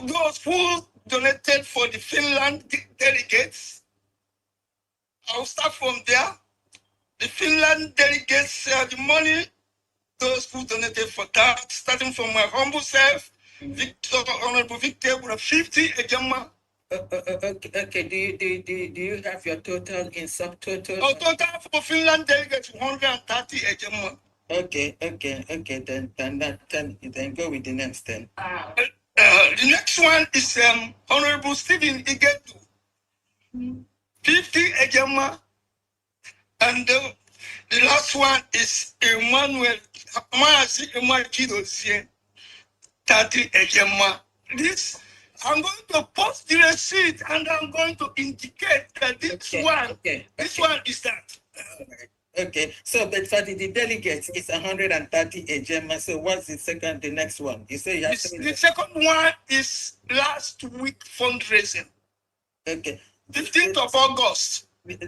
those who donated for the Finland delegates. I'll start from there. The Finland delegates, the money, those who donated for that, starting from my humble self, Honorable Victor, with 50 ejema. Okay. Do you have your total in subtotal? Oh, total for Finland delegates 130 ejema. Okay. Then go with the next then. The next one is Honorable Stephen Igetu, 50 ejema. And the last one is Emmanuel Mazi Emakidosie, 30 ejema. This, I'm going to post the receipt and I'm going to indicate that this one is that. Okay, so but for the delegates, it's 130 ejema. So what's the next one? You say you have the second one is last week fundraising. Okay. 15th of August.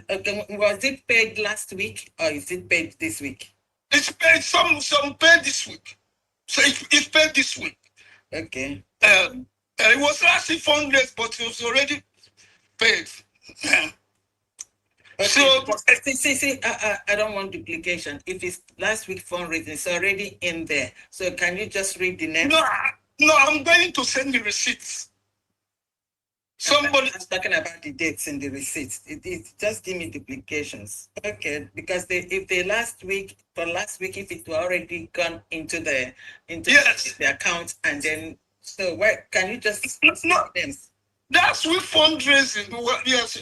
Okay, was it paid last week or is it paid this week? It's paid, some paid this week. So it's paid this week. Okay. It was last week fundraised, but it was already paid. Okay. So I don't want duplication. If it's last week fundraising, it's already in there. So can you just read the name? No, I'm going to send the receipts. Somebody. I'm talking about the dates in the receipts. It just give me duplications. Okay, because if if it already gone into the account and then can you just names? That's with fundraising. Yes,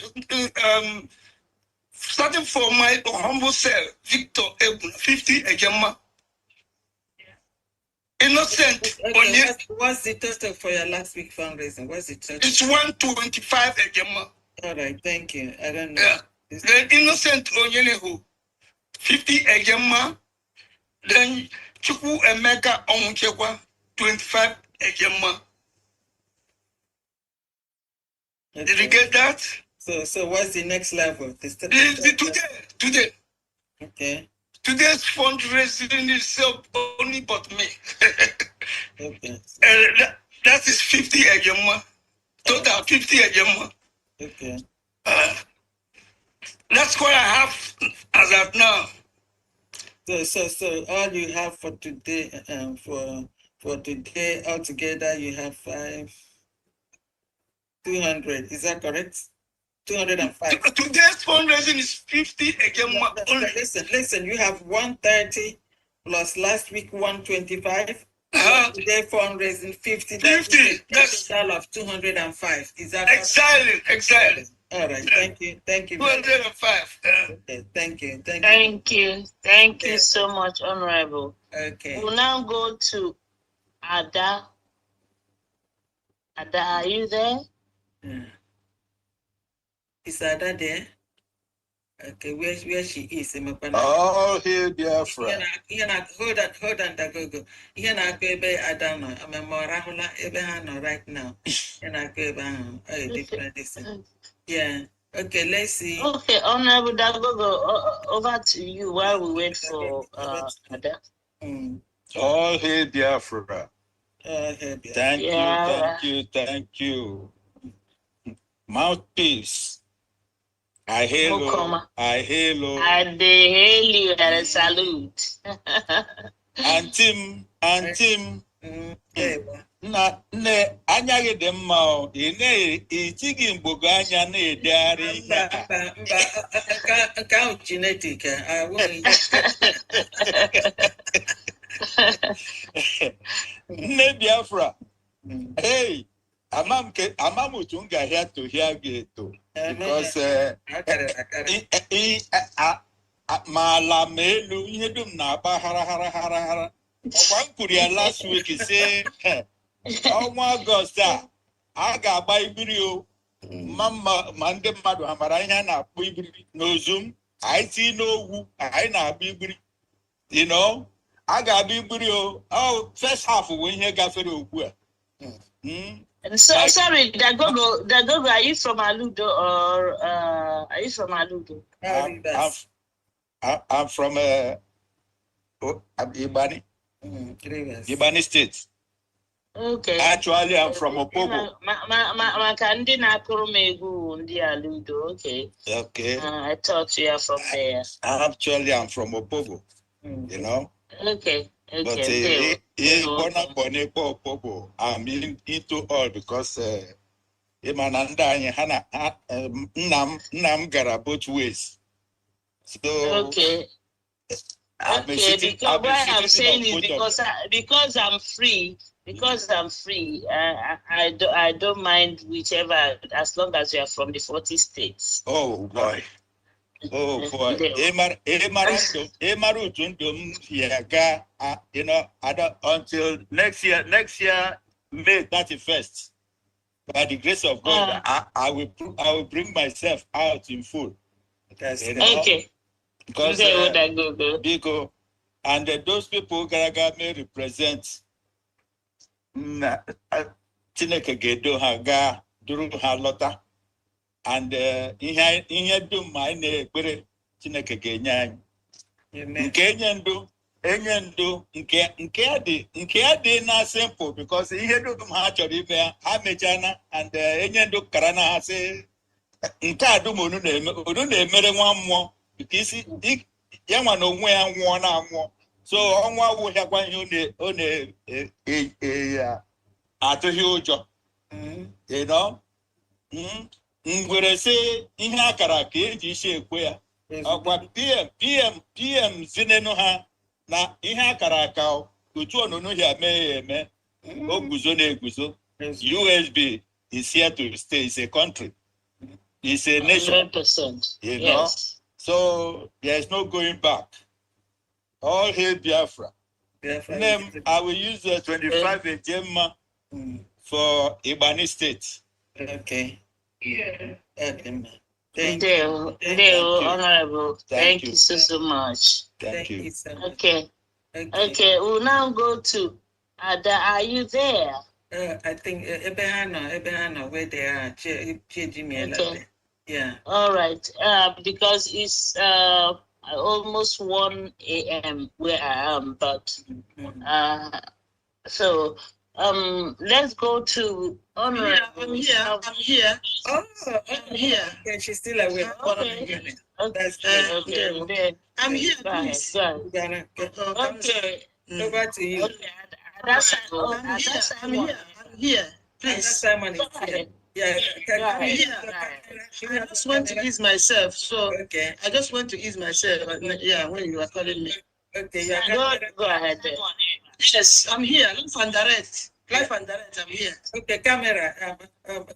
starting from my humble self, Victor Ebun, 50 ejema. Innocent. Okay, what's the total for your last week fundraising? What's the total? It's 125 ejema. All right, thank you. I don't know. Yeah. Then Innocent Onyenehu, 50 ejema. Then Chuku Emeka Onchekwa, 25 ejema. Okay. Did you get that? So what's the next level? Today. Okay. Today's fundraising is only but me. Okay. That is 50 ejema. Total 50 ejema. Okay. That's what I have as of now. So all you have for today, for today altogether, you have 200. Is that correct? 205. Today's fundraising is 50 again. No, listen. You have 130 plus last week 125. Today fundraising 50. 50. That's a total of 205. Is that exactly? All right. Thank you. 205. Okay. Thank you. Thank you so much, Honorable. Okay. We'll now go to Ada. Ada, are you there? Is Ada there? Okay, where she is? All hail Biafra. Hold on, Dagogo. Here na ebe Adana. I'm Morahula ebe hano right now. Here na ebe hano. Oh, different this. Yeah. Okay, let's see. Okay, Honorable Dagogo, over to you while we wait for Ada. All hail Biafra. Thank Yeah. you. Mouthpiece. I hail you. I hail you and a salute. Antim. Na nne anya gị dị mma o. Ị na-etighị mgbogo anya na-edegharị ihe a. Nke ahụ genetic. Nne Biafra. Hey, amam otu m ga-ahịa tohịa gị eto. Because ma ala ma elu ihe dum na-agba hara. Ọkwa m kwuru ya last week say ọnwa Ọgọst a ga-agba ibiri o. Ma ndị mmadụ ha mara ihe a na-akpọ ibiri n'ozu m. Anyị si n'ogwu anyị na-agba ibiri. You know, a ga-agba ibiri o. Oh, first half bụ ihe gafere ugbu a. So sorry, Dagogo, are you from Aludo or are you from Aludo? I'm from Ibani. Ibani State. Okay. Actually, I'm from Opobo. Maka ndị na-akụrụ m egwu ndị Aludo. Okay. Okay. I thought you are from there. Actually, I'm from Opobo. You know. Okay. But Opobo, I'm into all because Nam gara both ways. So okay. Because what I'm saying is because I'm free. Because I'm free, I don't mind whichever, as long as you are from the 40 states. Oh boy. You know, until next year, May 31st. By the grace of God, I will bring myself out in full. You know? Okay. Because and those people may represent Chineke gedo ha ga duru ha lọta, and ihe dum anyị na-ekpere Chineke ga-enye anyị nke enye ndu nke dị na simple because ihe dum ha chọrọ ime ha mechana, and enye ndu kara na ha sị nke a dum unu na-emere nwa mmụọ nke isi ya nwa na onwe ya nwụọ na amụọ, so ọnwa awụghịakwa ihe ọ na-atụghị ụjọ. You know, ngwere sị ihe akara ka eji isi ekwe ya ọkwa PM zinenu ha na ihe akara aka otu ọnụnụ ya mee ya eme o guzo na-eguzo. USB is here to stay. It's a country, it's a nation. 100%. You know, so there's no going back. All hail Biafra. Name, I will use the 25 Ejema for Ibani State. Okay. Yeah. Thank you, Honorable. Thank you so much. Thank you. Okay. We'll now go to Ada. Are you there? I think Ebehana, where they are, okay. Yeah. All right. Because it's almost 1 a.m. where I am, but so let's go to Honorable. I'm here. Oh, I'm here. Okay, she's still awake. Okay. I'm here, please. Okay. Over to you. Okay. I'm here. Please. Simon is here. Yeah, I'm here. I just want to ease myself. So okay. I just want to ease myself. Yeah, when you are calling me. Okay, go ahead. Yes, I'm here. Live and direct. I'm here. Okay, camera. No,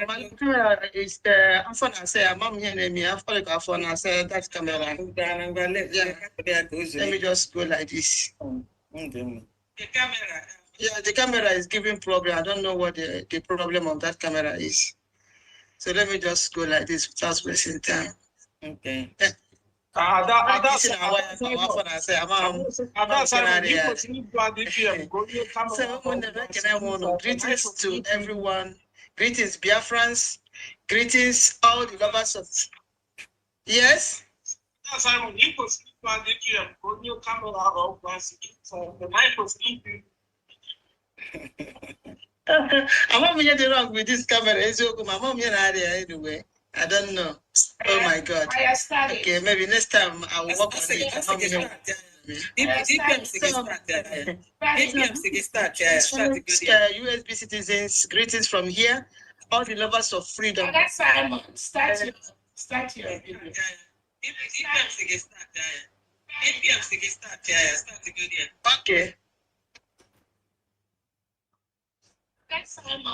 my camera is I'm from I'm here near me. I've got a phone. I said that camera. Let me just go like this. The camera. Yeah, the camera is giving problem. I don't know what the problem of that camera is. So let me just go like this without wasting time. Okay. Greetings to everyone. Greetings, Biafrans. Greetings, all the lovers of. Yes? Simon, you could speak on the GM. Go new camera out of so the mic was sleeping. I'm not the wrong with this camera. My mom anyway. I don't know. Oh my God. Okay, maybe next time I will work on it. USB citizens, greetings from here. All the lovers of freedom. Start your video. Okay.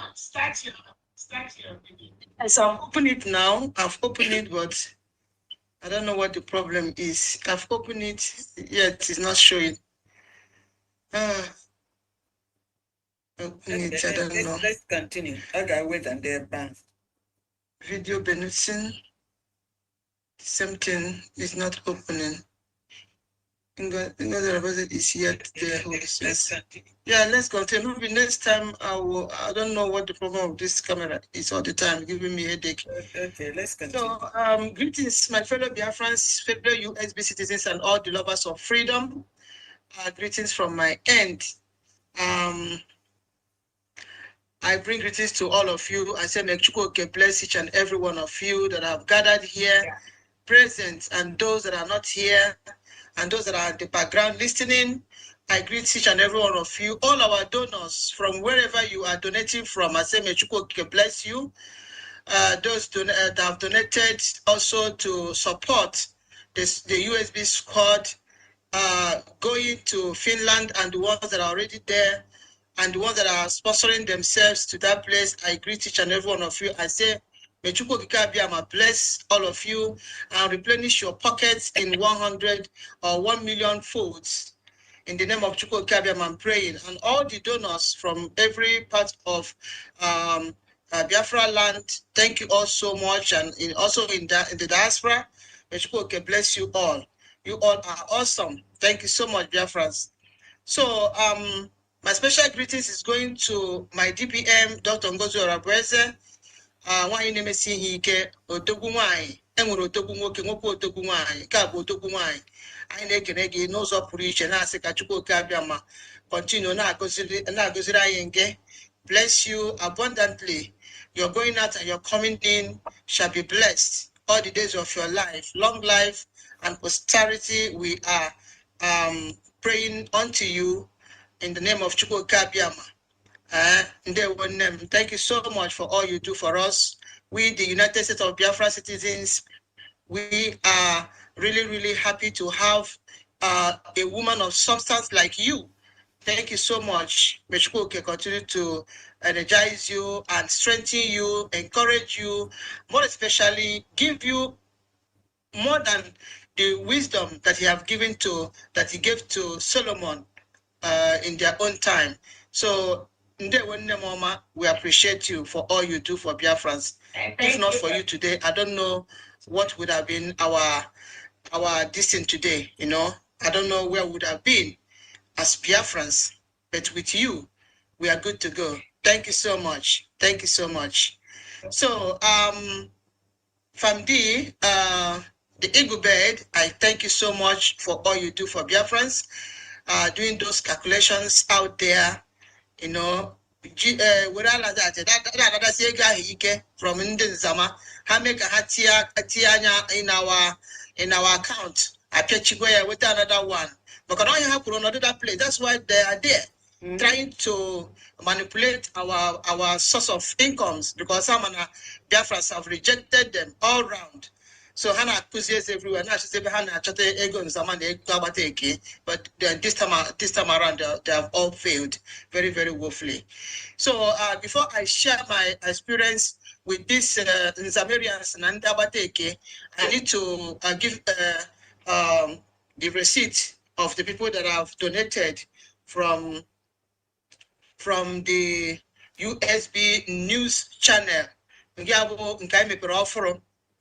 Start your video. Yes, I've opened it now. I've opened it, but I don't know what the problem is. I've opened it, yet it's not showing. Open it, I don't know. Let's continue. I got wait and they're back. Video Benson. Something is not opening. The is yet there. Yeah, let's continue. Maybe next time I don't know what the problem of this camera is all the time, giving me a headache. Okay, let's continue. So greetings, my fellow Biafrans, fellow USB citizens, and all the lovers of freedom. Greetings from my end. I bring greetings to all of you. I say, may Chukwuka bless each and every one of you that have gathered here, present, and those that are not here, and those that are at the background listening. I greet each and every one of you, all our donors from wherever you are donating from. I say, may Chukwuka bless you. Those that have donated also to support the USB squad going to Finland, and the ones that are already there, and the ones that are sponsoring themselves to that place. I greet each and every one of you. I say, may Chukwuka bless all of you and replenish your pockets in 100 or 1 million folds. In the name of Chukwuka, I'm praying. And all the donors from every part of Biafra land, thank you all so much. And also in the diaspora, may Chukwuka bless you all. You all are awesome. Thank you so much, Biafrans. So, my special greetings is going to my DPM, Dr. Ngozi Orabueze. Nwanyị na-emesi ihe ike, odogwu nwanyị, enwere odogwu nwoke, nwoke odogwu nwanyị, nke a bụ odogwu nwanyị. Anyị na-ekene gị n'ụzọ pụrụ iche, na-asị ka Chukwuka abịa ma continue na-agọziri anyị nke. Bless you abundantly. Your going out and your coming in shall be blessed all the days of your life. Long life and posterity, we are praying unto you in the name of Chukwuka Abiyama. Thank you so much for all you do for us. We, the United States of Biafra citizens, we are really, really happy to have a woman of substance like you. Thank you so much. May Chukwuka continue to energize you and strengthen you, encourage you, more especially give you more than the wisdom that he gave to Solomon in their own time. So we appreciate you for all you do for Biafrans. If not for you today, I don't know what would have been our destiny today. I don't know where we would have been as Biafrans, but with you, we are good to go. Thank you so much. Thank you so much. So, Famdi, the Eagle Bird, I thank you so much for all you do for Biafrans, doing those calculations out there, without that from Zama, how make a hatia in our account. I catch you with another one. But I don't have another place. That's why they are there, trying to manipulate our source of incomes, because some Biafrans have rejected them all round. So Hannah accuses everywhere. Now she said Hannah ego and Zaman but this time around they have all failed very, very woefully. So before I share my experience with these Nzamerians and Ndabateke, I need to give the receipt of the people that have donated from the USB news channel.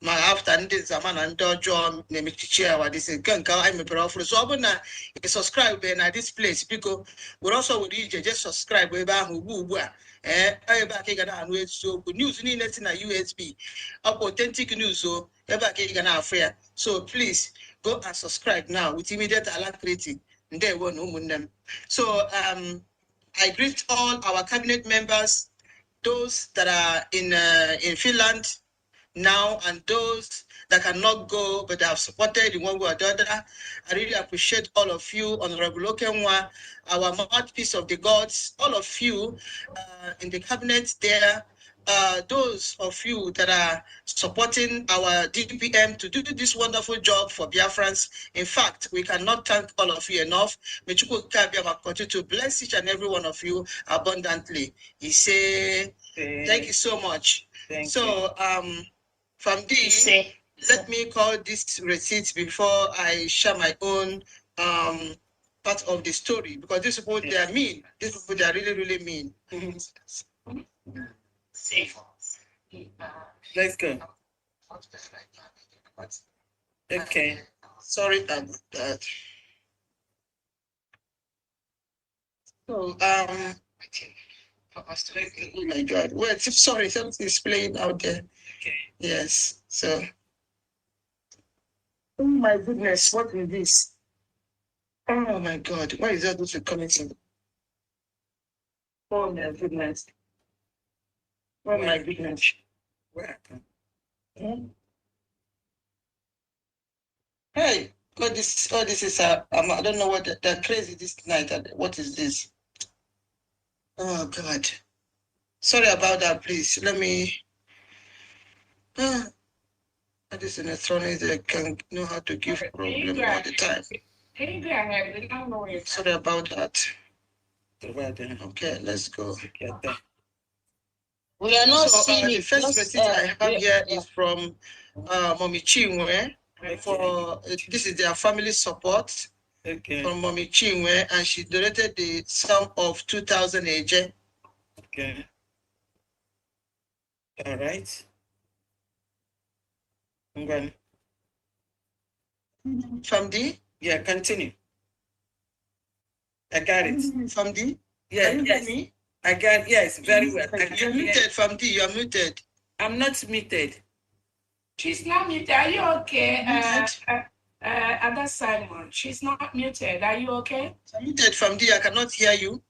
ma after ndị nzama na ndị ọjọọ na-emechichi ya wa dịsị nke anyị mepere ọfụrụ so ọ bụ na ị subscribe na this place biko were ọsọ were ije just subscribe ebe ahụ ugbu a ebe a ka ị ga na-anụ eziokwu news niile si na USB ọ bụ authentic news o ebe a ka ị ga na-afụ ya so please go and subscribe now with immediate alacrity ndewo na ụmụnne m so I greet all our cabinet members, those that are in Finland now and those that cannot go but have supported in one way or the other. I really appreciate all of you, Honorable Okenwa, our mouthpiece of the gods, all of you in the cabinet there, those of you that are supporting our DPM to do this wonderful job for Biafrans. In fact, we cannot thank all of you enough. May Chukwu Kabiama continue to bless each and every one of you abundantly. He say, thank you so much. So, from this, let me call this receipt before I share my own part of the story, because these people, they are mean. These people, they are really, really mean. Let's go. Okay. Sorry about that. So, oh my God. Wait, sorry, something is playing out there. Okay. Yes. So, oh my goodness, what is this? Oh my God, why is that also coming to? Oh my goodness. Oh my goodness. What happened? Hey, God, this is I don't know what they're crazy this night. What is this? Oh God. Sorry about that, please. Let me that is an electronic that can know how to give problem all the time. Sorry about that. Okay, let's go. We are not seeing the first receipt I have here is from Mommy Chinwe. For this is their family support from Mommy Chinwe, and she donated the sum of 2,000 AJ. Okay. All right. From D? Yeah, continue. I got it. From D? Yeah, Can you yes. hear me? I got, yes, very well. You're muted, from D. You're muted. I'm not muted. She's not muted. Are you okay? Ada Simon, she's not muted. Are you okay? I'm muted from D. I cannot hear you.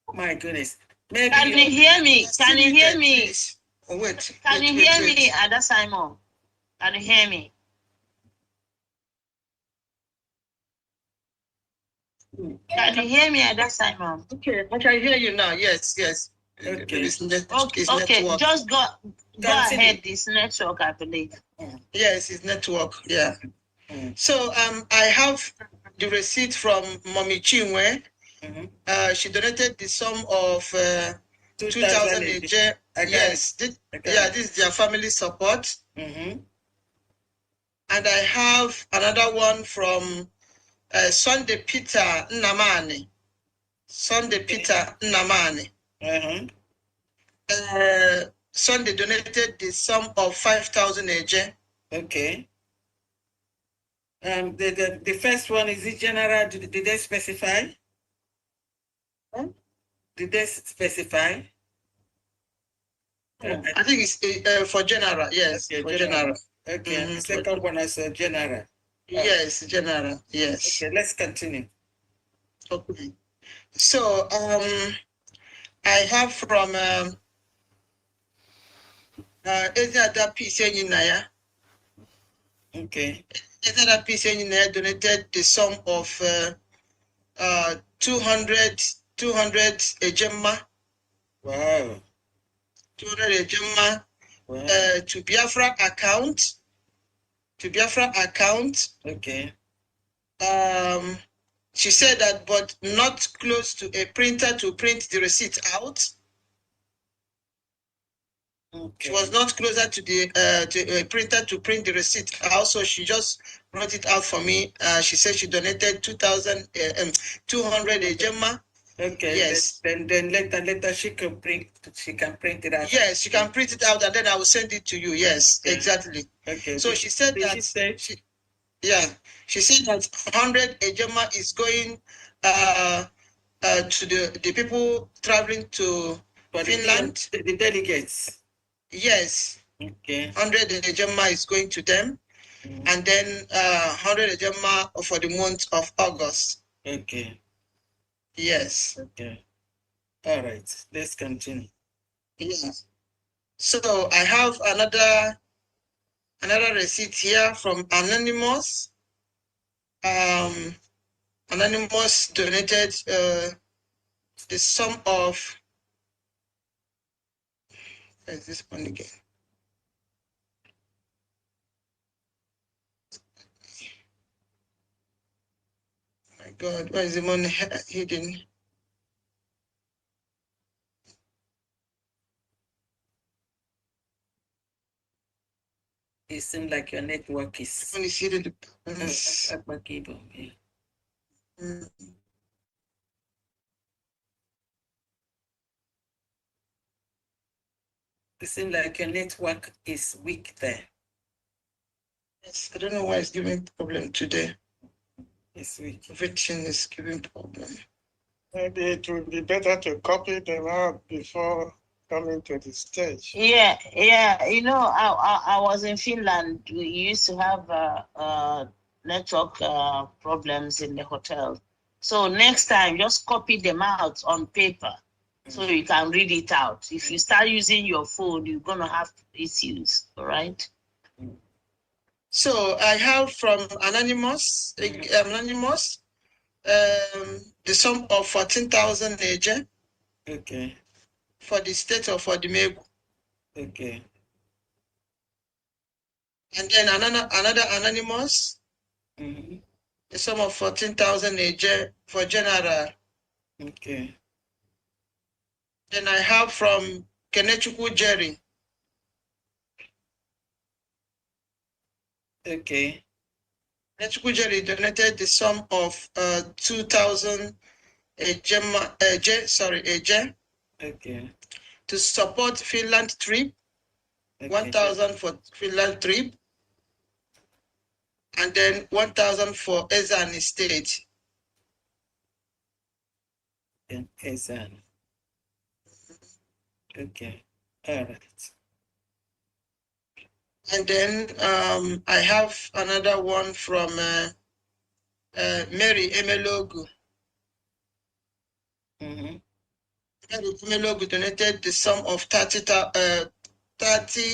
Oh my goodness. Maybe Can you hear me? Can you hear me? Oh, wait. Can you hear me, Ada Simon? Can you hear me? Can you hear me, Ada Simon? Okay, I can hear you now. Yes, yes. Okay. Okay, just go ahead. This network, I believe. Yes, it's network. Yeah. So I have the receipt from Mommy Chinwe. She donated the sum of 2,000 AJ. Yes, this is their family support. And I have another one from Sunday Peter Nnamani. Sunday Peter Nnamani. Sunday donated the sum of 5,000 AJ. Okay. The first one, is it general? Did they specify? Did they specify? I think it's for general, yes. Okay, for general. Okay, the second one is general. Yes, general, yes. Okay, let's continue. Okay. So I have from Ezada Pisenaya. Okay. Ezada Pisenaya donated the sum of 200 ejemma. Wow. 200 ejemma to Biafra account. To Biafra account. Okay. She said that, but not close to a printer to print the receipt out. Okay. She was not closer to the to a printer to print the receipt out, so she just wrote it out for me. She said she donated 200 ejemma Okay. Yes. Then later she can print it out. Yes, you can print it out and then I will send it to you. Yes, okay. Exactly. Okay. So she said that she said that 100 Ejema is going to the people traveling to Finland. The delegates. Yes. Okay. 100 Ejema is going to them. And then 100 Ejema for the month of August. Okay. Yes. Okay. All right. Let's continue. Yes. So I have another receipt here from Anonymous. Anonymous donated the sum of, where is this one again? My God, where is the money hidden? It seems like your network is. When you see the It seems like your network is weak there. Yes, I don't know why it's giving problem today. It's weak. Everything is giving problem. Maybe it would be better to copy them out before coming to the stage. Yeah. You know, I was in Finland. We used to have network problems in the hotel. So next time, just copy them out on paper so you can read it out. If you start using your phone, you're going to have issues, all right? So I have from Anonymous, the sum of 14,000 AJ. Okay. For the state of Odimegu. Okay. And then another Anonymous, the sum of 14,000 AJ for general. Okay. Then I have from Kenechukwu Jerry. Okay. Kenechukwu Jerry donated the sum of 2,000 AJ. Okay. To support Finland trip. Okay. 1,000 for Finland trip. And then 1,000 for Ezan State. And Ezan. Okay. All right. And then I have another one from Mary Emelogu. Mary Emelogu donated the sum of 30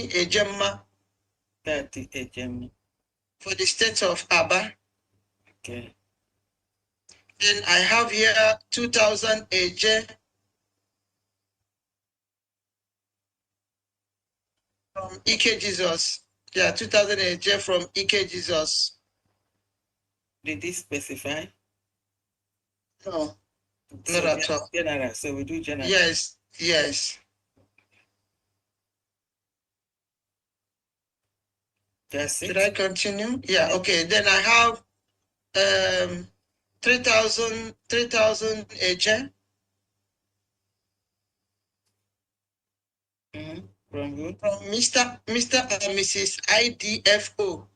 Ejema. 30 Ejema. For the state of Aba. Okay. Then I have here 2,000 AJ from Ike Jesus. Yeah, 2,000 AJ from Ike Jesus. Did this specify? No, so not at all. General, so we do general. Yes, yes. That's it. Should I continue? Yeah, okay. Then I have 3,000 AJ. From who? From Mr. and Mrs. IDFO.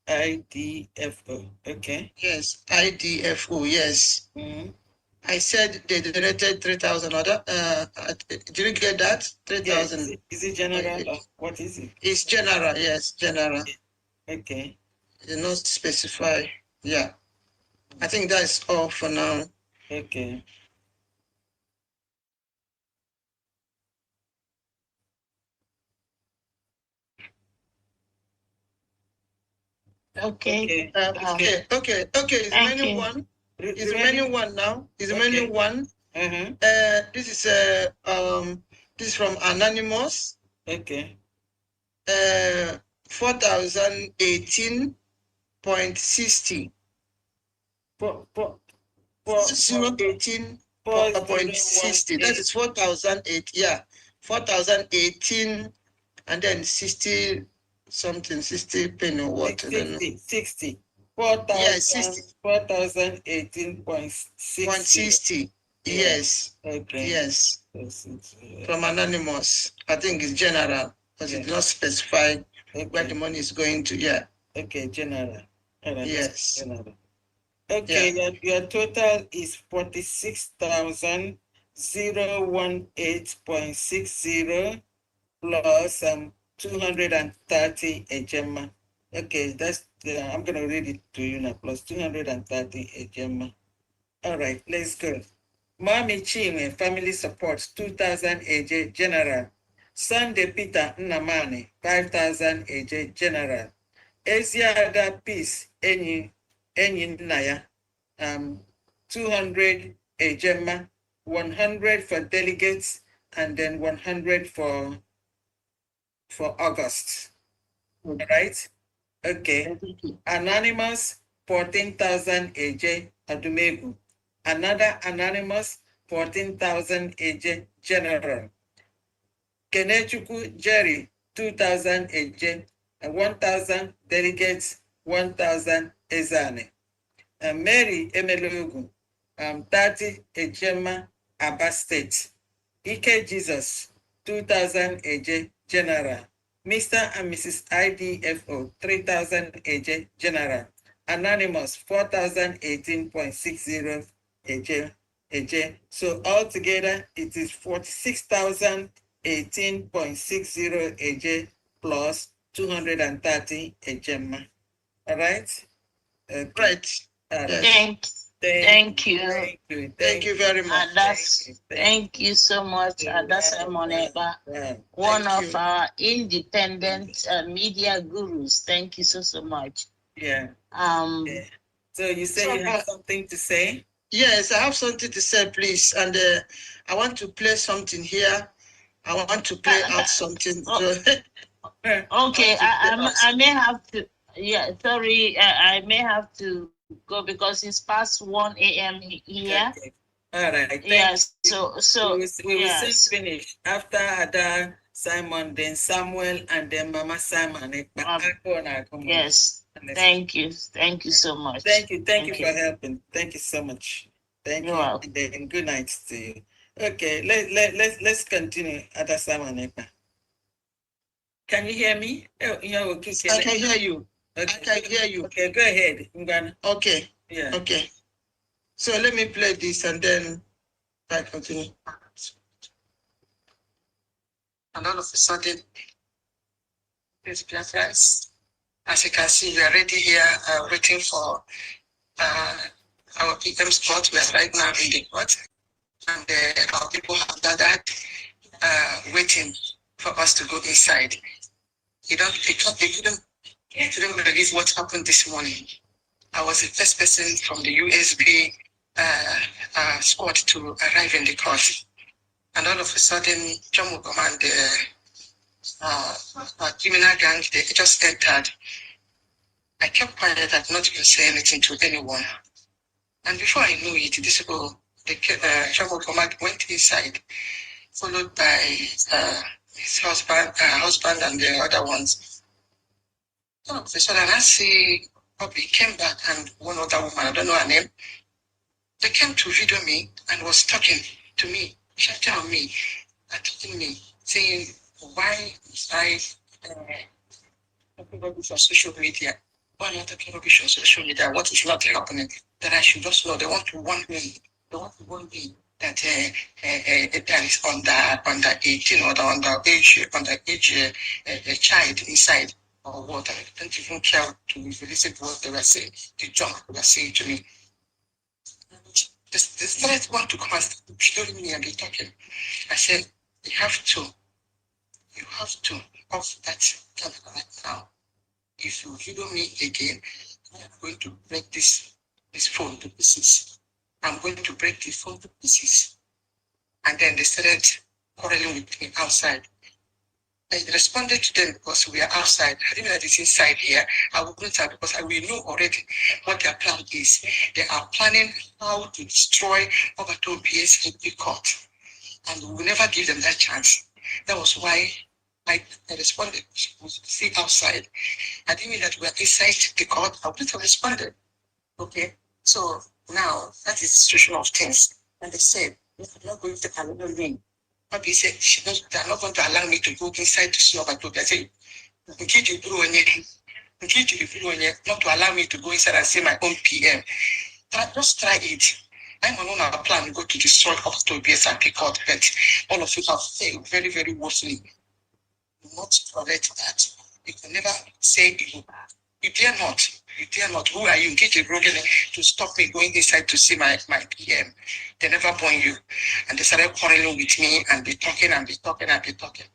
IDFO, okay. Yes, IDFO, yes. I said they donated 3,000 other. Did you get that? 3,000. Yes. Is it general or what is it? It's general, yes, general. Okay. They not specify. Yeah. I think that's all for now. Okay. Okay. Okay. Is remaining one. Is remaining one now. Is remaining one. This is this is from Anonymous. Okay. 4,018.60. 4,018.60. That is 4,008. Yeah, 4,018, and then 60 something, 60 penny or what? 60. 4,018.60. Yes. Okay. Yes. From anonymous. I think it's general, because it does not specify where the money is going to. Yeah. Okay, general. Right, yes. General. Okay, your total is 46,018.60 plus 230 a gemma. Okay, that's I'm gonna read it to you now. Plus 230 a gemma. All right, let's go. Mommy Chinwe, family support 2,000 AJ general. Sunday Peter Nnamani 5,000 AJ general. Eziada Peace Enyi Naya 200 Ejema, 100 for delegates, and then 100 for August. All right? Okay. Anonymous 14,000 AJ Adumegu. Another anonymous 14,000 AJ general. Kenechuku Jerry 2,000 AJ and 1,000 delegates, 1,000 Ezane. And Mary Emelogu 30 Ejema Aba State. Ike Jesus 2,000 AJ general. Mr. and Mrs. IDFO 3,000 AJ general. Anonymous 4,018.60 AJ. So altogether it is 46,018.60 AJ plus 230 AJ. All right? Okay. Right. Thank you. Thank you very much. Thank you so much, Adasa Moneba, one of our independent media gurus. Thank you so much. Yeah. So you say you have something to say? Yes, I have something to say, please. And I want to play something here. I want to play out something. Okay, I may have to. Yeah, sorry, I may have to go because it's past 1 a.m. here. Okay. All right. Yes. We will soon finish after Ada Simon, then Samuel, and then Mama Simon. Yes. Thank you so much. Thank you for helping. Thank you so much. Thank You're you. welcome. And good night to you. Okay, let's continue. Ada Simon. Can you hear me? I can hear you. Okay. I can hear you. Okay, go ahead. Okay. Yeah. Okay. So let me play this and then I continue. And all of a sudden, this Biafrans, as you can see, we are already here waiting for our PM spot. We are right now in the court, and our people have gathered, waiting for us to go inside. They couldn't believe what happened this morning. I was the first person from the USB squad to arrive in the court. And all of a sudden, Jomugom and the criminal gang, they just entered. I kept quiet, I did not even say anything to anyone. And before I knew it, this people, the Jomugom went inside, followed by his husband and the other ones. All of a sudden, I see Bobby came back and one other woman, I don't know her name, they came to video me and was talking to me, shouting at me, attacking me, saying, why is I talking rubbish on social media? Why am I talking rubbish on social media? What is not happening? That I should just know. They want to warn me. They want to warn me that that is under 18 or underage child inside or what. I don't even care to listen to what they were saying, the junk they were saying to me. The threat want to come and start showing me and be talking. I said, you have to off that camera right now. If you video me again, I'm going to break this phone to pieces. I'm going to break the phone to pieces. And then they started quarreling with me outside. I responded to them because we are outside. I didn't know that it's inside here. I wouldn't have, because we know already what their plan is. They are planning how to destroy Obato BS in the court. And we will never give them that chance. That was why I responded. She was still outside. I didn't mean that we were inside the court. I wouldn't have responded. Okay. So now that is the situation of things. And they said, I'm not going to allow me. Maybe said they're not going to allow me to go inside to see Obatobi. I said, not to allow me to go inside and see my own PM. Just try it. I'm on a plan to go to destroy Obatobi and pick out, but all of you have failed very, very woefully. Not tolerate that. You can never say you dare not. You dare not. Who are you? Get a broken to stop me going inside to see my PM. They never born you. And they started quarreling with me and be talking and be talking and be talking.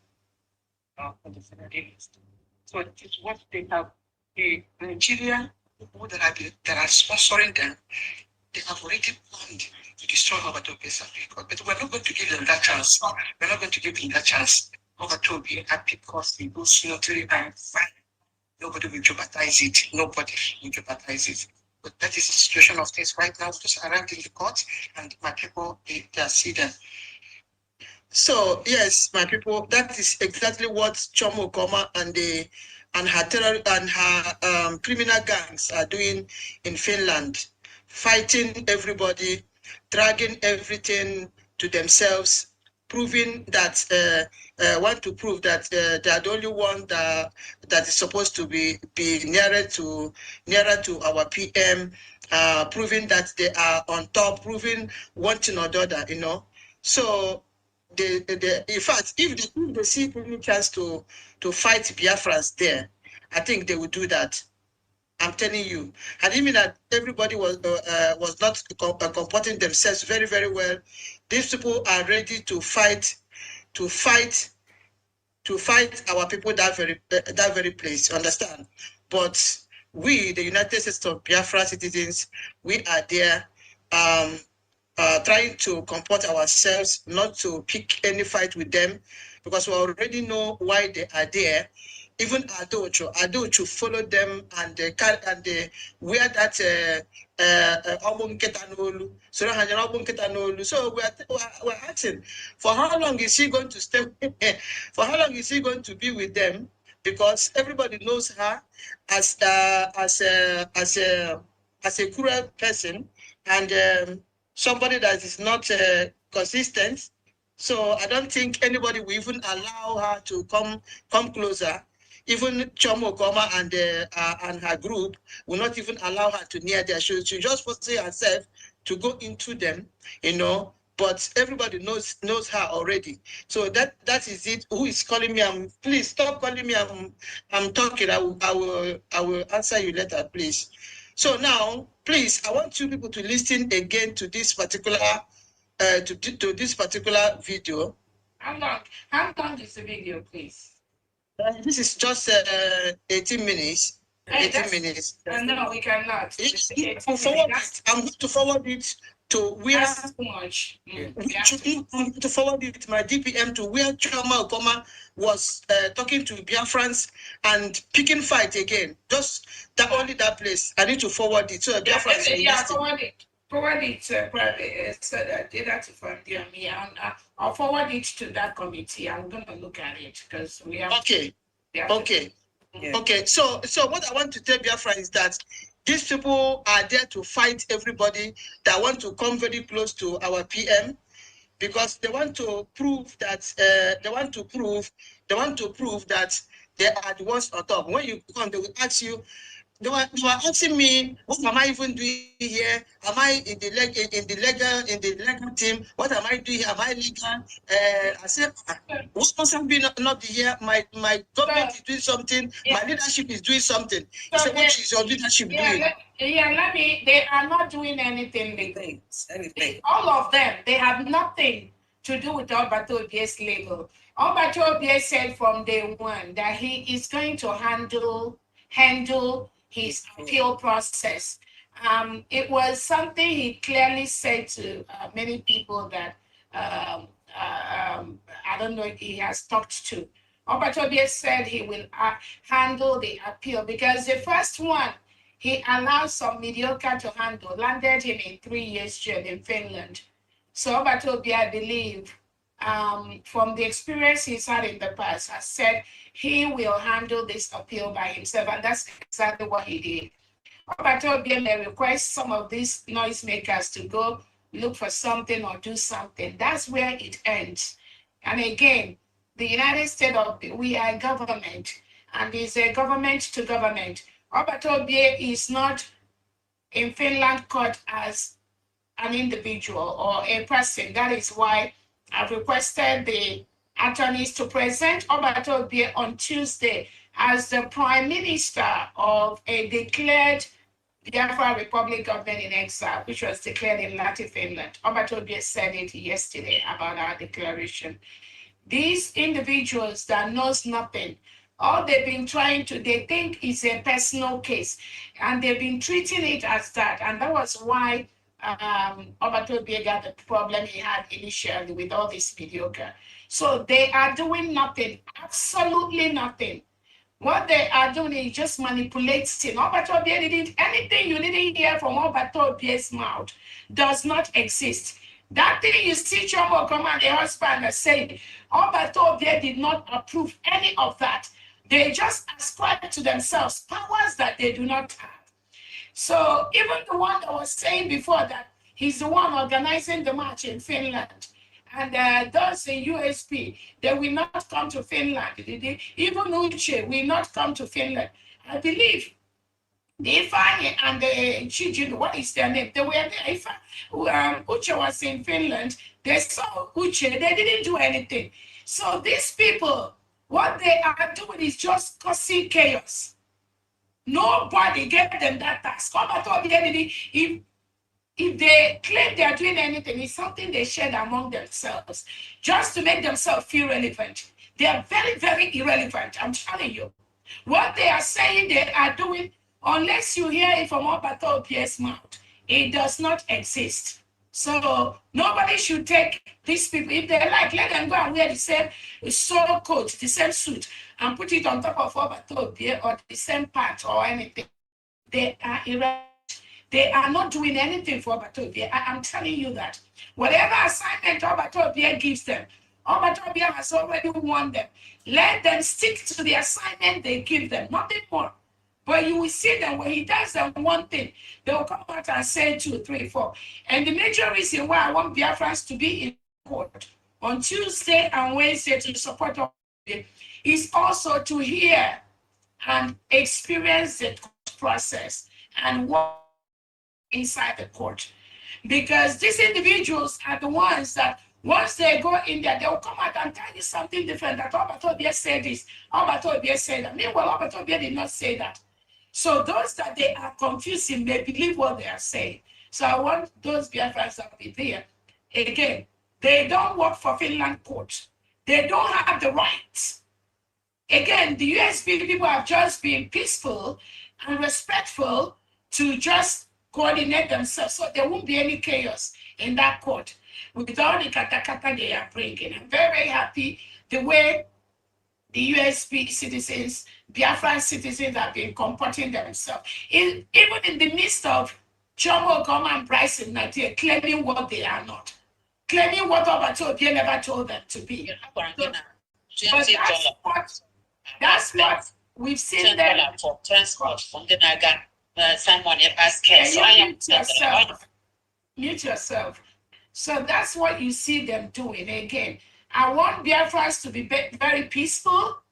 So it is what they have. The Nigerian people that are sponsoring them, they have already planned to destroy Obatobi because, but we're not going to give them that chance. We're not going to give them that chance. Obatobi because they go snotty and fine. Nobody will jeopardize it. Nobody will jeopardize it. But that is the situation of things right now. Just arrived in the court, and my people, they are seated. So yes, my people, that is exactly what Chomo Koma and her criminal gangs are doing in Finland, fighting everybody, dragging everything to themselves, proving that want to prove that they are the only one that is supposed to be nearer to our PM, proving that they are on top, proving one thing or the other, you know. So in fact, if they see any chance to fight Biafrans there, I think they would do that. I'm telling you. I didn't mean that everybody was not comporting themselves very, very well. These people are ready to fight our people that very place. Understand? But we, the United States of Biafra citizens, we are there. Trying to comport ourselves, not to pick any fight with them, because we already know why they are there. Even Adocho followed them and they wear that so we're asking, for how long is he going to stay? For how long is he going to be with them? Because everybody knows her as a cruel person and somebody that is not consistent. So I don't think anybody will even allow her to come closer. Even Chomo Koma and her group will not even allow her to near there. She just foresee herself to go into them, you know. But everybody knows her already. So that is it. Who is calling me? Please stop calling me. I'm talking. I will answer you later, please. So now, please, I want you people to listen again to this particular to this particular video. How long is the video, please? This is just 18 minutes. 18 minutes. No, we cannot. I'm going to forward it to where that's too much. I'm going to forward it my DPM to where Chama Okoma was talking to Biafrans and picking fight again. Just that only that place. I need to forward it. So Biafrans forward it so that they have to find me, and I'll forward it to that committee. I'm gonna look at it because we have okay. Okay. So what I want to tell Biafra is that these people are there to fight everybody that want to come very close to our PM, because they want to prove that they want to prove that they are the ones on top. When you come, they will ask you. They were asking me, what am I even doing here? Am I in the legal team? What am I doing here? Am I legal? I said, what's possibly not here? My government is doing something. My leadership is doing something. He said, what is your leadership doing? They are not doing anything legal. All of them, they have nothing to do with Obatobi's legal. Obatobi said from day one that he is going to handle his appeal process. It was something he clearly said to many people that I don't know if he has talked to. Obatobi said he will handle the appeal because the first one he allowed some mediocre to handle, landed him in 3 years jail in Finland. So Obatobi, I believe, from the experience he's had in the past, has said he will handle this appeal by himself, and that's exactly what he did. Obatobie may request some of these noisemakers to go look for something or do something. That's where it ends. And again, the United States we are government, and it's a government to government. Obatobie is not in Finland court as an individual or a person. That is why I've requested the attorneys to present Obatobie on Tuesday as the Prime Minister of a declared Biafra Republic government in exile, which was declared in Latin Finland. Obatobie said it yesterday about our declaration. These individuals that knows nothing, all they've been trying to, they think it's a personal case, and they've been treating it as that. And that was why Obatobie got the problem he had initially with all this mediocre. So they are doing nothing, absolutely nothing. What they are doing is just manipulating. Obatobie didn't, anything you didn't hear from Obatobie's mouth does not exist. That thing you see Chomo come and the husband are saying, Obatobie did not approve any of that. They just ascribe to themselves powers that they do not have. So even the one that was saying before that he's the one organizing the march in Finland, and those in USP, they will not come to Finland. Even Uche will not come to Finland. I believe the Ifani and the Chijin, what is their name? They were there. Uche was in Finland. They saw Uche. They didn't do anything. So these people, what they are doing is just causing chaos. Nobody gave them that task. If they claim they are doing anything, it's something they shared among themselves just to make themselves feel relevant. They are very, very irrelevant, I'm telling you. What they are saying they are doing, unless you hear it from Obatobie's mouth, it does not exist. So nobody should take these people. If they like, let them go and wear the same solo coat, the same suit, and put it on top of Obatobie or the same part or anything. They are irrelevant. They are not doing anything for Obatobie. I'm telling you that. Whatever assignment Obatobie gives them, Obatobie has already won them. Let them stick to the assignment they give them, nothing more. But you will see them when he does them one thing, they will come out and say 2, 3, 4. And the major reason why I want Biafrans to be in court on Tuesday and Wednesday to support Obatobie is also to hear and experience the process and what inside the court, because these individuals are the ones that once they go in there, they'll come out and tell you something different. That Obatobie said this, Obatobie said that. Meanwhile, Obatobie did not say that. So those that they are confusing may believe what they are saying. So I want those Biafrans that be there. Again, they don't work for Finland court. They don't have the rights. Again, the USP people have just been peaceful and respectful to just coordinate themselves, so there won't be any chaos in that court with all the katakata they are bringing. I'm very, very happy the way the USP citizens, Biafran citizens have been comporting themselves. Even in the midst of Jomo, Goma, and Bryson Nadia claiming what they are not, claiming what Obatobie never told them to be. So, but that's what we've seen them for transport from the Naga. Someone mute yourself. So that's what you see them doing. Again, I want Biafrans to be very peaceful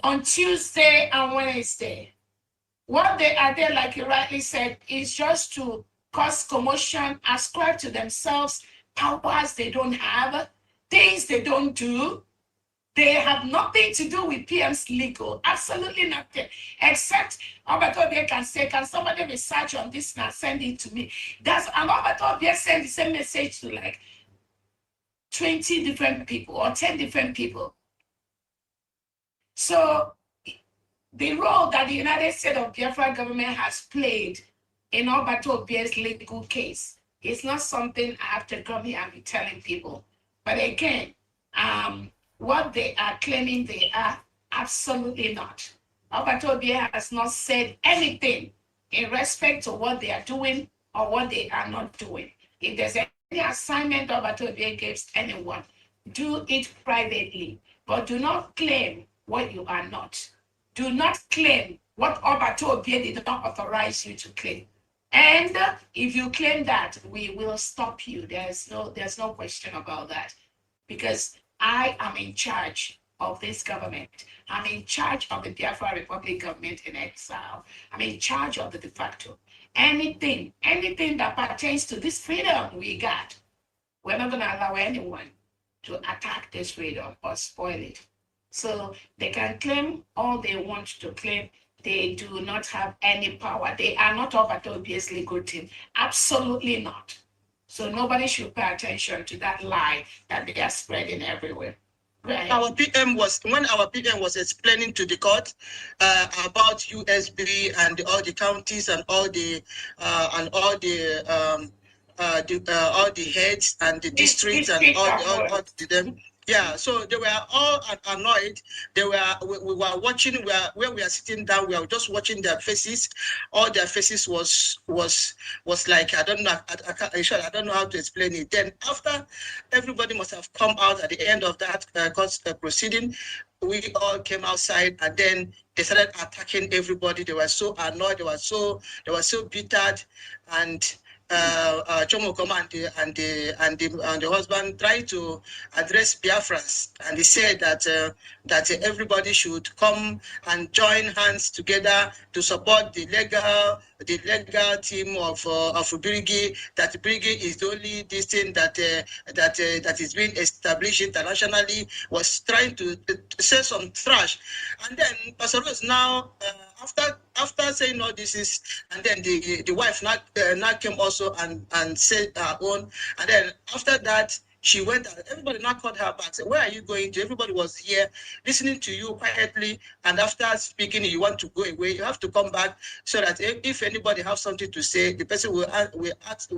on Tuesday and Wednesday. What they are there, like you rightly said, is just to cause commotion, ascribe to themselves powers they don't have, things they don't do. They have nothing to do with PM's legal, absolutely nothing, except Obatobie can say, can somebody research on this and send it to me? That's, and Obatobie send the same message to like 20 different people or 10 different people. So the role that the United States of Biafra government has played in Obatobie's legal case is not something I have to come here and be telling people. But again, what they are claiming they are, absolutely not. Obatobie has not said anything in respect to what they are doing or what they are not doing. If there's assignment Obatobie gives anyone, do it privately, but do not claim what you are not. Do not claim what Obatobie did not authorize you to claim. And if you claim that, we will stop you. There's no question about that, because I am in charge of this government. I'm in charge of the Biafra Republic government in exile. I'm in charge of the de facto. Anything that pertains to this freedom we got, we're not going to allow anyone to attack this freedom or spoil it. So they can claim all they want to claim. They do not have any power. They are not Obatobie's legal team. Absolutely not. So nobody should pay attention to that lie that they are spreading everywhere. Our PM was explaining to the court about USB and all the counties and all the all the heads and the districts and all them. Yeah, so they were all annoyed. We were watching where we are sitting down. We were just watching their faces. All their faces was like, I don't know. I don't know how to explain it. Then after everybody must have come out at the end of that court proceeding, we all came outside, and then they started attacking everybody. They were so annoyed. They were so bittered, and Chomokoma and the husband tried to address Biafrans, and he said that everybody should come and join hands together to support the legal team of Birigi. That Birigi is the only this thing that is being established internationally. Was trying to say some trash, and then Pastor Rose now after saying all this is, and then the wife now came also and said her own, and then after that she went out. Everybody now called her back, said, where are you going to? Everybody was here listening to you quietly, and after speaking you want to go away. You have to come back so that if anybody has something to say, the person will ask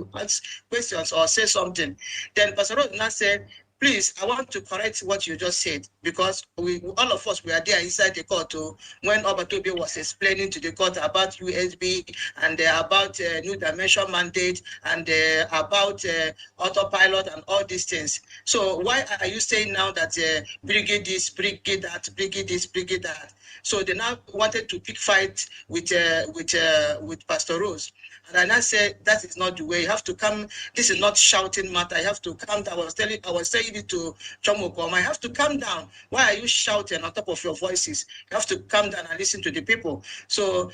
questions or say something. Then Pastor Rose now said, please, I want to correct what you just said, because all of us were there inside the court when Obatobie was explaining to the court about USB and about New Dimension mandate and about autopilot and all these things. So why are you saying now that brigade this, brigade that, brigade this, brigade that? So they now wanted to pick fight with Pastor Rose. And I said, that is not the way. You have to come. This is not shouting matter. I have to calm down. I was saying it to Chomokoma. I have to calm down. Why are you shouting on top of your voices? You have to calm down and listen to the people. So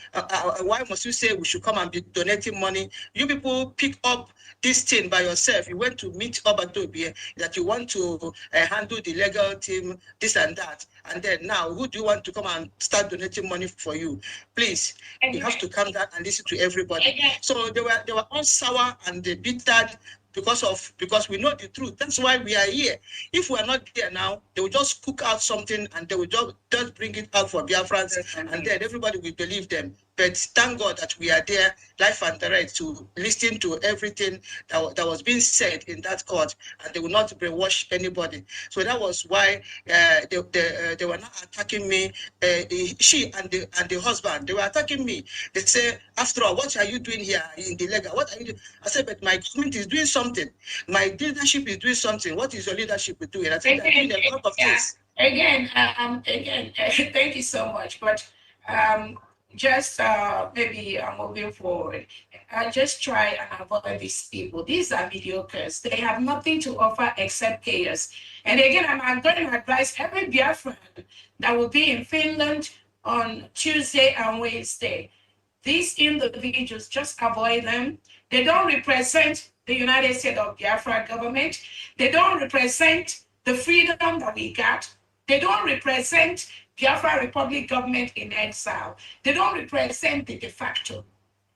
why must you say we should come and be donating money? You people pick up this thing by yourself. You went to meet Obatobie that you want to handle the legal team, this and that. And then now, who do you want to come and start donating money for you? Please, you have to calm down and listen to everybody. So they were all sour and bittered because we know the truth. That's why we are here. If we are not there now, they will just cook out something and they will just bring it out for Biafrans, and then everybody will believe them. But thank God that we are there, live and direct, to listen to everything that was being said in that court, and they will not brainwash anybody. So that was why they were not attacking me. She and the husband, they were attacking me. They say, after all, what are you doing here in the legal? What are you doing? I said, but my government is doing something. My leadership is doing something. What is your leadership doing? I think they're doing a lot of things. Again, thank you so much. But just maybe moving forward, just try and avoid these people. These are mediocres. They have nothing to offer except chaos. And again, I'm going to advise every Biafran that will be in Finland on Tuesday and Wednesday. These individuals, just avoid them. They don't represent the United States of Biafra government. They don't represent the freedom that we got. They don't represent Biafra Republic government in exile. They don't represent the de facto.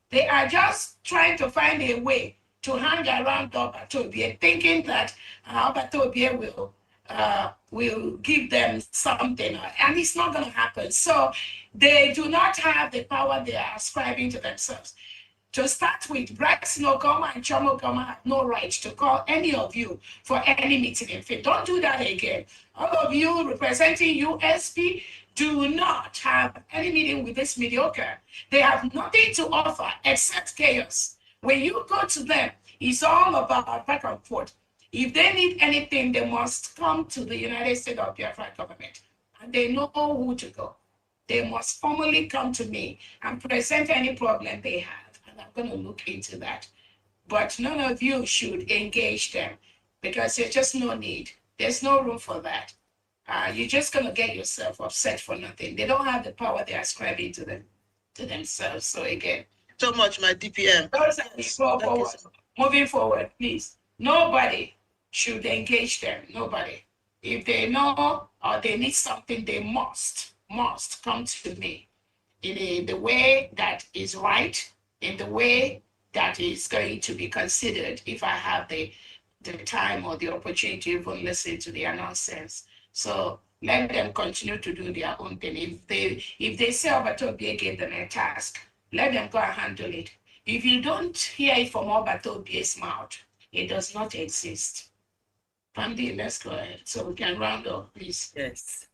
They are just trying to find a way to hang around Obatobie, thinking that Obatobie will give them something, and it's not going to happen. So they do not have the power they are ascribing to themselves. To start with, Brax Nokoma and Chomokoma have no right to call any of you for any meeting in Finland. Don't do that again. All of you representing USP do not have any meeting with this mediocre. They have nothing to offer except chaos. When you go to them, It's all about back and forth. If they need anything, they must come to the United States of Biafra government, and they know who to go. They must formally come to me and present any problem they have, and I'm going to look into that. But none of you should engage them because there's just no need. There's no room for that. You're just going to get yourself upset for nothing. They don't have the power they are ascribing to themselves. So again, So much, my DPM. those are the forward. Moving forward, please. Nobody should engage them. Nobody. If they know or they need something, they must come to me in the way that is right, in the way that is going to be considered if I have the time or the opportunity to even listen to their nonsense. So let them continue to do their own thing. If they say Obatobie gave them a task, let them go and handle it. If you don't hear it from Obatobie's mouth, it does not exist. Family, let's go ahead so we can round up, please. Yes.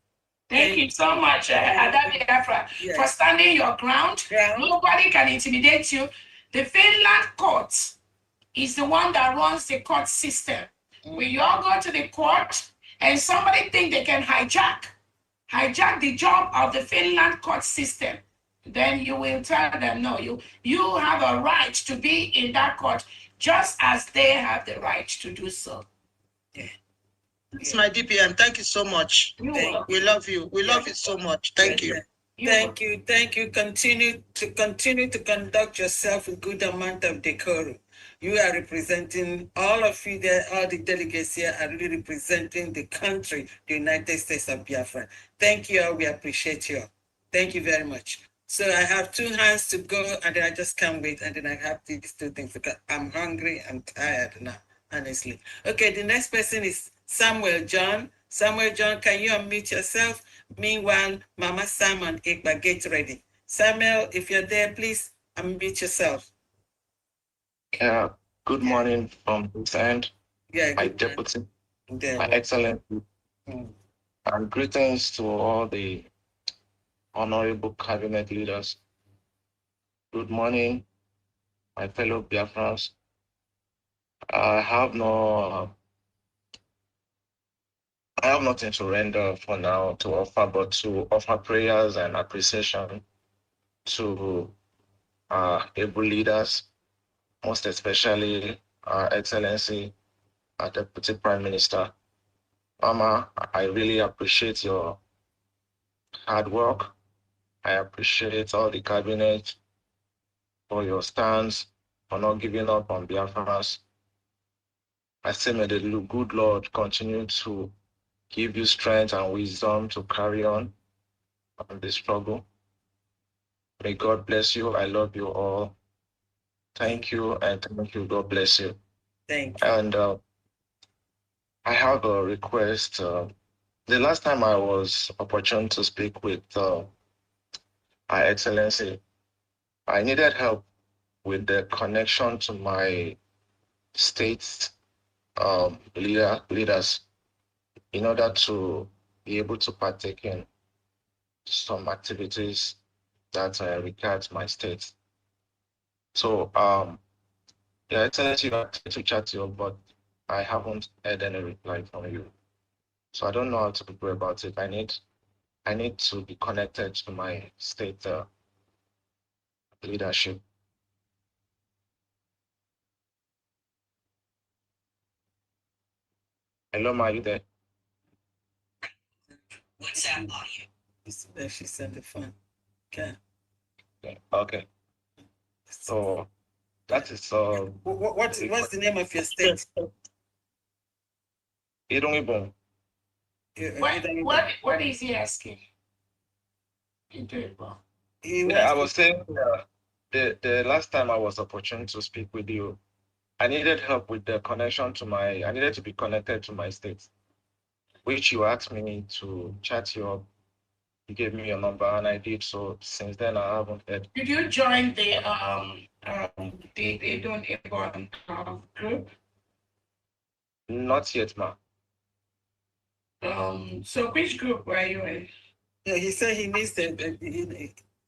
Thank you so much, Ada Biafra, for standing your ground. Nobody can intimidate you. The Finland court is the one that runs the court system. When you all go to the court and somebody think they can hijack the job of the Finland court system, then you will tell them, no, you have a right to be in that court just as they have the right to do so. It's my DPM. Thank you so much. We love you. We love you so much. Thank you. Thank you. Continue to conduct yourself with good amount of decorum. You are representing all of you there, all the delegates here are really representing the country, the United States of Biafra. Thank you all. We appreciate you all. Thank you very much. So I have 2 hands to go and then I just can't wait. And then I have these 2 things because I'm hungry, I'm tired now, honestly. Okay, the next person is Samuel John. Samuel John, can you unmute yourself? Meanwhile, Mama Simon Igba, get ready. Samuel, if you're there, please unmute yourself. Good morning from this end. My deputy, my excellency, and greetings to all the honorable cabinet leaders. Good morning, my fellow Biafrans. I have nothing to render for now to offer, but to offer prayers and appreciation to our able leaders, most especially our Excellency, our Deputy Prime Minister. Mama, I really appreciate your hard work. I appreciate all the cabinet for your stance, for not giving up on Biafrans. I say may the good Lord continue to give you strength and wisdom to carry on this struggle. May God bless you. I love you all. Thank you and thank you. God bless you. Thank you. And I have a request. The last time I was opportune to speak with Our Excellency, I needed help with the connection to my state leaders in order to be able to partake in some activities that regard my state. So, Your Excellency, I tried to chat to you, but I haven't had any reply from you. So I don't know how to go about it. I need to be connected to my state leadership. Hello, Ma, are you there? WhatsApp audio. She sent the phone. Okay. Okay. So that is what's the name of your state? Irungibon. What is he asking? Yeah, I was saying the last time I was opportune to speak with you, I needed help with the connection to I needed to be connected to my state, which you asked me to chat you up. You gave me your number and I did. So since then I haven't heard. Did you join the group? Not yet, Ma. So which group were you in? Yeah, he said he needs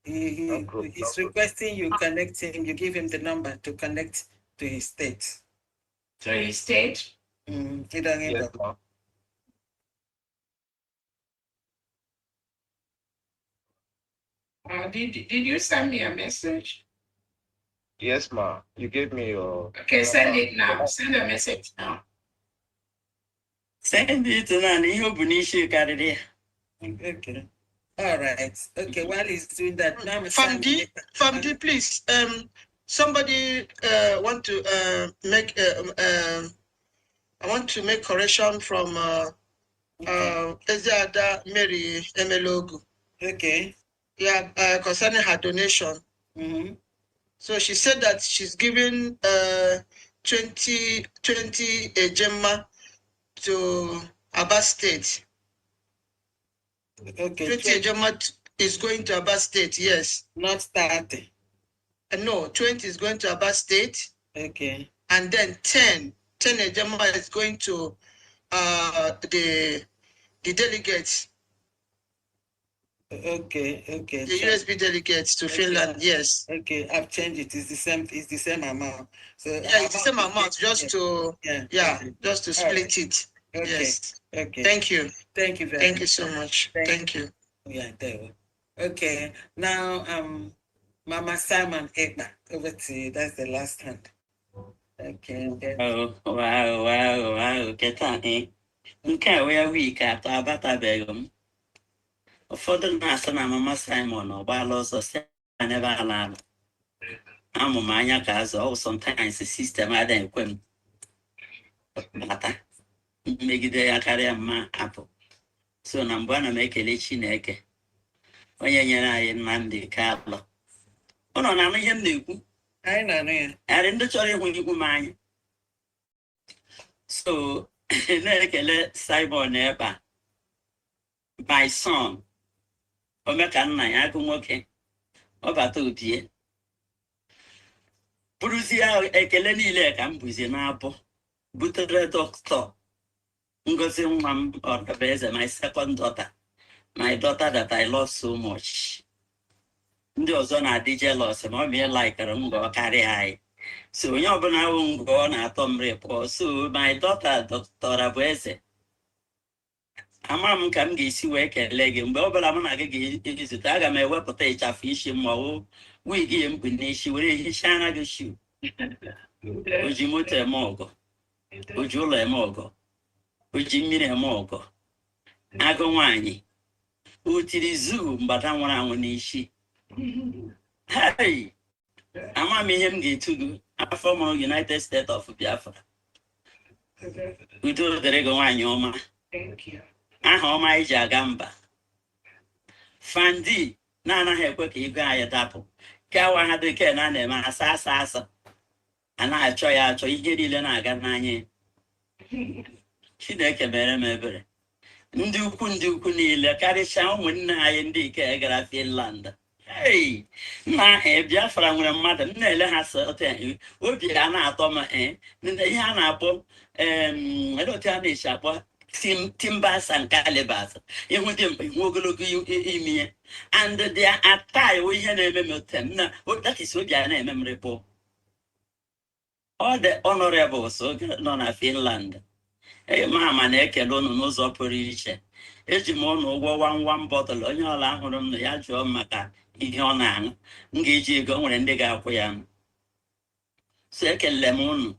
he's requesting you connect him, you give him the number to connect to his state. So you stayed? Yes, ma. Did you send me a message? Yes, ma. You gave me your. Okay, send it now. Send a message now. Send it to Nani. You open issue, Okay. All right. Okay, while he's doing that, now Famdi, please. Somebody want to make. I want to make correction from Eziada Mary Emelogu. Okay. Yeah, concerning her donation. Mm-hmm. So she said that she's giving 20 Gemma to Aba State. Okay. 20 Gemma is going to Aba State, yes. Not 30. No, 20 is going to Aba State. Okay. And then 10 Gemma is going to the delegates. Okay. The USB delegates to Finland, yes. Okay, I've changed it. It's the same amount. So yeah, it's the same amount, just to just to split it. Okay. Yes. Okay. Thank you. Thank you very much. Thank you so much. Thank you. Yeah, there. Okay. Now Mama Simon Ekba, over to you. That's the last hand. Okay. Wow. Get on, eh? Nke we are weak after abatabeghị m. Ụfọdụ na-asị na Mama Simon ọ gbaala ọsọ si never ala. Amụ m anya ka azụ sometimes system adịghị ekwe m bata mmegide ya karịa mma apụ. So na mbụ ana m ekele Chineke onye nyere anyị Nnamdi Kalụ. Ụnọ na-anụ ihe m na-ekwu? Anyị na-anụ ya. Arị ndị chọrọ ịhụ ikwu m anya. So na-ekele Simon ebe a, my son, omeka nna ya agụ nwoke, ọ bata obie. Bụrụzie ekele niile ka m bụzie n'abụ butere Dr. Ngozi nwa m Ọdụbeze, my second daughter, my daughter that I love so much. Ndị ọzọ na-adị jealous ma ọ mee laikere m ngọ karịa anyị. So onye ọbụla ahụ ngọ ọ na-atọ m rịpọ. So my daughter Dr. Ọdụbeze, ama m ka m ga-esi wee kelee gị mgbe ọbụla m na gị ga-ezute, aga m ewepụta ịchafụ isi m ma ọ wig ya mkpu n'isi were hichaa anya gị shu. O ji moto eme ọgọ, o ji ụlọ eme ọgọ, o ji mmiri eme ọgọ. Agụ nwaanyị o tiri zuu mgbada nwụrụ anwụ n'isi. Hey, ama m ihe m ga-etu gị afọ mụrụ United States of Biafra. Udo dịrị gị nwaanyị ọma. Aha ọma iji aga mba. Fandi na-anaghị ekwe ka ego anyị dapụ. Kawa ha dịka na na-eme asa. A na-achọ ya achọ, ihe niile na-aga n'anya. Chineke mere m ebere. Ndị ukwu niile karịchaa ụmụnne anyị ndị ike gara Finland. Hey, nna Biafra nwere mmadụ m na-ele ha obi a na-atọ m ihe a na-akpọ otu a na-esi akpọ timbers and calibers. Ihu dị mkpa, ihu ogologo imi ya. And their attire ihe na-eme m otem na that is obi a na-eme m rịpụ. All the honorables nọ na Finland. Mama na-ekele unu n'ụzọ pụrụ iche. Eji m ụnụ ụgwọ 1 bọtụlụ. Onye ọla hụrụ m na ya jụọ m maka ihe ọ na-aṅụ, m ga-eji ego nwere ndị ga-akwụ ya. So ekele m unu.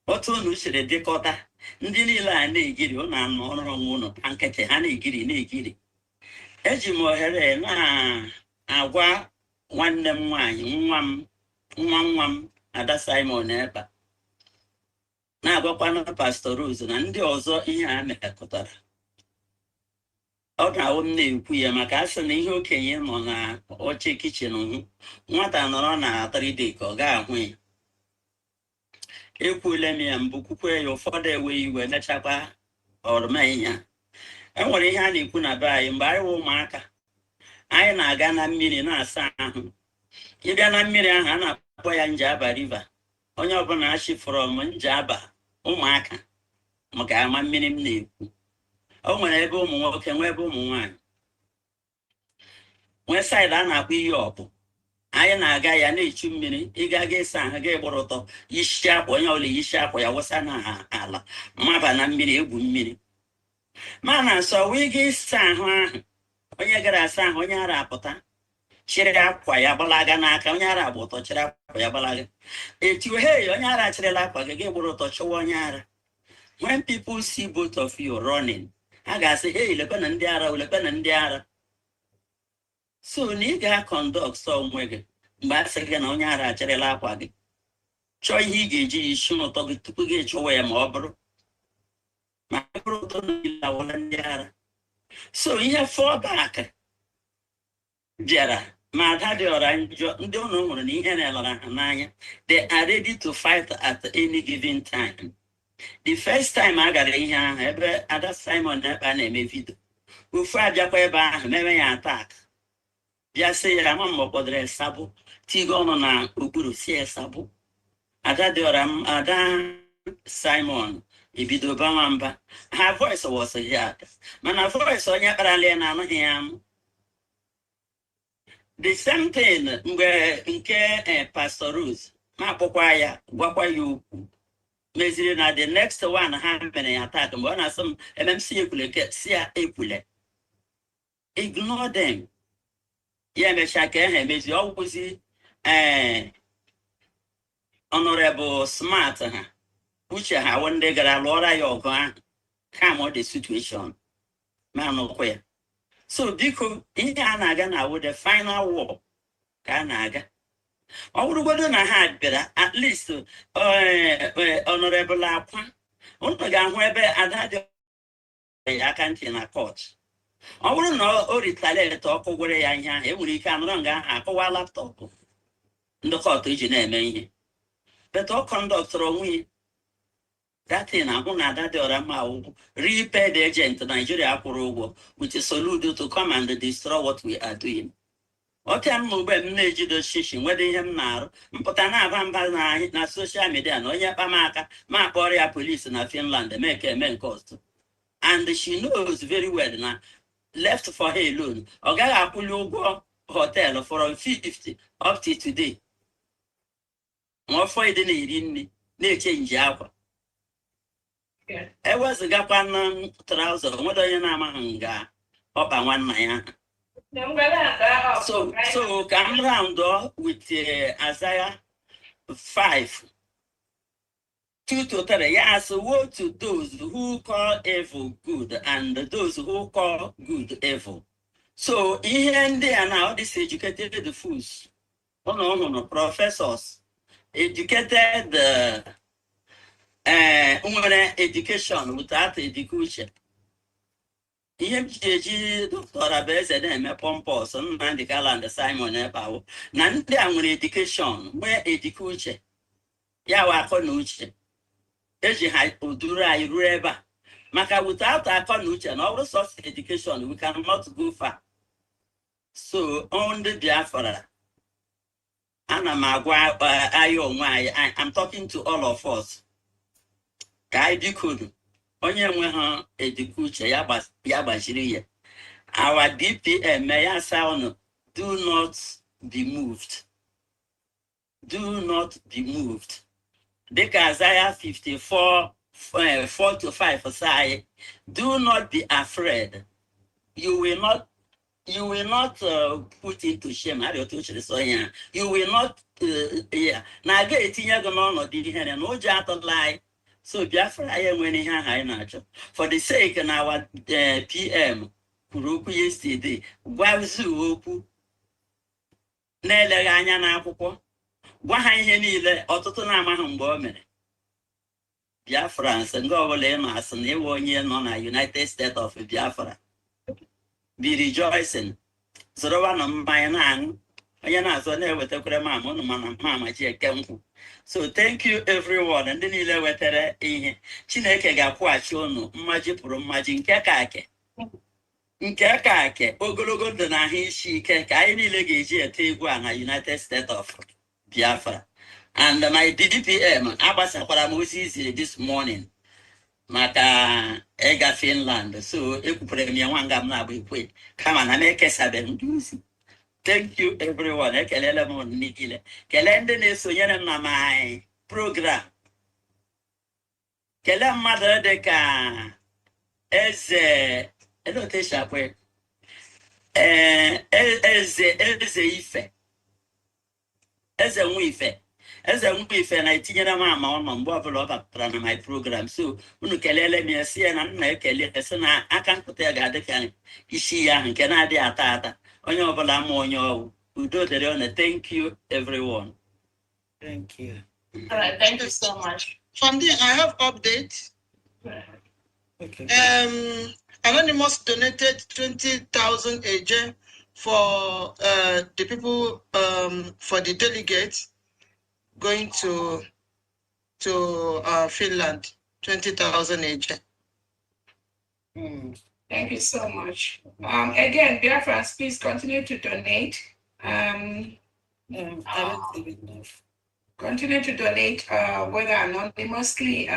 Otu unu siri dịkọta ndị niile a na-egiri ụnụ anụ ọrụ onwe unu na nkịtị ha na-egiri. Eji m ohere na-agwa nwanne m nwaanyị, nwa m Ada Simon Ekpa, na-agwakwana Pastor Rose na ndị ọzọ ihe a mekọtara. Ọ ga-awụ m na-ekwu ya maka asị na ihe okenye nọ na oche kichin hụ, nwata nọrọ na 3D ka ọ ga-ahụ ya. Ekwuole m ya mbụ, kwukwe ya, ụfọdụ ewe iwe mechakwa ọrụma ya. Enwere ihe a na-ekwu na be anyị mgbe anyị wụ ụmụaka, anyị na-aga na mmiri na-asa ahụ. Ịbịa na mmiri ahụ a na-akpọ ya Njaba River. Onye ọbụla achị from Njaba, ụmụaka maka ama mmiri m na-ekwu. O nwere ebe ụmụ nwoke, nwee ebe ụmụ nwaanyị. Nwee saịdị a na-akpọ iyi ọbụ. anyị na-aga ya na-echu mmiri ịga ga ịsa ahụ ga gbara ụtọ isi akwa onye ọbụla isi akwa ya wụsa na ala mmaba na mmiri egwu mmiri mana sọ wee ga ịsa ahụ ahụ onye gara asa ahụ onye ara apụta chịrị akwa ya gbalaga n'aka onye ara agba ụtọ chịrị akwa ya gbalaga etu hey onye ara chịrịla akwa gị ga gbara ụtọ chụwa onye ara. When people see both of you running ha ga-asị hey lekwana ndị ara lekwana ndị ara. So na ị ga-conduct sọ onwe gị mgbe a sị gị na onye ara achịrịla akwa gị chọọ ihe ị ga-eji isi ụtọ gị tupu gị chụwa ya ma ọ bụrụ ma ọ bụrụ ụtọ na ile awụla ndị ara. So ihe fallback bịara ma ada dị ọra njọ ndị ụlọ hụrụ na ihe na-elara ha n'anya they are ready to fight at any given time. The first time a gara ihe ahụ ebe Ada Simon ebe a na-eme vidio ofu abịakwa ebe ahụ mewe ya atak bịa sị ya ama mgbe kpọdoro esabụ tigo ọnụ na okpuru si esabụ Ada dị ọra Ada Simon ebido bawa mba ha voice was heard mana voice onye kparala ya na anụghị ya amụ. The same thing mgbe nke Pastor Rose ma akpọkwa ya gwakwa ya okwu meziri na the next one ha mere ya attack mgbe ọ na-asị m MMC ekwule si ya ekwule ignore them ya emechaa ka ha emezi ọ wụzi honorable smart ha uche ha wụ ndị gara lụọra ya ọgụ ahụ come the situation ma nụkwa ya. So biko ihe a na-aga na awụ the final war ka a na-aga ọ bụrụgodo na ha bịara at least honorable akwa unu ga-ahụ ebe Ada dị ya aka ntị na court. Ọ bụrụ na o retaliate ọkụ gwere ya ihe ahụ enwere ike anụrụ nga ahụ akụwa laptọpụ ndị court iji na-eme ihe but ọ kọndọktọrọ onwe ya datin ahụ na Ada dị ọra mma ụgwọ repaid agent Nigeria kwụrụ ụgwọ with a salute to come and destroy what we are doing. Ọtịa m mgbe m na-ejido shishi nwede ihe m na-arụ mpụta na-aba mba na social media na onye kpamaka ma akpọrọ ya polisi na Finland emeke eme nke ọzọ and she knows very well na left for her alone ọ gaghị akwụli ụgwọ hotel from 50 up to today nwafọ ide na iri nne na-eche nji akwa ewezụgakwa na traụza onwede onye na-amaghị nga ọkpa nwanna ya. So come round with Isaiah 5:2-3. Yes, woe to those who call evil good and those who call good evil. So here and there now, this educated fools, no, professors, educated education without education. Ihe m ji eji Dr. Abeze na-eme pompos Nnamdi Kaland Simon Ekpawo na ndị a nwere edukeshọn nwee edike uche ya wa akọ na uche eji ha oduru anyị ruo ebe a maka without akọ na uche na ọ bụrụ sọs edukeshọn we cannot go far. So ndị Biafra ana m agwa anyị onwe anyị I'm talking to all of us ka anyị bikodu onye nwe ha edike uche ya gbachiri ya our DPM ya sound do not be moved. Do not be moved. Dịka Isaiah 54:4-5 say do not be afraid. You will not put into shame. You will not na aga etinye gị n'ọnọdụ ihe na ụjọ atụla. So Biafra I am winning her for the sake of our PM kwuru yesterday gwazu okwu na-eleghị anya n'akwụkwọ gwa ha ihe niile ọtụtụ na-amaghị mgbe o mere. Biafra nsị nke ọbụla ị na-asị na ịwụ onye nọ na United States of Biafra be rejoicing zụrụwa na mmanya na-aṅụ onye na-azọ na-ewetakwara mama ụnụ mana mama ji eke nkwụ. So thank you everyone ndị niile wetara ihe Chineke ga-akwụghachi unu mmaji pụrụ mmaji nke ka ake ogologo ndụ na ahụ isi ike ka anyị niile ga-eji ete egwu a na United States of Biafra. And my DPM agbasakwara m ozi iziri this morning maka ịga Finland. So ekwupụrụ m ya nwa nga m na-agba ekwe kama na m ekesabeghị ndị ozi Thank you, everyone. Ekelela mo nikile. Kelende ne sonyana na my program. Kele mmadụ dị ka eze eloteshapwe eze ife eze nwa ife na etinyere m ama ọnọ mgbe ọbụla ọ batara na my program. So unu kelele m ya si ya na nna ekele esi na aka nkụta ya ga-adị ka isi ya ahụ nke na-adịghị ata ata. Onye ọbụla ma onye ọwụ. Udo dịrị ọnụ. Thank you, everyone. Thank you. All right, thank you so much. From there, I have update. Okay. Anonymous donated 20,000 AJ for the people for the delegates going to Finland. 20,000 AJ. Thank you so much. Again, Biafrans, please continue to donate. Continue to donate, whether anonymously.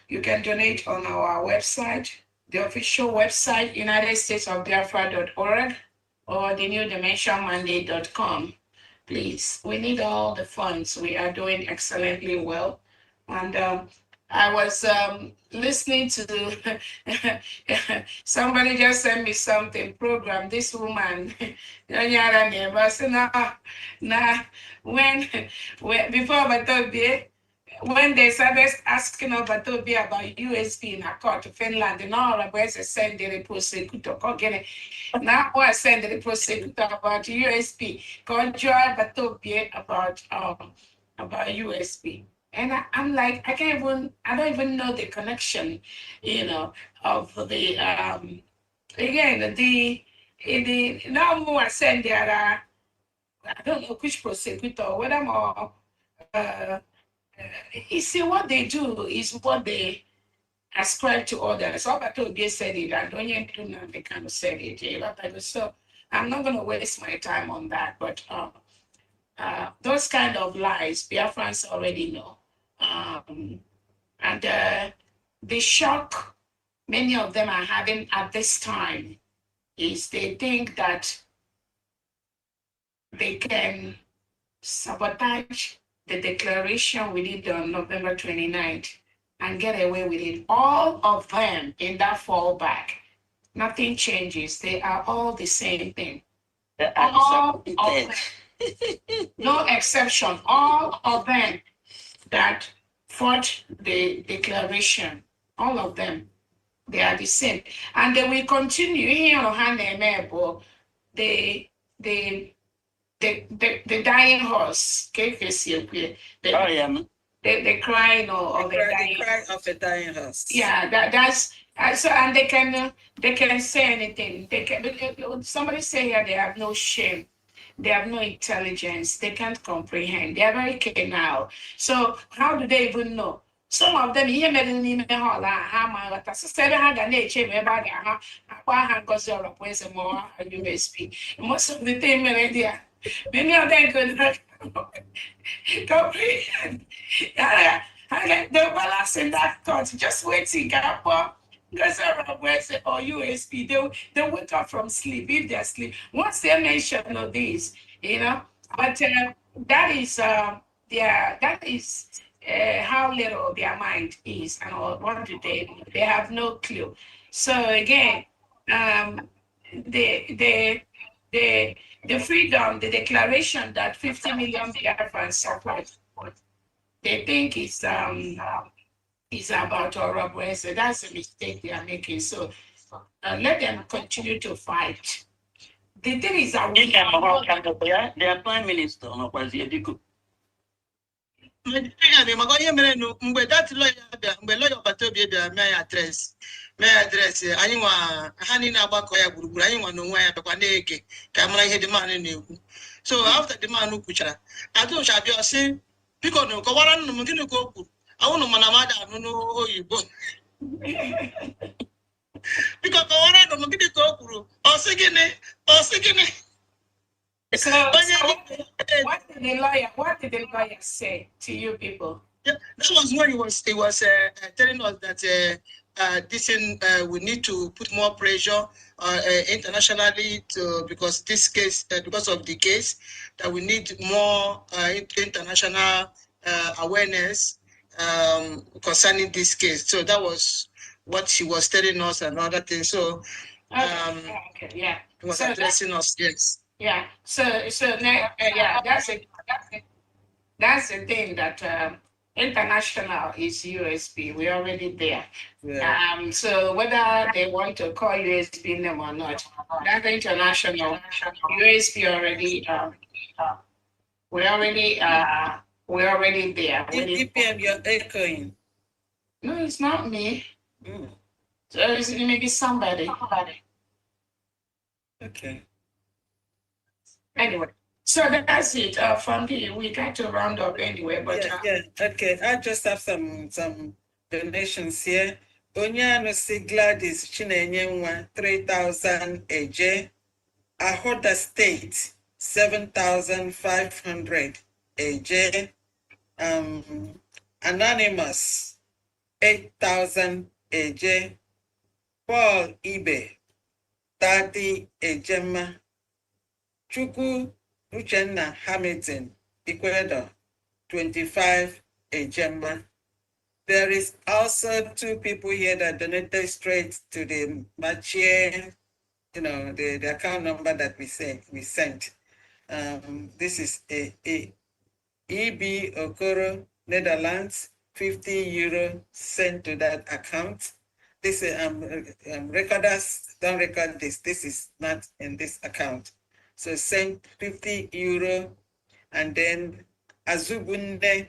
You can donate on our website, the official website, UnitedStatesOfBiafra.org or the newdimensionmandate.com. Please, we need all the funds. We are doing excellently well. And I was listening to somebody just sent me something program. This woman, when before Batobie, when they started asking about Batobie about USB in a court to Finland, and all of us send the prosecutor. Now I send the prosecutor about USB. Called Joy Batobie about USB. And I'm like, I don't even know the connection, of the, again, now more I send there are, I don't know which prosecutor, whether more, you see, what they do is what they ascribe to others. So I told you said it, I don't even do nothing, they kind of said it. So I'm not going to waste my time on that, but those kind of lies, Biafrans already know. And the shock many of them are having at this time is they think that they can sabotage the declaration we did on November 29th and get away with it. All of them in that fallback, nothing changes. They are all the same thing. All of them. No exception. All of them that fought the declaration, all of them, they are the same. And they will continue here on the dying horse, the crying or the cry of a dying horse. Yeah, that's so, and they can say anything. They can. Somebody say here they have no shame. They have no intelligence. They can't comprehend. They are very canal. So how do they even know? Some of them here made an email how USB. Most of the thing many of them could not comprehend. The balance in that thought, just waiting or USB, they wake up from sleep if they're asleep. Once they mention all these, but that is how little their mind is, and what do they have no clue. So again, the freedom, the declaration that 50 million Biafrans support, they think is about Orobo. So that's a mistake they are making. So let them continue to fight. The thing is that we their prime minister, mgbe that lawyer bịa, mgbe lawyer Batobie bịa mee address anyị nwa ha niile agbakọ ya gburugburu, anyị nwa n'onwe ya bịakwa na-ege ka mara ihe the man na-ekwu. So after the man kwuchara, Adosha bịa sị, biko na kọwara nnu m gịnị ka o kwuru. Awụnụ mana mmadụ anụ n'oyibo. Biko kọwara nnu m gịnị ka o kwuru. Ọ sị gịnị. So what did the lawyer say to you people? Yeah, that was when he was telling us that we need to put more pressure internationally because this case, because of the case, that we need more international awareness concerning this case. So that was what she was telling us and other things. So okay, yeah. He was So addressing us, yes. Yeah. So yeah, that's the thing that international is USB. We're already there. Yeah. So whether they want to call USB name or not, that international USB already we're already there. DPM, you're echoing. No, it's not me. So it's maybe somebody. Okay. Anyway, so that's it. From here, we got to round up anyway. But yeah. Okay, I just have some donations here. Onyano si Gladys Chinenyenwa 3,000 AJ. Ahoda State 7,500 AJ. Anonymous 8,000 AJ. Paul Ibe 30 AJ. Chukwu Uchenna Hamilton Ecuador 25 AJ. There is also 2 people here that donated straight to the Machie, the account number that we sent. This is a EB Okoro, Netherlands, 50 euro sent to that account. This recorders don't record this. This is not in this account. So send 50 euro, and then Azubunde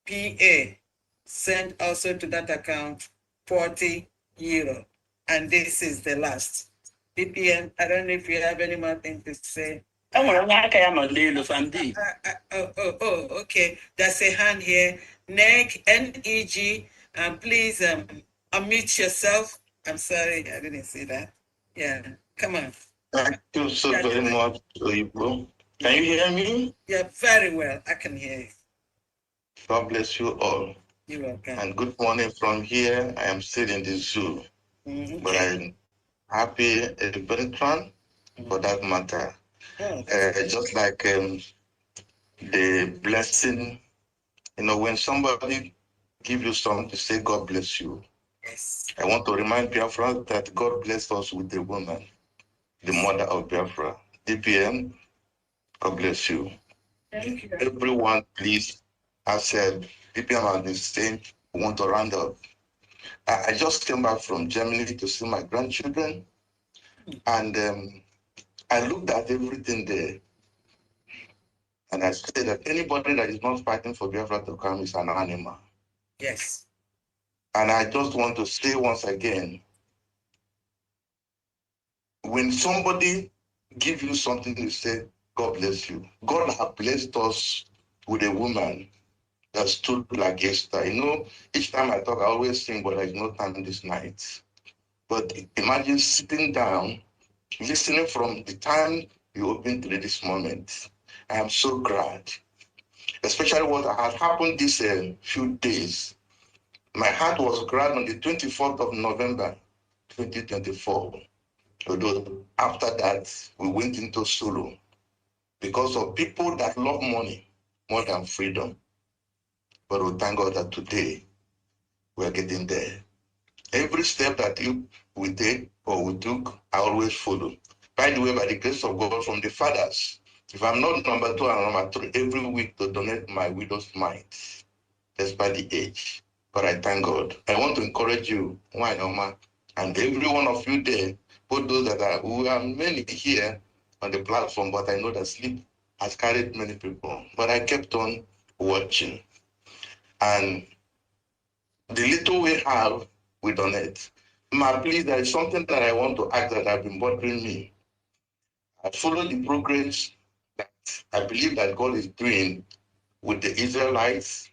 PA sent also to that account 40 euro. And this is the last. BPM, I don't know if you have any more thing to say. Okay. There's a hand here. Neg, N-E-G. Please unmute yourself. I'm sorry, I didn't see that. Yeah, come on. Thank you so very much, Oyibo. Can you hear me? Yeah, very well. I can hear you. God bless you all. You're welcome. And good morning from here. I am still in the zoo. Okay. But I'm happy in Bertrand for that matter. Just like the blessing, when somebody give you something to say, God bless you. Yes. I want to remind Biafra that God blessed us with the woman, the mother of Biafra. DPM, God bless you. Thank you. Everyone, please, I said, DPM has been saying, we want to round up. I just came back from Germany to see my grandchildren, and I looked at everything there, and I said that anybody that is not fighting for Biafra to come is an animal. Yes. And I just want to say once again, when somebody gives you something to say, God bless you. God has blessed us with a woman that stood like Esther. Each time I talk, I always sing, but there's no time this night. But imagine sitting down, listening from the time you opened to this moment. I am so glad, especially what had happened these few days. My heart was glad on the 24th of November, 2024. Although after that, we went into sorrow because of people that love money more than freedom. But we thank God that today we're getting there. Every step that we take or we took, I always follow. By the way, by the grace of God from the fathers, if I'm not number 2 and number 3 every week to donate my widow's mite, despite the age. But I thank God. I want to encourage you, Wanyoma, and every one of you there, both those that are, we are many here on the platform, but I know that sleep has carried many people. But I kept on watching. And the little we have, we donate. Please, there is something that I want to ask that has been bothering me. I follow the progress that I believe that God is doing with the Israelites,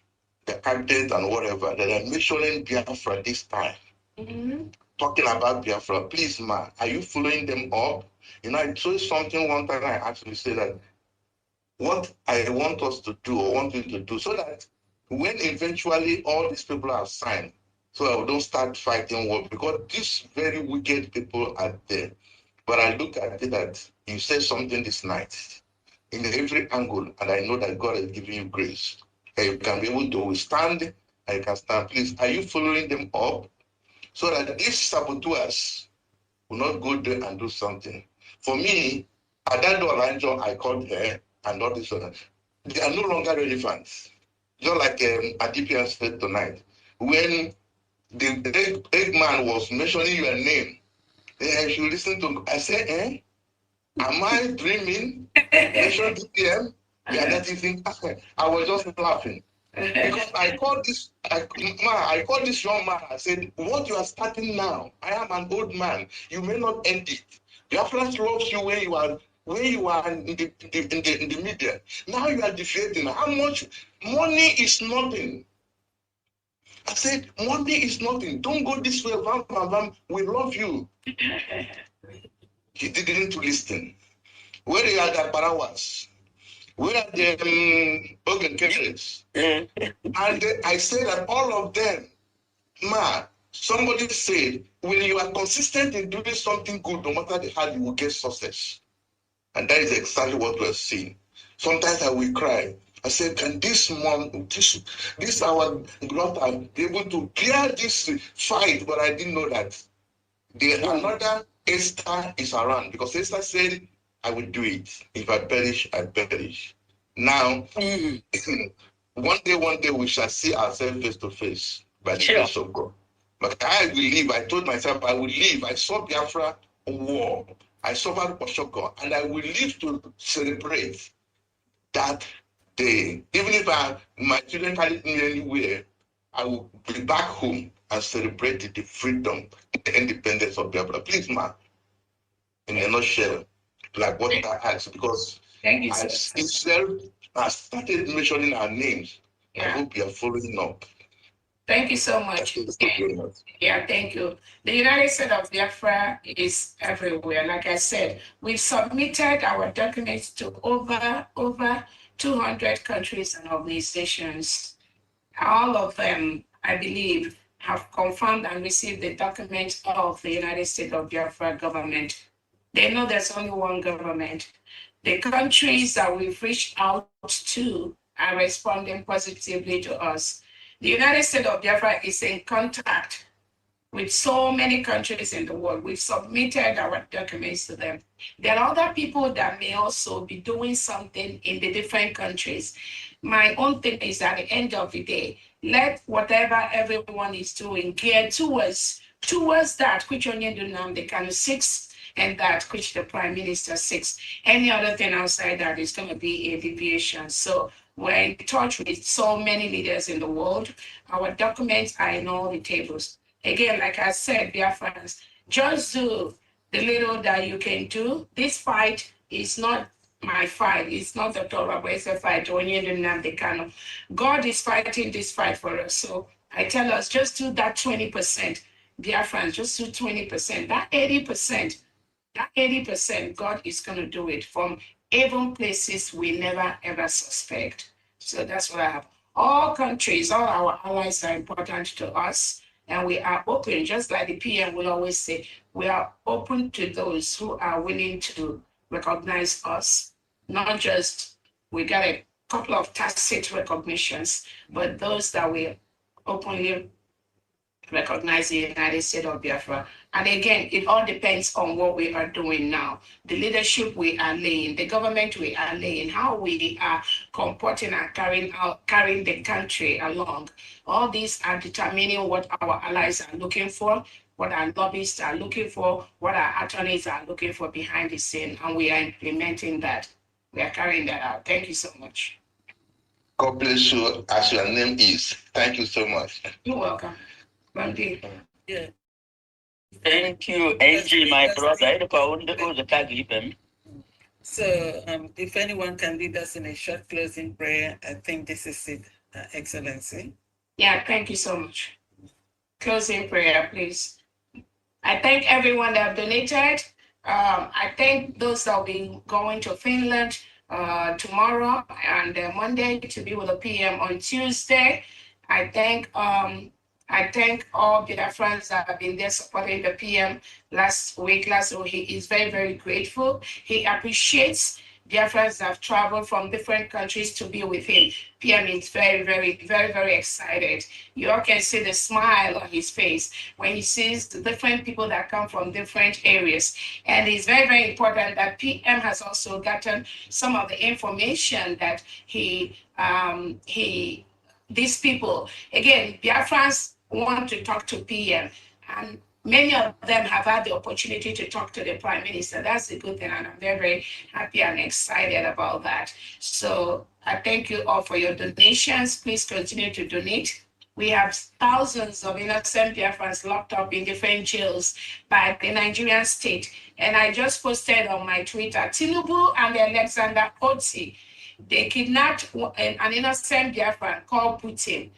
the captains and whatever, that are mentioning Biafra this time. Mm-hmm. Talking about Biafra, please, ma, are you following them up? I saw something one time I actually said that what I want us to do or want you to do so that when eventually all these people are signed, so I don't start fighting war because these very wicked people are there. But I look at it that you say something this night in every angle, and I know that God has given you grace. And you can be able to withstand, and you can stand. Please, are you following them up so that these saboteurs will not go there and do something? For me, at that door, I called her and all this one. They are no longer relevant. Just like Adipian said tonight, when the Eggman was mentioning your name, if you listen to, I said, am I dreaming? Mention DPM? You are not even, I was just laughing. Because I called this young man, I said, what you are starting now, I am an old man, you may not end it. Biafra loves you when you are in the media. Now you are defeating. How much money is nothing? I said, money is nothing. Don't go this way, bam, bam, bam. We love you. He didn't listen. Where are the parawas? Where are the organ carriers? And I said that all of them, somebody said, when you are consistent in doing something good, no matter the how, you will get success. And that is exactly what we are seeing. Sometimes I will cry. I said, can this our daughter be able to clear this fight? But I didn't know that another Esther is around, because Esther said, I will do it. If I perish, I perish. Now, one day we shall see ourselves face to face by the grace of God. But I will live. I told myself I will live. I saw Biafra war. I suffered Oshoko, and I will live to celebrate that day. Even if my children can't meet me anywhere, I will be back home and celebrate the freedom, the independence of Biafra. Please, in a nutshell, like what I asked, because Thank you, I started mentioning our names. I hope you are following up. Thank you so much. Yeah, thank you. The United States of Biafra is everywhere. Like I said, we've submitted our documents to over 200 countries and organizations. All of them, I believe, have confirmed and received the documents of the United States of Biafra government. They know there's only one government. The countries that we've reached out to are responding positively to us. The United States of Biafra is in contact with so many countries in the world. We've submitted our documents to them. There are other people that may also be doing something in the different countries. My own thing is at the end of the day, let whatever everyone is doing gear towards that which Onye Nnamdi Kanu seeks and that which the Prime Minister seeks. Any other thing outside that is going to be a deviation. So we're in touch with so many leaders in the world. Our documents are in all the tables. Again, like I said, dear friends, just do the little that you can do. This fight is not my fight. It's not the Torah, but it's a fight. God is fighting this fight for us. So I tell us, just do that 20%. Dear friends, just do 20%. That 80%, God is going to do it from even places we never ever suspect. So that's what I have. All countries, all our allies are important to us, and we are open, just like the PM will always say, we are open to those who are willing to recognize us, not just, we got a couple of tacit recognitions, but those that we openly recognize the United States of Biafra. And again, it all depends on what we are doing now. The leadership we are laying, the government we are laying, how we are comporting and carrying the country along. All these are determining what our allies are looking for, what our lobbyists are looking for, what our attorneys are looking for behind the scene, and we are implementing that. We are carrying that out. Thank you so much. God bless you as your name is. Thank you so much. You're welcome. Yeah. Thank you, Angie, my brother. So if anyone can lead us in a short closing prayer, I think this is it, Excellency. Yeah, thank you so much. Closing prayer, please. I thank everyone that donated. I thank those that will be going to Finland tomorrow and Monday to be with the PM on Tuesday. I thank I thank all Biafrans that have been there supporting the PM last week. He is very, very grateful. He appreciates Biafrans that have traveled from different countries to be with him. PM is very, very, very, very excited. You all can see the smile on his face when he sees the different people that come from different areas. And it's very, very important that PM has also gotten some of the information that these people, again, Biafrans want to talk to PM, and many of them have had the opportunity to talk to the Prime Minister. That's a good thing, and I'm very, very happy and excited about that. So I thank you all for your donations. Please continue to donate. We have thousands of innocent Biafrans locked up in different jails by the Nigerian state. And I just posted on my Twitter, Tinubu and Alexander Oti, they kidnapped an innocent Biafran called Putin.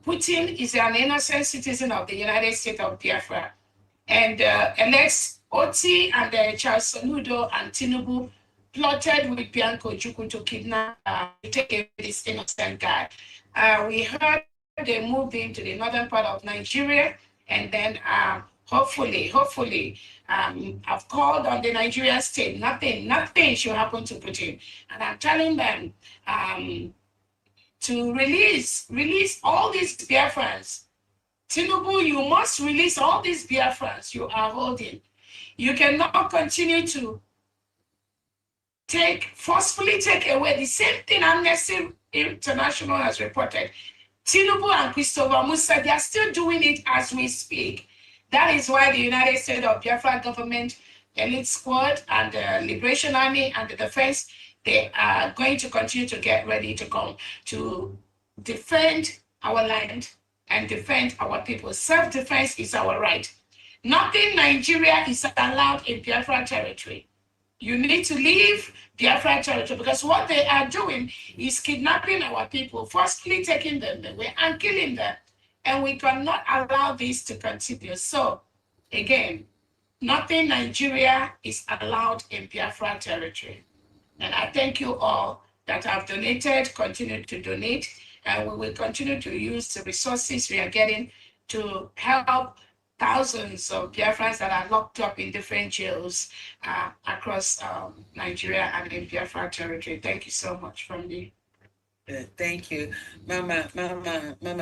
Putin is an innocent citizen of the United States of Biafra. And Alex Oti and Charles Soludo and Tinubu plotted with Bianco Juku to kidnap, to take away this innocent guy. We heard they moved into the northern part of Nigeria, and then hopefully, I've called on the Nigerian state. Nothing should happen to Putin. And I'm telling them to release all these Biafrans. Tinubu, you must release all these Biafrans you are holding. You cannot continue to forcefully take away the same thing Amnesty International has reported. Tinubu and Christopher Musa, they are still doing it as we speak. That is why the United States of Biafra government, elite squad, and the Liberation Army and the defense, they are going to continue to get ready to come to defend our land and defend our people. Self-defense is our right. Nothing Nigeria is allowed in Biafra territory. You need to leave Biafra territory, because what they are doing is kidnapping our people, forcibly taking them away and killing them. And we cannot allow this to continue. So again, nothing Nigeria is allowed in Biafra territory. And I thank you all that have donated, continue to donate, and we will continue to use the resources we are getting to help thousands of Biafrans that are locked up in different jails across Nigeria and in Biafra territory. Thank you so much from me. Thank you. Mama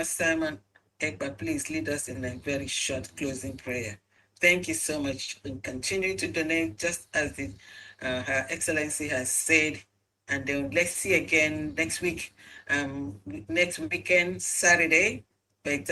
Simon Ekba, please lead us in a very short closing prayer. Thank you so much. And continue to donate just as Her Excellency has said. And then let's see again next week, next weekend, Saturday. But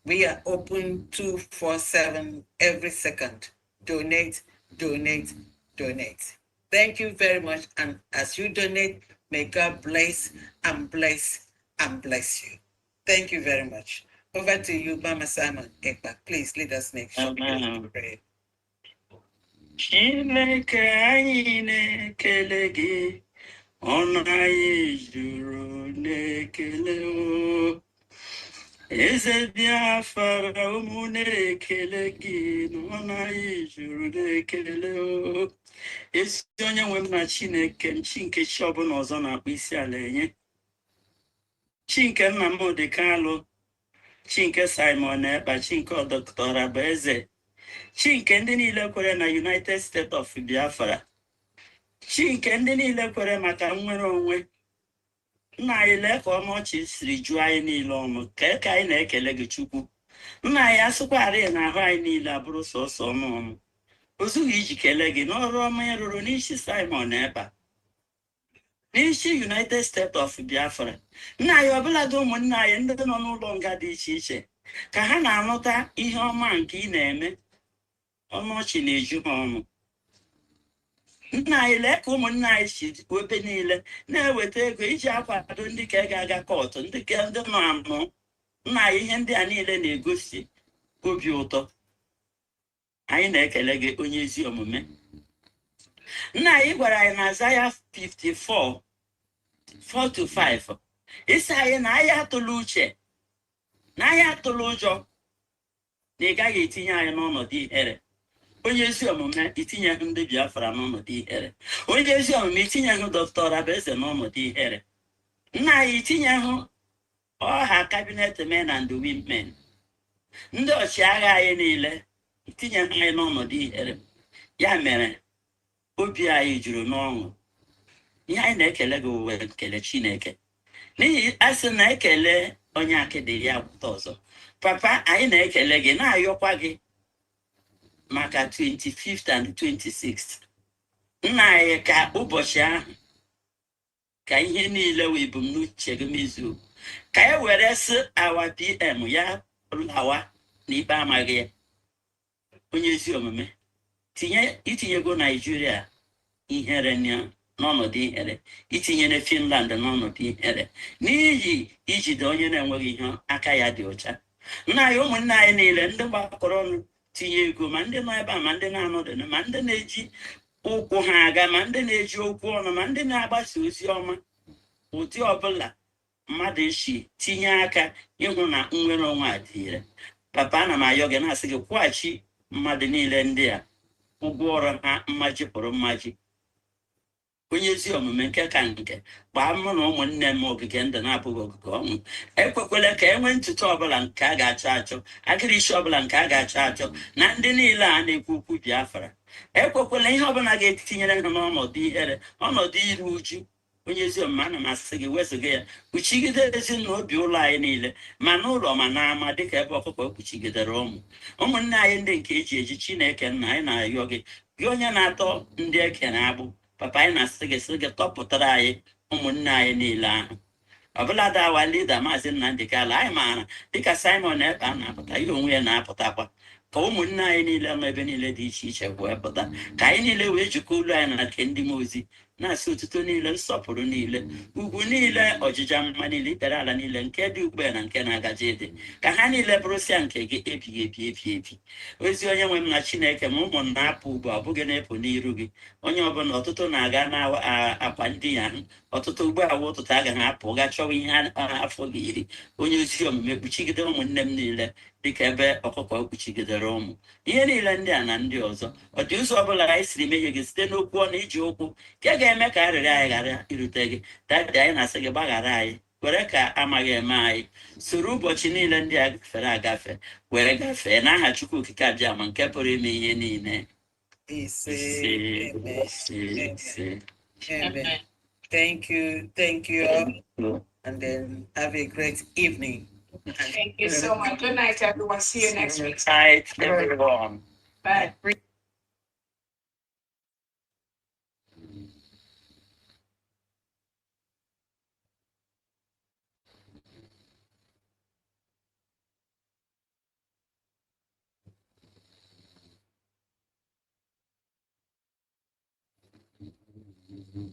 we are open 24/7 every second. Donate, donate, donate. Thank you very much. And as you donate, may God bless and bless and bless you. Thank you very much. Over to you, Mama Simon Ekpa. Please lead us next. Prayer. Chineke anyị na-ekele gị, ọnụ anyị juru n'ekele o. Eze Biafra, ụmụ na-ekele gị, ọnụ anyị juru n'ekele o. Ezi onye nwe m na Chineke m, chi nke chi ọbụla ọzọ na-akpọ isi ala enye. Chi nke Nnamdi Kalụ, chi nke Simon Ekpa, chi nke Dr. Abaeze, chi nke ndị niile kwere na United States of Biafra, chi nke ndị niile kwere maka nnwere onwe. Nna anyị, lee ka ọmọchị siri juo anyị niile ọnụ, ka anyị na-ekele gị Chukwu. Nna anyị, asụkwarị na ahụ anyị niile abụrụ sọsọ ọnụ ọnụ. O zughị iji kelee gị n'ọrụ ọma ya rụrụ n'isi Simon Ekpa, n'isi United States of Biafra. Nna anyị, ọbụladị ụmụnne anyị ndị nọ n'ụlọ nga dị iche iche, ka ha na-anụta ihe ọma nke ị na-eme, ọnụọchị na-eju ha ọnụ. Nna anyị, lee ka ụmụnne anyị si ebe niile na-eweta ego iji akwado ndị ka ga-aga kọtụ, ndị nọ amụ. Nna anyị, ihe ndị a niile na-egosi obi ụtọ. Anyị na-ekele gị, onye ezi omume. Nna anyị gwara anyị na Aịzaya 54:4-5, isi anyị na anyị atụla uche, na anyị atụla ụjọ, na ị gaghị etinye anyị n'ọnọdụ ihere. Onye ezi omume, itinyeghị ndị Biafra n'ọnọdụ ihere. Onye ezi omume, itinyeghị Dr. Abaeze n'ọnọdụ ihere. Nna anyị, itinyeghị ọha cabinet men and women ndị ọchịagha anyị niile tinye anyị n'ọnọdụ ihere. Ya mere obi anyị juru n'ọṅụ. Ihe anyị na-ekele gị uwe nkele Chineke, n'ihi asị na-ekele onye akịdị ya pụta ọzọ. Papa, anyị na-ekele gị, na-ayọkwa gị maka 25th and 26th. Nna anyị, ka ụbọchị ahụ ka ihe niile wee ebumnuche gị mezuo, ka e were sị awa PM ya lawa na ikpe amaghị ya. Onye ezi omume, itinyego Naijiria ihere n'ọnọdụ ihere, itinyere Finland n'ọnọdụ ihere, n'ihi ijide onye na-enweghị ihe aka ya dị ọcha. Nna anyị, ụmụnne anyị niile ndị gbakọrọ ọnụ tinye ego, ma ndị nọ ebe a, ma ndị na-anọdụ, ma ndị na-eji ụkwụ ha aga, ma ndị na-eji okwu ọnụ, ma ndị na-agbasa ozi ọma, ụdị ọbụla mmadụ isi tinye aka ịhụ na nnwere onwe a dị ire. Papa, ana m ayọ gị na-asị gị, kwụghachi mmadụ niile ndị a ụgwọ ọrụ ha mmaji pụrụ mmaji. Onye ezi omume nke ka nke, gbaa mụ na ụmụnne m ogige ndụ na-abụghị ogige ọnwụ. Ekwekwele ka e nwee ntutu ọbụla nke a ga-achọ achọ, agịrị isi ọbụla nke a ga-achọ achọ na ndị niile a na-ekwu okwu Biafra. Ekwekwele ihe ọbụla ga-etinyere ha n'ọnọdụ ihere, ọnọdụ iru uju. Onye ezi omume, ana m asị gị, wezụga ya, kpuchigide ezinụlọ obi ụlọ anyị niile, ma n'ụlọ ma n'ama, dịka ebe ọkụkọ kpuchigidere ụmụnne anyị ndị nke eji eji. Chineke nna, anyị na-ayọ gị, gị onye na-atọ ndị ekere agbụ. Papa, anyị na-asị gị tọpụtara anyị ụmụnne anyị niile ahụ. Ọbụla dawa lida Maazị Nnamdi Kanu, anyị maara dịka Simon ebe a na-apụta, ihe onwe ya na-apụtakwa. Ka ụmụnne anyị niile nọ ebe niile dị iche iche wee pụta, ka anyị niile wee jikọ olu anyị na nke ndị mmụọ ozi, na-asị otuto niile, nsọpụrụ niile, ugwu niile, ọjịja mma niile, ikpere ala niile, nke dị ugbu a na nke na-agaje dị, ka ha niile bụrụsịa nke gị ebighị ebi. Ozi onye nwe m na Chineke, ma ụmụ na-apụ ugbu a, ọ bụghị na-epụ n'iru gị. Onye ọbụla, ọtụtụ na-aga n'akwa ndị ya, ọtụtụ ugbu a ụtụtụ agaghị apụ ga chọwa ihe afọ gị iri. Onye ozi omume, kpuchigide ụmụnne m niile dịka ebe ọkụkọ kpuchigidere ụmụ. Ihe niile ndị a na ndị ọzọ, ọ dị ụzọ ọbụla anyị siri mehie gị site n'okwu ọ na iji okwu nke ga-eme ka arịrịọ anyị ghara irute gị. Dadị, anyị na-asị gị gbaghara anyị, were ka amaghị eme anyị, soro ụbọchị niile ndị a gafere agafe were gafee n'aha Chukwu okike abịa ma nke pụrụ ime ihe niile. Amen. Thank you all, and then have a great evening. Thank you so much. Good night, everyone. See you next week. Good night, everyone. Bye. Mm-hmm.